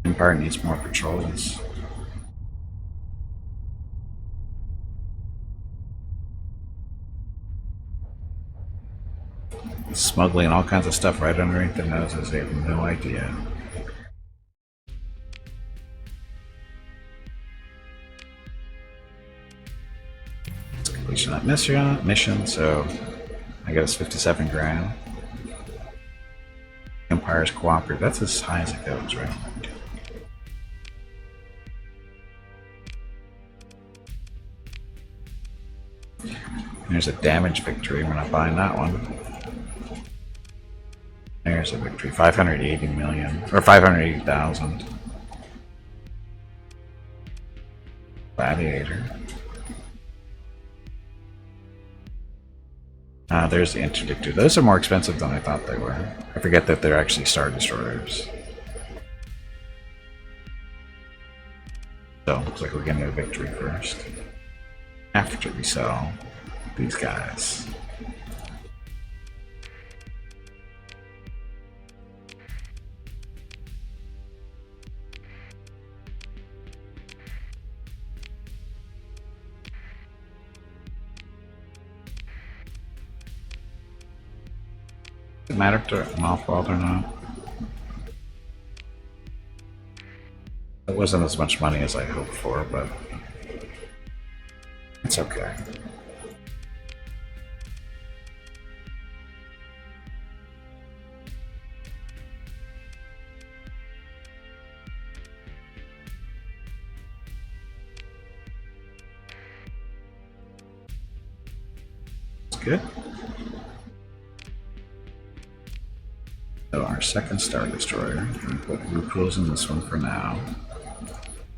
Empire needs more patrols. Smuggling all kinds of stuff right underneath their noses. They have no idea. It's completion of that mission, so I guess 57 grand. Empire's cooperative. That's as high as it goes, right? There's a damage victory. We're not buying that one. There's a victory. 580 million. Or 580,000. Gladiator. There's the Interdictor. Those are more expensive than I thought they were. I forget that they're actually Star Destroyers. So, looks like we're getting a victory first. After we sell these guys. Does it matter if they're mothballed or not? It wasn't as much money as I hoped for, but it's okay. It's good. So our second Star Destroyer, we put Rukul's in this one for now.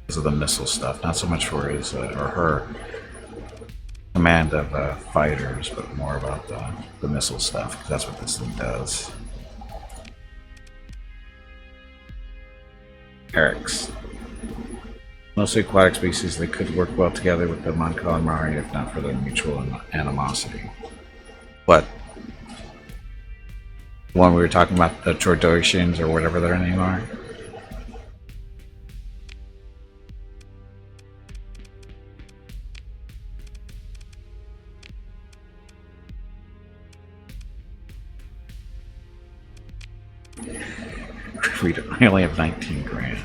Because of the missile stuff, not so much for his or her command of fighters, but more about the missile stuff, because that's what this thing does. Eric's. Mostly aquatic species, they could work well together with the Mon Calamari if not for their mutual animosity. What? The one we were talking about, the Trogdosians or whatever their name are? I only have 19 grand.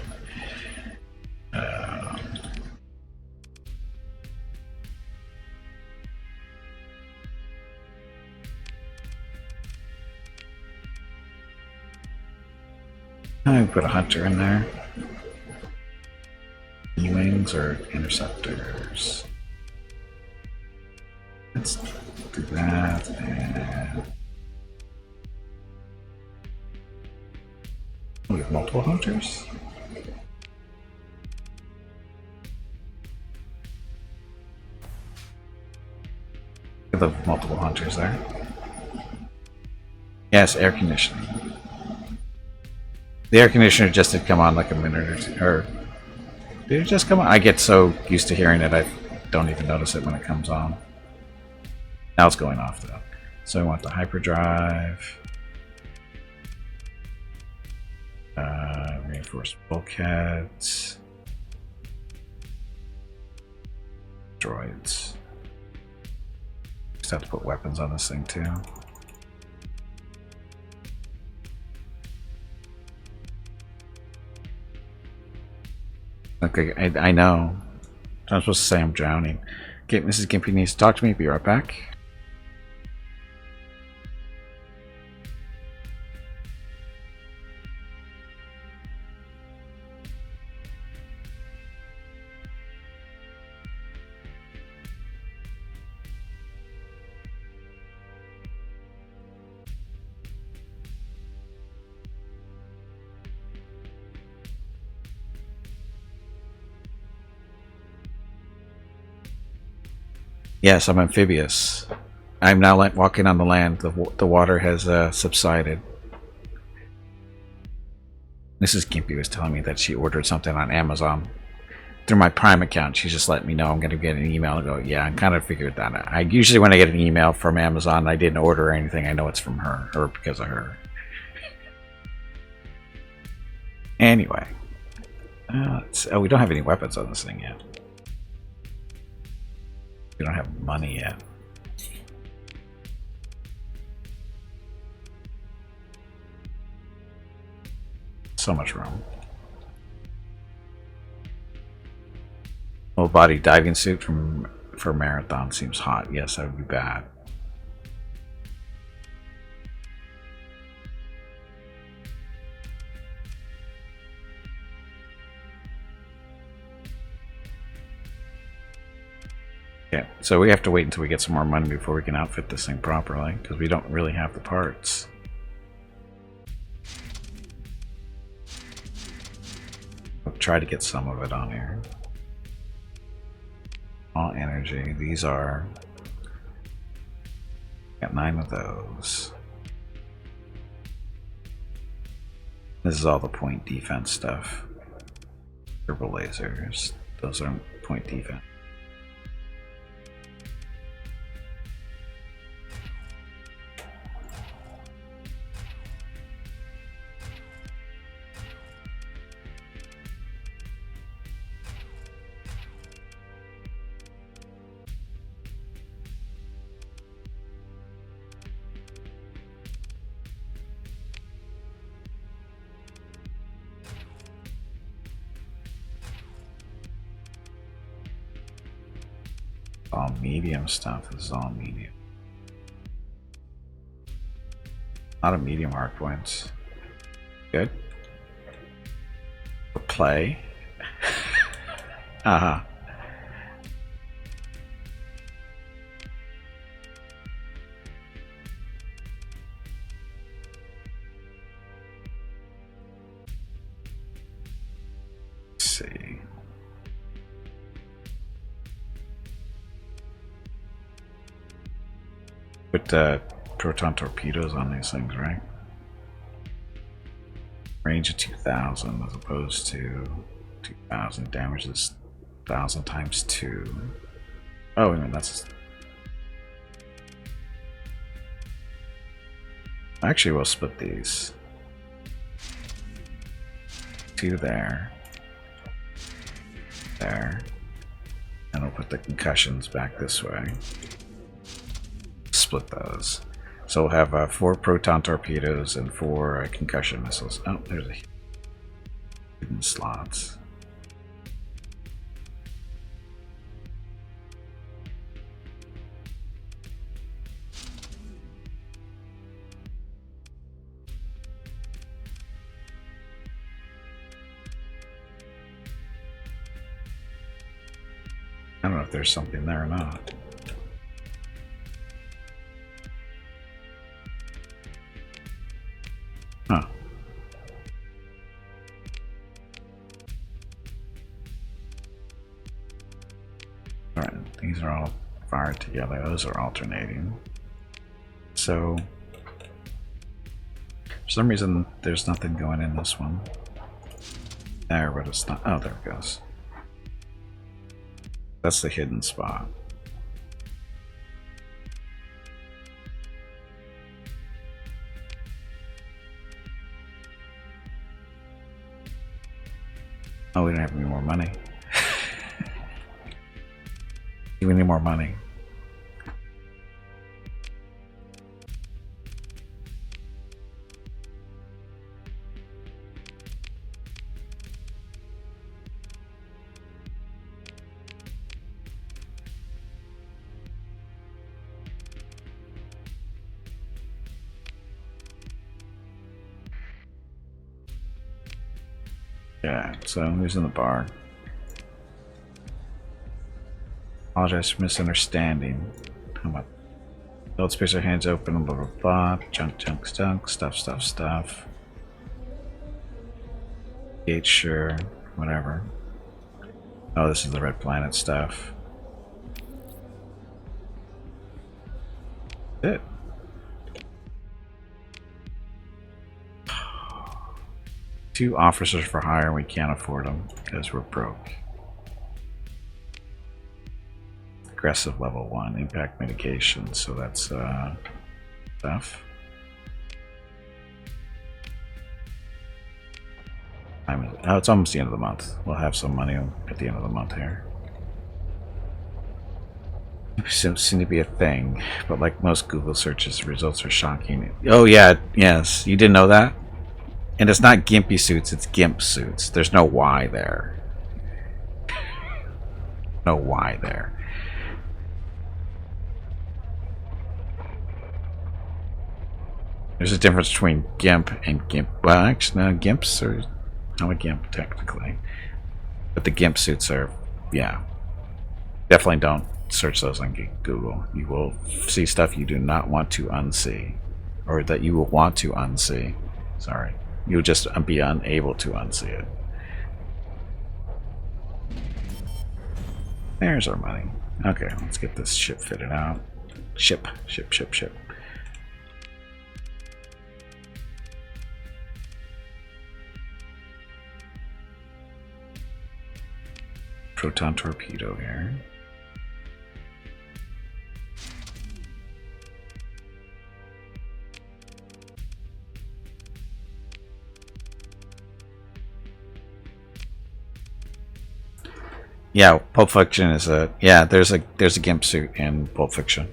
I put a hunter in there. E-wings or interceptors. Let's do that and with multiple hunters? The multiple hunters there. Yes, air conditioning. The air conditioner just did come on like a minute or two. Or did it just come on? I get so used to hearing it, I don't even notice it when it comes on. Now it's going off though. So we want the hyperdrive. Reinforced bulkheads. Droids. Just have to put weapons on this thing too. Okay, I know. I'm supposed to say I'm drowning. Okay, Mrs. Gimpy needs to talk to me. Be right back. Yes, I'm amphibious. I'm now walking on the land. The water has subsided. Mrs. Gimpy was telling me that she ordered something on Amazon through my Prime account. She just let me know I'm going to get an email and go, yeah, I kind of figured that out. I usually, when I get an email from Amazon, I didn't order anything. I know it's from her or because of her. Anyway, we don't have any weapons on this thing yet. We don't have money yet. So much room. Full body diving suit for marathon seems hot. Yes, that would be bad. Yeah, so we have to wait until we get some more money before we can outfit this thing properly, because we don't really have the parts. I'll try to get some of it on here. All energy. These are... Got 9 of those. This is all the point defense stuff. Turbo lasers. Those are point defense. All medium stuff. This is all medium. A lot of medium hard points. Good. Play. Uh-huh. Let's see. Put proton torpedoes on these things, right? Range of 2,000 as opposed to 2,000. Damage is 1,000 times 2. Oh, wait a minute, that's... Actually, we'll split these. 2 there. There. And we'll put the concussions back this way. Split those. So we'll have 4 proton torpedoes and 4 concussion missiles. Oh, there's a hidden slots. I don't know if there's something there or not. Huh. These are all fired together. Those are alternating. So, for some reason, there's nothing going in this one. There, but it's not. Oh, there it goes. That's the hidden spot. Oh, we don't have any more money. We need more money. Yeah, so who's in the bar? Apologize for misunderstanding. How about build space, our hands open, blah blah blah, junk, stuff. Gate, sure, whatever. Oh, this is the red planet stuff. It. Two officers for hire, and we can't afford them because we're broke. Aggressive level 1, impact mitigation, so that's stuff. Oh, it's almost the end of the month. We'll have some money at the end of the month here. Seems to be a thing, but like most Google searches, the results are shocking. Oh yeah, yes, you didn't know that? And it's not gimpy suits, it's gimp suits. There's no Y there. No Y there. There's a difference between gimp and gimp. Well, actually, no, gimps are... I'm a gimp, technically. But the gimp suits are... Yeah. Definitely don't search those on Google. You will see stuff you do not want to unsee. Or that you will want to unsee. Sorry. You'll just be unable to unsee it. There's our money. Okay, let's get this ship fitted out. Ship. Proton torpedo here. Yeah, Pulp Fiction is a... Yeah, there's a gimp suit in Pulp Fiction.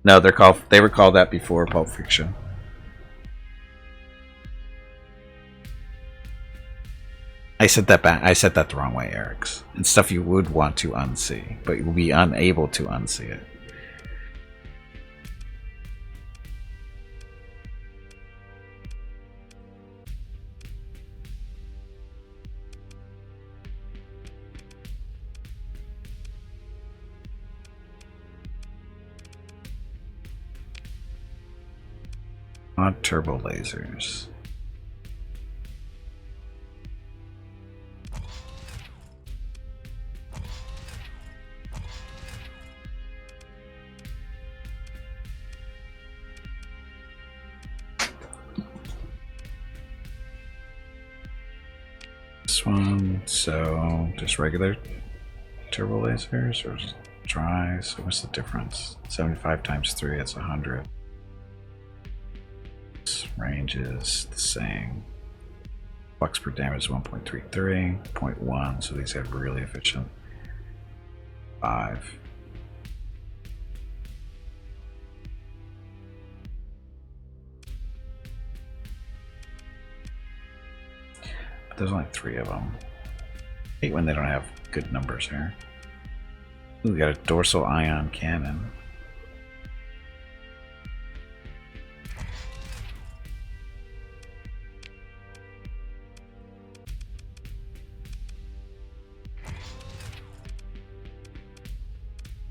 No, they were called that before Pulp Fiction. I said that the wrong way, Eric's. It's stuff you would want to unsee, but you will be unable to unsee it. Odd turbo lasers. This one, so just regular turbo lasers or tries? So what's the difference? 75 times 3, that's 100. Range is the same. Flux per damage is 1.33, 0.1, so these have really efficient. 5. But there's only 3 of them. I hate when they don't have good numbers here. Ooh, we got a dorsal ion cannon.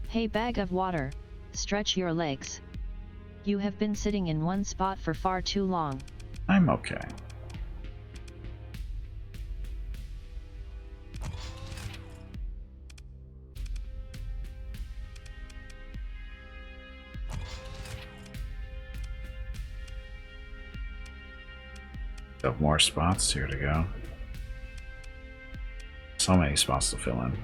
Hey bag of water, stretch your legs. You have been sitting in one spot for far too long. I'm okay. Got more spots here to go. So many spots to fill in.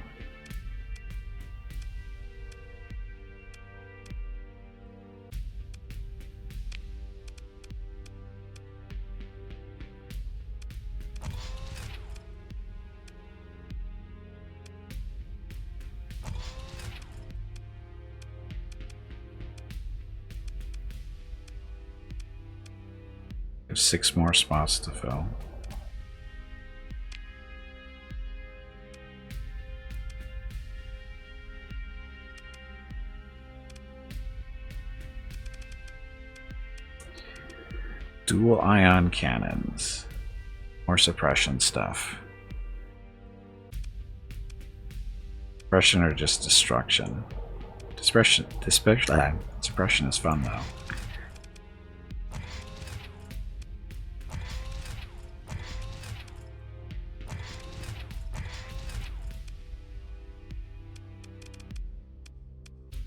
There's 6 more spots to fill. Dual ion cannons. More suppression stuff. Suppression or just destruction? Suppression is fun though.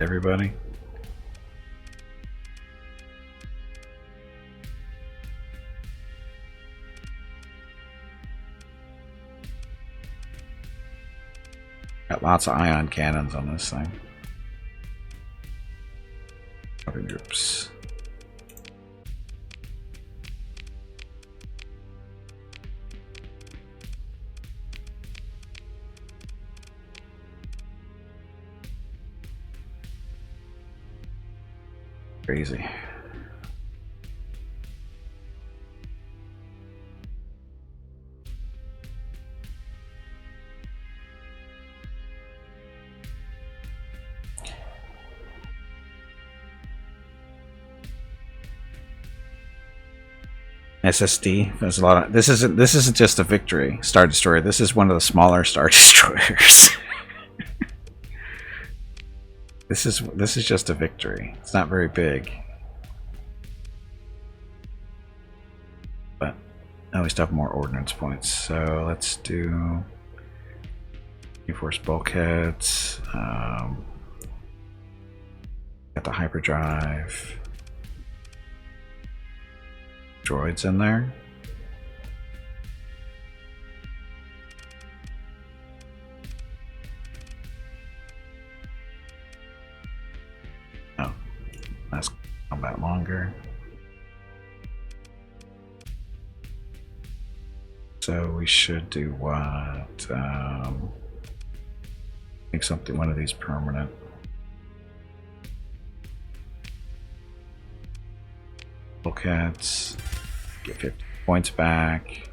Everybody? Got lots of ion cannons on this thing. Other groups. Crazy. SSD. There's a lot of this isn't just a victory Star Destroyer. This is one of the smaller Star Destroyers. This is just a victory. It's not very big. But now we still have more ordnance points. So let's do reinforced bulkheads. Got the hyperdrive. Droids in there. Oh, that's combat longer. So we should do what? Make something, one of these permanent. Bulkheads. Get 50 points back.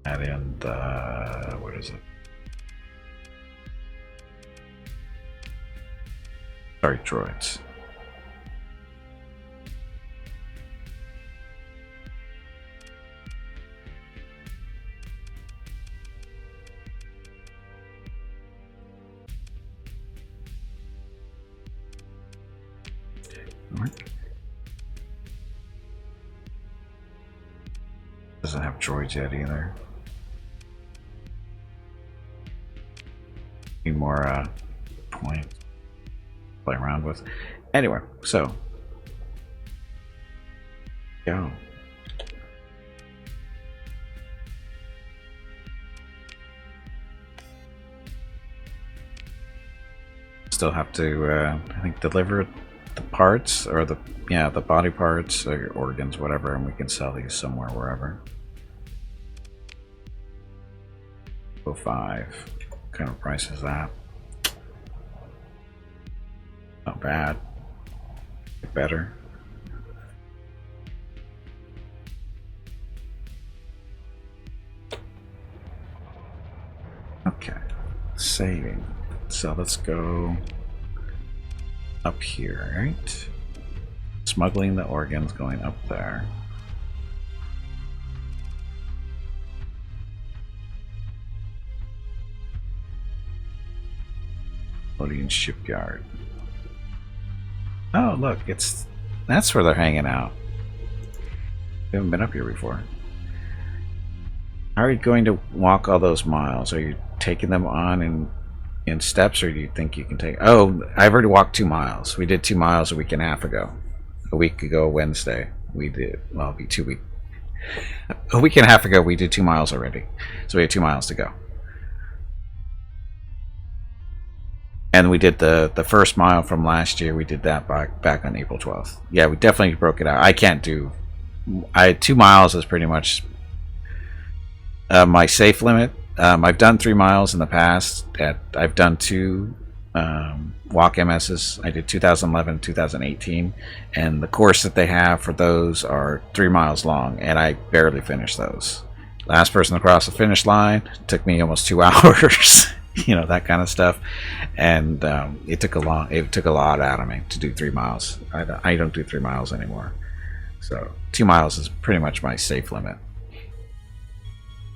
Add in the, what is it? Sorry, droids. Doesn't have droids yet either. Need more points to play around with. Anyway, so go. Still have to, I think, deliver the parts or the body parts or organs, whatever, and we can sell these somewhere, wherever. 05. What kind of price is that? Not bad. Get better. Okay. Saving. So let's go up here, right? Smuggling the organs, going up there. Loading shipyard. Oh, look, that's where they're hanging out. We haven't been up here before. How are you going to walk all those miles? Are you taking them on in steps, or do you think you can take? Oh, I've already walked 2 miles. We did 2 miles a week and a half ago. A week ago Wednesday. we did, well, it'll be 2 weeks. A week and a half ago, we did 2 miles already. So we have 2 miles to go. And we did the first mile from last year. We did that back on April 12th. Yeah, we definitely broke it out. I can't do... 2 miles is pretty much my safe limit. I've done 3 miles in the past. I've done 2 walk MSs. I did 2011, 2018, and the course that they have for those are 3 miles long, and I barely finished those. Last person across the finish line took me almost 2 hours. You know, that kind of stuff, and it took a lot out of me to do 3 miles. I don't do 3 miles anymore, so 2 miles is pretty much my safe limit.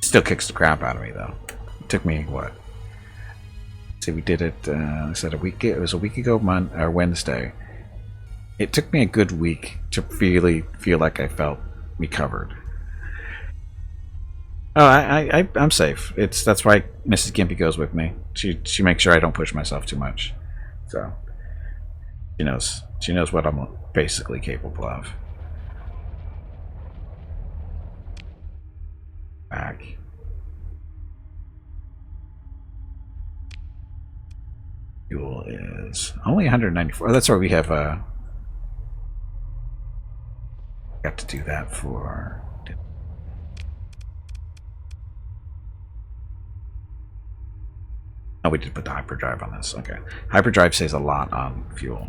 Still kicks the crap out of me though. It took me what? See, we did it. I said a week. It was a week ago, Wednesday. It took me a good week to really feel like I felt recovered. Oh, I'm safe. That's why Mrs. Gimpy goes with me. She makes sure I don't push myself too much. So she knows what I'm basically capable of. Back. Fuel is only 194. Oh, that's why we have got to do that for. Oh, we did put the hyperdrive on this. Okay, hyperdrive saves a lot on fuel,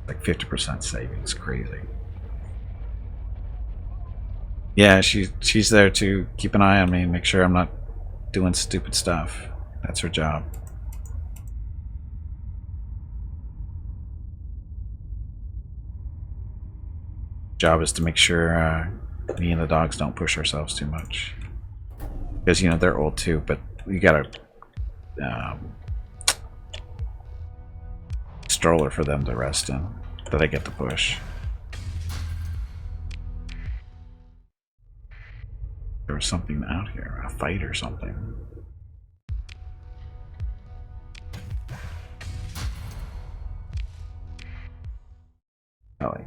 like 50% savings. Crazy. Yeah, she's there to keep an eye on me and make sure I'm not doing stupid stuff. That's her job. Job is to make sure me and the dogs don't push ourselves too much, because you know they're old too. But you gotta stroller for them to rest in that I get to push. There was something out here, a fight or something. Ellie.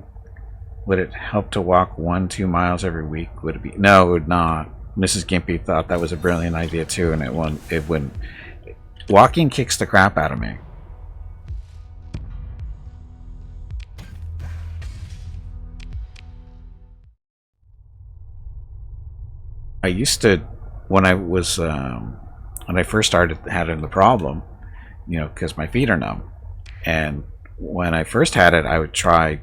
Would it help to walk 1-2 miles every week? Would it be? No, it would not. Mrs. Gimpy thought that was a brilliant idea too, and it wouldn't. Walking kicks the crap out of me. I used to, when I first started having the problem, you know, because my feet are numb, and when I first had it, I would try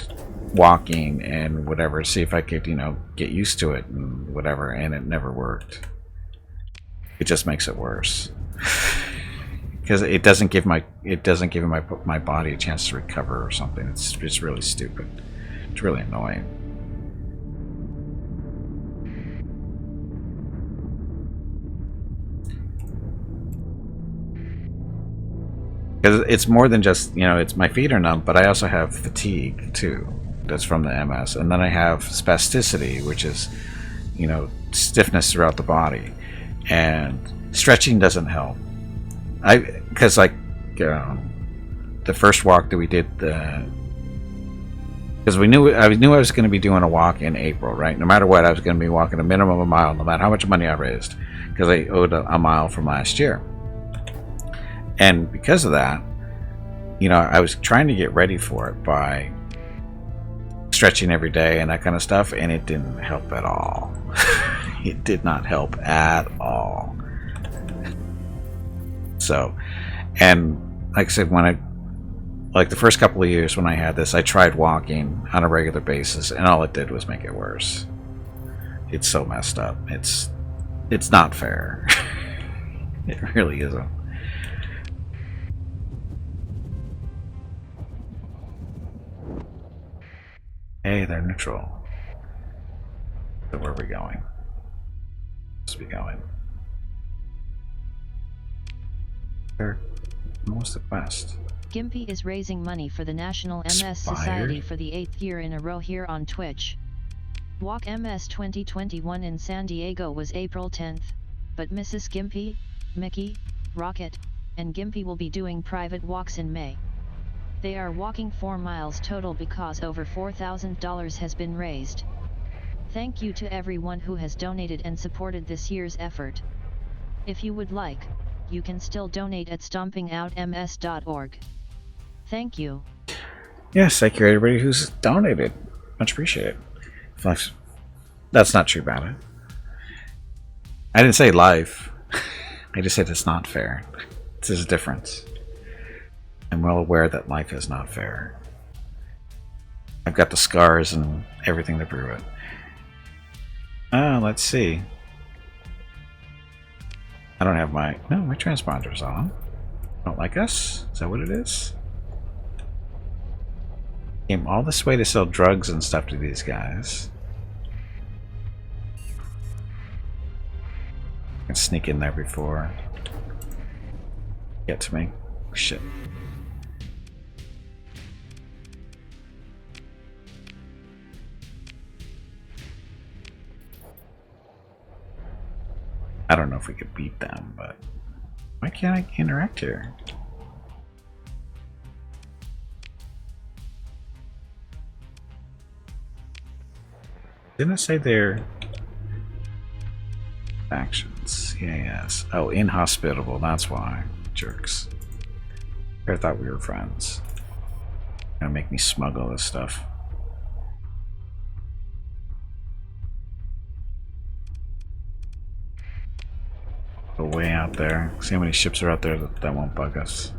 walking and whatever, see if I could, you know, get used to it and whatever, and it never worked. It just makes it worse because it doesn't give my body a chance to recover or something. It's really stupid. It's really annoying. Because it's more than just, you know, it's my feet are numb, but I also have fatigue too. That's from the MS, and then I have spasticity, which is, you know, stiffness throughout the body, and stretching doesn't help. Because like the first walk that we did, because I knew I was going to be doing a walk in April, right? No matter what, I was going to be walking a minimum of a mile, no matter how much money I raised, because I owed a mile from last year. And because of that, you know, I was trying to get ready for it by stretching every day and that kind of stuff, and it didn't help at all. It did not help at all. So, and like I said, like the first couple of years when I had this, I tried walking on a regular basis, and all it did was make it worse. It's so messed up. It's not fair. It really isn't. Hey, they're neutral. So where are we going? Supposed to be going. They're almost at west. Gimpy is raising money for the National MS Society for the 8th year in a row here on Twitch. Walk MS 2021 in San Diego was April 10th, but Mrs. Gimpy, Mickey, Rocket, and Gimpy will be doing private walks in May. They are walking 4 miles total because over $4,000 has been raised. Thank you to everyone who has donated and supported this year's effort. If you would like, you can still donate at stompingoutms.org. Thank you. Yes, thank you everybody who's donated. Much appreciated. Flex. That's not true about it. I didn't say life. I just said it's not fair. There's a difference. I'm well aware that life is not fair. I've got the scars and everything to prove it. Let's see. I don't have my... No, my transponder's on. Don't like us? Is that what it is? Came all this way to sell drugs and stuff to these guys. I can sneak in there before... Get to me. Shit. I don't know if we could beat them, but why can't I interact here? Didn't it say their actions? Yes. Oh, inhospitable. That's why. Jerks. I thought we were friends. Gonna make me smuggle this stuff. Go way out there. See how many ships are out there that won't bug us.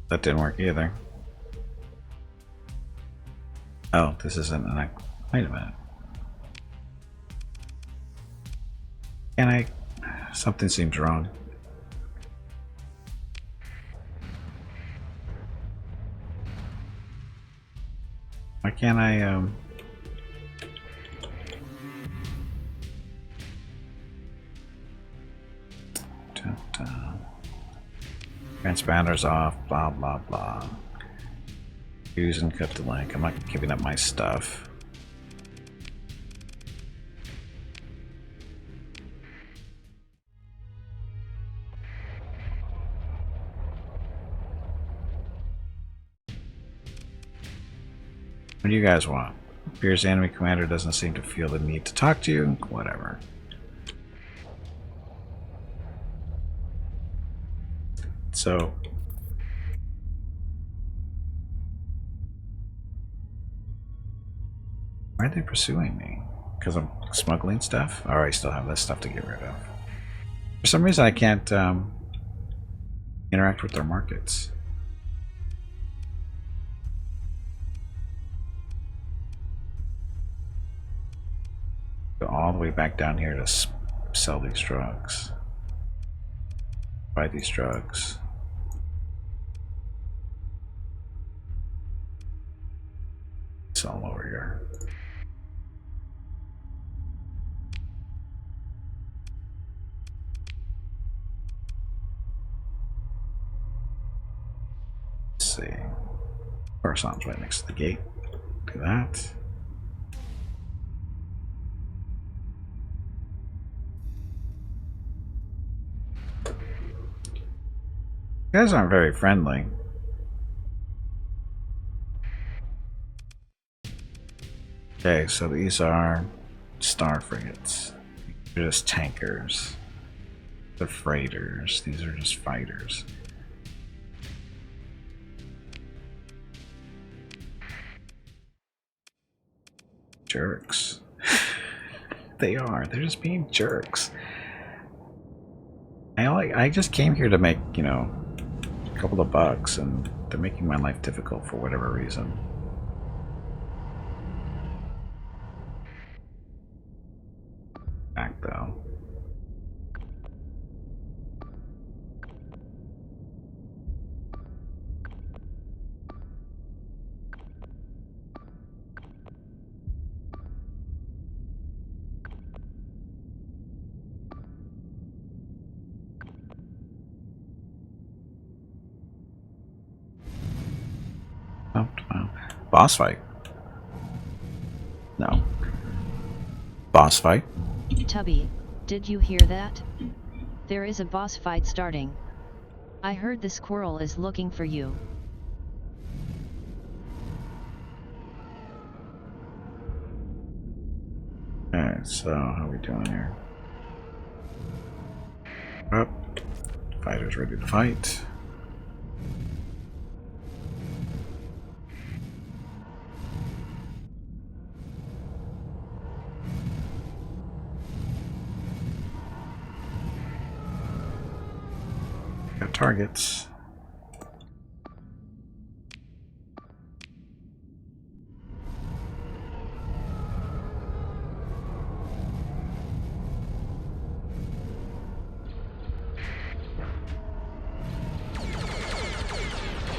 That didn't work either. Oh, this isn't an... Wait a minute. Can I... Something seems wrong. Why can't I, Transponder's off, blah blah blah. Use and cut the link. I'm not giving up my stuff. What do you guys want? Appears the enemy commander doesn't seem to feel the need to talk to you. Whatever. So why are they pursuing me? Because I'm smuggling stuff? Or I still have this stuff to get rid of. For some reason I can't interact with their markets. Go all the way back down here to sell these drugs. Buy these drugs. Sell them over here. Let's see. Coruscant's right next to the gate. Do that. You guys aren't very friendly. Okay, so these are star frigates. They're just tankers. They're freighters. These are just fighters. Jerks. They are. They're just being jerks. I just came here to make, you know, a couple of bucks, and they're making my life difficult for whatever reason. Back though. Boss fight. No. Boss fight. Tubby, did you hear that? There is a boss fight starting. I heard the squirrel is looking for you. Alright, so how are we doing here? Up. Fighters ready to fight. Got targets.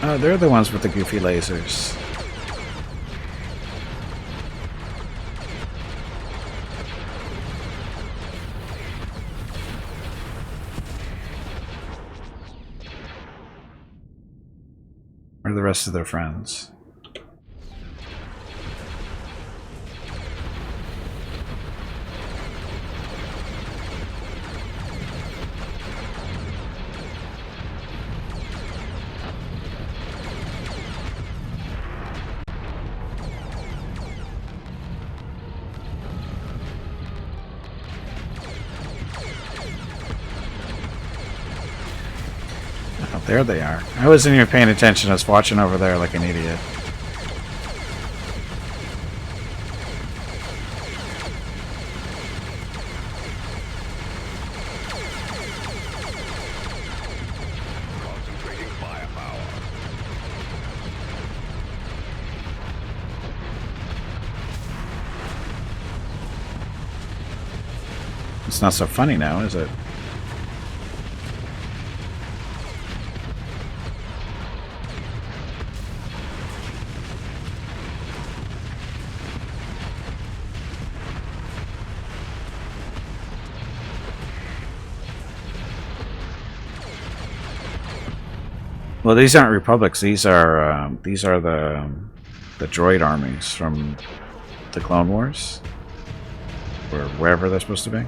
Oh, they're the ones with the goofy lasers. Where are the rest of their friends? Oh, there they are. I wasn't even paying attention. I was watching over there like an idiot. Concentrating firepower. It's not so funny now, is it? Well, these aren't republics. These are the droid armies from the Clone Wars, or wherever they're supposed to be.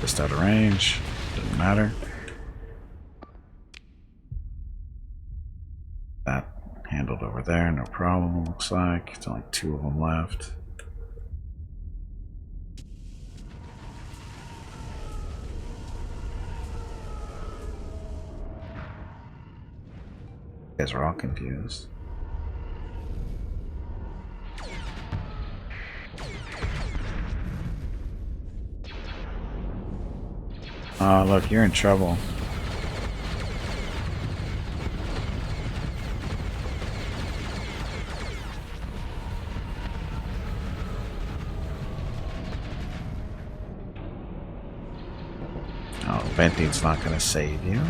Just out of range. Doesn't matter. That handled over there, no problem, looks like. It's only 2 of them left. You guys are all confused. Oh, look, you're in trouble. Oh, Venting's not going to save you.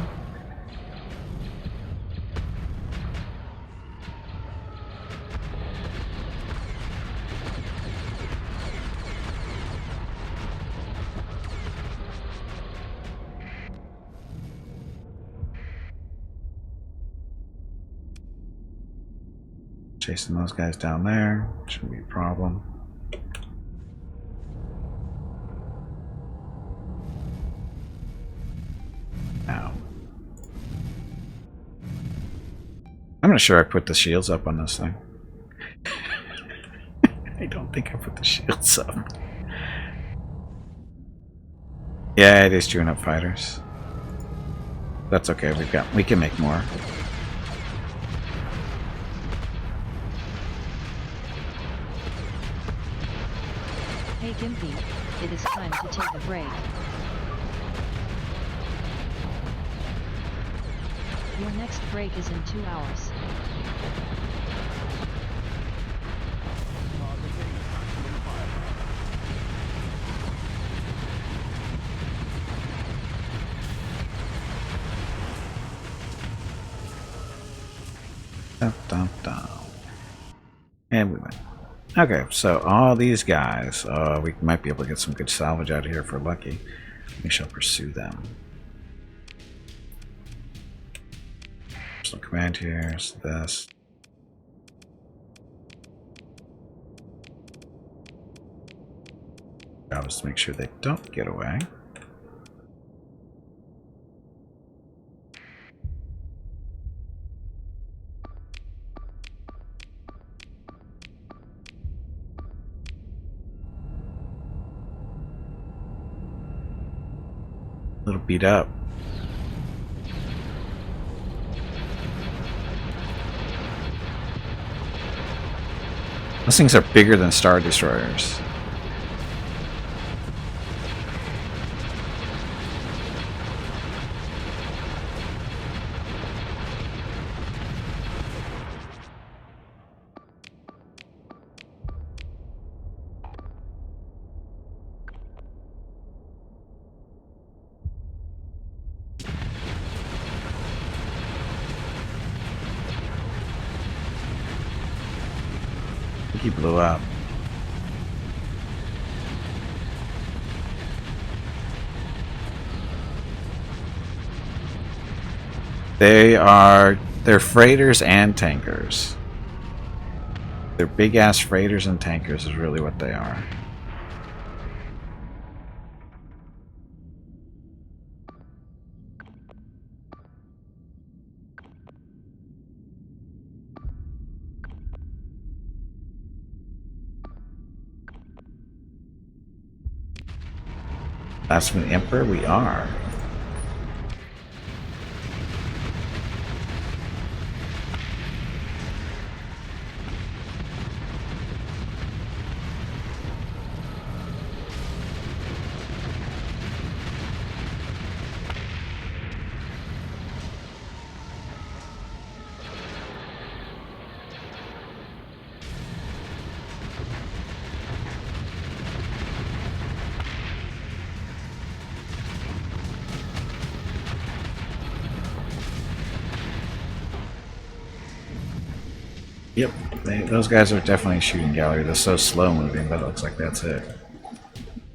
Chasing those guys down there shouldn't be a problem. Now, I'm not sure I put the shields up on this thing. I don't think I put the shields up. Yeah, it is chewing up fighters. That's okay. We can make more. Hey Gimpy, it is time to take a break. Your next break is in 2 hours. Targeting maximum firepower. Dum, dum, dum. And we went. Okay, so all these guys, we might be able to get some good salvage out of here if we're lucky. We shall pursue them. Some command here, so this. Job is to make sure they don't get away. A little beat up. Those things are bigger than Star Destroyers. He blew up. They're freighters and tankers. They're big ass freighters and tankers is really what they are. That's from the Emperor, we are. Yep, those guys are definitely a shooting gallery. They're so slow moving, but it looks like that's it.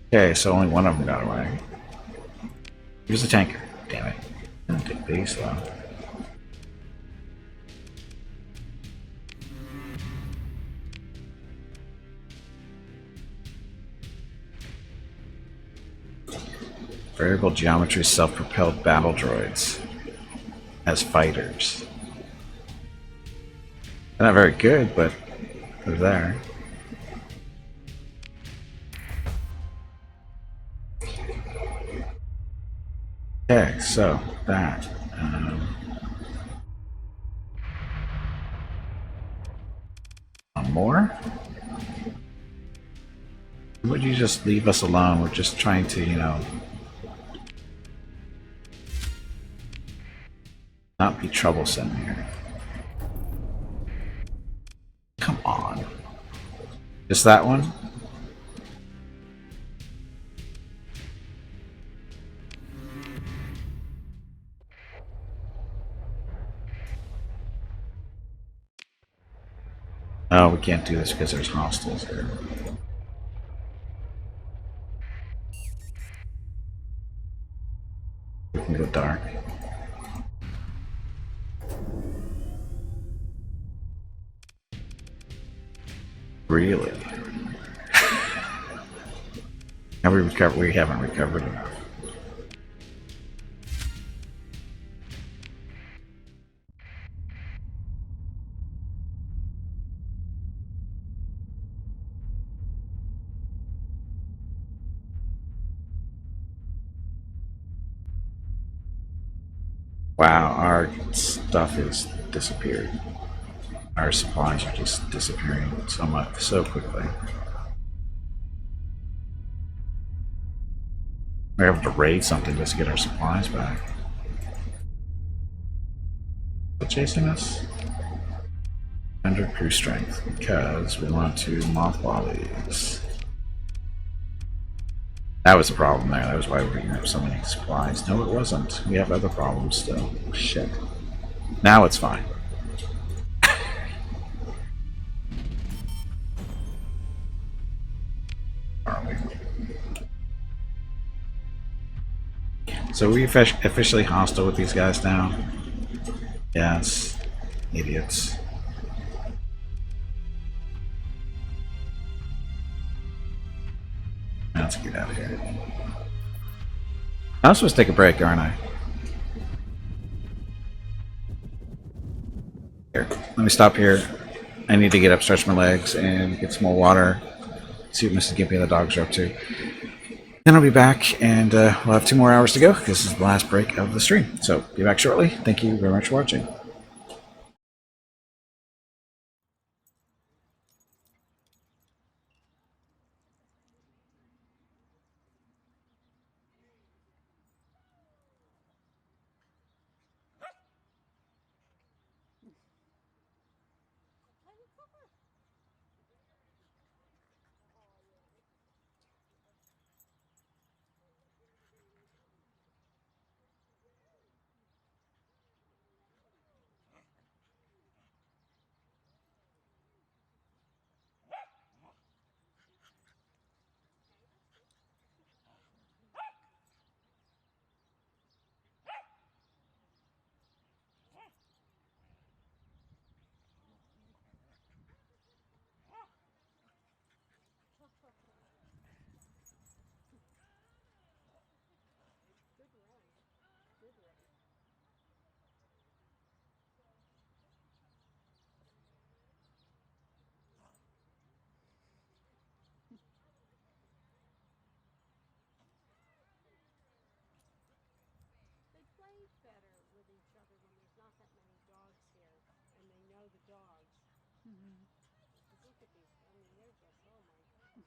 Okay, so only one of them got away. Here's the tanker. Damn it. Don't take base though. Variable geometry self-propelled battle droids as fighters. They're not very good, but they're there. Okay, so that. One more? Would you just leave us alone? We're just trying to, you know, not be troublesome here. Come on. Just that one? Oh, we can't do this because there's hostiles here. We can go dark. Really? Have we recovered? We haven't recovered enough. Wow, our stuff is disappeared. Our supplies are just disappearing so quickly. We're able to raid something just to get our supplies back. Is it chasing us? Under crew strength, because we want to mothball these. That was the problem there. That was why we're eating up so many supplies. No, it wasn't. We have other problems still. Shit. Now it's fine. So we officially hostile with these guys now. Yes, idiots. Now let's get out of here. I'm supposed to take a break, aren't I? Here, let me stop here. I need to get up, stretch my legs, and get some more water. See what Mrs. Gimpy and the dogs are up to. Then I'll be back, and we'll have 2 more hours to go. This is the last break of the stream. So, be back shortly. Thank you very much for watching. They play better with each other when there's not that many dogs here, and they know the dogs. Because look at these, I mean, they're just, oh my God.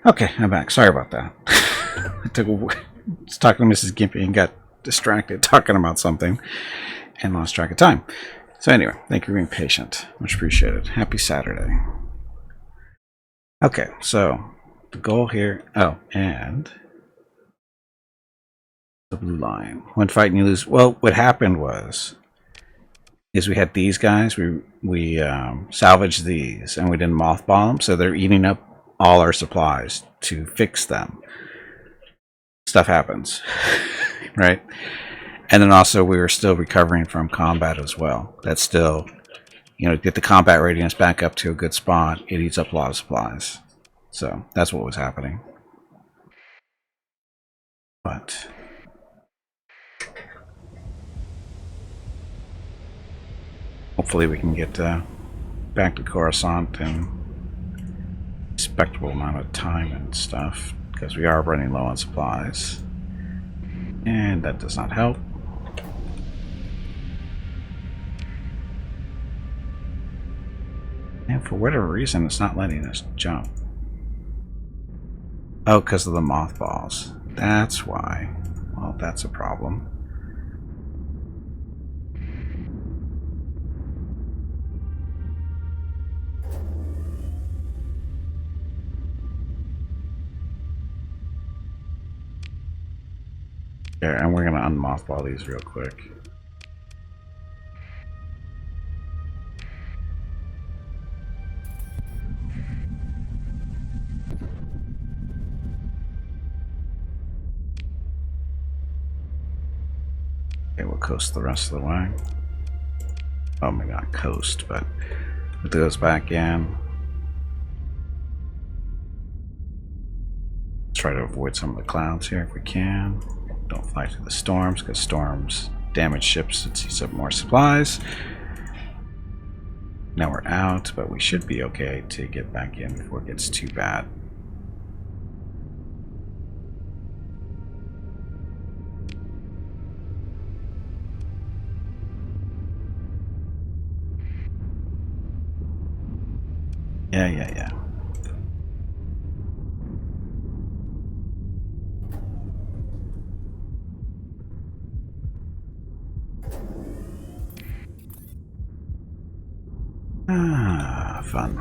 Okay, I'm back. Sorry about that. Was talking to Mrs. Gimpy and got distracted talking about something and lost track of time. So anyway, thank you for being patient. Much appreciated. Happy Saturday. Okay, so the goal here. Oh, and the blue line. When fighting, you lose. Well, what happened is we had these guys. We salvaged these, and we didn't mothball them, so they're eating up all our supplies to fix them. Stuff happens, right? And then also we were still recovering from combat as well. That's still, get the combat readiness back up to a good spot. It eats up a lot of supplies. So that's what was happening. But hopefully we can get back to Coruscant in a respectable amount of time and stuff, because we are running low on supplies. And that does not help. And for whatever reason, it's not letting us jump. Oh, because of the mothballs. That's why. Well, that's a problem. Yeah, and we're going to unmothball these real quick. Okay, we'll coast the rest of the way. Oh, maybe not coast, but put those back in. Try to avoid some of the clouds here if we can. Don't fly through the storms, because storms damage ships and seize up more supplies. Now we're out, but we should be okay to get back in before it gets too bad. Yeah. Ah, fun.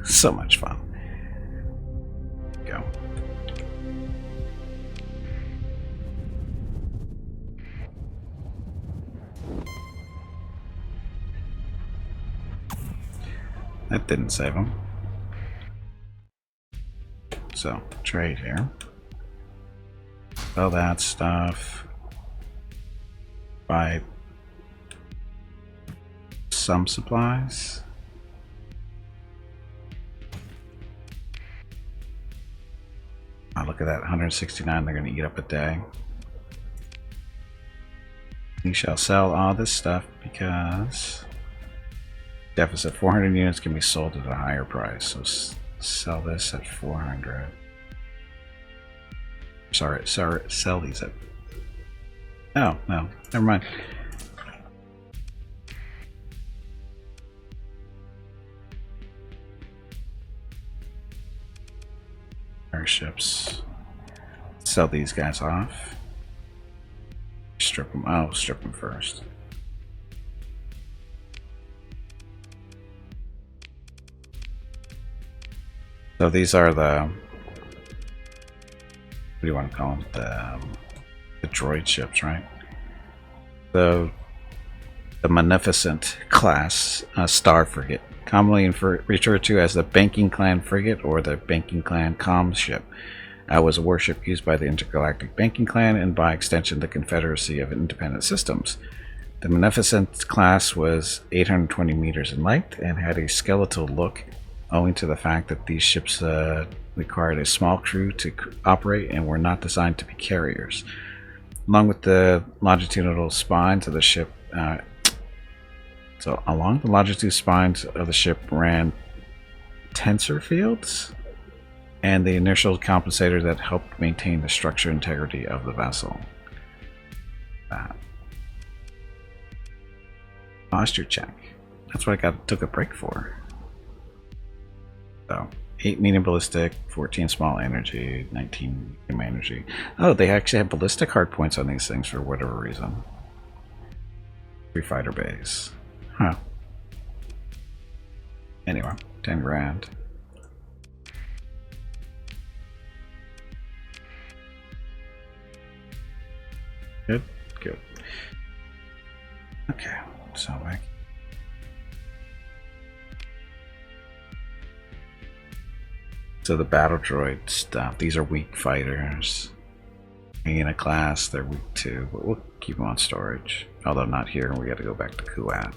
So much fun. Go. That didn't save him. So, trade here. Sell that stuff. Buy some supplies. Oh, look at that, 169. They're going to eat up a day. We shall sell all this stuff because deficit 400 units can be sold at a higher price. So sell this at 400. Sorry, sell these at... Oh, no, never mind. Airships. Sell these guys off. Strip them. Oh, strip them first. So these are the... What do you want to call them? The droid ships, right? The Magnificent class Star Frigate, commonly referred to as the Banking Clan Frigate or the Banking Clan Comms Ship, was a warship used by the Intergalactic Banking Clan and by extension the Confederacy of Independent Systems. The Magnificent class was 820 meters in length and had a skeletal look, owing to the fact that these ships required a small crew to operate and were not designed to be carriers. Along with the longitudinal spines of the ship, along the longitude spines of the ship ran tensor fields and the inertial compensator that helped maintain the structural integrity of the vessel. Posture check. That's what I took a break for. So 8 medium ballistic, 14 small energy, 19 medium energy. Oh, they actually have ballistic hard points on these things for whatever reason. 3 fighter bays. Huh. Anyway, 10 grand. Good, good. Okay, so back. So the battle droid stuff, these are weak fighters. In a class, they're weak too, but we'll keep them on storage. Although not here, we gotta go back to Kuat.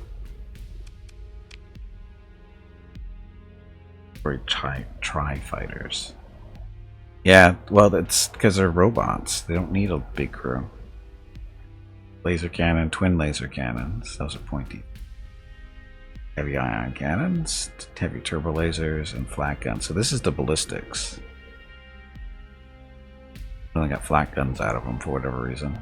Or tri-fighters. Yeah, well, that's because they're robots. They don't need a big crew. Laser cannon, twin laser cannons. Those are pointy. Heavy ion cannons, heavy turbo lasers, and flat guns. So this is the ballistics. Only got flat guns out of them for whatever reason.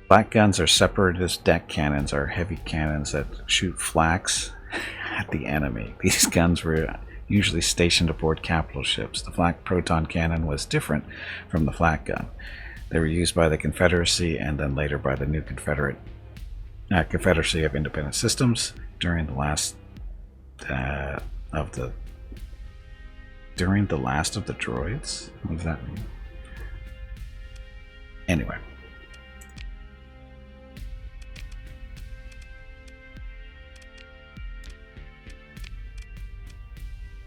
Flat guns are separatist deck cannons, are heavy cannons that shoot flaks at the enemy. These guns were usually stationed aboard capital ships. The flak proton cannon was different from the flat gun. They were used by the Confederacy and then later by the new Confederate Confederacy of Independent Systems during the last of the droids. What does that mean? Anyway.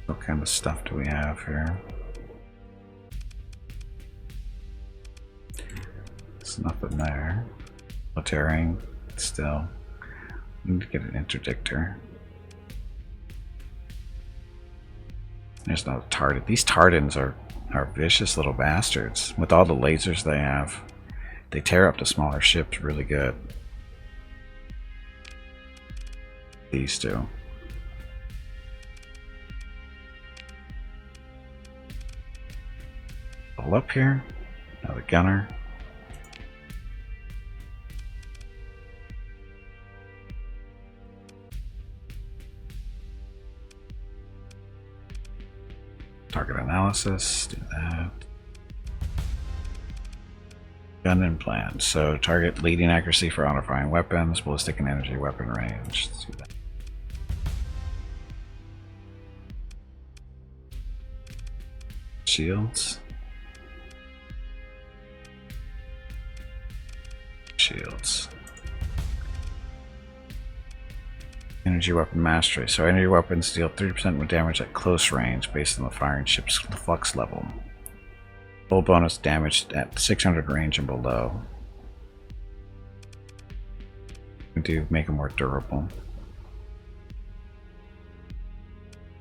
What kind of stuff do we have here? There's nothing there. Military, still. We need to get an interdictor. There's no Tartan. These Tartans are vicious little bastards. With all the lasers they have, they tear up the smaller ships really good. These two. Pull up here. Another gunner. Target analysis, do that. Gun implant. So target leading accuracy for auto-firing weapons, ballistic and energy weapon range. Let's do that. Shields. Shields. Energy weapon mastery. So energy weapons deal 30% more damage at close range based on the firing ship's flux level. Full bonus damage at 600 range and below. We do make them more durable.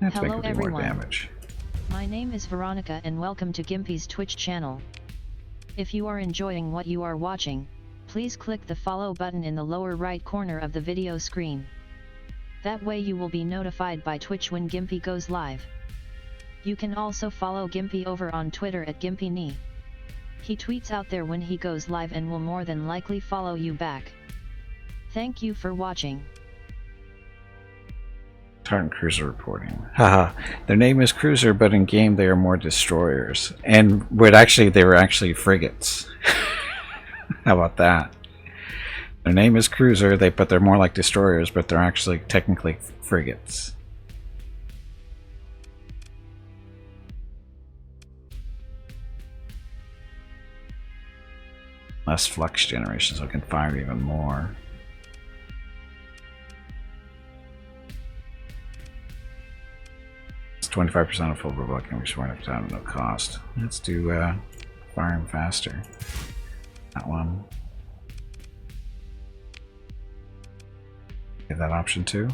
Let's make Hello them do more everyone. damage. My name is Veronica and welcome to Gimpy's Twitch channel. If you are enjoying what you are watching, please click the follow button in the lower right corner of the video screen. That way you will be notified by Twitch when Gimpy goes live. You can also follow Gimpy over on Twitter at GimpyKnee. He tweets out there when he goes live and will more than likely follow you back. Thank you for watching. Tartan Cruiser reporting. Haha. Their name is Cruiser, but in game they are more destroyers. And they were actually frigates. How about that? Their name is Cruiser, but they're more like destroyers, but they're actually technically frigates. Less flux generation, so it can fire even more. It's 25% of full robot can be sworn up down at no cost. Let's do fire them faster. That one. Give that option too.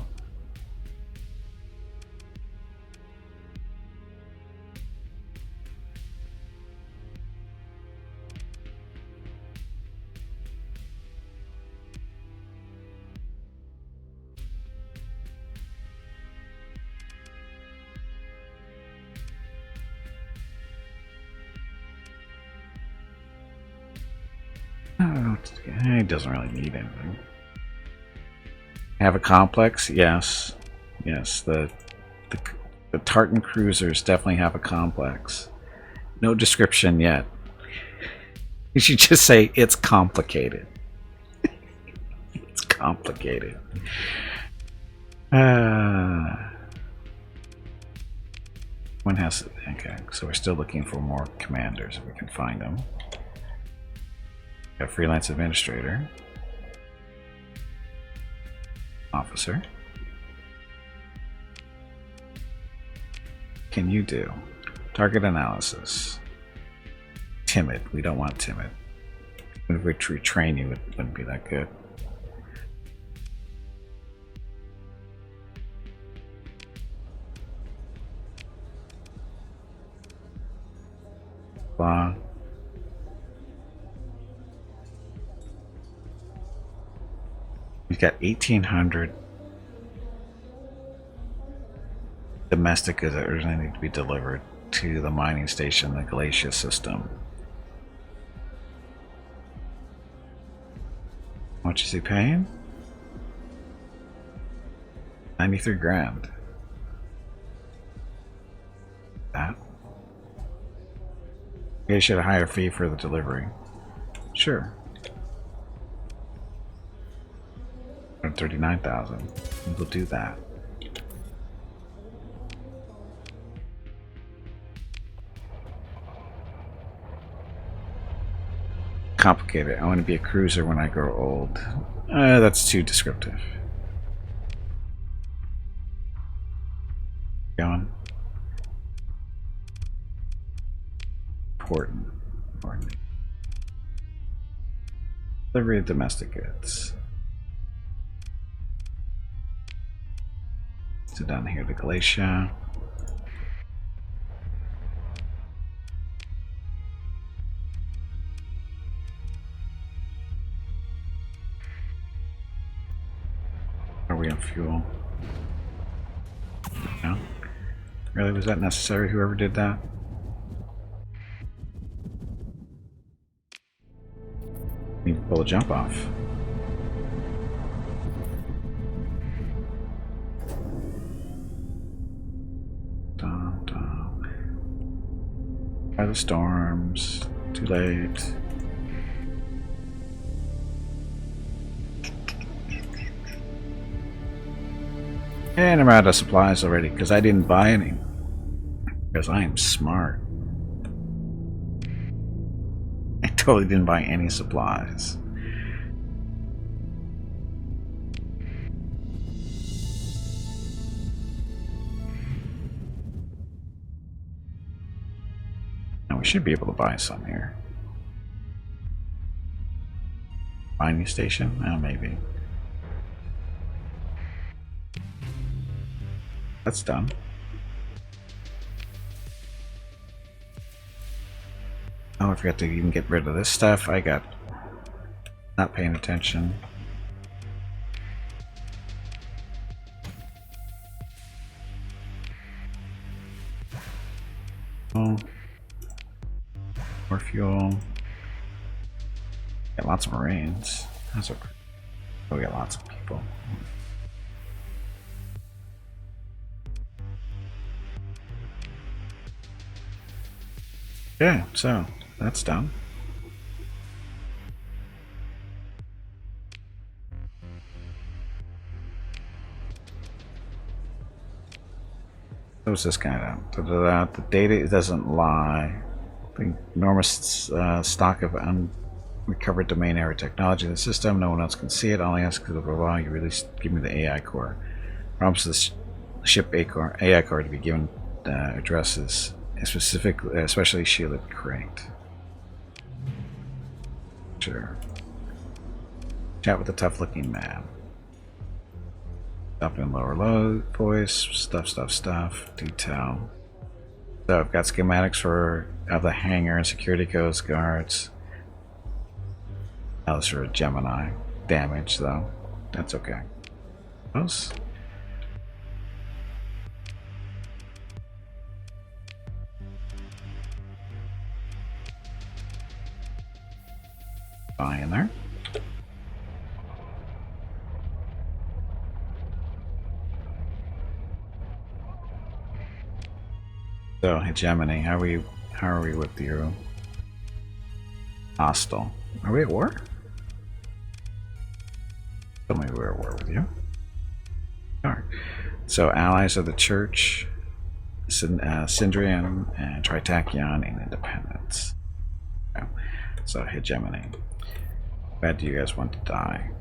Oh, it doesn't really need anything. Have a complex? Yes. Yes, the Tartan cruisers definitely have a complex. No description yet. You should just say it's complicated. It's complicated. One has, okay, so we're still looking for more commanders if we can find them. Got freelance administrator. Officer. Can you do? Target analysis. Timid. We don't want timid. If we retrain you, it wouldn't be that good. Blah. We've got 1,800 domestic goods that urgently need to be delivered to the mining station, the Glacier system. How much is he paying? 93 grand. That. You should have a higher fee for the delivery. Sure. 39,000. We'll do that. Complicated. I want to be a cruiser when I grow old. That's too descriptive. Going. Important. Delivery of domestic goods. So down here to Glacier. Are we on fuel? No? Really, was that necessary, whoever did that? Need to pull a jump off. By the storms. Too late. And I'm out of supplies already because I didn't buy any. Because I am smart. I totally didn't buy any supplies. Now we should be able to buy some here. Mining station? Oh, maybe. That's done. Oh, I forgot to even get rid of this stuff. I got not paying attention. Oh, more fuel. Got lots of Marines. That's okay. Oh, we got lots of people. Okay, so that's done. What's this guy down? The data doesn't lie. The enormous stock of unrecovered domain error technology in the system. No one else can see it. All I ask is, blah, blah, blah, you release, give me the AI core. Promise the ship AI core to be given addresses. Specifically, especially shielded crate. Sure. Chat with the tough-looking man. Up in lower low voice. Stuff. Detail. So I've got schematics for the hangar and security coast guards. That was for a Gemini. Damage though. That's okay. Those. In there. So hegemony, how are we with you? Hostile. Are we at war? Tell me we're at war with you. Alright. So allies of the church, Syndrian and Tritachyon and Independence. Okay. So hegemony. How bad do you guys want to die?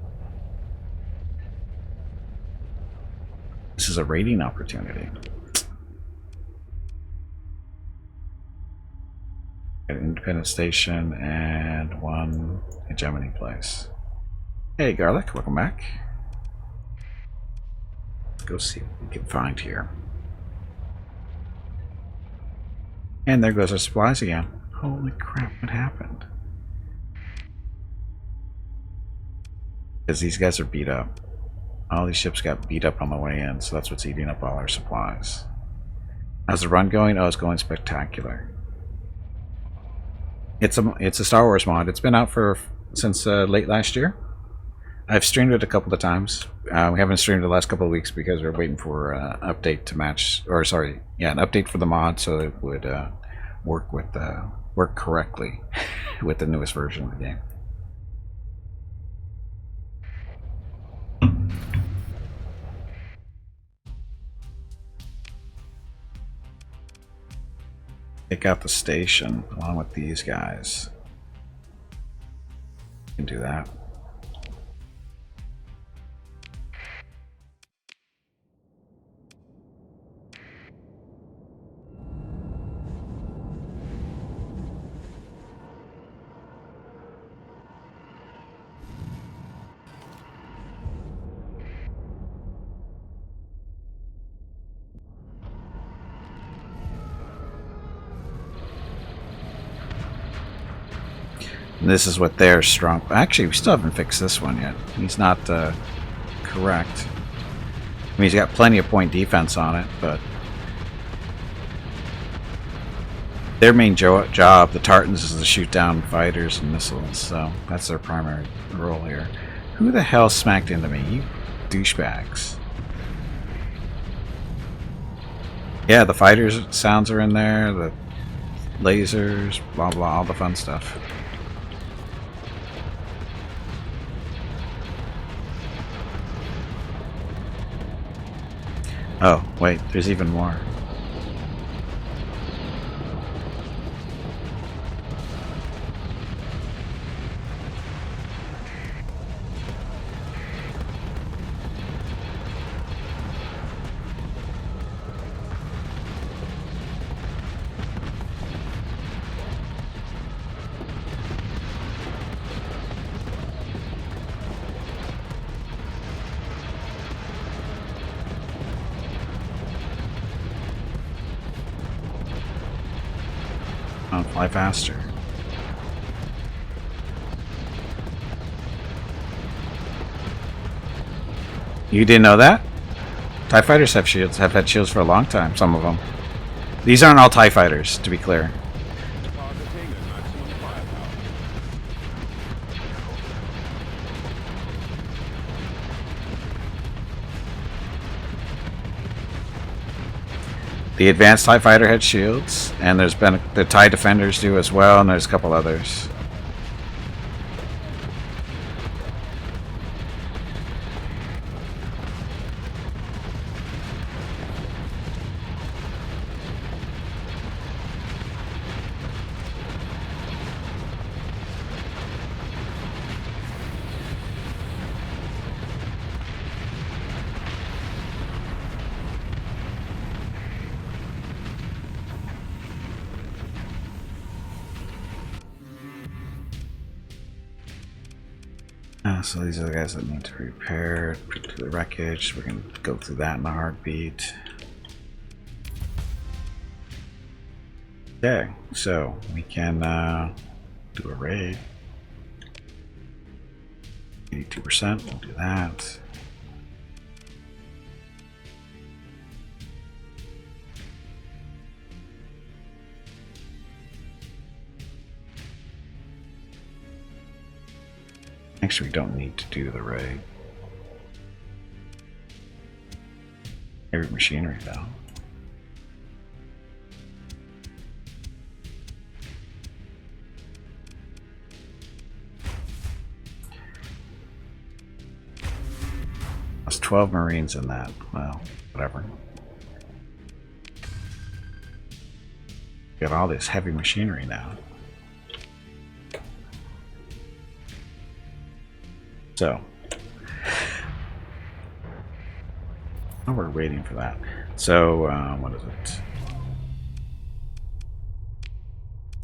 This is a raiding opportunity. An independent station and one hegemony place. Hey Garlic, welcome back. Let's go see what we can find here. And there goes our supplies again. Holy crap, what happened? Because these guys are beat up. All these ships got beat up on the way in, so that's what's eating up all our supplies. How's the run going? Oh, it's going spectacular. It's a Star Wars mod. It's been out since late last year. I've streamed it a couple of times. We haven't streamed it the last couple of weeks because we're waiting for an update to match, or sorry, yeah, an update for the mod so it would work correctly with the newest version of the game. Take out the station along with these guys. You can do that. And this is what they're strong. Actually, we still haven't fixed this one yet. He's not correct. I mean, he's got plenty of point defense on it, but their main job, the Tartans, is to shoot down fighters and missiles. So that's their primary role here. Who the hell smacked into me? You douchebags. Yeah, the fighters sounds are in there. The lasers, blah blah, all the fun stuff. Oh, wait, there's even more. Fly faster. You didn't know that? TIE fighters have shields, have had shields for a long time, some of them. These aren't all TIE fighters, to be clear. Targeting at maximum firepower. The advanced TIE fighter had shields, and there's been the TIE defenders do as well, and there's a couple others. So these are the guys that need to be repaired, put to the wreckage. We can go through that in a heartbeat. Okay, so we can do a raid. 82%, we'll do that. Actually, we don't need to do the raid. Heavy machinery, though. 12 Marines in that. Well, whatever. Got all this heavy machinery now. So, oh, we're waiting for that. So, what is it?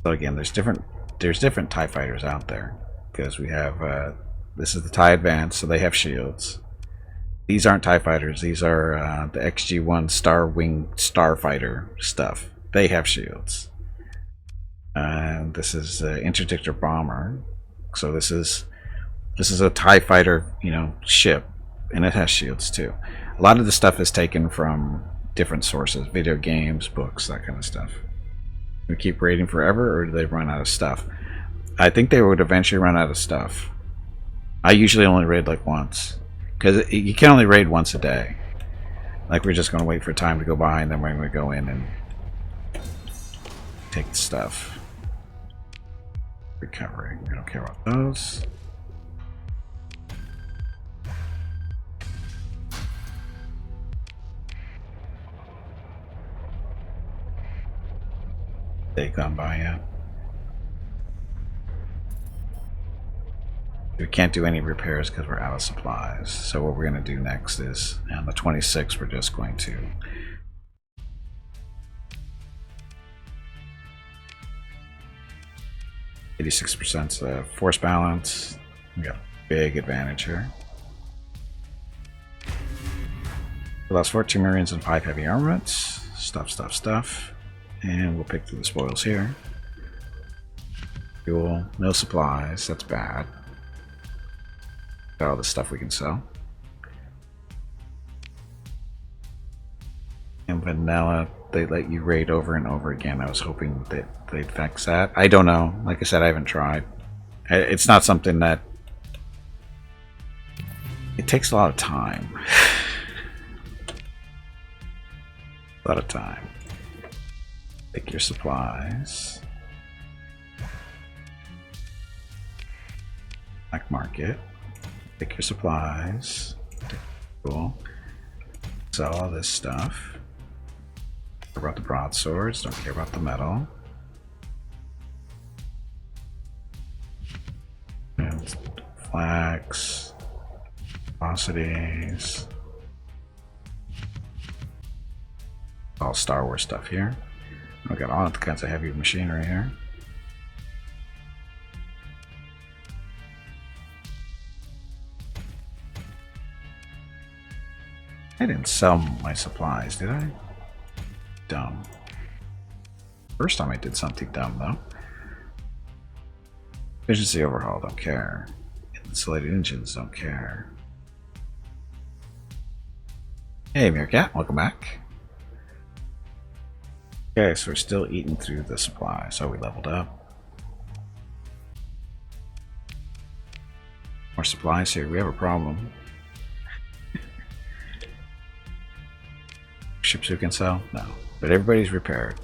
So again, there's different TIE fighters out there because we have this is the TIE Advance, so they have shields. These aren't TIE fighters; these are the XG-1 Star Wing Starfighter stuff. They have shields. And this is Interdictor Bomber, so this is a TIE fighter, you know, ship, and it has shields too. A lot of the stuff is taken from different sources, video games, books, that kind of stuff. We keep raiding forever, or do they run out of stuff? I think they would eventually run out of stuff. I usually only raid like once, because you can only raid once a day. Like, we're just going to wait for time to go by, and then we're going to go in and take the stuff. Recovering, we don't care about those. They've gone by yet. We can't do any repairs because we're out of supplies. So what we're going to do next is, on the 26th, we're just going to %, force balance. We got a big advantage here. We lost 14 Marines and 5 heavy armaments. Stuff. And we'll pick through the spoils here. Fuel, no supplies, that's bad. Got all the stuff we can sell. And vanilla, they let you raid over and over again. I was hoping that they'd fix that. I don't know. Like I said, I haven't tried. It's not something that... It takes a lot of time. A lot of time. Pick your supplies. Black market. Pick your supplies. Cool. Sell all this stuff. Care about the broadswords. Don't care about the metal. And flags. Velocities. All Star Wars stuff here. We got all kinds of heavy machinery here. I didn't sell my supplies, did I? Dumb. First time I did something dumb, though. Efficiency overhaul, don't care. Insulated engines, don't care. Hey, Meerkat, welcome back. Okay, so we're still eating through the supply, so we leveled up. More supplies here, we have a problem. Ships we can sell? No. But everybody's repaired.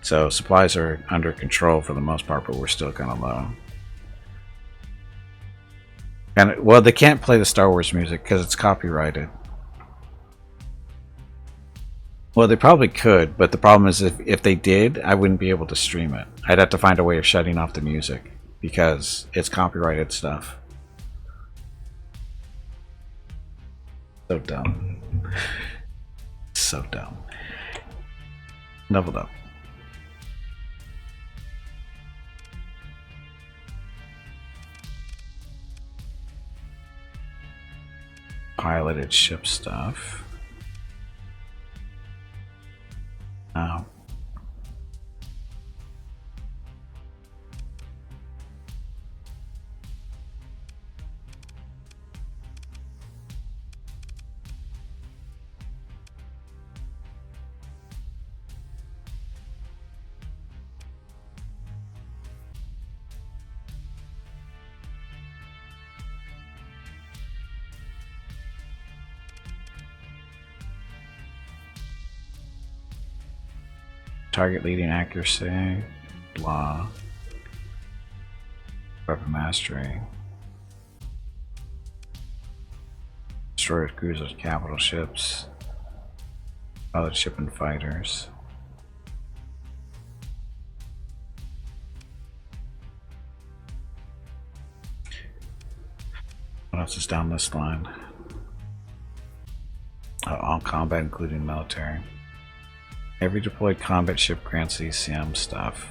So supplies are under control for the most part, but we're still kind of low. And well, they can't play the Star Wars music because it's copyrighted. Well, they probably could, but the problem is if they did, I wouldn't be able to stream it. I'd have to find a way of shutting off the music because it's copyrighted stuff. So dumb. So dumb. Leveled up. Piloted ship stuff. Oh. Target leading accuracy, blah. Weapon mastery. destroyers, cruisers, capital ships, pilot ship and fighters. What else is down this line? All combat, including military. Every deployed combat ship grants ECM stuff.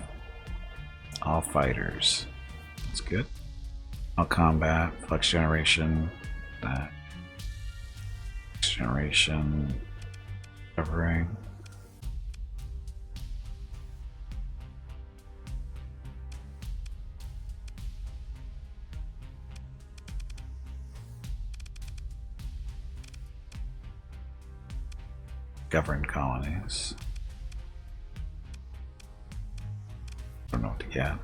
All fighters. That's good. All combat, flex generation, that. Flex generation, covering. Governed colonies. I don't know what to get.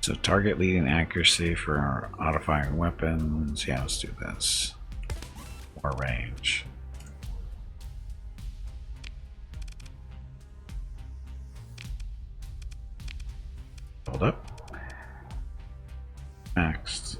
So target leading accuracy for our auto-firing weapons. Yeah, let's do this. More range. Hold up. Next.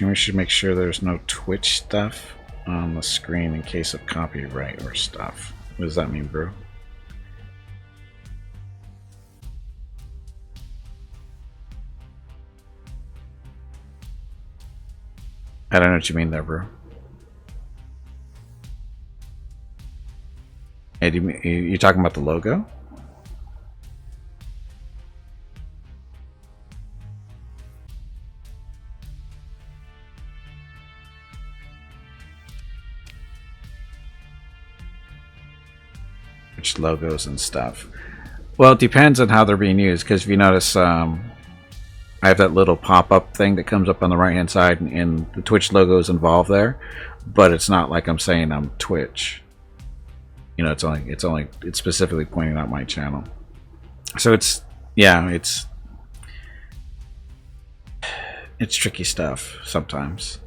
We should make sure there's no Twitch stuff on the screen in case of copyright or stuff. What does that mean, bro? I don't know what you mean there, bro. Hey, you talking about the logo? Which logos and stuff? Well, it depends on how they're being used, because if you notice, I have that little pop-up thing that comes up on the right-hand side, and the Twitch logo is involved there, but it's not like I'm saying I'm Twitch. You know, it's specifically pointing out my channel. So it's tricky stuff sometimes.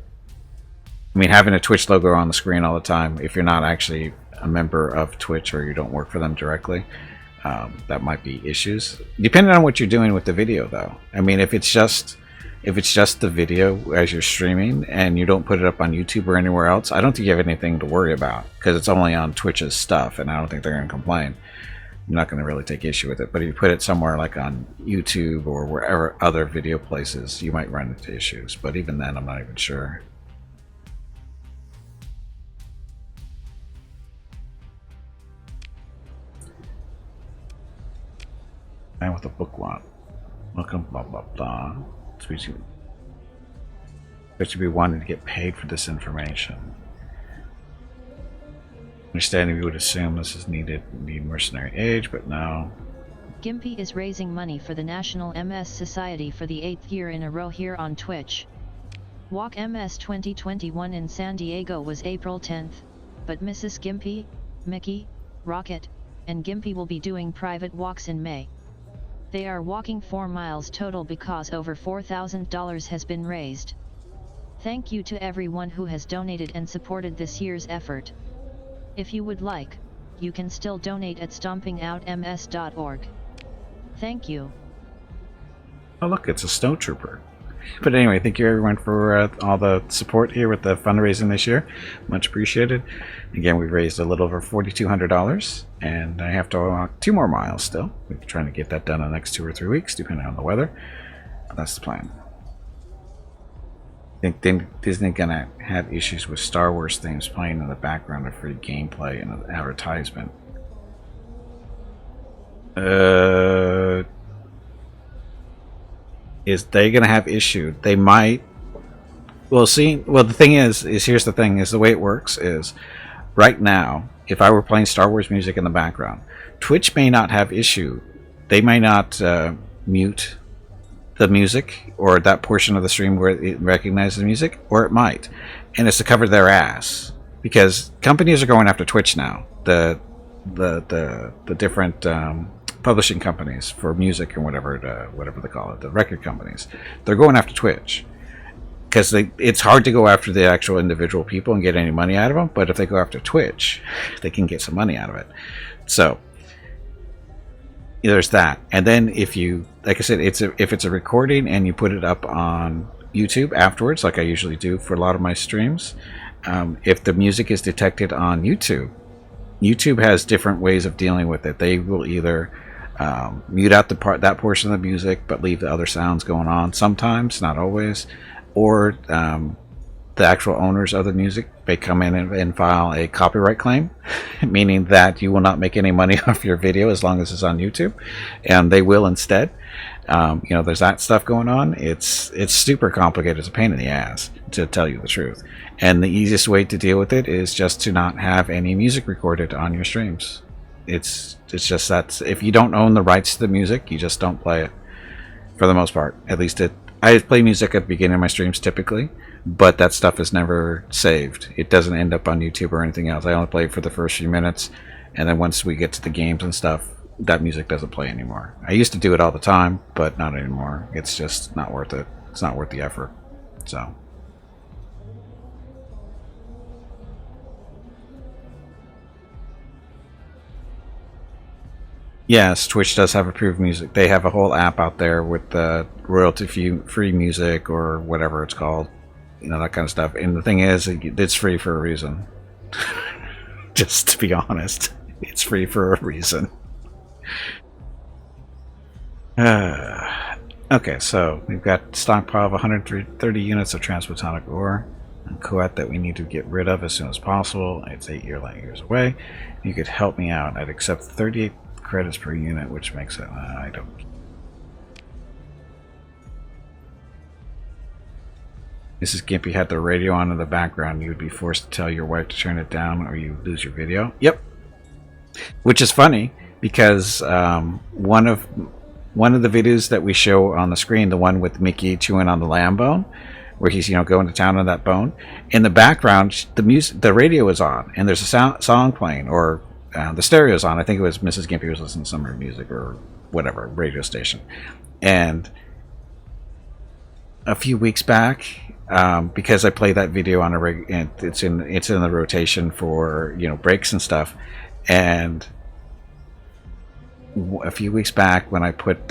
I mean, having a Twitch logo on the screen all the time, if you're not actually a member of Twitch or you don't work for them directly, that might be issues. Depending on what you're doing with the video, though. I mean, if it's just the video as you're streaming and you don't put it up on YouTube or anywhere else, I don't think you have anything to worry about, because it's only on Twitch's stuff, and I don't think they're going to complain. I'm not going to really take issue with it. But if you put it somewhere like on YouTube or wherever other video places, you might run into issues. But even then, I'm not even sure. Man with a book lot. Welcome, blah blah blah. Especially be wanting to get paid for this information. Understanding, we would assume this is need mercenary age, but no. Gimpy is raising money for the National MS Society for the 8th year in a row here on Twitch. Walk MS 2021 in San Diego was April 10th, but Mrs. Gimpy, Mickey, Rocket, and Gimpy will be doing private walks in May. They are walking 4 miles total because over $4,000 has been raised. Thank you to everyone who has donated and supported this year's effort. If you would like, you can still donate at stompingoutms.org. Thank you. Oh look, it's a snow trooper. But anyway, thank you everyone for all the support here with the fundraising this year. Much appreciated. Again, we raised a little over $4,200, and I have to walk 2 more miles still. We're trying to get that done in the next 2 or 3 weeks, depending on the weather. But that's the plan. I think Disney gonna have issues with Star Wars themes playing in the background of free gameplay and an advertisement. Is they gonna have issue? They might. Well, see. Well, the thing is here's the thing: is the way it works is, right now, if I were playing Star Wars music in the background, Twitch may not have issue. They may not mute the music or that portion of the stream where it recognizes the music, or it might, and it's to cover their ass, because companies are going after Twitch now. the different publishing companies for music and whatever they call it, the record companies. They're going after Twitch because it's hard to go after the actual individual people and get any money out of them. But if they go after Twitch, they can get some money out of it. So there's that. And then if you, like I said, if it's a recording and you put it up on YouTube afterwards, like I usually do for a lot of my streams, if the music is detected on YouTube, YouTube has different ways of dealing with it. They will either mute out that portion of the music but leave the other sounds going on sometimes, not always, or the actual owners of the music may come in and file a copyright claim, meaning that you will not make any money off your video as long as it's on YouTube, and they will instead. There's that stuff going on. It's super complicated. It's a pain in the ass, to tell you the truth. And the easiest way to deal with it is just to not have any music recorded on your streams. It's just that if you don't own the rights to the music, you just don't play it, for the most part. At least I play music at the beginning of my streams typically, but that stuff is never saved. It doesn't end up on YouTube or anything else. I only play it for the first few minutes, and then once we get to the games and stuff, that music doesn't play anymore. I used to do it all the time, but not anymore. It's just not worth it. It's not worth the effort. So yes, Twitch does have approved music. They have a whole app out there with the royalty-free music or whatever it's called, that kind of stuff. And the thing is, it's free for a reason. Just to be honest, it's free for a reason. Okay, so we've got stockpile of 130 units of transplutonic ore and coat that we need to get rid of as soon as possible. It's 8 light years away. You could help me out. I'd accept 38 credits per unit, which makes it I don't. Mrs. Gimpy had the radio on in the background. You would be forced to tell your wife to turn it down or you lose your video. Yep. Which is funny because one of the videos that we show on the screen, the one with Mickey chewing on the lamb bone, where he's going to town on that bone, in the background the radio is on and there's a song playing, or the stereo's on. I think it was Mrs. Gimpy was listening to some of her music or whatever radio station. And a few weeks back, because I play that video on and it's in the rotation for breaks and stuff, and a few weeks back when I put it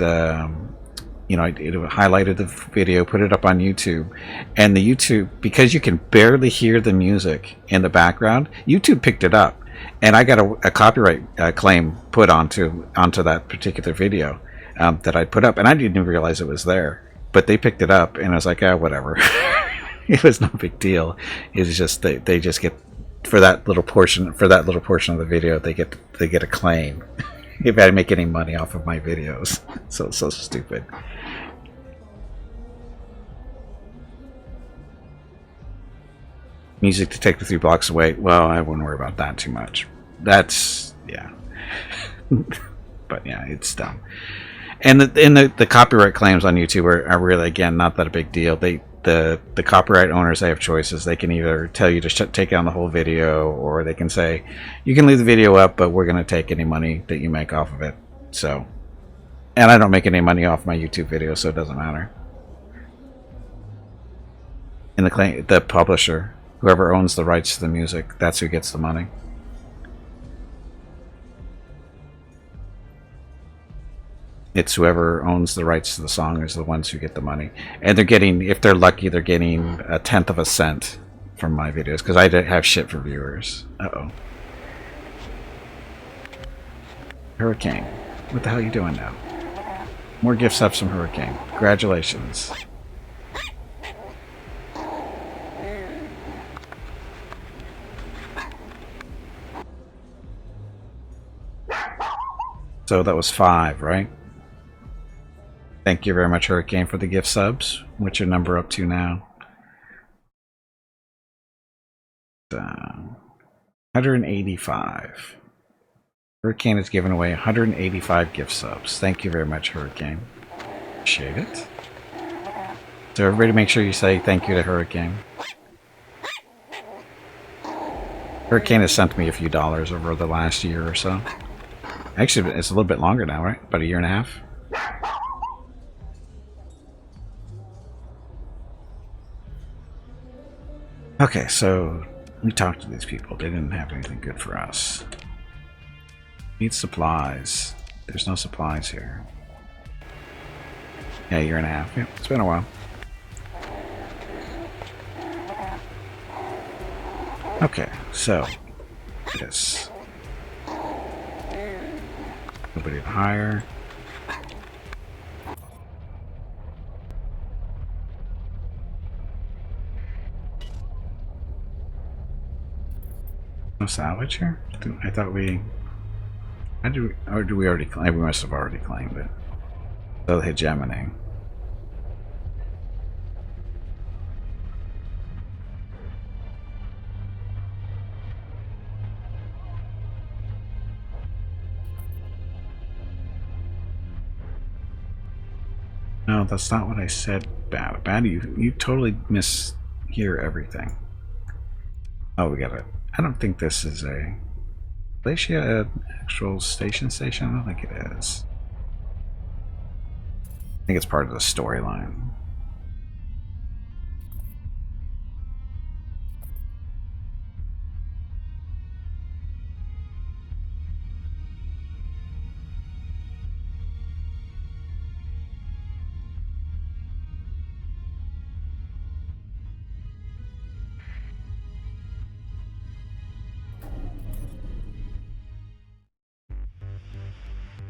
highlighted the video, put it up on YouTube, and the YouTube, because you can barely hear the music in the background, YouTube picked it up, and I got a copyright claim put onto that particular video that I put up, and I didn't even realize it was there, but they picked it up, and I was like, whatever. It was no big deal. It's just they just get for that little portion of the video, they get a claim. If I make any money off of my videos. So stupid. Music detected 3 blocks away. Well, I wouldn't worry about that too much. That's, yeah. But yeah, it's dumb. And the copyright claims on YouTube are really, again, not that a big deal. The copyright owners, they have choices. They can either tell you to take down the whole video, or they can say you can leave the video up, but we're going to take any money that you make off of it. So, and I don't make any money off my YouTube videos, so it doesn't matter. And the publisher, whoever owns the rights to the music, that's who gets the money. It's whoever owns the rights to the song is the ones who get the money. And they're getting, if they're lucky, they're getting 1/10 of a cent from my videos, because I have shit for viewers. Uh-oh. Hurricane. What the hell are you doing now? More gift subs from Hurricane. Congratulations. So that was 5, right? Thank you very much, Hurricane, for the gift subs. What's your number up to now? 185. Hurricane has given away 185 gift subs. Thank you very much, Hurricane. Appreciate it. So everybody make sure you say thank you to Hurricane. Hurricane has sent me a few dollars over the last year or so. Actually, it's a little bit longer now, right? About a year and a half. Okay, so we talked to these people. They didn't have anything good for us. Need supplies. There's no supplies here. Yeah, a year and a half. Yeah, it's been a while. Okay, so this. Nobody to hire. No salvage here? I thought we... Or do we already claim? We must have already claimed it. So hegemony. No, that's not what I said, Bad. Bad, you totally mishear everything. Oh, we got it. I don't think this is a... Glacia an actual station? I don't think it is. I think it's part of the storyline.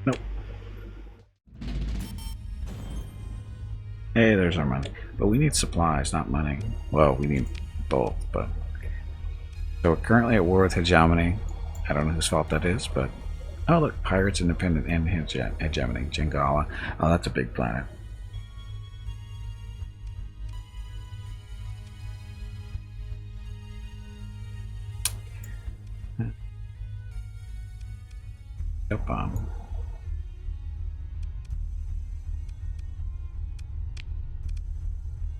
Nope. Hey, there's our money. But we need supplies, not money. Well, we need both, but... So we're currently at war with hegemony. I don't know whose fault that is, but... Oh, look, Pirates, Independent, and Hegemony. Jingala. Oh, that's a big planet. Yep,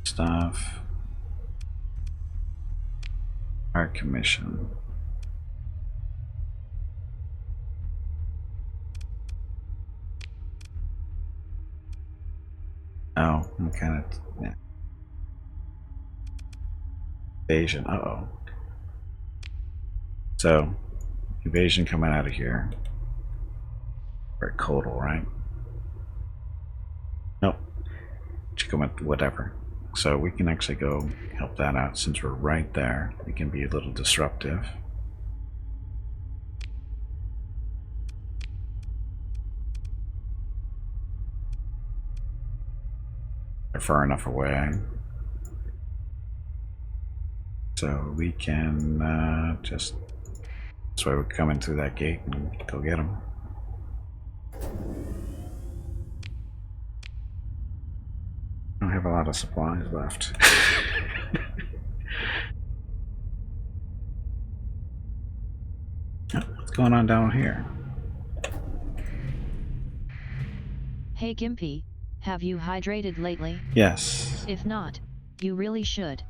stuff. Art commission. Oh, I'm kind of... Yeah. Evasion. Uh-oh. So, evasion coming out of here. Or Codal, right? Nope. Whatever. So we can actually go help that out since we're right there. It can be a little disruptive. They're far enough away. So we can just... That's why we come in through that gate and go get them. I don't have a lot of supplies left. What's going on down here? Hey Gimpy, have you hydrated lately? Yes. If not, you really should.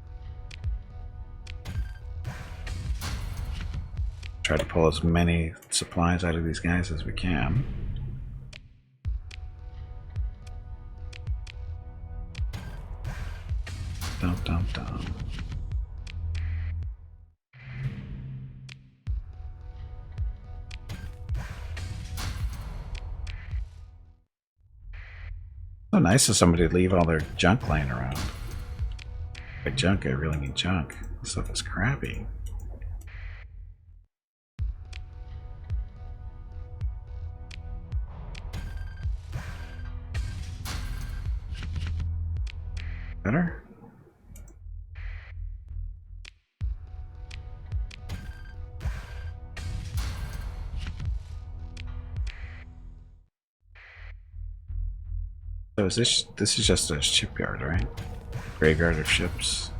Try to pull as many supplies out of these guys as we can. Dum dum dum. So nice of somebody to leave all their junk laying around. By junk, I really mean junk. This stuff is crappy. Better? So is this is just a shipyard, right? Graveyard of ships.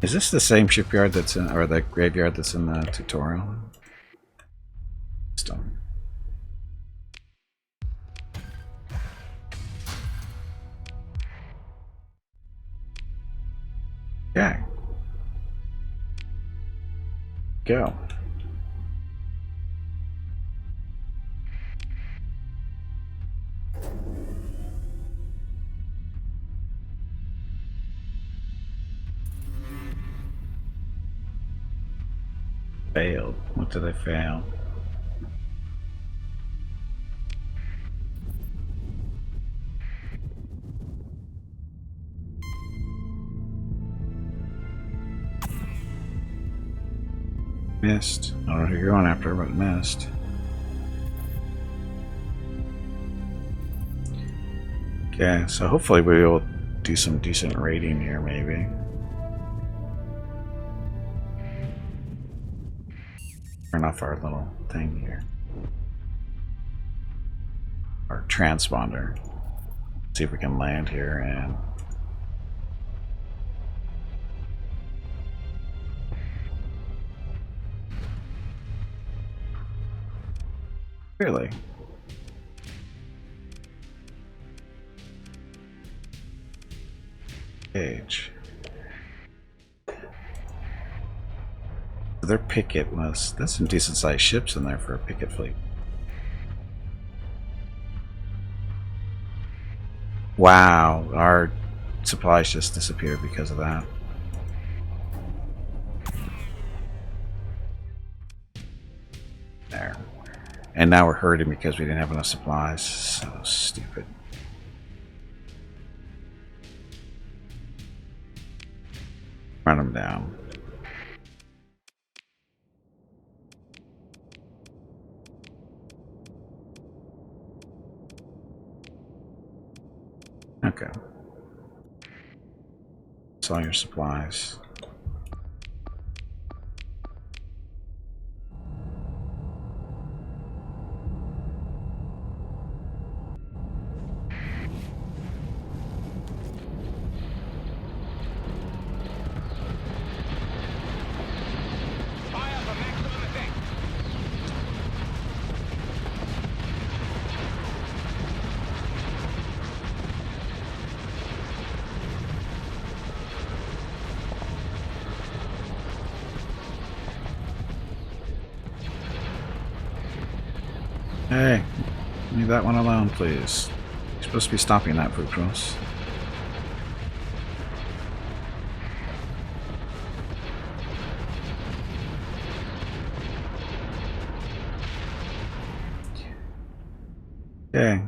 Is this the same shipyard that's in, or the graveyard that's in the tutorial? Stone. Okay. Go. Failed. What did I fail? Missed. I don't know who you're going after, but missed. Okay, so hopefully we will do some decent rating here, maybe. Turn off our little thing here. Our transponder. See if we can land here and really? Age. Their picket was... That's some decent sized ships in there for a picket fleet. Wow, our supplies just disappeared because of that. There. And now we're hurting because we didn't have enough supplies. So stupid. Run them down. Okay. Sell your supplies. Fire for maximum effect. Hey, leave that one alone, please. You're supposed to be stopping that, Fructose. Okay.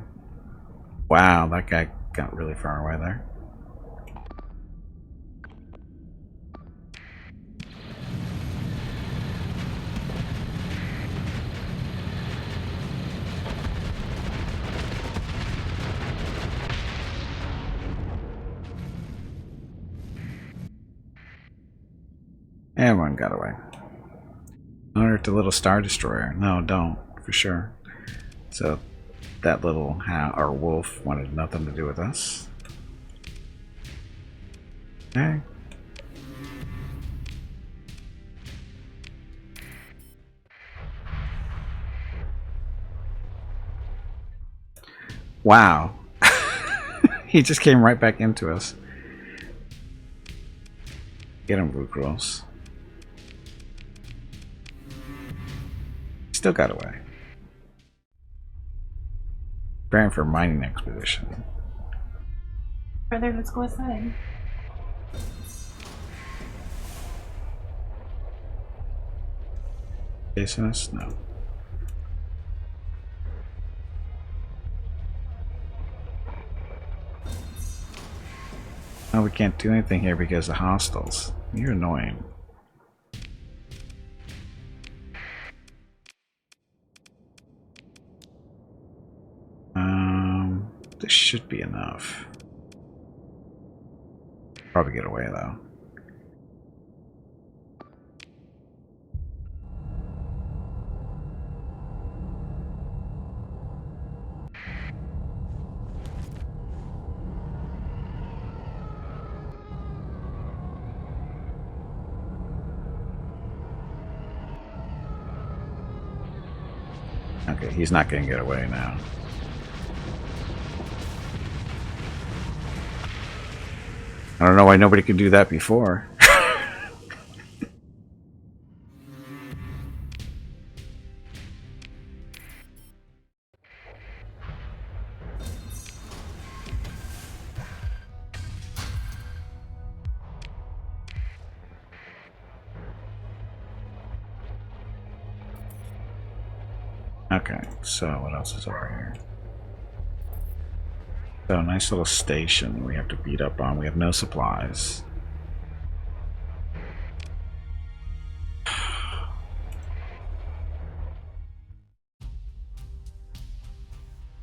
Wow, that guy got really far away there. Everyone got away. Alert the little Star Destroyer. No, don't, for sure. So that little hound or wolf wanted nothing to do with us. Okay. Wow. He just came right back into us. Get him, Vucros. Still got away. Preparing for mining expedition. Brother, let's go outside. Chasing us? No. Oh, we can't do anything here because of hostiles. You're annoying. This should be enough. Probably get away though. Okay, he's not going to get away now. I don't know why nobody could do that before. Okay, so what else is over here? So, nice little station we have to beat up on. We have no supplies.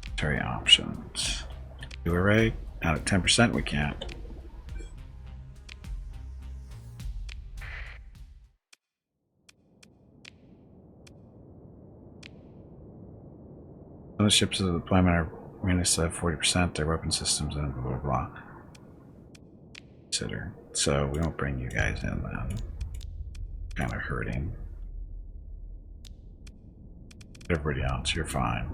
Military options. Do array. Out at 10%, we can't. Those ships of the deployment are mainly still have 40%, their weapon systems, and blah blah blah. Consider. So we won't bring you guys in then. Kind of hurting. Everybody else, you're fine.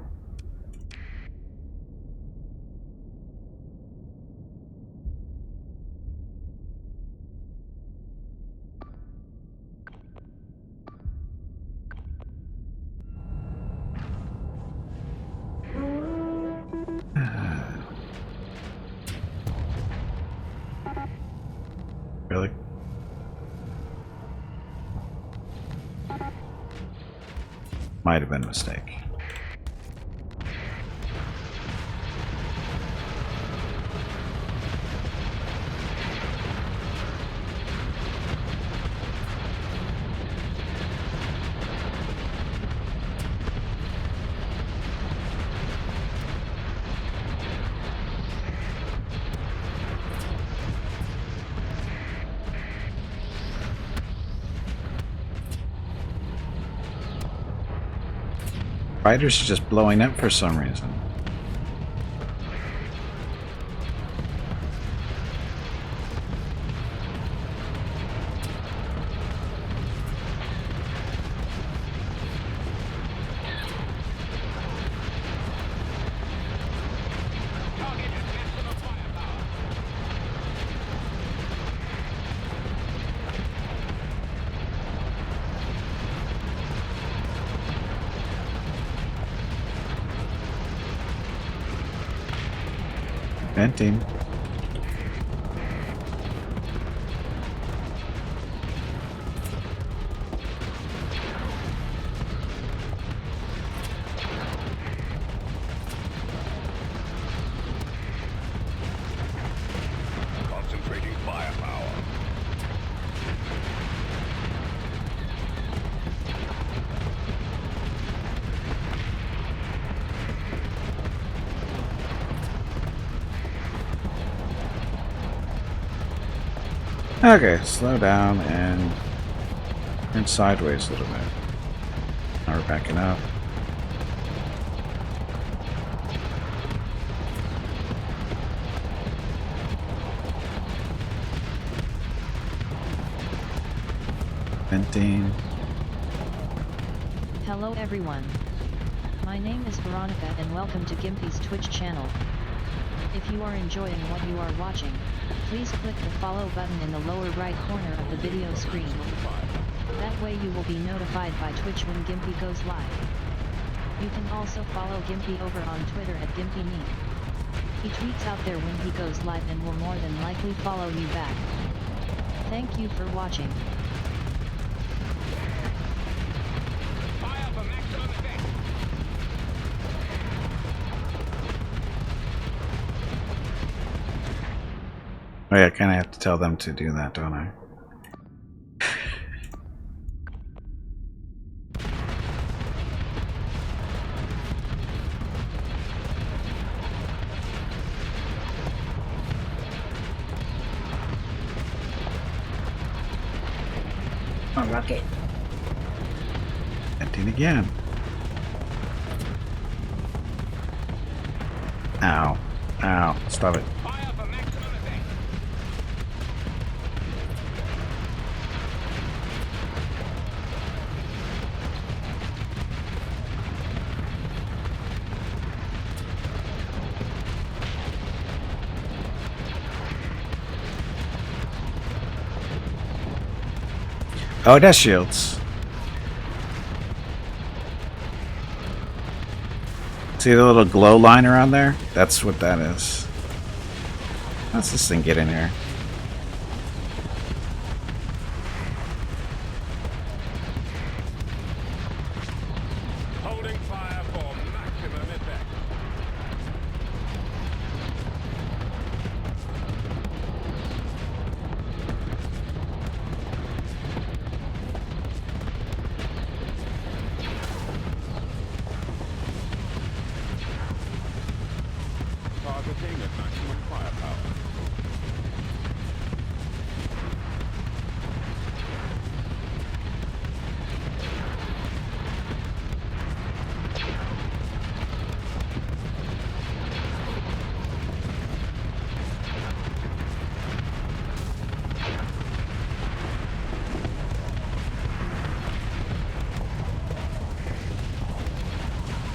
Really? Might have been a mistake. Fighters are just blowing up for some reason. Venting. Concentrating firepower. Okay, slow down and turn sideways a little bit. Now we're backing up. Venting. Hello everyone. My name is Veronica and welcome to Gimpy's Twitch channel. If you are enjoying what you are watching, please click the follow button in the lower right corner of the video screen. That way you will be notified by Twitch when Gimpy goes live. You can also follow Gimpy over on Twitter at GimpyNe. He tweets out there when he goes live and will more than likely follow you back. Thank you for watching. Fire for maximum effect. Oh yeah, I kind of have to tell them to do that, don't I? Oh, rocket. Venting again. Ow. Ow. Stop it. Fire for maximum effect. Oh, that's shields. See the little glow line around there? That's what that is. How's this thing get in here? Holding fire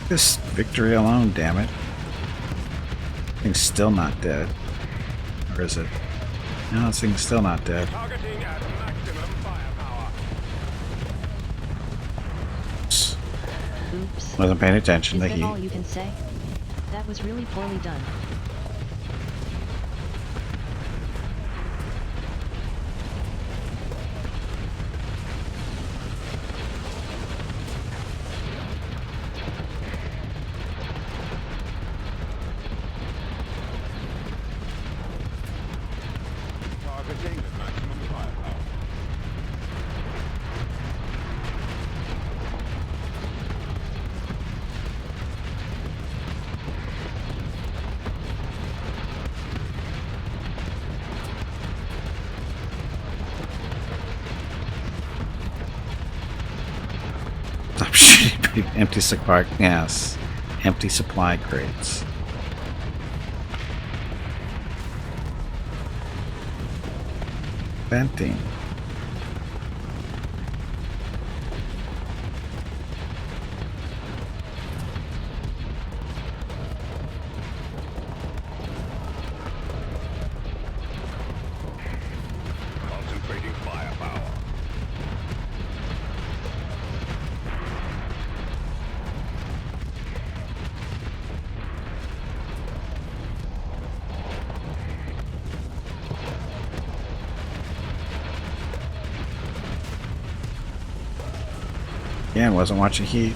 This victory alone, damn it. Thing's still not dead. Or is it? No, this thing's still not dead. Targeting at maximum firepower. Oops. Wasn't paying attention Is to that all heat. you can say? That was really poorly done. Targeting at maximum firepower. I'm shooting empty supply. Yes, empty supply crates. Venting. Concentrating firepower. Again, wasn't watching heat.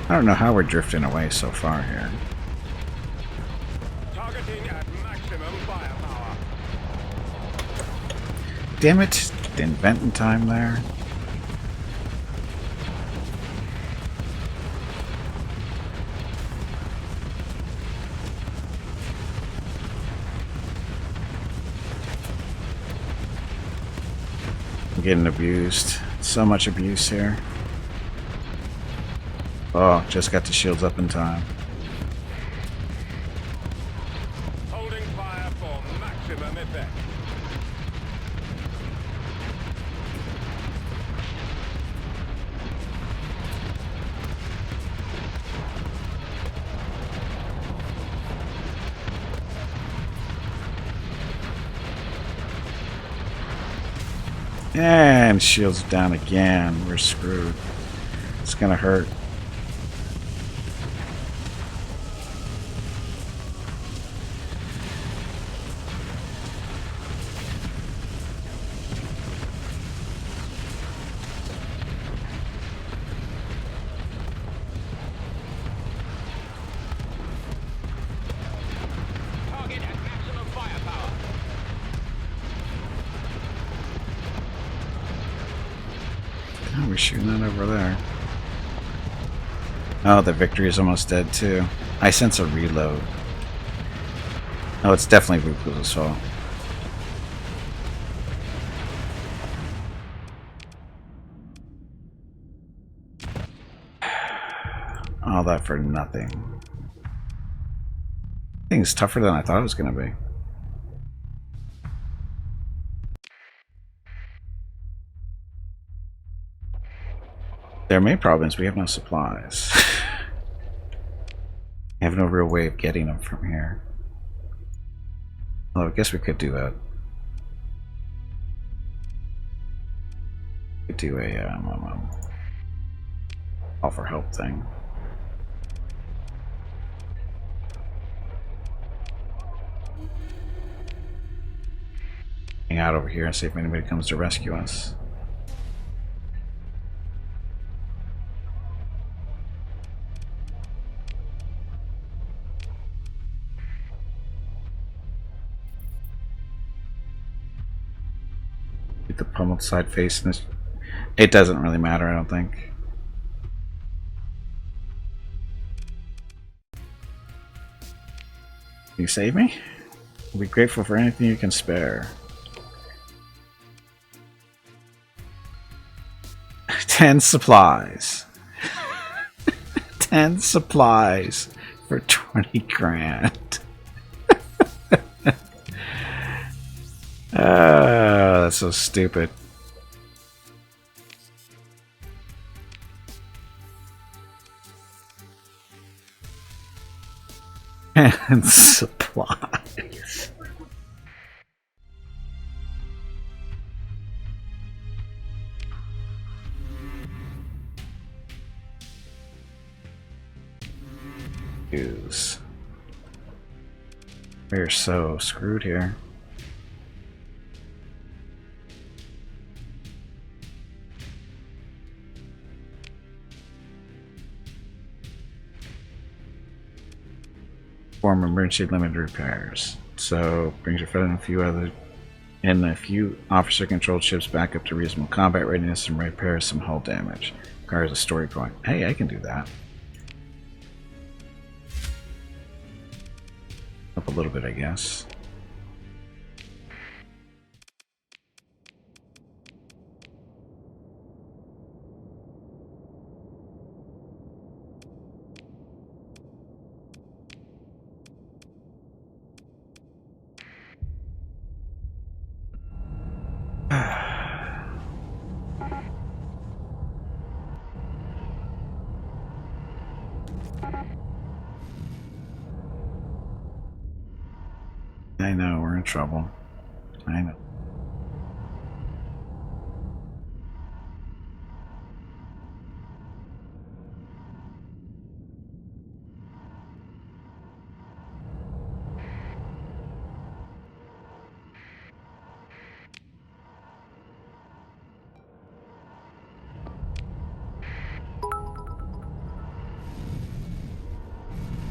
I don't know how we're drifting away so far here. Targeting at maximum firepower. Damn it! Didn't vent in time there. I'm getting abused. So much abuse here. Oh, just got the shields up in time. Holding fire for maximum effect. And shields down again. We're screwed. It's gonna hurt. Target at maximum firepower. Oh, we're shooting that over there. Oh, the victory is almost dead too. I sense a reload. Oh, it's definitely Vuku's fault. All that for nothing. Thing's tougher than I thought it was gonna be. Their main problem is we have no supplies. We have no real way of getting them from here. Well, I guess we could do a... Could do a call for help thing. Hang out over here and see if anybody comes to rescue us. Get the pummeled side face in this. It doesn't really matter, I don't think. Can you save me? We'll be grateful for anything you can spare. 10 supplies. 10 supplies for 20 grand. That's so stupid. And supplies. Use. We're so screwed here. Perform emergency limited repairs. So brings your friend and a few officer controlled ships back up to reasonable combat readiness and repairs some hull damage. Requires a story point. Hey, I can do that. Up a little bit, I guess. I know, we're in trouble. I know.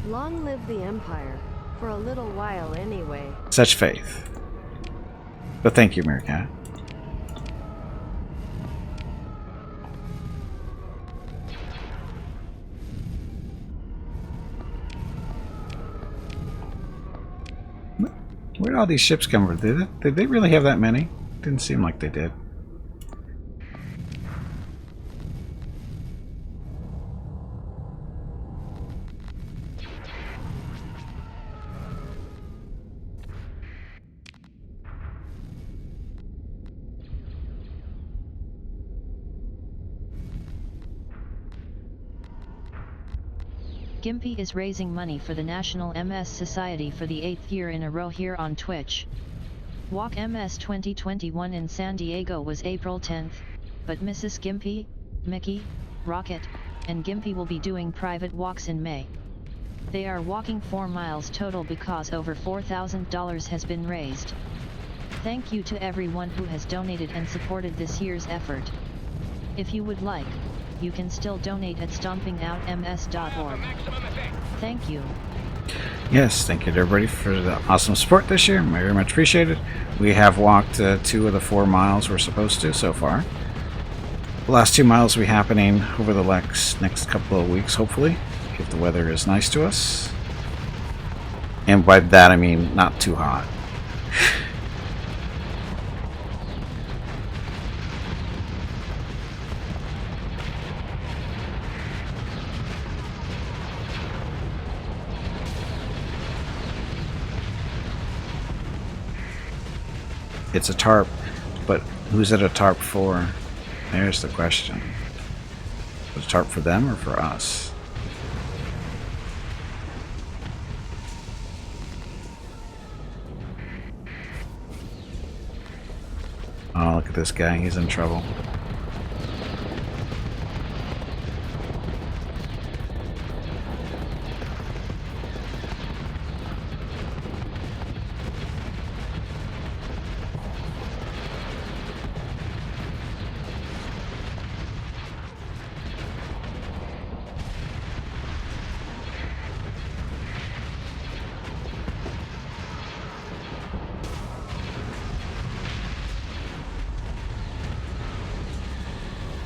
Long live the Empire. For a little while, anyway. Such faith. But thank you, Meerkat. Where did all these ships come from? Did they really have that many? Didn't seem like they did. Gimpy is raising money for the National MS Society for the 8th year in a row here on Twitch. Walk MS 2021 in San Diego was April 10th, but Mrs. Gimpy, Mickey, Rocket, and Gimpy will be doing private walks in May. They are walking 4 miles total because over $4,000 has been raised. Thank you to everyone who has donated and supported this year's effort. If you would like, you can still donate at stompingoutms.org. Thank you. Yes, thank you to everybody for the awesome support this year. Very much appreciated. We have walked 2 of the 4 miles we're supposed to so far. The last 2 miles will be happening over the next couple of weeks, hopefully, if the weather is nice to us. And by that I mean not too hot. It's a tarp, but who's it a tarp for? There's the question. Is it a tarp for them or for us? Oh, look at this guy. He's in trouble.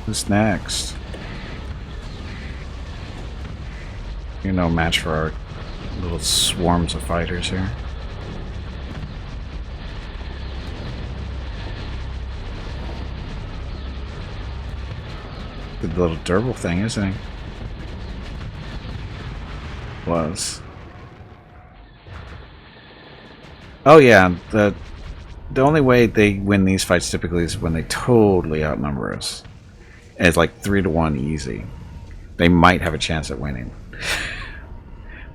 Who's next? You're no match for our little swarms of fighters here. The little durable thing, isn't he? Was. Oh yeah, the only way they win these fights typically is when they totally outnumber us. And it's like 3-1 easy. They might have a chance at winning.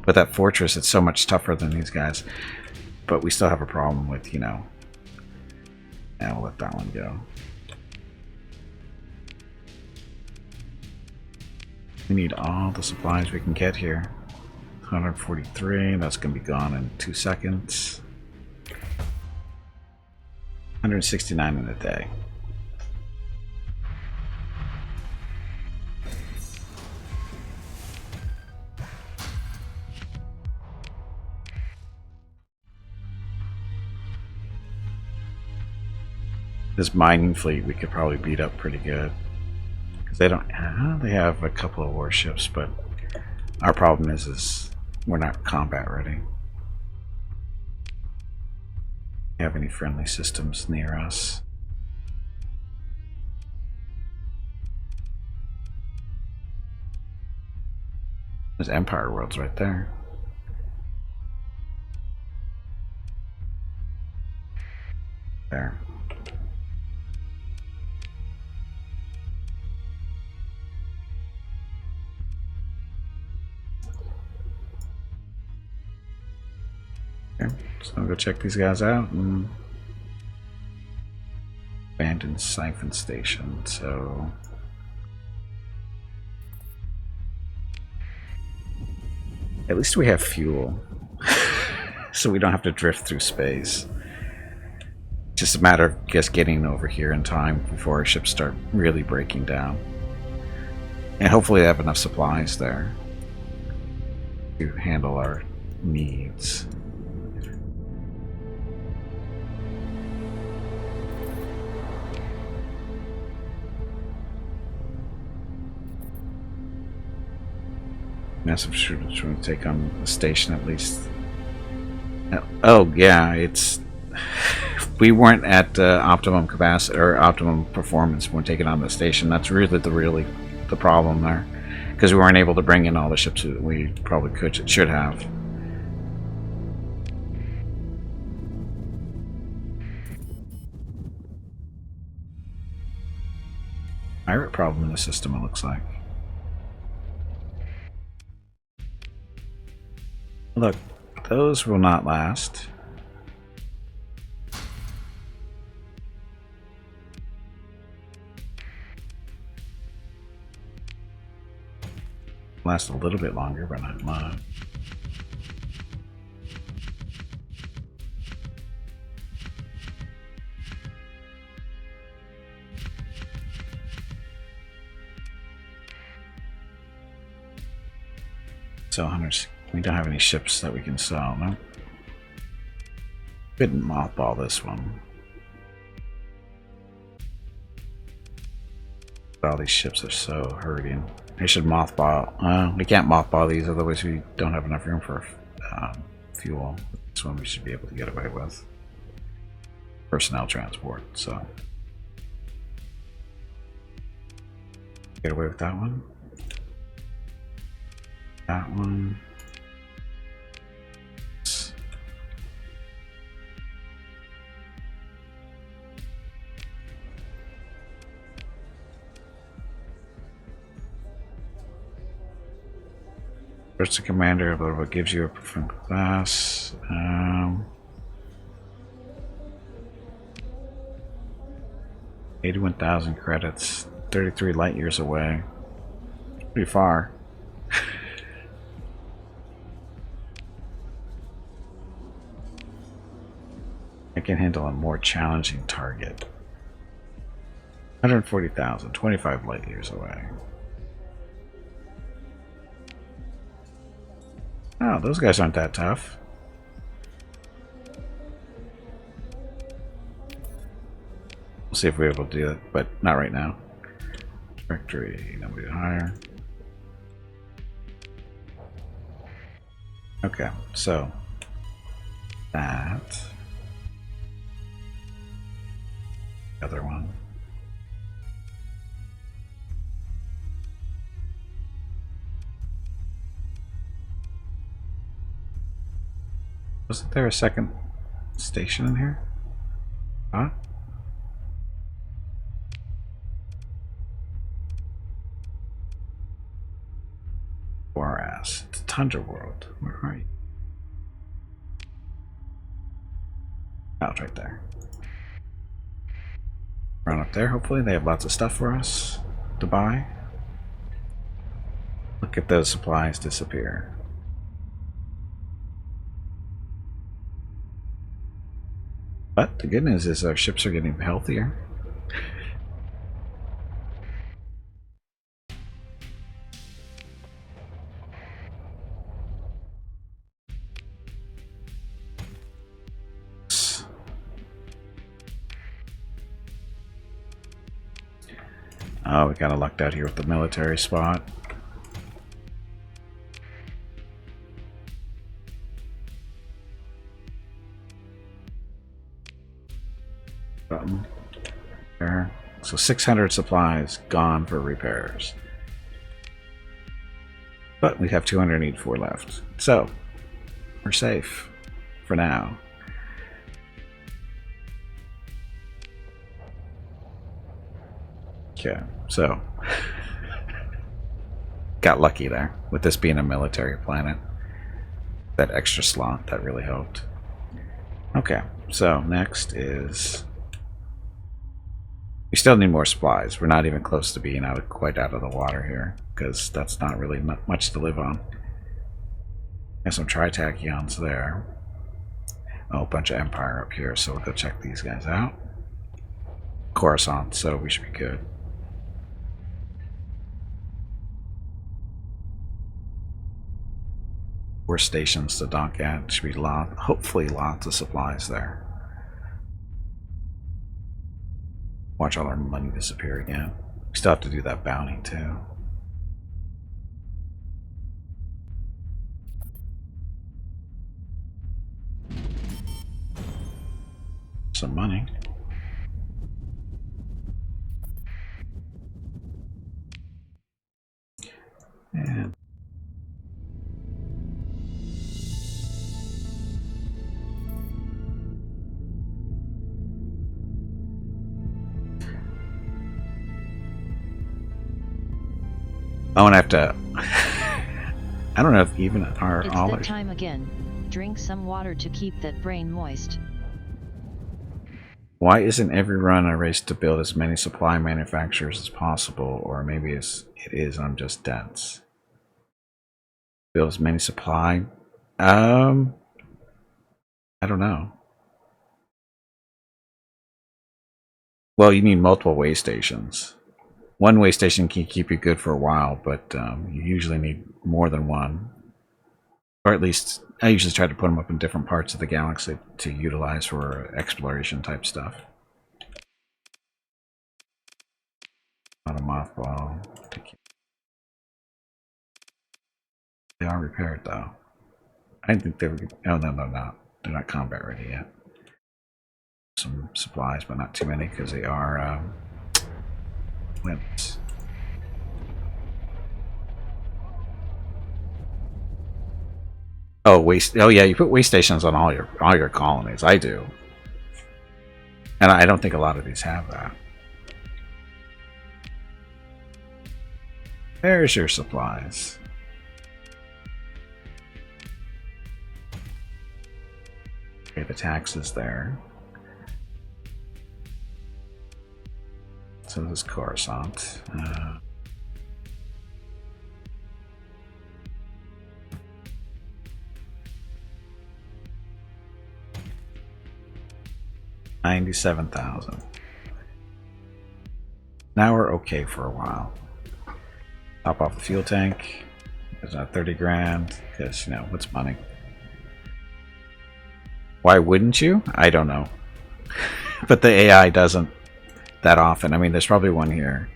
But that fortress, it's so much tougher than these guys. But we still have a problem with, you know... Yeah, we'll let that one go. We need all the supplies we can get here. 143, that's going to be gone in 2 seconds. 169 in a day. This mining fleet we could probably beat up pretty good. Because they don't... they have a couple of warships, but our problem is we're not combat ready. Do you have any friendly systems near us? There's Empire Worlds right there. There. Okay, so I'll go check these guys out. And abandoned siphon station, so... At least we have fuel. So we don't have to drift through space. Just a matter of just getting over here in time before our ships start really breaking down. And hopefully they have enough supplies there to handle our needs. Massive shooters trying to take on the station at least. Oh yeah, it's... We weren't at optimum capacity or optimum performance when taking on the station. That's really the problem there, because we weren't able to bring in all the ships that we probably should have. Pirate problem in the system, it looks like. Look, those will not last. Last a little bit longer, but not much. So hunters, we don't have any ships that we can sell, no? Couldn't mothball this one. All these ships are so hurting. I should mothball. We can't mothball these, otherwise we don't have enough room for fuel. This one we should be able to get away with. Personnel transport, so. Get away with that one. That one. First to commander, but what gives you a preferred class? 81,000 credits, 33 light years away. Pretty far. I can handle a more challenging target. 140,000, 25 light years away. Oh, those guys aren't that tough. We'll see if we're able to do it, but not right now. Directory, nobody to hire. Okay, so that. Other one. Wasn't there a second station in here? Huh? Whereas it's Tundra World. Where are you? Oh, it's right there. Run up there. Hopefully they have lots of stuff for us to buy. Look at those supplies disappear. But the good news is our ships are getting healthier. Oh, we kind of lucked out here with the military spot. There. So 600 supplies gone for repairs. But we have 284 left. So, we're safe for now. Okay, so got lucky there with this being a military planet. That extra slot, that really helped. Okay, so next is we still need more supplies. We're not even close to being quite out of the water here, because that's not really much to live on. Got some tritachyons there. Oh, a bunch of Empire up here, so we'll go check these guys out. Coruscant, so we should be good. Four stations to dock at. Should be hopefully lots of supplies there. Watch all our money disappear again. We still have to do that bounty too. Some money. And I'm gonna have to. I don't know if even our It's all that our, time again. Drink some water to keep that brain moist. Why isn't every run a race to build as many supply manufacturers as possible? Or maybe it is. I'm just dense. Build as many supply. I don't know. Well, you need multiple way stations. One way station can keep you good for a while, but you usually need more than one. Or at least, I usually try to put them up in different parts of the galaxy to utilize for exploration type stuff. Not a mothball. They are repaired though. I didn't think they were. Oh, no, they're not. They're not combat ready yet. Some supplies, but not too many because they are wimps. Oh, waste. Oh, yeah, you put waste stations on all your colonies. I do, and I don't think a lot of these have that. There's your supplies. Okay, the tax is there. So this is Coruscant. $97,000. Now we're okay for a while. Top off the fuel tank. There's not 30 grand because, you know, what's money? Why wouldn't you? I don't know. But the AI doesn't that often. I mean, there's probably one here.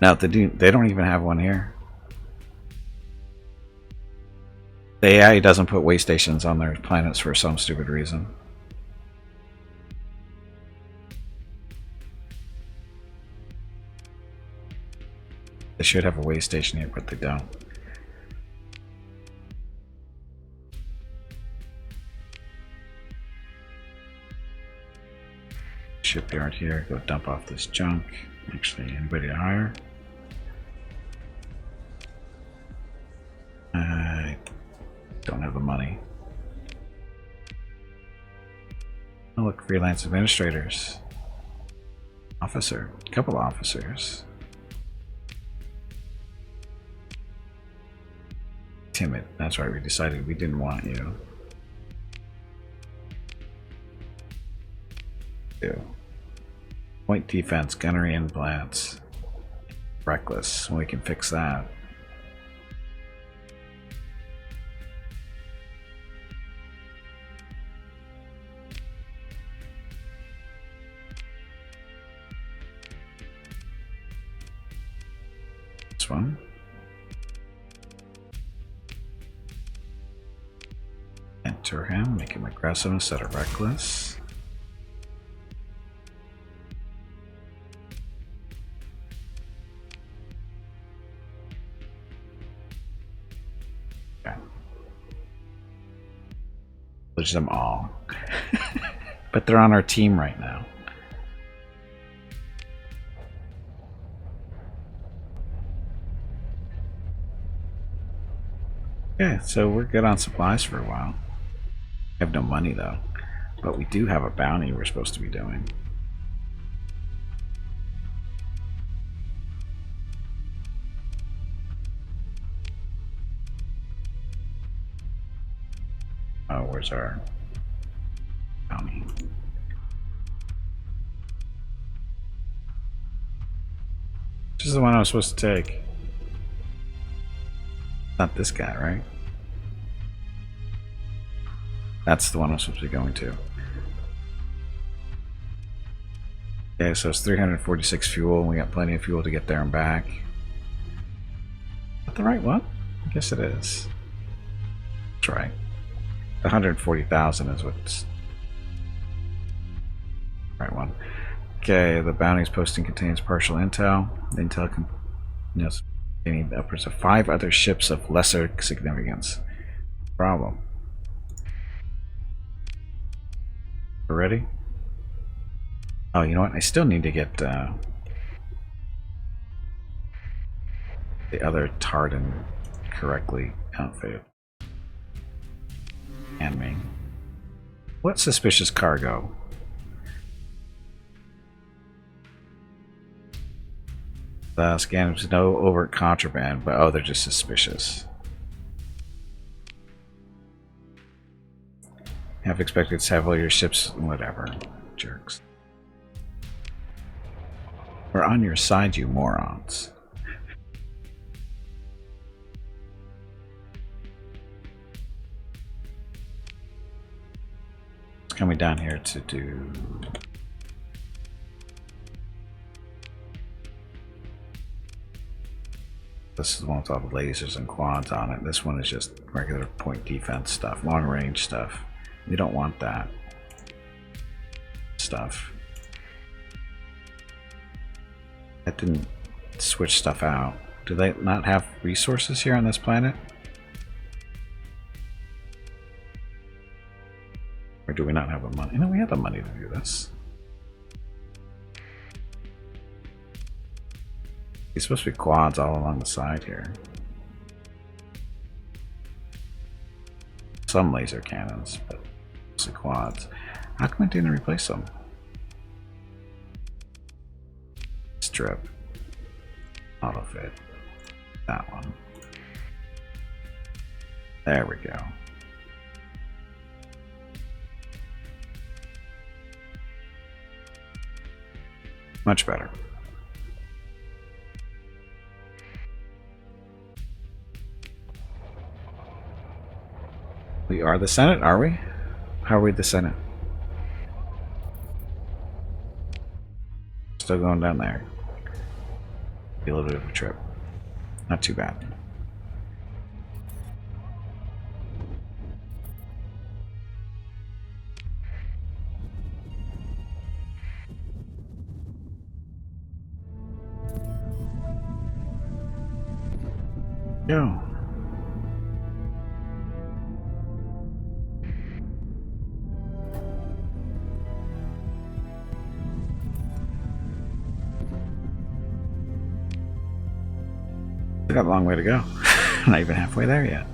No, they don't even have one here. The AI doesn't put way stations on their planets for some stupid reason. They should have a way station here, but they don't. scrapyard here. Go dump off this junk. Actually, anybody to hire? I don't have the money. Oh, look, freelance administrators. Officer. A couple officers. Timid. That's right, we decided we didn't want you. Two. Point defense, gunnery implants. Reckless. We can fix that. This one. Enter him, make him aggressive instead of reckless. Okay. Lose them all. But they're on our team right now. Okay, so we're good on supplies for a while. We have no money though, but we do have a bounty we're supposed to be doing. Oh, where's our bounty? This is the one I was supposed to take. Not this guy, right? That's the one I'm supposed to be going to. Okay, so it's 346 fuel, and we got plenty of fuel to get there and back. Is that the right one? I guess it is. That's right. 140,000 is what's the right one. Okay, the bounty's posting contains partial intel. The intel containing upwards of 5 other ships of lesser significance. Problem. We're ready? Oh, you know what? I still need to get the other Tartan correctly outfitted. And me. What suspicious cargo? The scans no overt contraband, but oh, they're just suspicious. Have expected several of your ships, whatever. Jerks. We're on your side, you morons. It's coming down here to do. This is the one with all the lasers and quads on it. This one is just regular point defense stuff, long range stuff. We don't want that stuff. That didn't switch stuff out. Do they not have resources here on this planet? Or do we not have the money? You know, we have the money to do this. It's supposed to be quads all along the side here. Some laser cannons, but mostly quads. How come I didn't replace them? Strip. Auto fit. That one. There we go. Much better. We are the Senate, are we? How are we the Senate? Still going down there. Be a little bit of a trip. Not too bad. Yo. Still got a long way to go. Not even halfway there yet.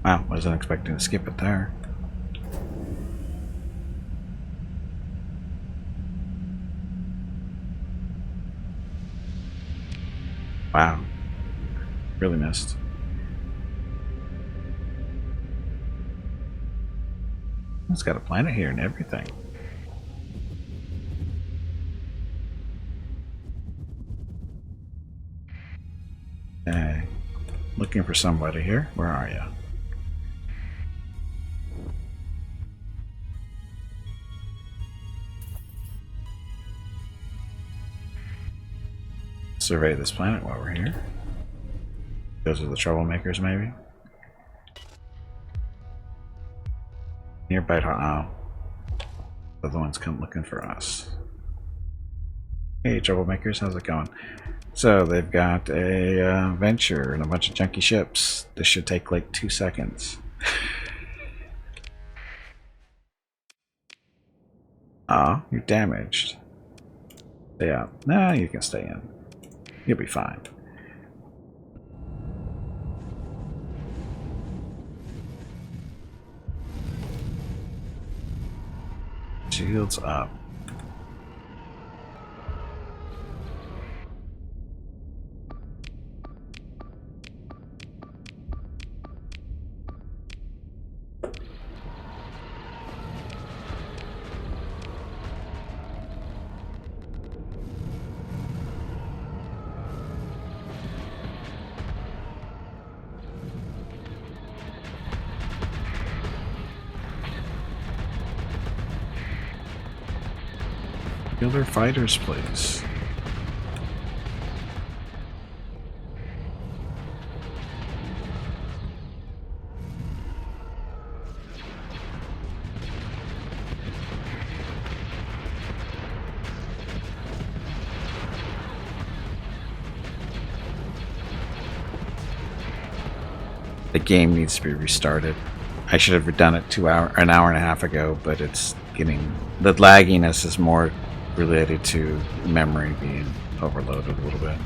Wow, wasn't expecting to skip it there. Wow, really missed. It's got a planet here and everything. Okay, looking for somebody here. Where are you? Survey this planet while we're here. Those are the troublemakers, maybe? Nearby, oh. They're the ones come looking for us. Hey, troublemakers, how's it going? So, they've got a venture and a bunch of junky ships. This should take like 2 seconds. Oh, you're damaged. Stay out. Nah, you can stay in. You'll be fine. Shields up. Killer fighters, please. The game needs to be restarted. I should have done it an hour and a half ago, but it's getting, the lagginess is more related to memory being overloaded a little bit.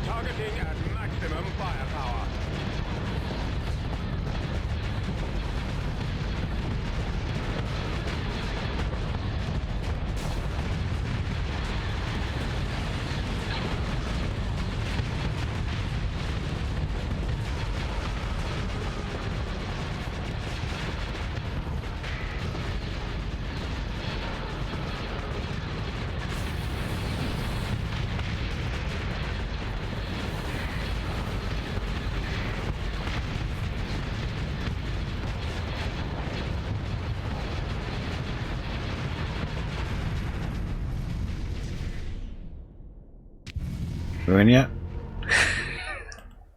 Targeting at maximum firepower. We in yet?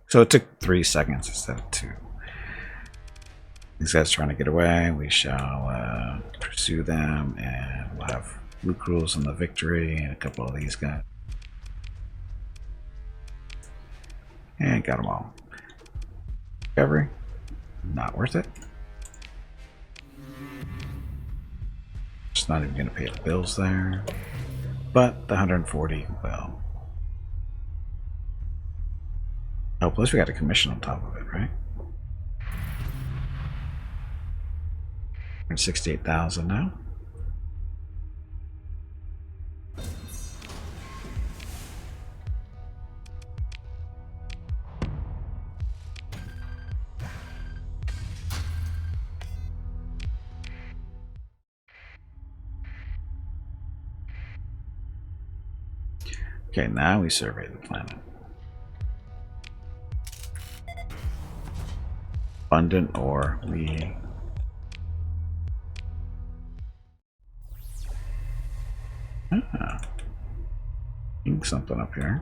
So it took 3 seconds instead of 2. These guys trying to get away. We shall pursue them, and we'll have Luke rules on the victory and a couple of these guys. And got them all. Discovery? Not worth it. Just not even going to pay the bills there. But the 140 will. Oh, plus we got a commission on top of it, right? 168,000 now. Okay, now we survey the planet. Abundant ore, we seeing something up here.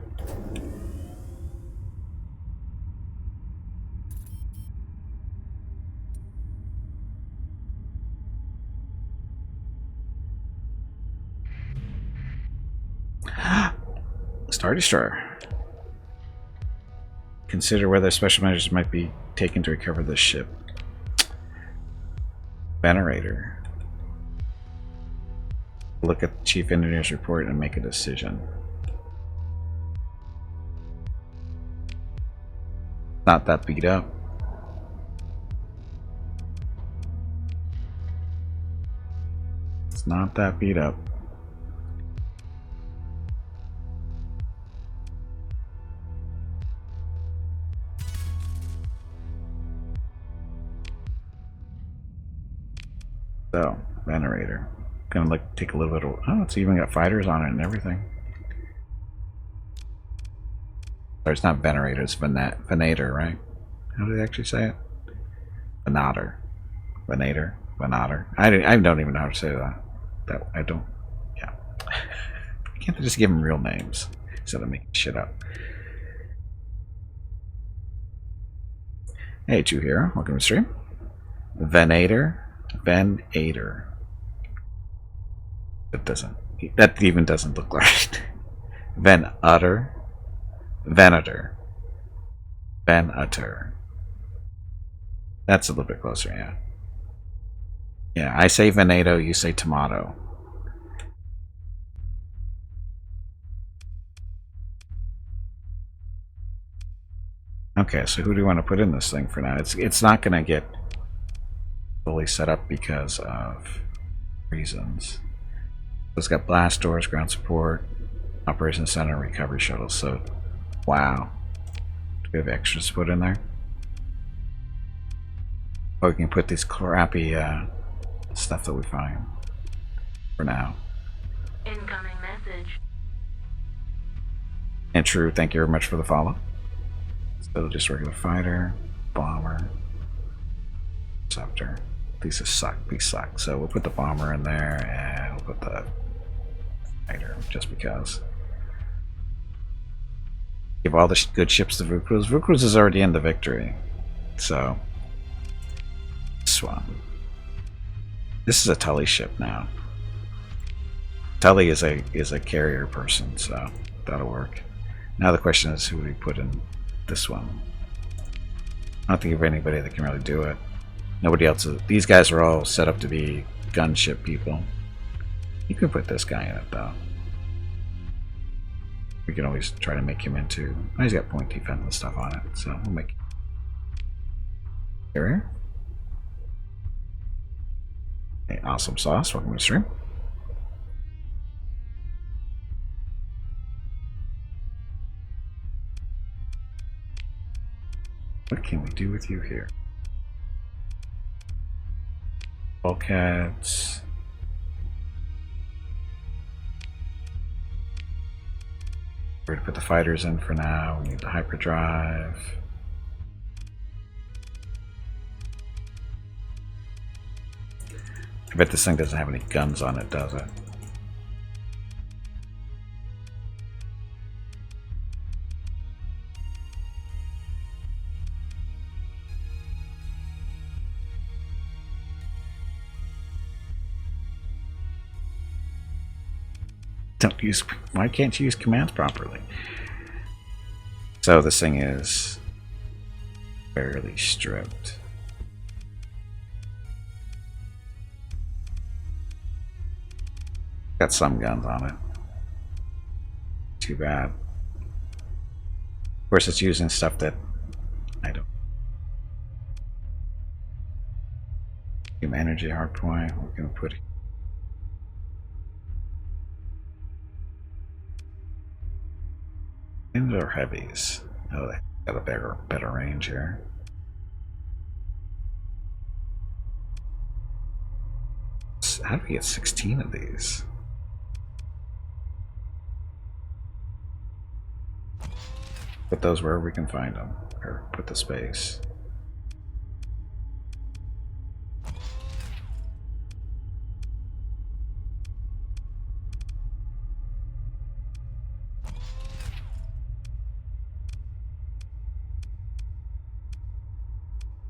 Star Destroyer. Consider whether special measures might be taken to recover this ship. Venerator. Look at the Chief Engineer's report and make a decision. Not that beat up. It's not that beat up. So, Venerator. Gonna like take a little bit of. Oh, it's even got fighters on it and everything. Or it's not Venerator, it's Venator, right? How do they actually say it? Venator. Venator. Venator. I don't even know how to say that. I don't. Yeah. Can't they just give them real names instead of making shit up? Hey, Two Hero. Welcome to the stream. Venator. Venator. That even doesn't look right. Venutter. Venator. Venutter. That's a little bit closer, yeah. Yeah, I say Venato, you say tomato. Okay, so who do you want to put in this thing for now? It's not going to get fully set up because of reasons. It's got blast doors, ground support, operations center, recovery shuttle. So, wow. Do we have extras to put in there? Or we can put these crappy stuff that we find for now. Incoming message. And True, thank you very much for the follow. So just regular fighter, bomber, interceptor. These suck. These suck. So we'll put the bomber in there, and we'll put the fighter just because. Give all the good ships to Vukruz. Vukruz is already in the victory, so this one. This is a Tully ship now. Tully is a carrier person, so that'll work. Now the question is, who do we put in this one? I don't think of anybody that can really do it. Nobody else. These guys are all set up to be gunship people. You can put this guy in it though. We can always try to make him into. Oh, he's got point defense and stuff on it, so we'll make carrier. Hey, awesome sauce. Welcome to the stream. What can we do with you here? Bulkheads. We're going to put the fighters in for now. We need the hyperdrive. I bet this thing doesn't have any guns on it, does it? Don't use. Why can't you use commands properly? So this thing is fairly stripped. Got some guns on it. Too bad. Of course, it's using stuff that I don't. Human energy hardpoint. We're gonna put. Indoor heavies. Oh, they got a better range here. How do we get 16 of these? Put those wherever we can find them, or put the space.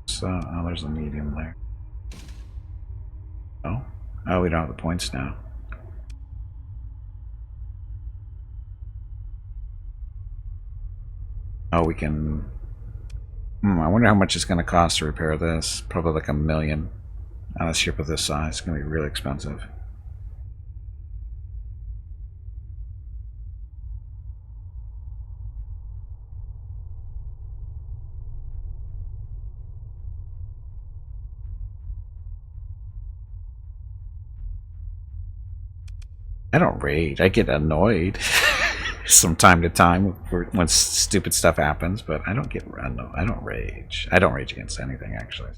So, oh, there's a medium there. Oh, we don't have the points now. Oh, we can... I wonder how much it's going to cost to repair this. Probably like $1 million. On a ship of this size, it's going to be really expensive. I don't rage. I get annoyed from time to time when stupid stuff happens, but I don't get annoyed. I don't rage. I don't rage against anything, actually.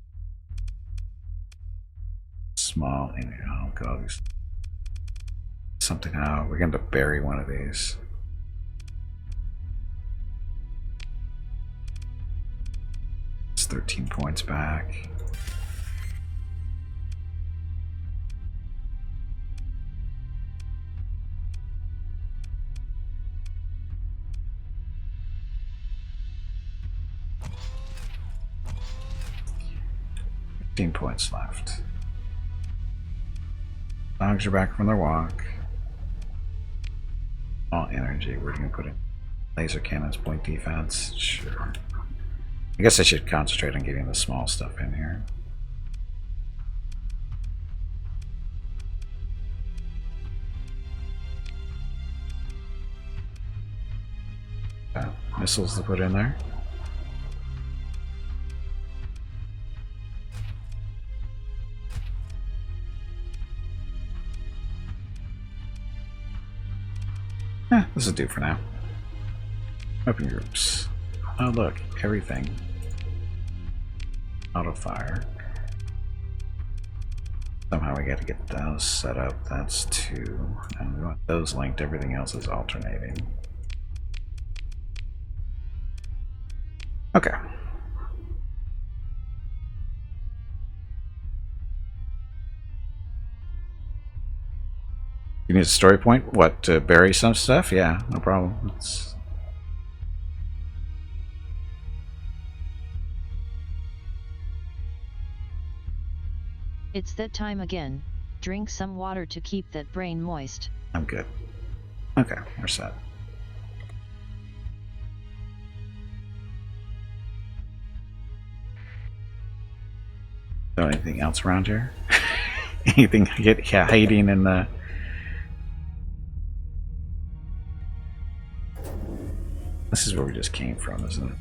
Small, oh god, something out. We're going to bury one of these. It's 13 points back. Points left. Dogs are back from their walk. All energy. We're going to put in laser cannons, point defense. Sure. I guess I should concentrate on getting the small stuff in here. Missiles to put in there. This will do for now. Open groups. Oh look, everything. Auto fire. Somehow we got to get those set up. That's 2. And we want those linked. Everything else is alternating. Okay. You need a story point? What, to bury some stuff? Yeah, no problem. It's that time again. Drink some water to keep that brain moist. I'm good. Okay, we're set. So anything else around here? Anything hiding in the... This is where we just came from, isn't it?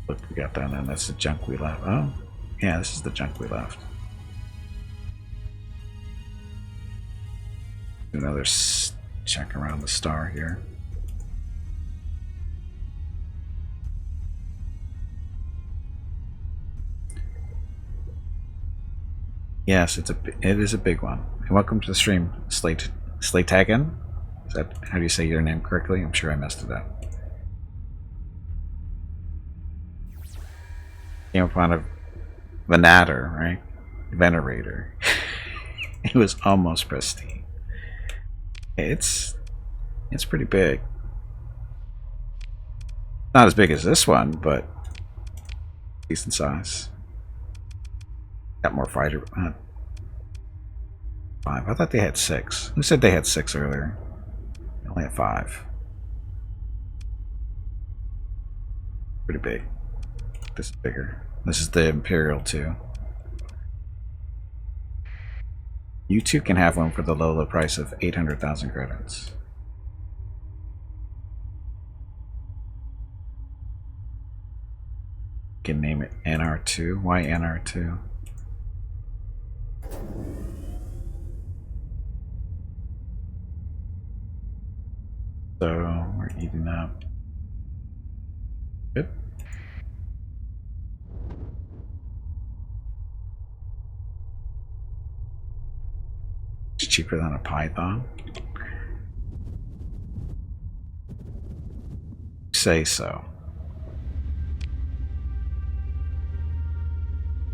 Look, we got that, and that's the junk we left. Oh, yeah, this is the junk we left. Another check around the star here. Yes, it is a big one. And welcome to the stream, Slaytagan. Is that how do you say your name correctly? I'm sure I messed it up. Came upon a Venator, right? Venerator. It was almost pristine. It's pretty big. Not as big as this one, but decent size. Got more fighter. 5. I thought they had 6. Who said they had 6 earlier? They only have 5. Pretty big. This is bigger. This is the Imperial too. You too can have one for the low price of 800,000 credits. You can name it NR2. Why NR2? So we're eating up. Good. It's cheaper than a Python. Say so.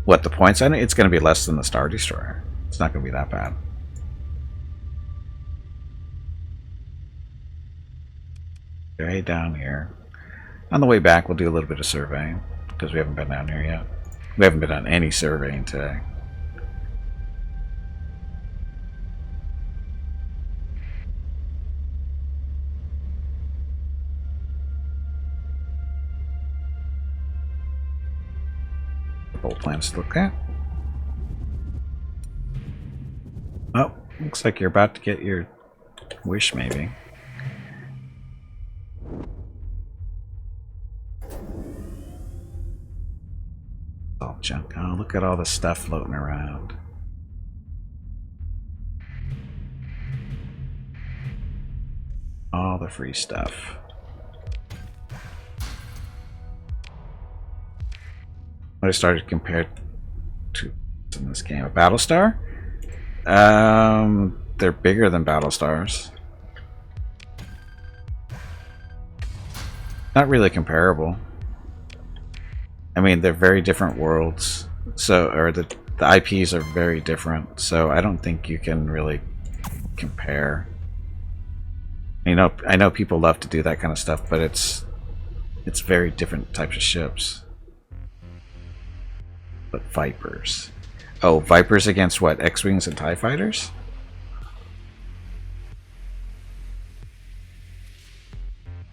What, the points? I think it's going to be less than the Star Destroyer. It's not going to be that bad. Okay, down here. On the way back, we'll do a little bit of surveying because we haven't been down here yet. We haven't been on any surveying today. cool plans to look at. Oh, looks like you're about to get your wish, maybe. All junk. Oh, look at all the stuff floating around. All the free stuff. What I started compared to in this game, a Battlestar. They're bigger than Battlestars. Not really comparable. I mean, they're very different worlds. So, or the IPs are very different. So I don't think you can really compare. You know, I know people love to do that kind of stuff, but it's very different types of ships. But Vipers. Oh, Vipers against what? X-Wings and TIE Fighters?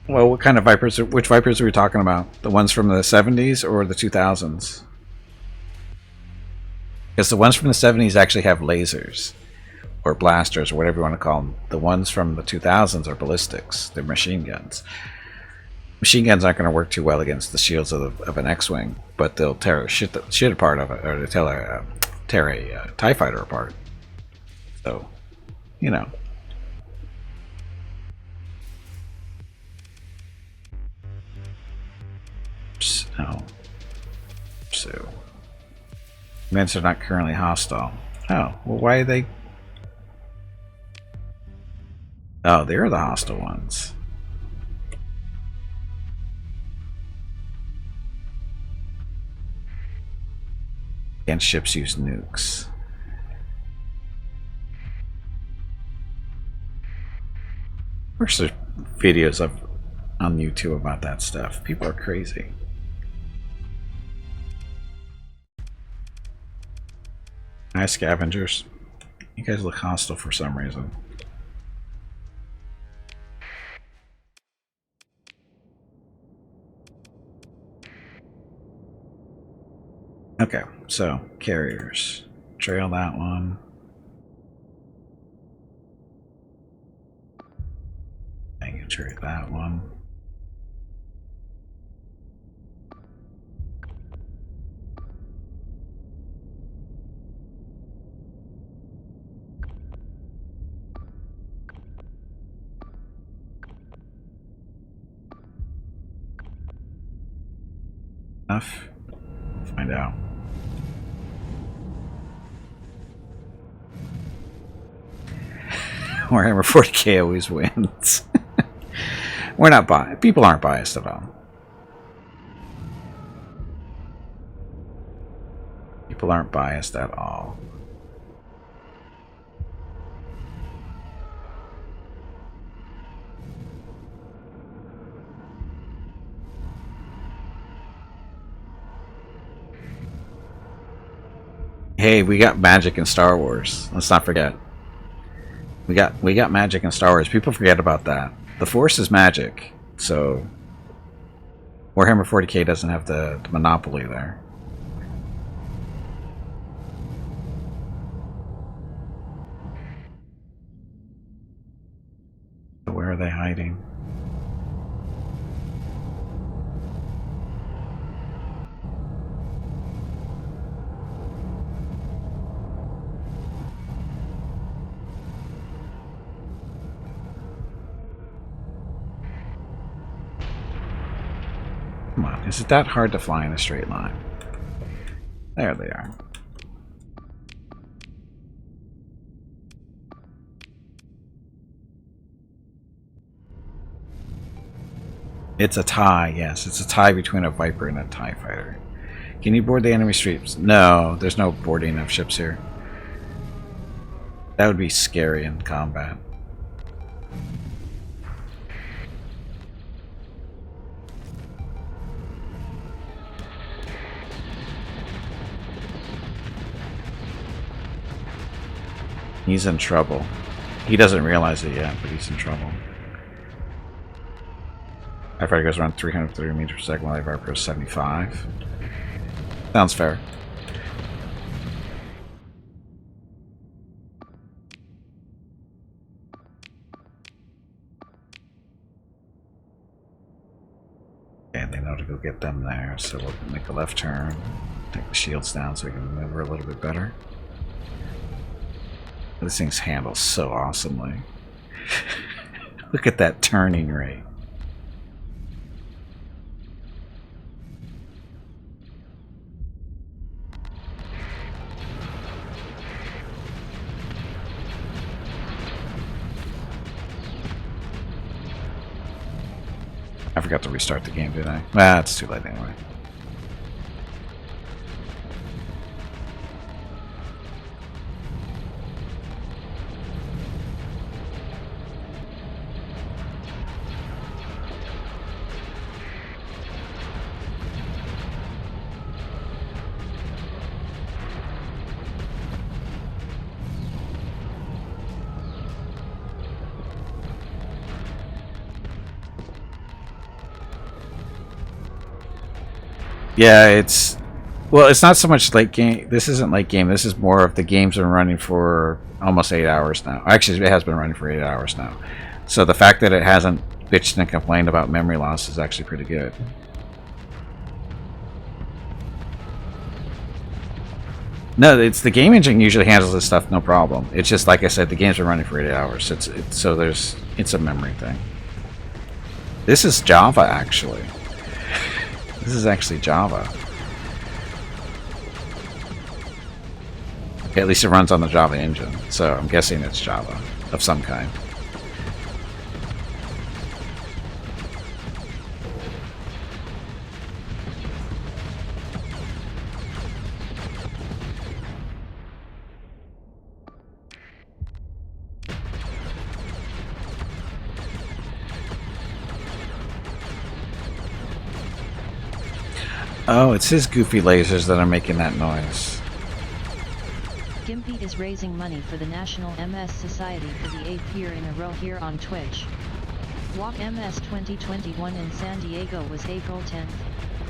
Well, what kind of Vipers? Which Vipers are we talking about? The ones from the 70s or the 2000s? Because the ones from the 70s actually have lasers. Or blasters, or whatever you want to call them. The ones from the 2000s are ballistics. They're machine guns. Machine guns aren't going to work too well against the shields of an X-Wing, but they'll tear shit apart of it, or they'll tear a TIE Fighter apart. So, you know. So, events are not currently hostile. Oh, well, why are they? Oh, they're the hostile ones. Against ships use nukes. There's videos on YouTube about that stuff. People are crazy. Hi, scavengers. You guys look hostile for some reason. Okay, so carriers. Trail that one. I can trail that one. Enough. Find out. Warhammer 40k always wins. We're not biased. People aren't biased at all. People aren't biased at all. Hey, we got magic in Star Wars. Let's not forget. We got magic in Star Wars. People forget about that. The Force is magic, so Warhammer 40k doesn't have the monopoly there. So where are they hiding? Come on, is it that hard to fly in a straight line? There they are. It's a tie, yes. It's a tie between a Viper and a TIE Fighter. Can you board the enemy ships? No, there's no boarding of ships here. That would be scary in combat. He's in trouble. He doesn't realize it yet, but he's in trouble. TIE Fighter goes around 330 meters per second while the Viper goes 75. Sounds fair. know to go get them there. So we'll make a left turn, take the shields down so we can maneuver a little bit better. This thing's handles so awesomely. Look at that turning rate. I forgot to restart the game, did I? Ah, it's too late anyway. Yeah, it's not so much late game. This isn't late game. This is more of the game's been running for almost 8 hours now. Actually, it has been running for 8 hours now. So the fact that it hasn't bitched and complained about memory loss is actually pretty good. No, it's the game engine usually handles this stuff no problem. It's just like I said, the game's been running for 8 hours. It's a memory thing. This is Java actually. This is actually Java. Okay, at least it runs on the Java engine, so I'm guessing it's Java of some kind. Oh, it's his goofy lasers that are making that noise. Gimpy is raising money for the National MS Society for the 8th year in a row here on Twitch. Walk MS 2021 in San Diego was April 10th,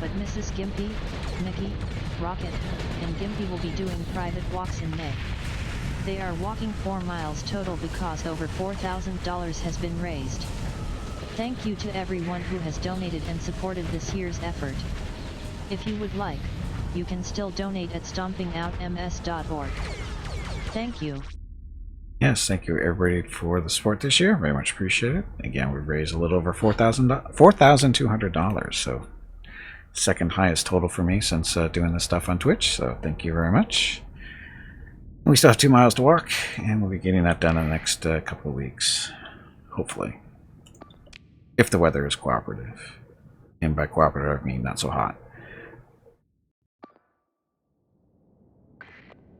but Mrs. Gimpy, Mickey, Rocket, and Gimpy will be doing private walks in May. They are walking 4 miles total because over $4,000 has been raised. Thank you to everyone who has donated and supported this year's effort. If you would like, you can still donate at stompingoutms.org. Thank you. Yes, thank you everybody for the support this year. Very much appreciate it. Again, we've raised a little over $4,200, so second highest total for me since doing this stuff on Twitch. So thank you very much. We still have 2 miles to walk, and we'll be getting that done in the next couple of weeks, hopefully, if the weather is cooperative. And by cooperative, I mean not so hot.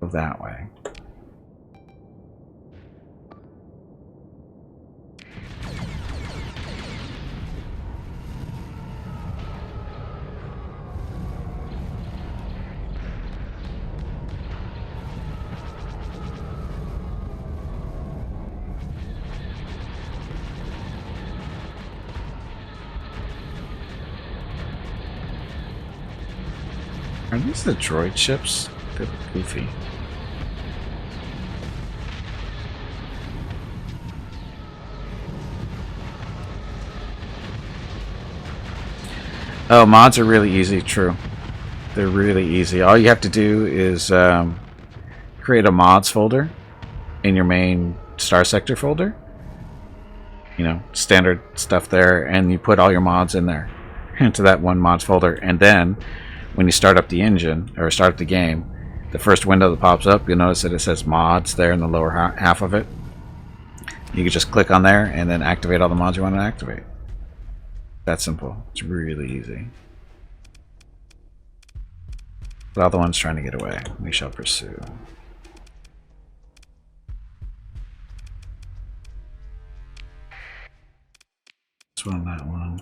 Go that way. Are these the droid ships? They look goofy. Oh, mods are really easy, true. They're really easy. All you have to do is create a mods folder in your main Starsector folder. You know, standard stuff there, and you put all your mods in there into that one mods folder, and then when you start up the engine or start up the game, the first window that pops up, you'll notice that it says mods there in the lower half of it. You can just click on there and then activate all the mods you want to activate. That simple. It's really easy. The other one's trying to get away. We shall pursue. This one, that one.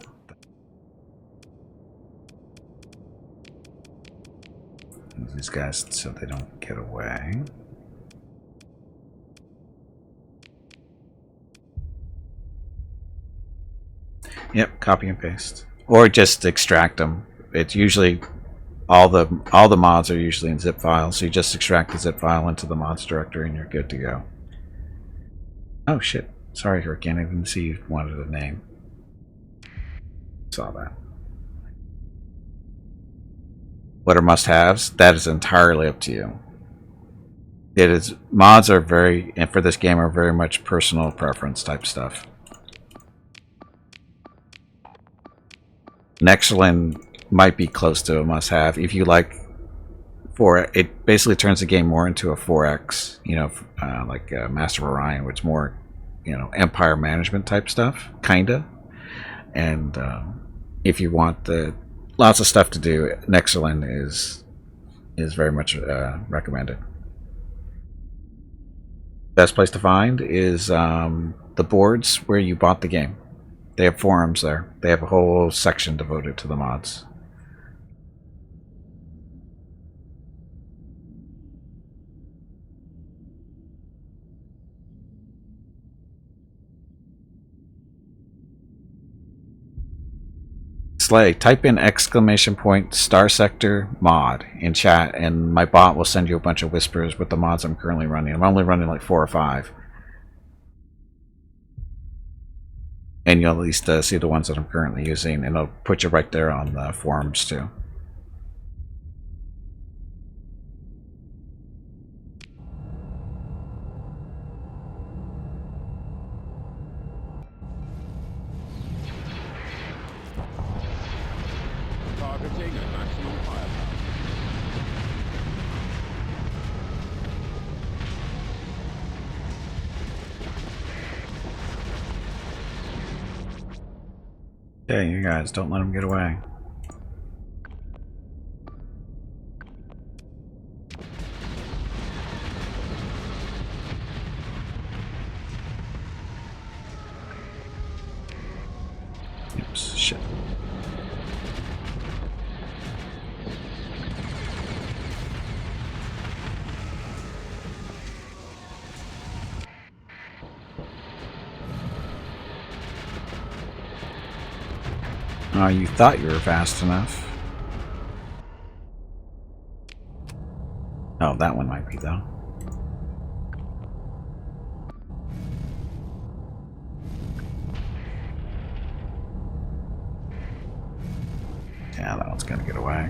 These guys, so they don't get away. Yep, copy and paste, or just extract them. It's usually all the mods are usually in zip files, so you just extract the zip file into the mods directory, and you're good to go. Oh shit! Sorry, Rick, I didn't see you wanted a name. Saw that. what are must-haves, that is entirely up to you. It is, mods are very, and for this game, are very much personal preference type stuff. Nexerlin might be close to a must-have if you like. It basically turns the game more into a 4X, you know, like Master of Orion, which is more, you know, empire management type stuff, kinda. And if you want lots of stuff to do, Nexerlin is very much recommended. Best place to find is the boards where you bought the game. They have forums there. They have a whole section devoted to the mods. Slay, type in ! Starsector mod in chat, and my bot will send you a bunch of whispers with the mods I'm currently running. I'm only running like 4 or 5. And you'll at least see the ones that I'm currently using, and it'll put you right there on the forums too. Targeting at maximum firepower. Okay, you guys, don't let them get away. Oops, shit. Oh, you thought you were fast enough. Oh, that one might be, though. Yeah, that one's gonna get away.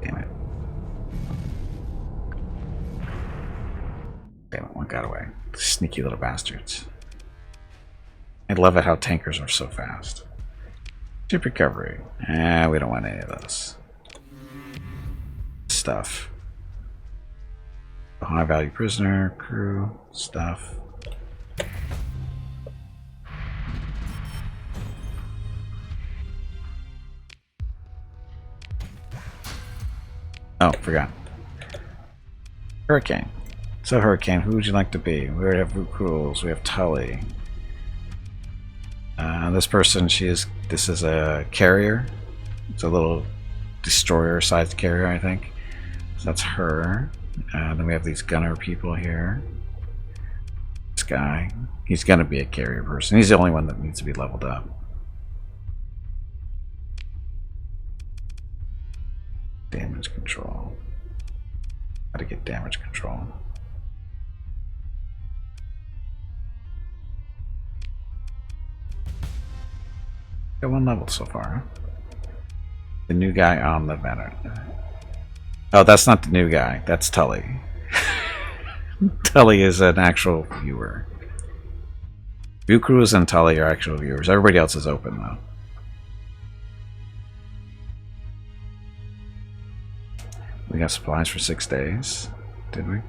Damn it. Damn it, one got away. Sneaky little bastards. I love it how tankers are so fast. Ship recovery. We don't want any of those. Stuff. High value prisoner, crew, stuff. Oh, forgot. Hurricane. So Hurricane, who would you like to be? We already have Root Cruels, we have Tully. This person, this is a carrier. It's a little destroyer-sized carrier, I think. So that's her. Then we have these gunner people here. This guy, he's gonna be a carrier person. He's the only one that needs to be leveled up. Damage control. How to get damage control. Got 1 level so far. The new guy on the banner. Oh, that's not the new guy. That's Tully. Tully is an actual viewer. View Crews and Tully are actual viewers. Everybody else is open though. We got supplies for 6 days. Did we?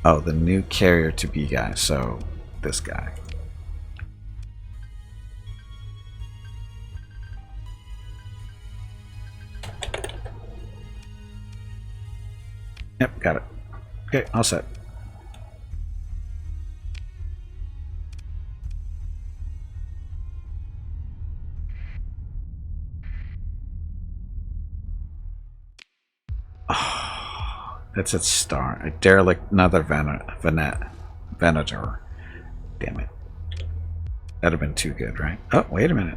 Oh, the new carrier to be guy. So, this guy. Yep, got it. Okay, all set. That's its star. A derelict, another Venator. Damn it. That'd have been too good, right? Oh, wait a minute.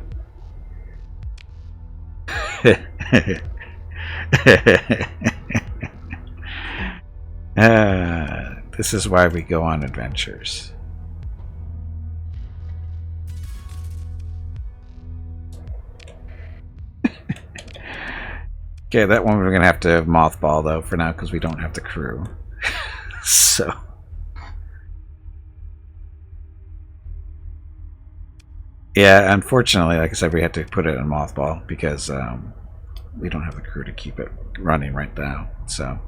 This is why we go on adventures. Okay, that one we're gonna have to mothball though for now because we don't have the crew. So yeah, unfortunately, like I said, we had to put it in mothball because we don't have the crew to keep it running right now. So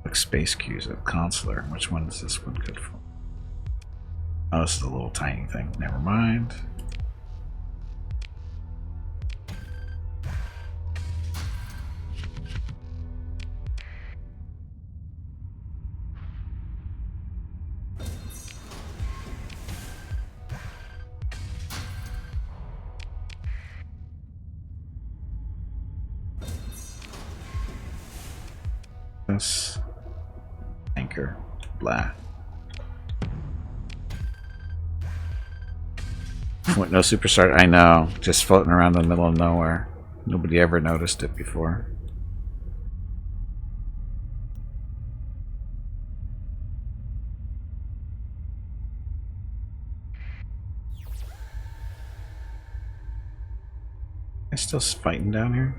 like space cues at consular. Which one is this one good for? Oh, this is a little tiny thing. Never mind. This anchor, blah. What, no superstar? I know, just floating around in the middle of nowhere. Nobody ever noticed it before. I'm still fighting down here.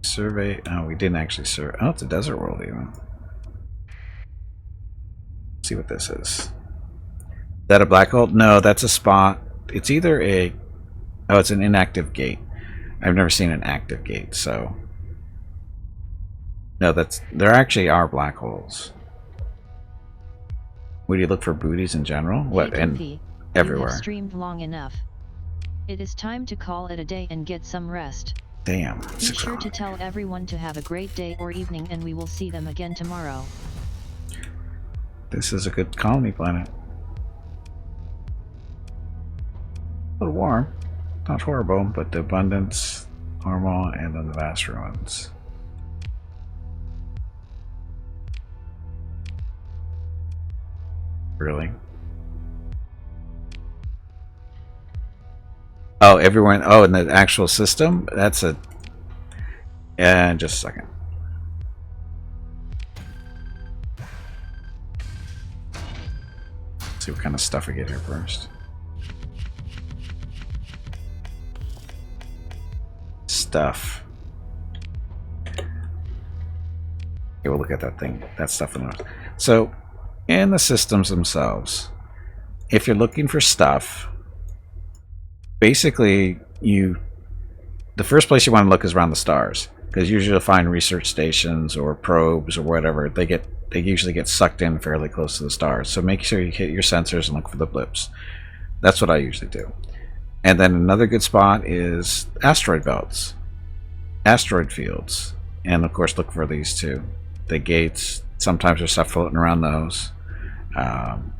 Survey. Oh, we didn't actually survey. Oh, it's a desert world even. Let's see what this is. Is that a black hole? No, that's a spot. It's either a. Oh, it's an inactive gate. I've never seen an active gate, so. No, that's. There actually are black holes. Would you look for booties in general? What? Hey, And Gimpy, everywhere. You have streamed long enough. It is time to call it a day and get some rest. Damn. Be sure to tell everyone to have a great day or evening, and we will see them again tomorrow. This is a good colony planet. A little warm. Not horrible, but the abundance, normal, and then the vast ruins. Really? Oh, everyone. Oh, in the actual system? That's a. And just a second. Let's see what kind of stuff we get here first. Stuff. Okay, we'll look at that thing. That stuff in the. So, in the systems themselves, if you're looking for stuff, basically the first place you want to look is around the stars, because usually you'll find research stations or probes or whatever. They usually get sucked in fairly close to the stars, so make sure you hit your sensors and look for the blips. That's what I usually do. And then another good spot is asteroid belts, asteroid fields, and of course look for these two, the gates. Sometimes there's stuff floating around those.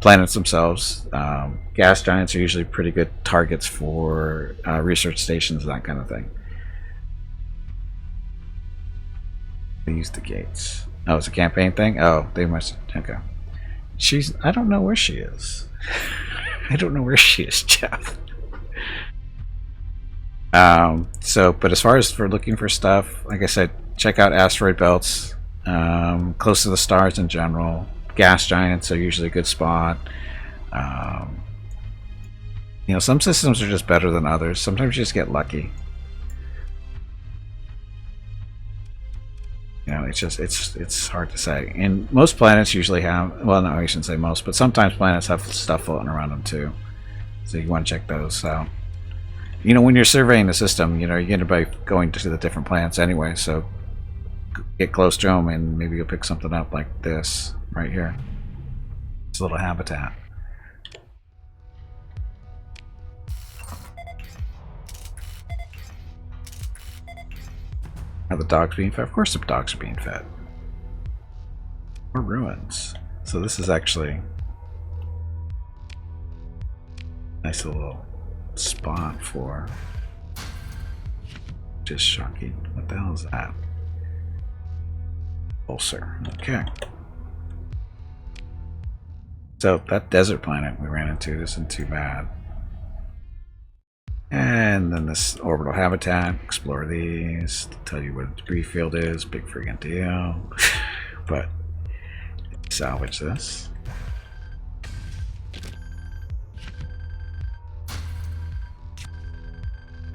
Planets themselves, gas giants are usually pretty good targets for research stations and that kind of thing. They use the gates. Oh, it's a campaign thing? Oh, they must. Okay. I don't know where she is. I don't know where she is, Jeff. But as far as for looking for stuff, like I said, check out asteroid belts, close to the stars in general. Gas giants are usually a good spot. You know, some systems are just better than others. Sometimes you just get lucky. You know, it's hard to say. And most planets usually have, well, no, I shouldn't say most, but sometimes planets have stuff floating around them too. So you want to check those out. You know, when you're surveying the system, you know, you're going to be going to the different planets anyway, so get close to them and maybe you'll pick something up like this right here. It's a little habitat. Are the dogs being fed? Of course the dogs are being fed. More ruins. So this is actually a nice little spot for just shocking. What the hell is that? Ulcer. Okay. So that desert planet we ran into isn't too bad. And then this orbital habitat, explore these, tell you what a debris field is, big friggin' deal. But salvage this.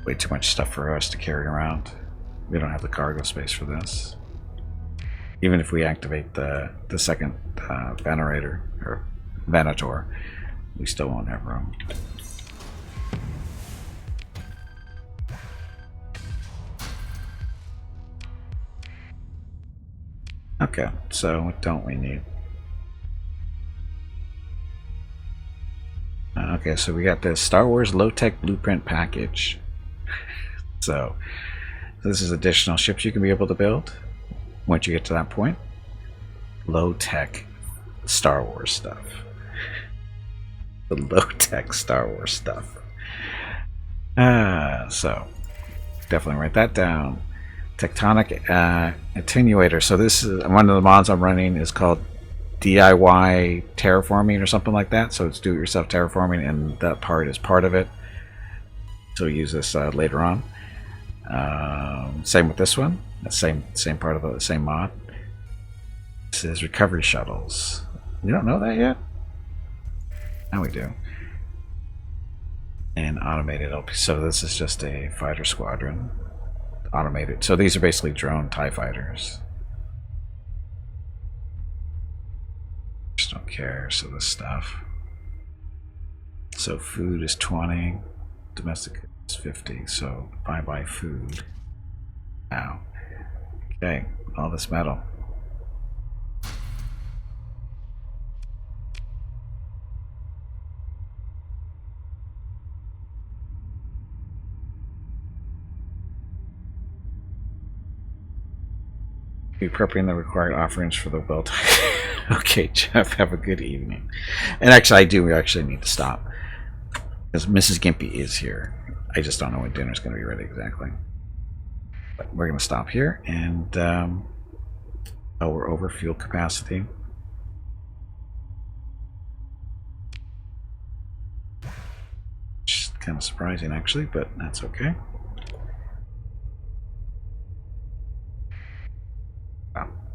Way too much stuff for us to carry around. We don't have the cargo space for this. Even if we activate the second Venator, or Venator, we still won't have room. Okay, so what don't we need? Okay, so we got this Star Wars low-tech blueprint package. So this is additional ships you can be able to build once you get to that point. Low-tech Star Wars stuff. The low-tech Star Wars stuff. So definitely write that down. Tectonic attenuator. So this is one of the mods I'm running is called DIY terraforming or something like that. So it's do-it-yourself terraforming, and that part is part of it. So we use this later on. Same with this one. The same part of the same mod. This is recovery shuttles. You don't know that yet? Now we do. And automated LP. So this is just a fighter squadron. Automated. So these are basically drone TIE fighters. Just don't care. So this stuff. So food is 20. Domestic is 50. So buy food. Now. Okay. All this metal. Be prepping the required offerings for the belt. Okay, Jeff, have a good evening. And actually, we actually need to stop. Because Mrs. Gimpy is here. I just don't know when dinner's going to be ready exactly. But we're going to stop here. And, oh, we're over fuel capacity. Which is kind of surprising, actually, but that's okay.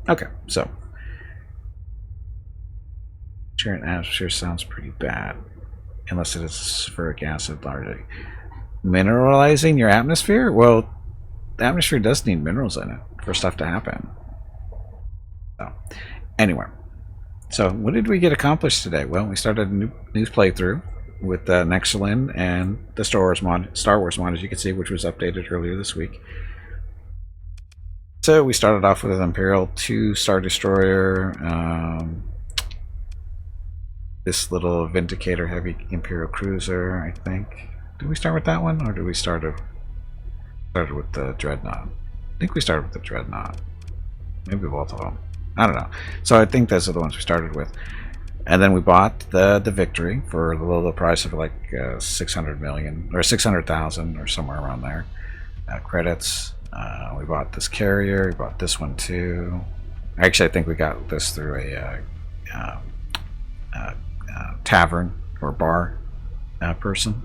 Okay, so sharing atmosphere sounds pretty bad, unless it is sulfuric acid largely. Mineralizing your atmosphere? Well, the atmosphere does need minerals in it for stuff to happen. So, anyway, so what did we get accomplished today? Well, we started a new playthrough with Nexerlin and the Star Wars mod, as you can see, which was updated earlier this week. So we started off with an Imperial 2 Star Destroyer, this little Vindicator heavy Imperial cruiser, I think. Did we start with that one, or did we start with the Dreadnought? I think we started with the Dreadnought. Maybe both of them. I don't know. So I think those are the ones we started with. And then we bought the Victory for the low price of like 600 million, or 600,000, or somewhere around there. Credits. We bought this carrier. We bought this one too. Actually, I think we got this through a tavern or bar person.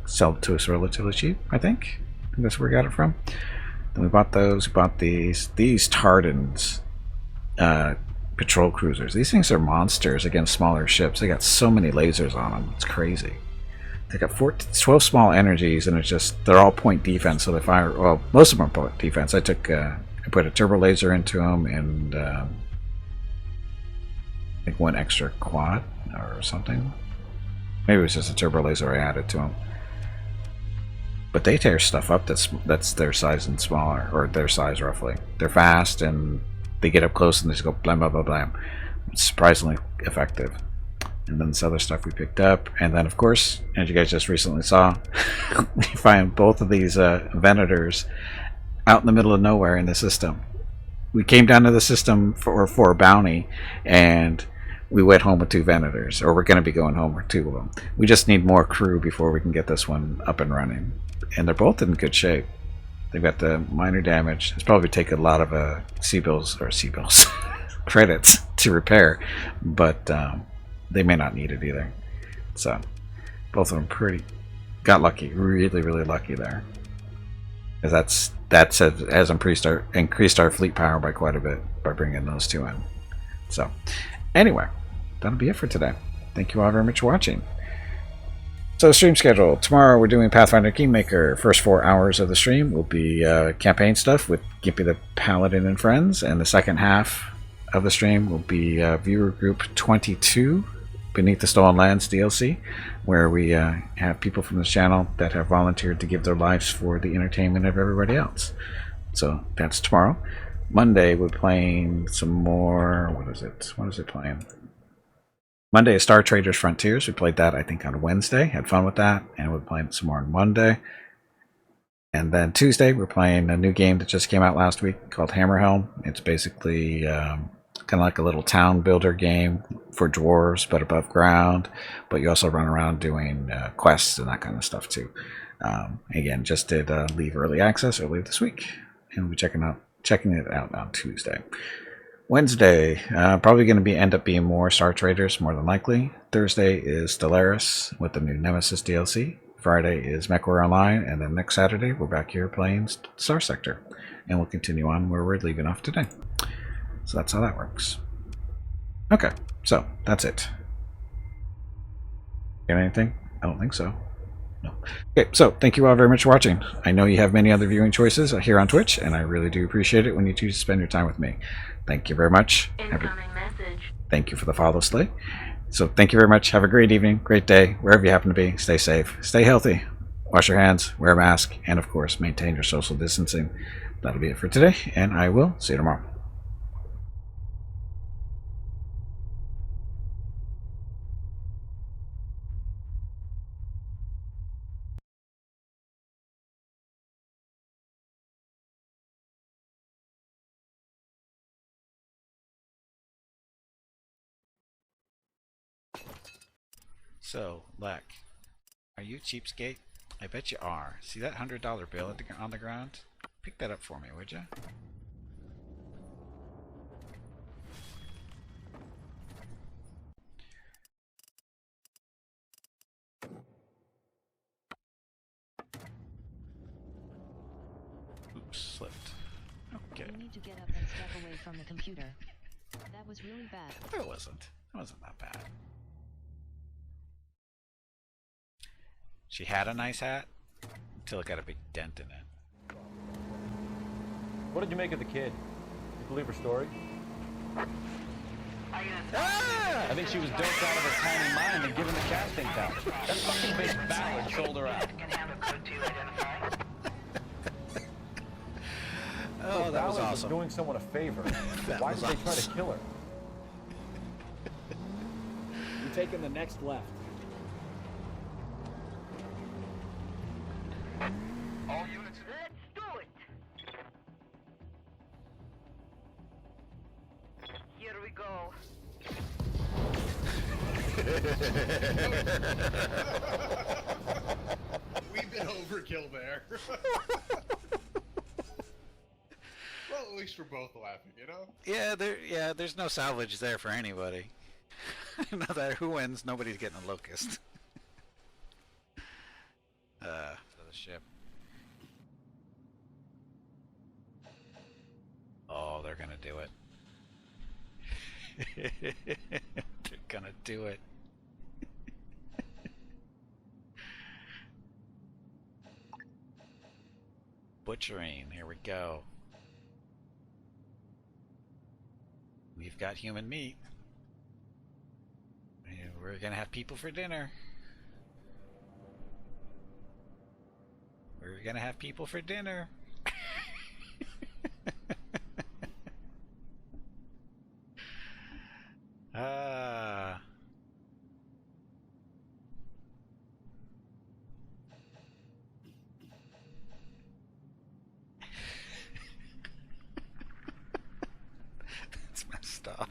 Sold to us relatively cheap, I think. That's where we got it from. Then we bought those. We bought these Tardans patrol cruisers. These things are monsters against smaller ships. They got so many lasers on them. It's crazy. They got 12 small energies, and it's just, they're all point defense, so they fire, well, most of them are point defense. I put a turbo laser into them, and I think one extra quad or something. Maybe it was just a turbo laser I added to them. But they tear stuff up that's their size and smaller, or their size roughly. They're fast, and they get up close and they just go blam, blam, blam, blam. It's surprisingly effective. And then this other stuff we picked up, and then of course, as you guys just recently saw, we find both of these Venators out in the middle of nowhere in the system. We came down to the system for a bounty, and we went home with 2 Venators, or we're going to be going home with 2 of them. We just need more crew before we can get this one up and running, and they're both in good shape. they've got the minor damage. It's probably take a lot of C-bills credits to repair, but they may not need it either. So both of them got lucky, really lucky there. Because that's has increased our fleet power by quite a bit by bringing those two in. So anyway, that'll be it for today. Thank you all very much for watching. So stream schedule. Tomorrow we're doing Pathfinder Kingmaker. First 4 hours of the stream will be campaign stuff with Gimpy the Paladin and friends, and the second half of the stream will be viewer group 22, Beneath the Stolen Lands DLC, where we have people from the channel that have volunteered to give their lives for the entertainment of everybody else. So that's tomorrow. Monday we're playing some more. What is it playing? Monday is Star Traders Frontiers. We played that, I think, on Wednesday. Had fun with that, and we're playing some more on Monday. And then Tuesday, we're playing a new game that just came out last week called Hammerhelm. It's basically kind of like a little town builder game for dwarves, but above ground. But you also run around doing quests and that kind of stuff too. Again, just did leave early access earlier this week, and we'll be checking it out on Tuesday. Wednesday, probably going to end up being more Star Traders, more than likely. Thursday is Stellaris with the new Nemesis DLC. Friday is MechWarrior Online, and then next Saturday we're back here playing Starsector, and we'll continue on where we're leaving off today. So that's how that works. Okay, so that's it. Got anything? I don't think so. No. Okay, so thank you all very much for watching. I know you have many other viewing choices here on Twitch, and I really do appreciate it when you choose to spend your time with me. Thank you very much. Incoming message. Thank you for the follow, Slay. So thank you very much. Have a great evening, great day, wherever you happen to be. Stay safe, stay healthy, wash your hands, wear a mask, and of course, maintain your social distancing. That'll be it for today, and I will see you tomorrow. So, Lek, are you cheapskate? I bet you are. See that $100 bill on the ground? Pick that up for me, would you? Oops, slipped. Okay. You need to get up and step away from the computer. That was really bad. It wasn't. It wasn't that bad. She had a nice hat until it got a big dent in it. What did you make of the kid? You believe her story? I think she was doped out of her tiny mind and given the casting couch. That fucking bitch Ballard sold her out. Oh, that was awesome. Doing someone a favor. Why did they try to kill her? You're taking the next left. All units, let's do it. Here we go. We've been overkill there. Well, at least we're both laughing, you know? Yeah, there's no salvage there for anybody. No matter who wins, nobody's getting a locust. To the ship. Oh, they're gonna do it. They're gonna do it. Butchering, here we go. We've got human meat. And we're gonna have people for dinner. We're gonna have people for dinner. Ah. That's messed up.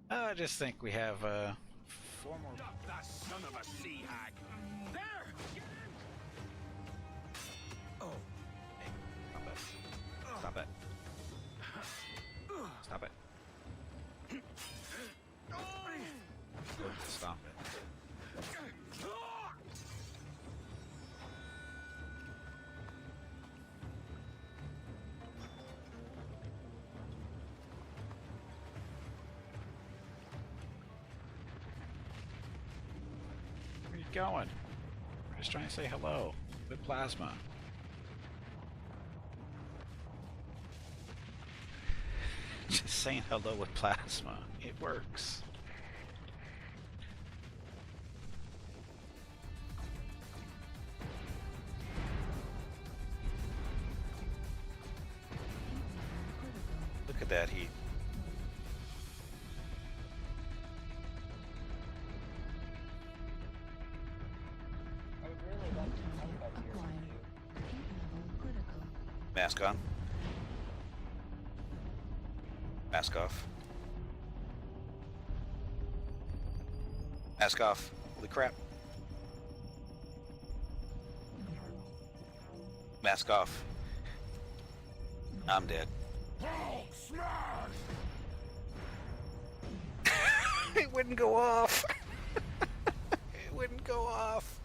Oh, I just think we have 4 more. Stop that son of a sea hag! There! Get in! Keep going. We're just trying to say hello with plasma. Just saying hello with plasma. It works. Look at that heat. I would really like to come back here with you. Mask on. Mask off. Mask off. Holy crap. Mask off. I'm dead. It wouldn't go off. It wouldn't go off.